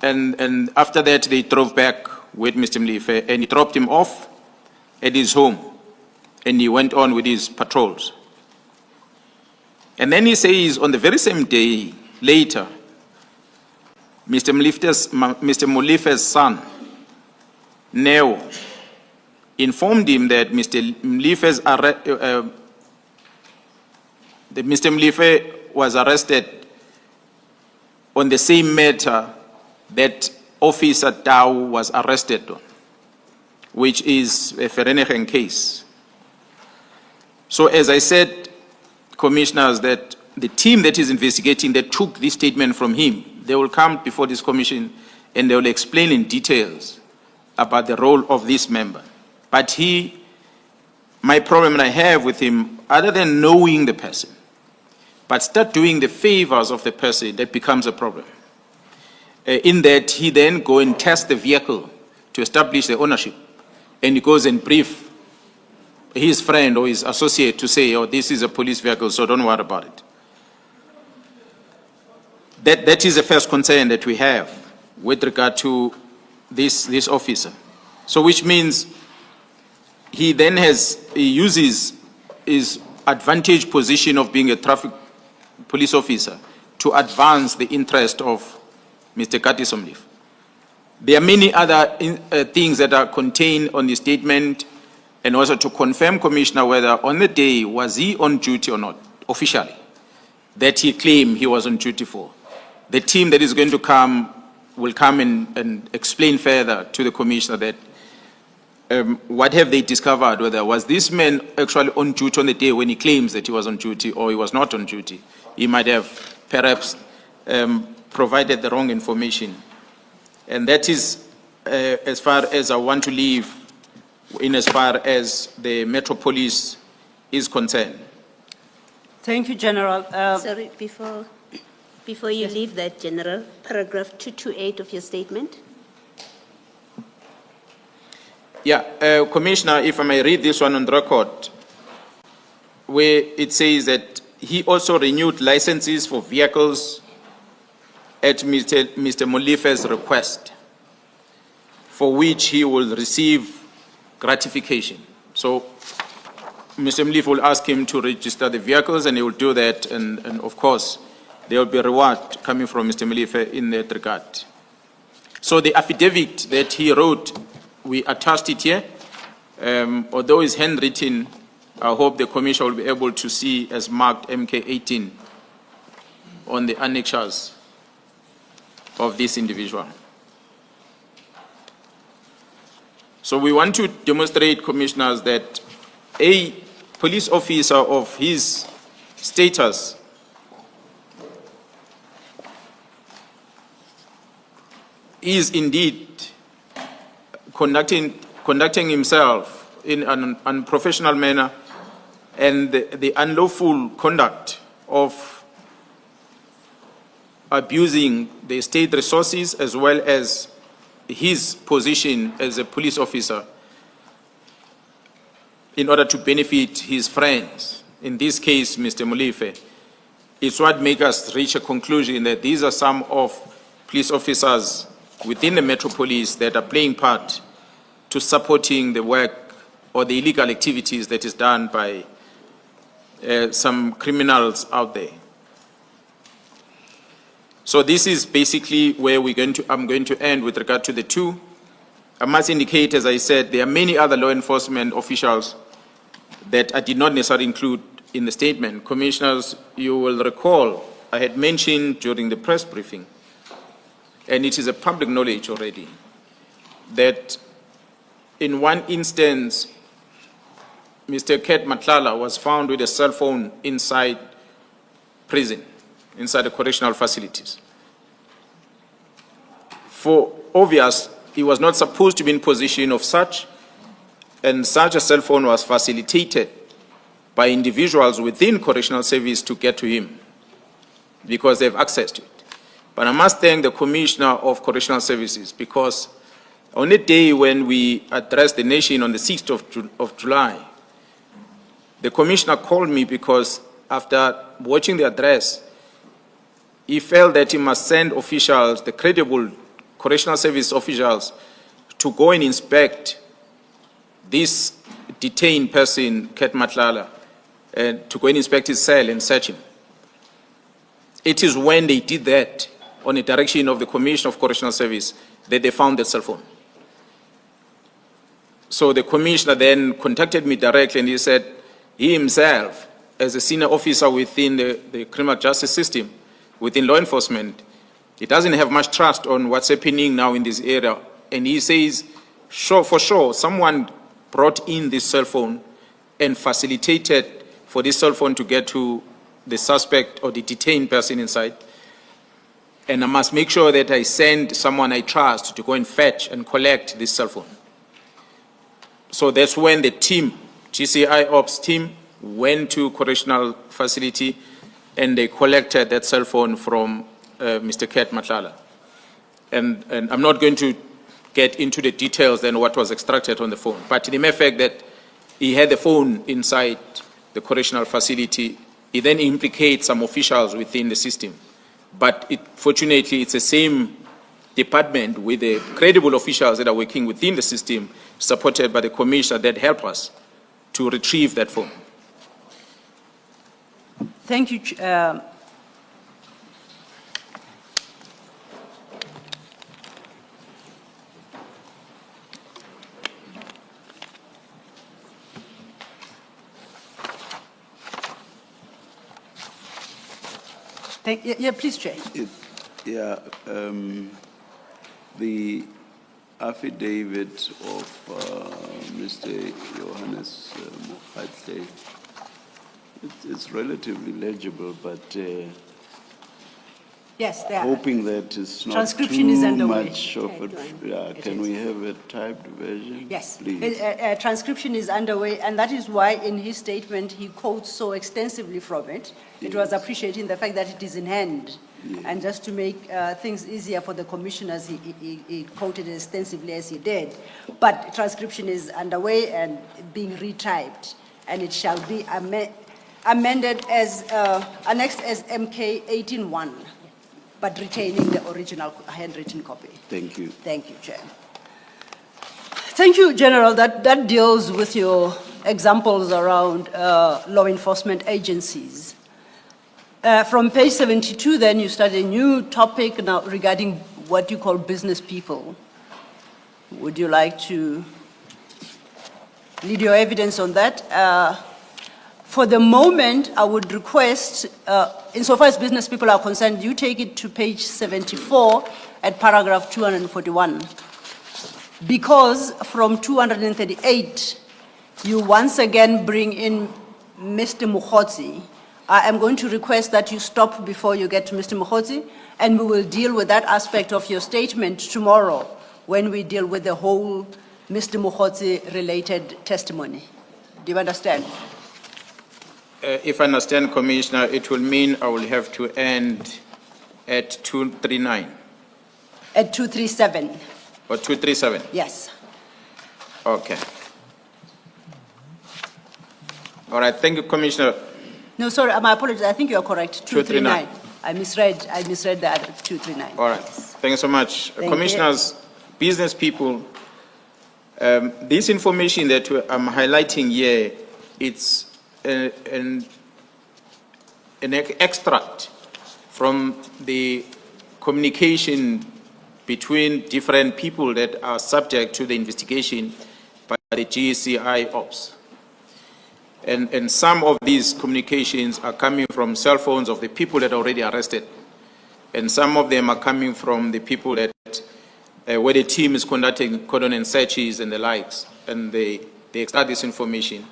And after that, they drove back with Mr. Mlife and he dropped him off at his home and he went on with his patrols. And then he says on the very same day later, Mr. Mlife's son, Neo, informed him that Mr. Mlife was arrested on the same matter that Officer Tau was arrested on, which is a Vereeniging case. So as I said, Commissioners, that the team that is investigating, that took this statement from him, they will come before this commission and they will explain in details about the role of this member. But my problem that I have with him, other than knowing the person, but start doing the favors of the person, that becomes a problem. In that he then go and test the vehicle to establish the ownership, and he goes and brief his friend or his associate to say, oh, this is a police vehicle, so don't worry about it. That is the first concern that we have with regard to this officer. So which means he then he uses his advantage position of being a traffic police officer to advance the interest of Mr. Kati Somlif. There are many other things that are contained on the statement, and also to confirm, Commissioner, whether on the day was he on duty or not, officially, that he claimed he was on duty for. The team that is going to come will come and explain further to the Commissioner that what have they discovered, whether was this man actually on duty on the day when he claims that he was on duty, or he was not on duty. He might have perhaps provided the wrong information. And that is as far as I want to leave in as far as the Metropolis is concerned. Thank you, General. Sorry, before you leave that, General, paragraph 228 of your statement. Yeah, Commissioner, if I may read this one on the record, where it says that he also renewed licenses for vehicles at Mr. Molife's request, for which he will receive gratification. So Mr. Mlife will ask him to register the vehicles, and he will do that, and of course there will be a reward coming from Mr. Mlife in that regard. So the affidavit that he wrote, we attached it here. Although it's handwritten, I hope the Commission will be able to see as marked MK18 on the annexures of this individual. So we want to demonstrate, Commissioners, that a police officer of his status is indeed conducting himself in an unprofessional manner, and the unlawful conduct of abusing the state resources as well as his position as a police officer in order to benefit his friends, in this case Mr. Mlife, is what makes us reach a conclusion that these are some of police officers within the Metropolis that are playing part to supporting the work or the illegal activities that is done by some criminals out there. So this is basically where I'm going to end with regard to the two. I must indicate, as I said, there are many other law enforcement officials that I did not necessarily include in the statement. Commissioners, you will recall, I had mentioned during the press briefing, and it is a public knowledge already, that in one instance, Mr. Ket Matlala was found with a cell phone inside prison, inside the correctional facilities. For obvious, he was not supposed to be in possession of such, and such a cell phone was facilitated by individuals within correctional service to get to him because they have access to it. But I must thank the Commissioner of Correctional Services, because on a day when we addressed the nation on the 6th of July, the Commissioner called me because after watching the address, he felt that he must send officials, the credible correctional service officials, to go and inspect this detained person, Ket Matlala, and to go and inspect his cell and search him. It is when they did that, on the direction of the Commissioner of Correctional Service, that they found the cell phone. So the Commissioner then contacted me directly, and he said he himself, as a senior officer within the criminal justice system, within law enforcement, he doesn't have much trust on what's happening now in this area. And he says, for sure, someone brought in this cell phone and facilitated for this cell phone to get to the suspect or the detained person inside. And I must make sure that I send someone I trust to go and fetch and collect this cell phone. So that's when the team, GCI Ops team, went to correctional facility and they collected that cell phone from Mr. Ket Matlala. And I'm not going to get into the details then what was extracted on the phone, but the mere fact that he had the phone inside the correctional facility, it then implicates some officials within the system. But fortunately, it's the same department with the credible officials that are working within the system, supported by the Commissioner, that help us to retrieve that phone. Thank you. Yeah, please, Chair. The affidavit of Mr. Johannes Mkhwanazi, it's relatively legible, but Yes, they are. hoping that it's not Transcription too is underway. much of it. Can we have a typed version? Yes, Please. transcription is underway, and that is why in his statement he quotes so extensively from it. It was appreciating the fact that it is in hand. And just to make things easier for the commissioners, he quoted it extensively as he did. But transcription is underway and being retyped, and it shall be amended as, annexed as MK 18-1, but retaining the original handwritten copy. Thank you. Thank you, Chair. Thank you, General. That deals with your examples around law enforcement agencies. From page 72, then, you start a new topic now regarding what you call business people. Would you like to lead your evidence on that? For the moment, I would request, insofar as business people are concerned, you take it to page 74 at paragraph 241. Because from 238, you once again bring in Mr. Mkhwanazi. I am going to request that you stop before you get to Mr. Mkhwanazi, and we will deal with that aspect of your statement tomorrow when we deal with the whole Mr. Mkhwanazi related testimony. Do you understand? If I understand, Commissioner, it will mean I will have to end at 239. At 237. Or 237? Yes. Okay. All right, thank you, Commissioner. No, sorry, my apologies. I think you are correct. 239. I misread that 239. All right, thank you so much. Thank Commissioners, business people, this information that I'm highlighting here, it's an extract from the communication between different people that are subject to the investigation by the GCI Ops. And some of these communications are coming from cell phones of the people that are already arrested. And some of them are coming from the people that, where the team is conducting cordon searches and the likes, and they extract this information.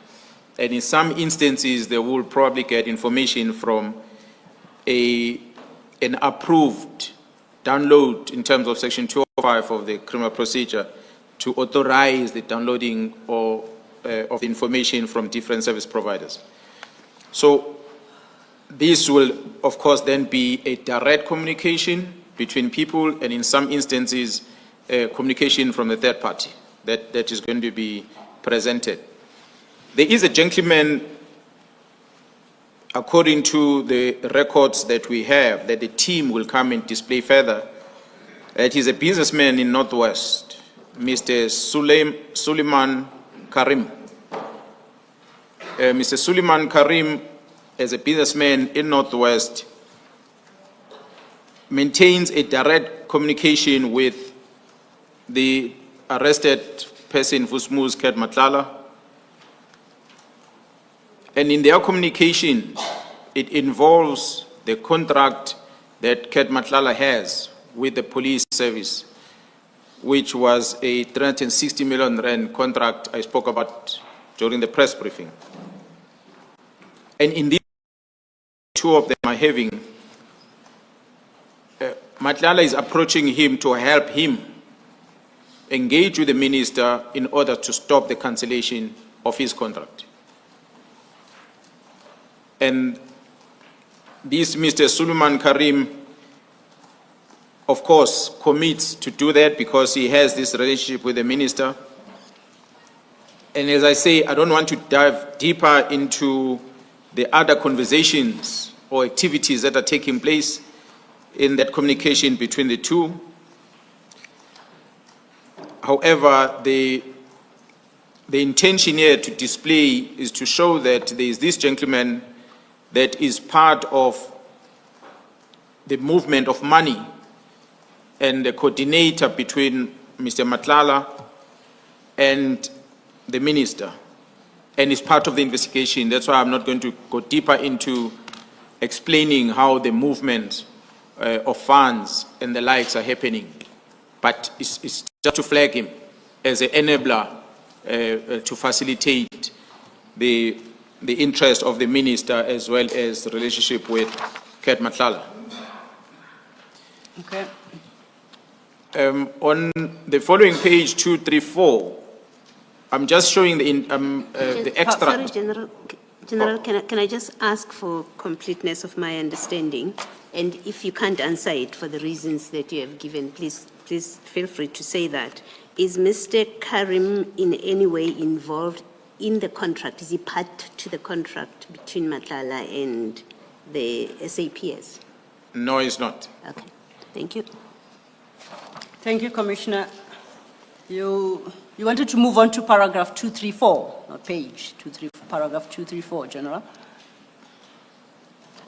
And in some instances, they will probably get information from an approved download in terms of Section 205 of the criminal procedure to authorize the downloading of the information from different service providers. So this will, of course, then be a direct communication between people, and in some instances, communication from the third party that is going to be presented. There is a gentleman, according to the records that we have, that the team will come and display further, that he's a businessman in Northwest, Mr. Suleiman Karim. Mr. Suleiman Karim, as a businessman in Northwest, maintains a direct communication with the arrested person, Vusmus Ket Matlala. And in their communication, it involves the contract that Ket Matlala has with the police service, which was a 360 million rand contract I spoke about during the press briefing. And in these two of them are having, Matlala is approaching him to help him engage with the minister in order to stop the cancellation of his contract. And this Mr. Suleiman Karim, of course, commits to do that because he has this relationship with the minister. And as I say, I don't want to dive deeper into the other conversations or activities that are taking place in that communication between the two. However, the intention here to display is to show that there is this gentleman that is part of the movement of money and the coordinator between Mr. Matlala and the minister, and is part of the investigation. That's why I'm not going to go deeper into explaining how the movement of funds and the likes are happening. But it's just to flag him as an enabler to facilitate the interest of the minister as well as the relationship with Ket Matlala. Okay. On the following page 234, I'm just showing the extract. Sorry, General, can I just ask for completeness of my understanding? And if you can't answer it for the reasons that you have given, please feel free to say that. Is Mr. Karim in any way involved in the contract? Is he part to the contract between Matlala and the SAPS? No, it's not. Okay, thank you. Thank you, Commissioner. You wanted to move on to paragraph 234, not page 234, paragraph 234, General.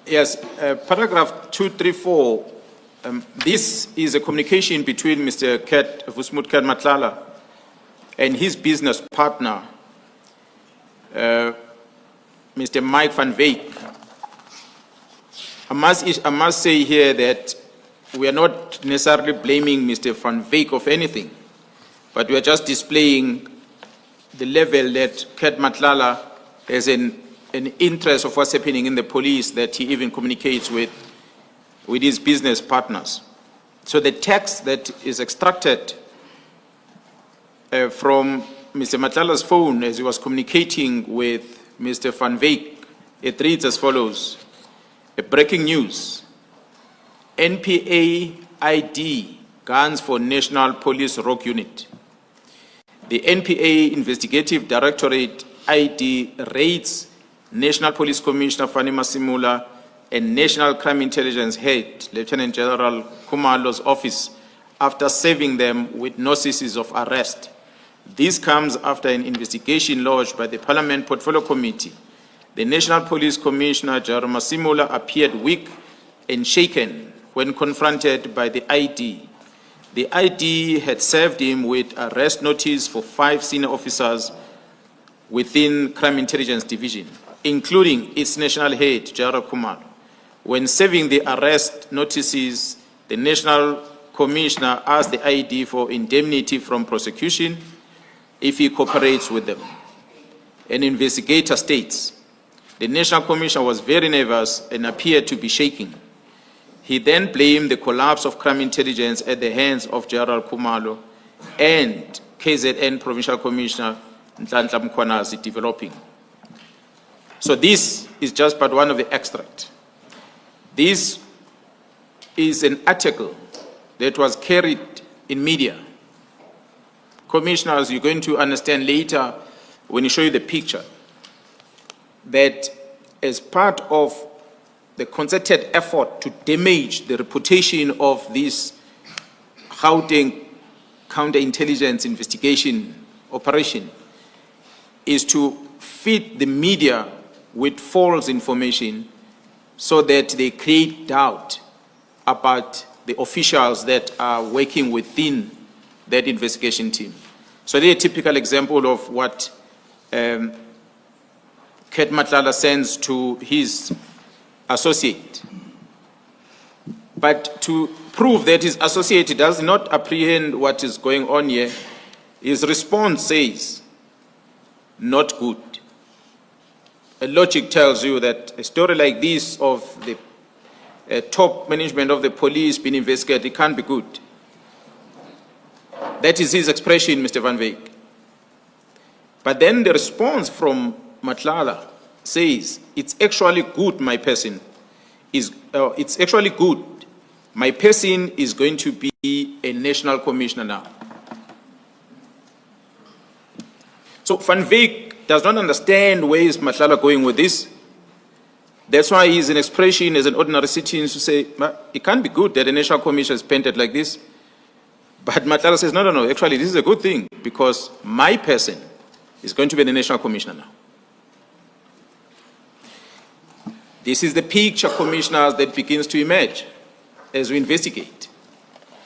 Yes, paragraph 234, this is a communication between Mr. Vusmut Ket Matlala and his business partner, Mr. Mike van Wyk. I must say here that we are not necessarily blaming Mr. van Wyk of anything, but we are just displaying the level that Ket Matlala has an interest of what's happening in the police, that he even communicates with his business partners. So the text that is extracted from Mr. Matlala's phone as he was communicating with Mr. van Wyk, it reads as follows: breaking news. NPA ID guns for National Police Rogue Unit. The NPA Investigative Directorate ID raids National Police Commissioner Fani Masimula and National Crime Intelligence Head Lieutenant General Kumalo's office after serving them with notices of arrest. This comes after an investigation lodged by the Parliament Portfolio Committee. The National Police Commissioner General Masimula appeared weak and shaken when confronted by the ID. The ID had served him with arrest notice for 5 senior officers within Crime Intelligence Division, including its national head, General Kumalo. When serving the arrest notices, the National Commissioner asked the ID for indemnity from prosecution if he cooperates with them. An investigator states, the National Commissioner was very nervous and appeared to be shaking. He then blamed the collapse of crime intelligence at the hands of General Kumalo and KZN Provincial Commissioner Mkhwanazi developing. So this is just but one of the extracts. This is an article that was carried in media. Commissioners, you're going to understand later when you show you the picture that as part of the concerted effort to damage the reputation of this Gauteng counterintelligence investigation operation is to feed the media with false information so that they create doubt about the officials that are working within that investigation team. So they're a typical example of what Ket Matlala sends to his associate. But to prove that his associate does not apprehend what is going on here, his response says, not good. A logic tells you that a story like this of the top management of the police being investigated, it can't be good. That is his expression, Mr. Van Wyk. But then the response from Matlala says, it's actually good, my person is, it's actually good. My person is going to be a national commissioner now. So Van Wyk does not understand where is Matlala going with this. That's why he's an expression as an ordinary citizen to say, it can't be good that a national commission is painted like this. But Matlala says, no, actually this is a good thing because my person is going to be the national commissioner now. This is the picture, commissioners, that begins to emerge as we investigate.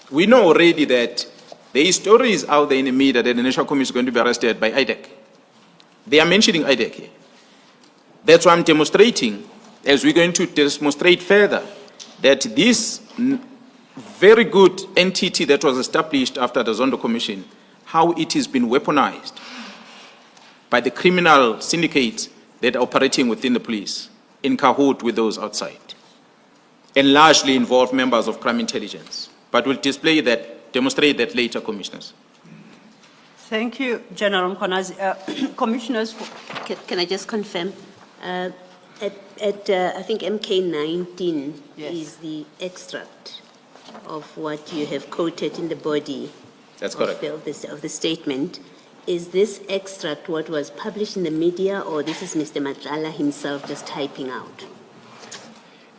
We know already that there is stories out there in the media that the national commission is going to be arrested by IDEC. They are mentioning IDEC here. That's why I'm demonstrating, as we're going to demonstrate further, that this very good entity that was established after the Zondo Commission, how it has been weaponized by the criminal syndicates that are operating within the police, in cahoot with those outside, and largely involve members of crime intelligence. But we'll demonstrate that later, commissioners. Thank you, General Mkhwanazi. Commissioners. Can I just confirm? I think MK19 Yes. is the extract of what you have quoted in the body. That's correct. Of the statement. Is this extract what was published in the media, or this is Mr. Matlala himself just typing out?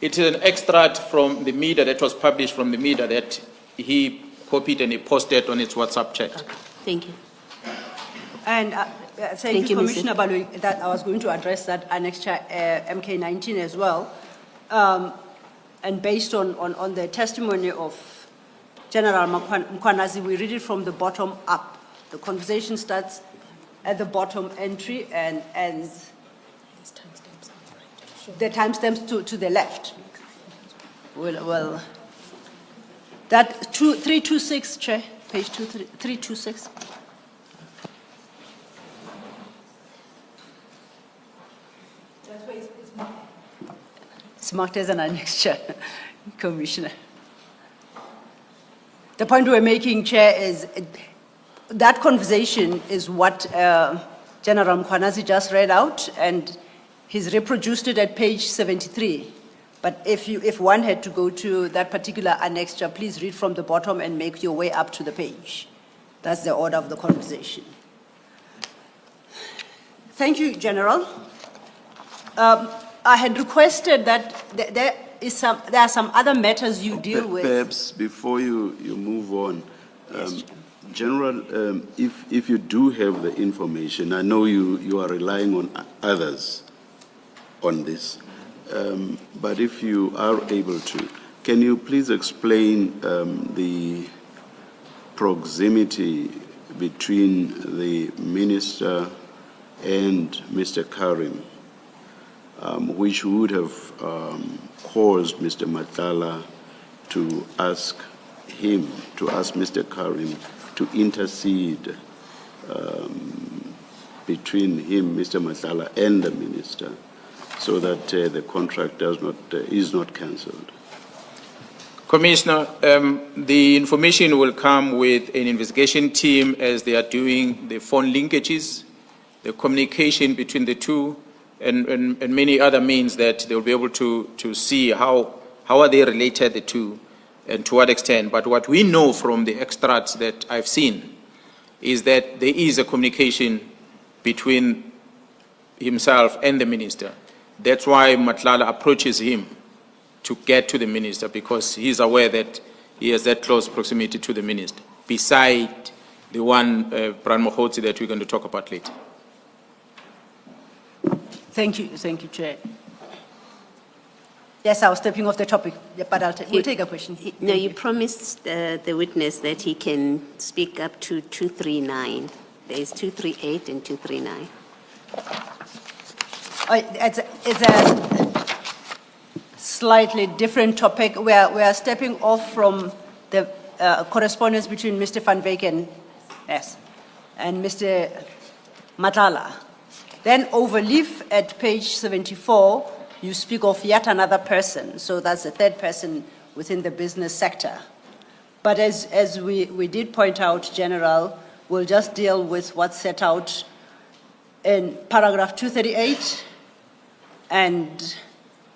It is an extract from the media that was published from the media that he copied and he posted on its WhatsApp chat. Okay. Thank you. And thank you, Mr. Commissioner Balui, that I was going to address that annexure MK19 as well. And based on the testimony of General Mkhwanazi, we read it from the bottom up. The conversation starts at the bottom entry and ends the timestamps to the left. Well, that 326, Chair, page 326. It's marked as an annexure, Commissioner. The point we're making, Chair, is that conversation is what General Mkhwanazi just read out, and he's reproduced it at page 73. But if one had to go to that particular annexure, please read from the bottom and make your way up to the page. That's the order of the conversation. Thank you, General. I had requested that there are some other matters you deal with. Perhaps before you move on, General, if you do have the information, I know you are relying on others on this, but if you are able to, can you please explain the proximity between the minister and Mr. Karim, which would have caused Mr. Madlanga to ask Mr. Karim to intercede between him, Mr. Madlanga, and the minister, so that the contract is not cancelled? Commissioner, the information will come with an investigation team as they are doing the phone linkages, the communication between the two, and many other means that they will be able to see how are they related, the two, and to what extent. But what we know from the extracts that I've seen is that there is a communication between himself and the minister. That's why Madlanga approaches him to get to the minister, because he's aware that he has that close proximity to the minister, beside the one, Mkhwanazi, that we're going to talk about later. Thank you, Chair. Yes, I was stepping off the topic, but we'll take a question. No, you promised the witness that he can speak up to 239. There's 238 and 239. It's a slightly different topic. We are stepping off from the correspondence between Mr. Van Wyken, yes, and Mr. Madlanga. Then overleaf at page 74, you speak of yet another person. So that's the third person within the business sector. But as we did point out, General, we'll just deal with what's set out in paragraph 238 and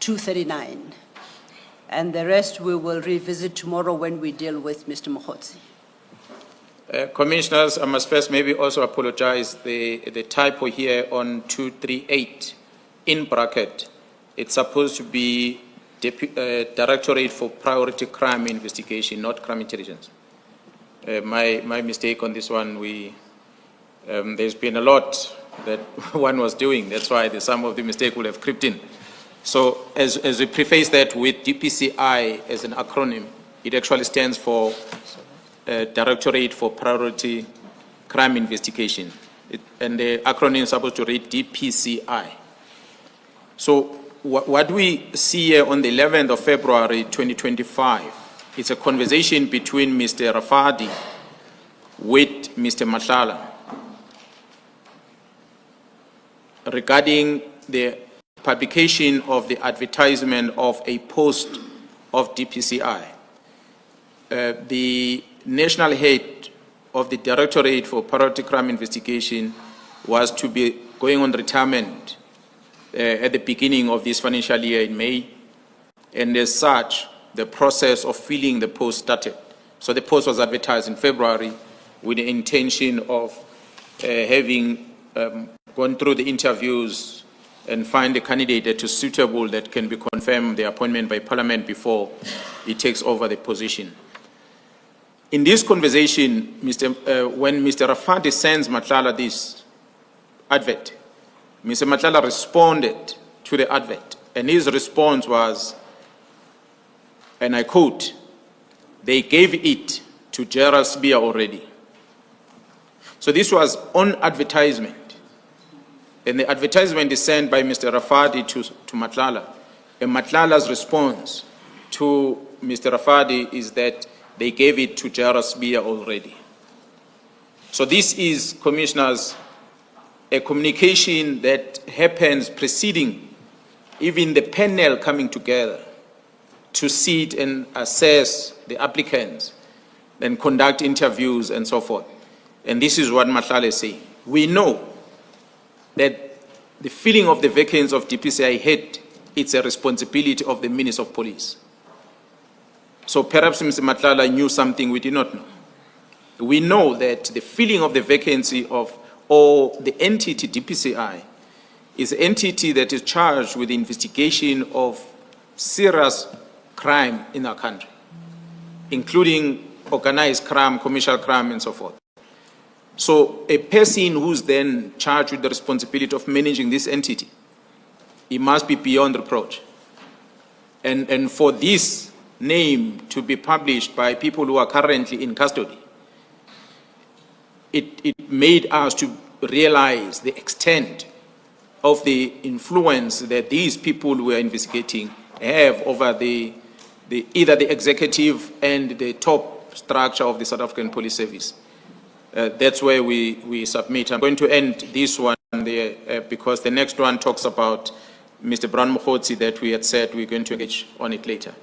239. And the rest we will revisit tomorrow when we deal with Mr. Mkhwanazi. Commissioners, I must first maybe also apologize the typo here on 238 in bracket. It's supposed to be Directorate for Priority Crime Investigation, not Crime Intelligence. My mistake on this one. There's been a lot that one was doing. That's why some of the mistake will have crept in. So as we preface that with DPCI as an acronym, it actually stands for Directorate for Priority Crime Investigation. And the acronym is supposed to read DPCI. So what we see here on the 11th of February 2025, it's a conversation between Mr. Rafadi with Mr. Madlanga regarding the publication of the advertisement of a post of DPCI. The national head of the Directorate for Priority Crime Investigation was to be going on retirement at the beginning of this financial year in May, and as such, the process of filling the post started. So the post was advertised in February with the intention of having gone through the interviews and find a candidate that is suitable, that can be confirmed the appointment by Parliament before he takes over the position. In this conversation, when Mr. Rafadi sends Madlanga this advert, Mr. Madlanga responded to the advert, and his response was, and I quote, "They gave it to Gerald Spear already." So this was on advertisement. And the advertisement is sent by Mr. Rafadi to Madlanga. And Madlanga's response to Mr. Rafadi is that they gave it to Gerald Spear already. So this is, Commissioners, a communication that happens preceding even the panel coming together to sit and assess the applicants and conduct interviews and so forth. And this is what Madlanga is saying. We know that the filling of the vacancies of DPCI head, it's a responsibility of the Minister of Police. So perhaps Mr. Madlanga knew something we did not know. We know that the filling of the vacancy of, or the entity DPCI, is an entity that is charged with the investigation of serious crime in our country, including organized crime, commercial crime, and so forth. So a person who's then charged with the responsibility of managing this entity, he must be beyond reproach. And for this name to be published by people who are currently in custody, it made us to realize the extent of the influence that these people who are investigating have over either the executive and the top structure of the South African Police Service. That's where we submit. I'm going to end this one there because the next one talks about Mr. Brown Mkhwanazi that we had said we're going to engage on it later.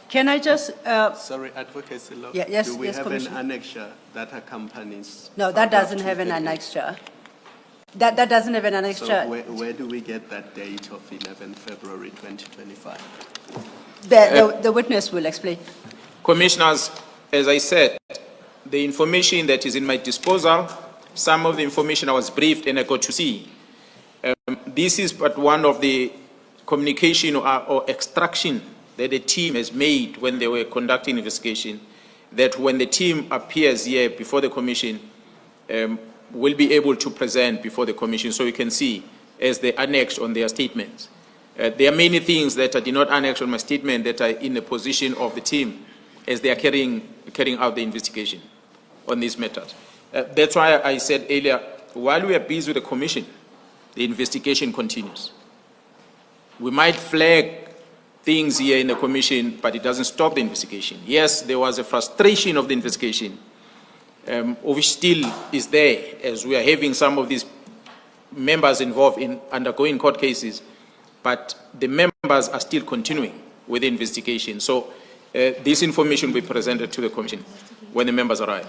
Can I just, Sorry, Advocacy Law. Yeah, yes, Do we yes, have an Commissioner. annexure that accompanies? no, that paragraph doesn't have an 238? annexure. That doesn't have an annexure. So where do we get that date of 11 February 2025? The witness will explain. Commissioners, as I said, the information that is in my disposal, some of the information I was briefed and I got to see. This is but one of the communication or extraction that the team has made when they were conducting investigation, that when the team appears here before the commission, will be able to present before the commission so you can see as they annex on their statements. There are many things that I did not annex on my statement that are in the position of the team as they are carrying out the investigation on these matters. That's why I said earlier, while we are busy with the commission, the investigation continues. We might flag things here in the commission, but it doesn't stop the investigation. Yes, there was a frustration of the investigation, which still is there as we are having some of these members involved in undergoing court cases, but the members are still continuing with the investigation. So this information will be presented to the commission when the members arrive.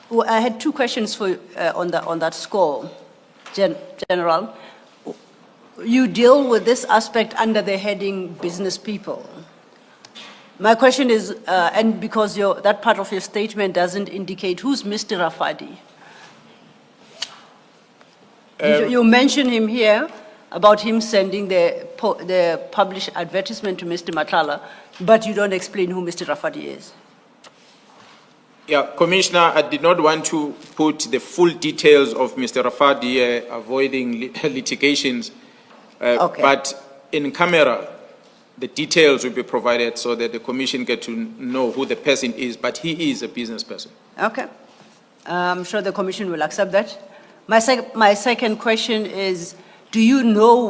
Well, I had two questions for you on that score, General. You deal with this aspect under the heading business people. My question is, and because that part of your statement doesn't indicate who's Mr. Rafadi. You mention him here about him sending the published advertisement to Mr. Matlala, but you don't explain who Mr. Rafadi is. Yeah, Commissioner, I did not want to put the full details of Mr. Rafadi avoiding litigations, Okay. but in camera, the details will be provided so that the commission get to know who the person is, but he is a business person. Okay. I'm sure the commission will accept that. My second question is, do you know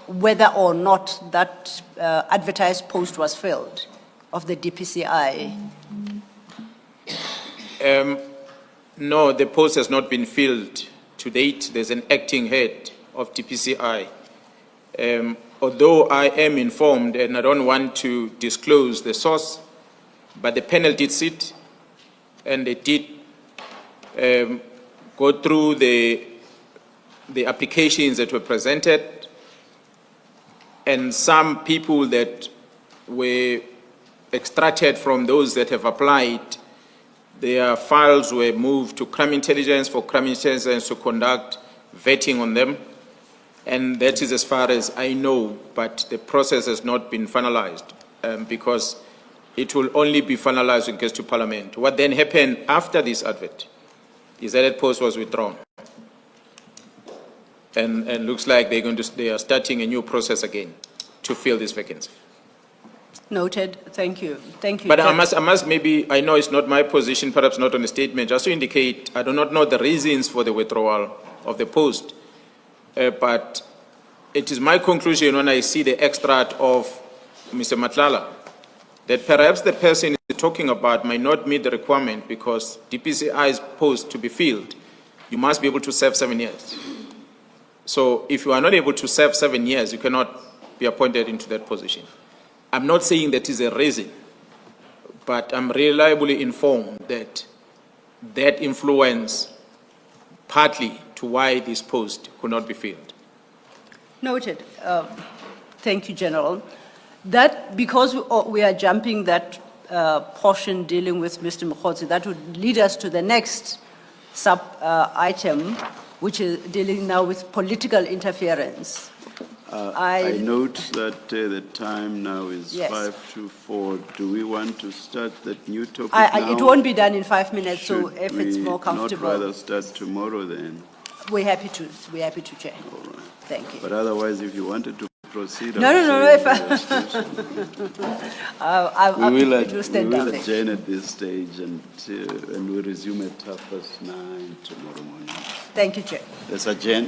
whether or not that advertised post was filled of the DPCI? No, the post has not been filled to date. There's an acting head of DPCI. Although I am informed, and I don't want to disclose the source, but the panel did sit and they did go through the applications that were presented, and some people that were extracted from those that have applied, their files were moved to crime intelligence for crime intelligence to conduct vetting on them. And that is as far as I know, but the process has not been finalized because it will only be finalized when it gets to Parliament. What then happened after this advert is that post was withdrawn. And looks like they are starting a new process again to fill this vacancy. Noted. Thank you. Thank you. But I must maybe, I know it's not my position, perhaps not on the statement, just to indicate I do not know the reasons for the withdrawal of the post. But it is my conclusion when I see the extract of Mr. Matlala that perhaps the person is talking about might not meet the requirement because DPCI's post to be filled, you must be able to serve 7 years. So if you are not able to serve 7 years, you cannot be appointed into that position. I'm not saying that is a reason, but I'm reliably informed that that influence partly to why this post could not be filled. Noted. Thank you, General. That, because we are jumping that portion dealing with Mr. Mkhwanazi, that would lead us to the next sub-item, which is dealing now with political interference. I note that the time now is Yes. 5 to 4. Do we want to start that new topic now? It won't be done in 5 minutes, so Should if it's more we comfortable. not rather start tomorrow then? We're happy to, Chair. All right. Thank you. But otherwise, if you wanted to proceed. No, I would no, no, say if I- We will it will stand down there. adjourn at this stage and we'll resume at 9:30 tomorrow morning. Thank you, Chair. Let's adjourn.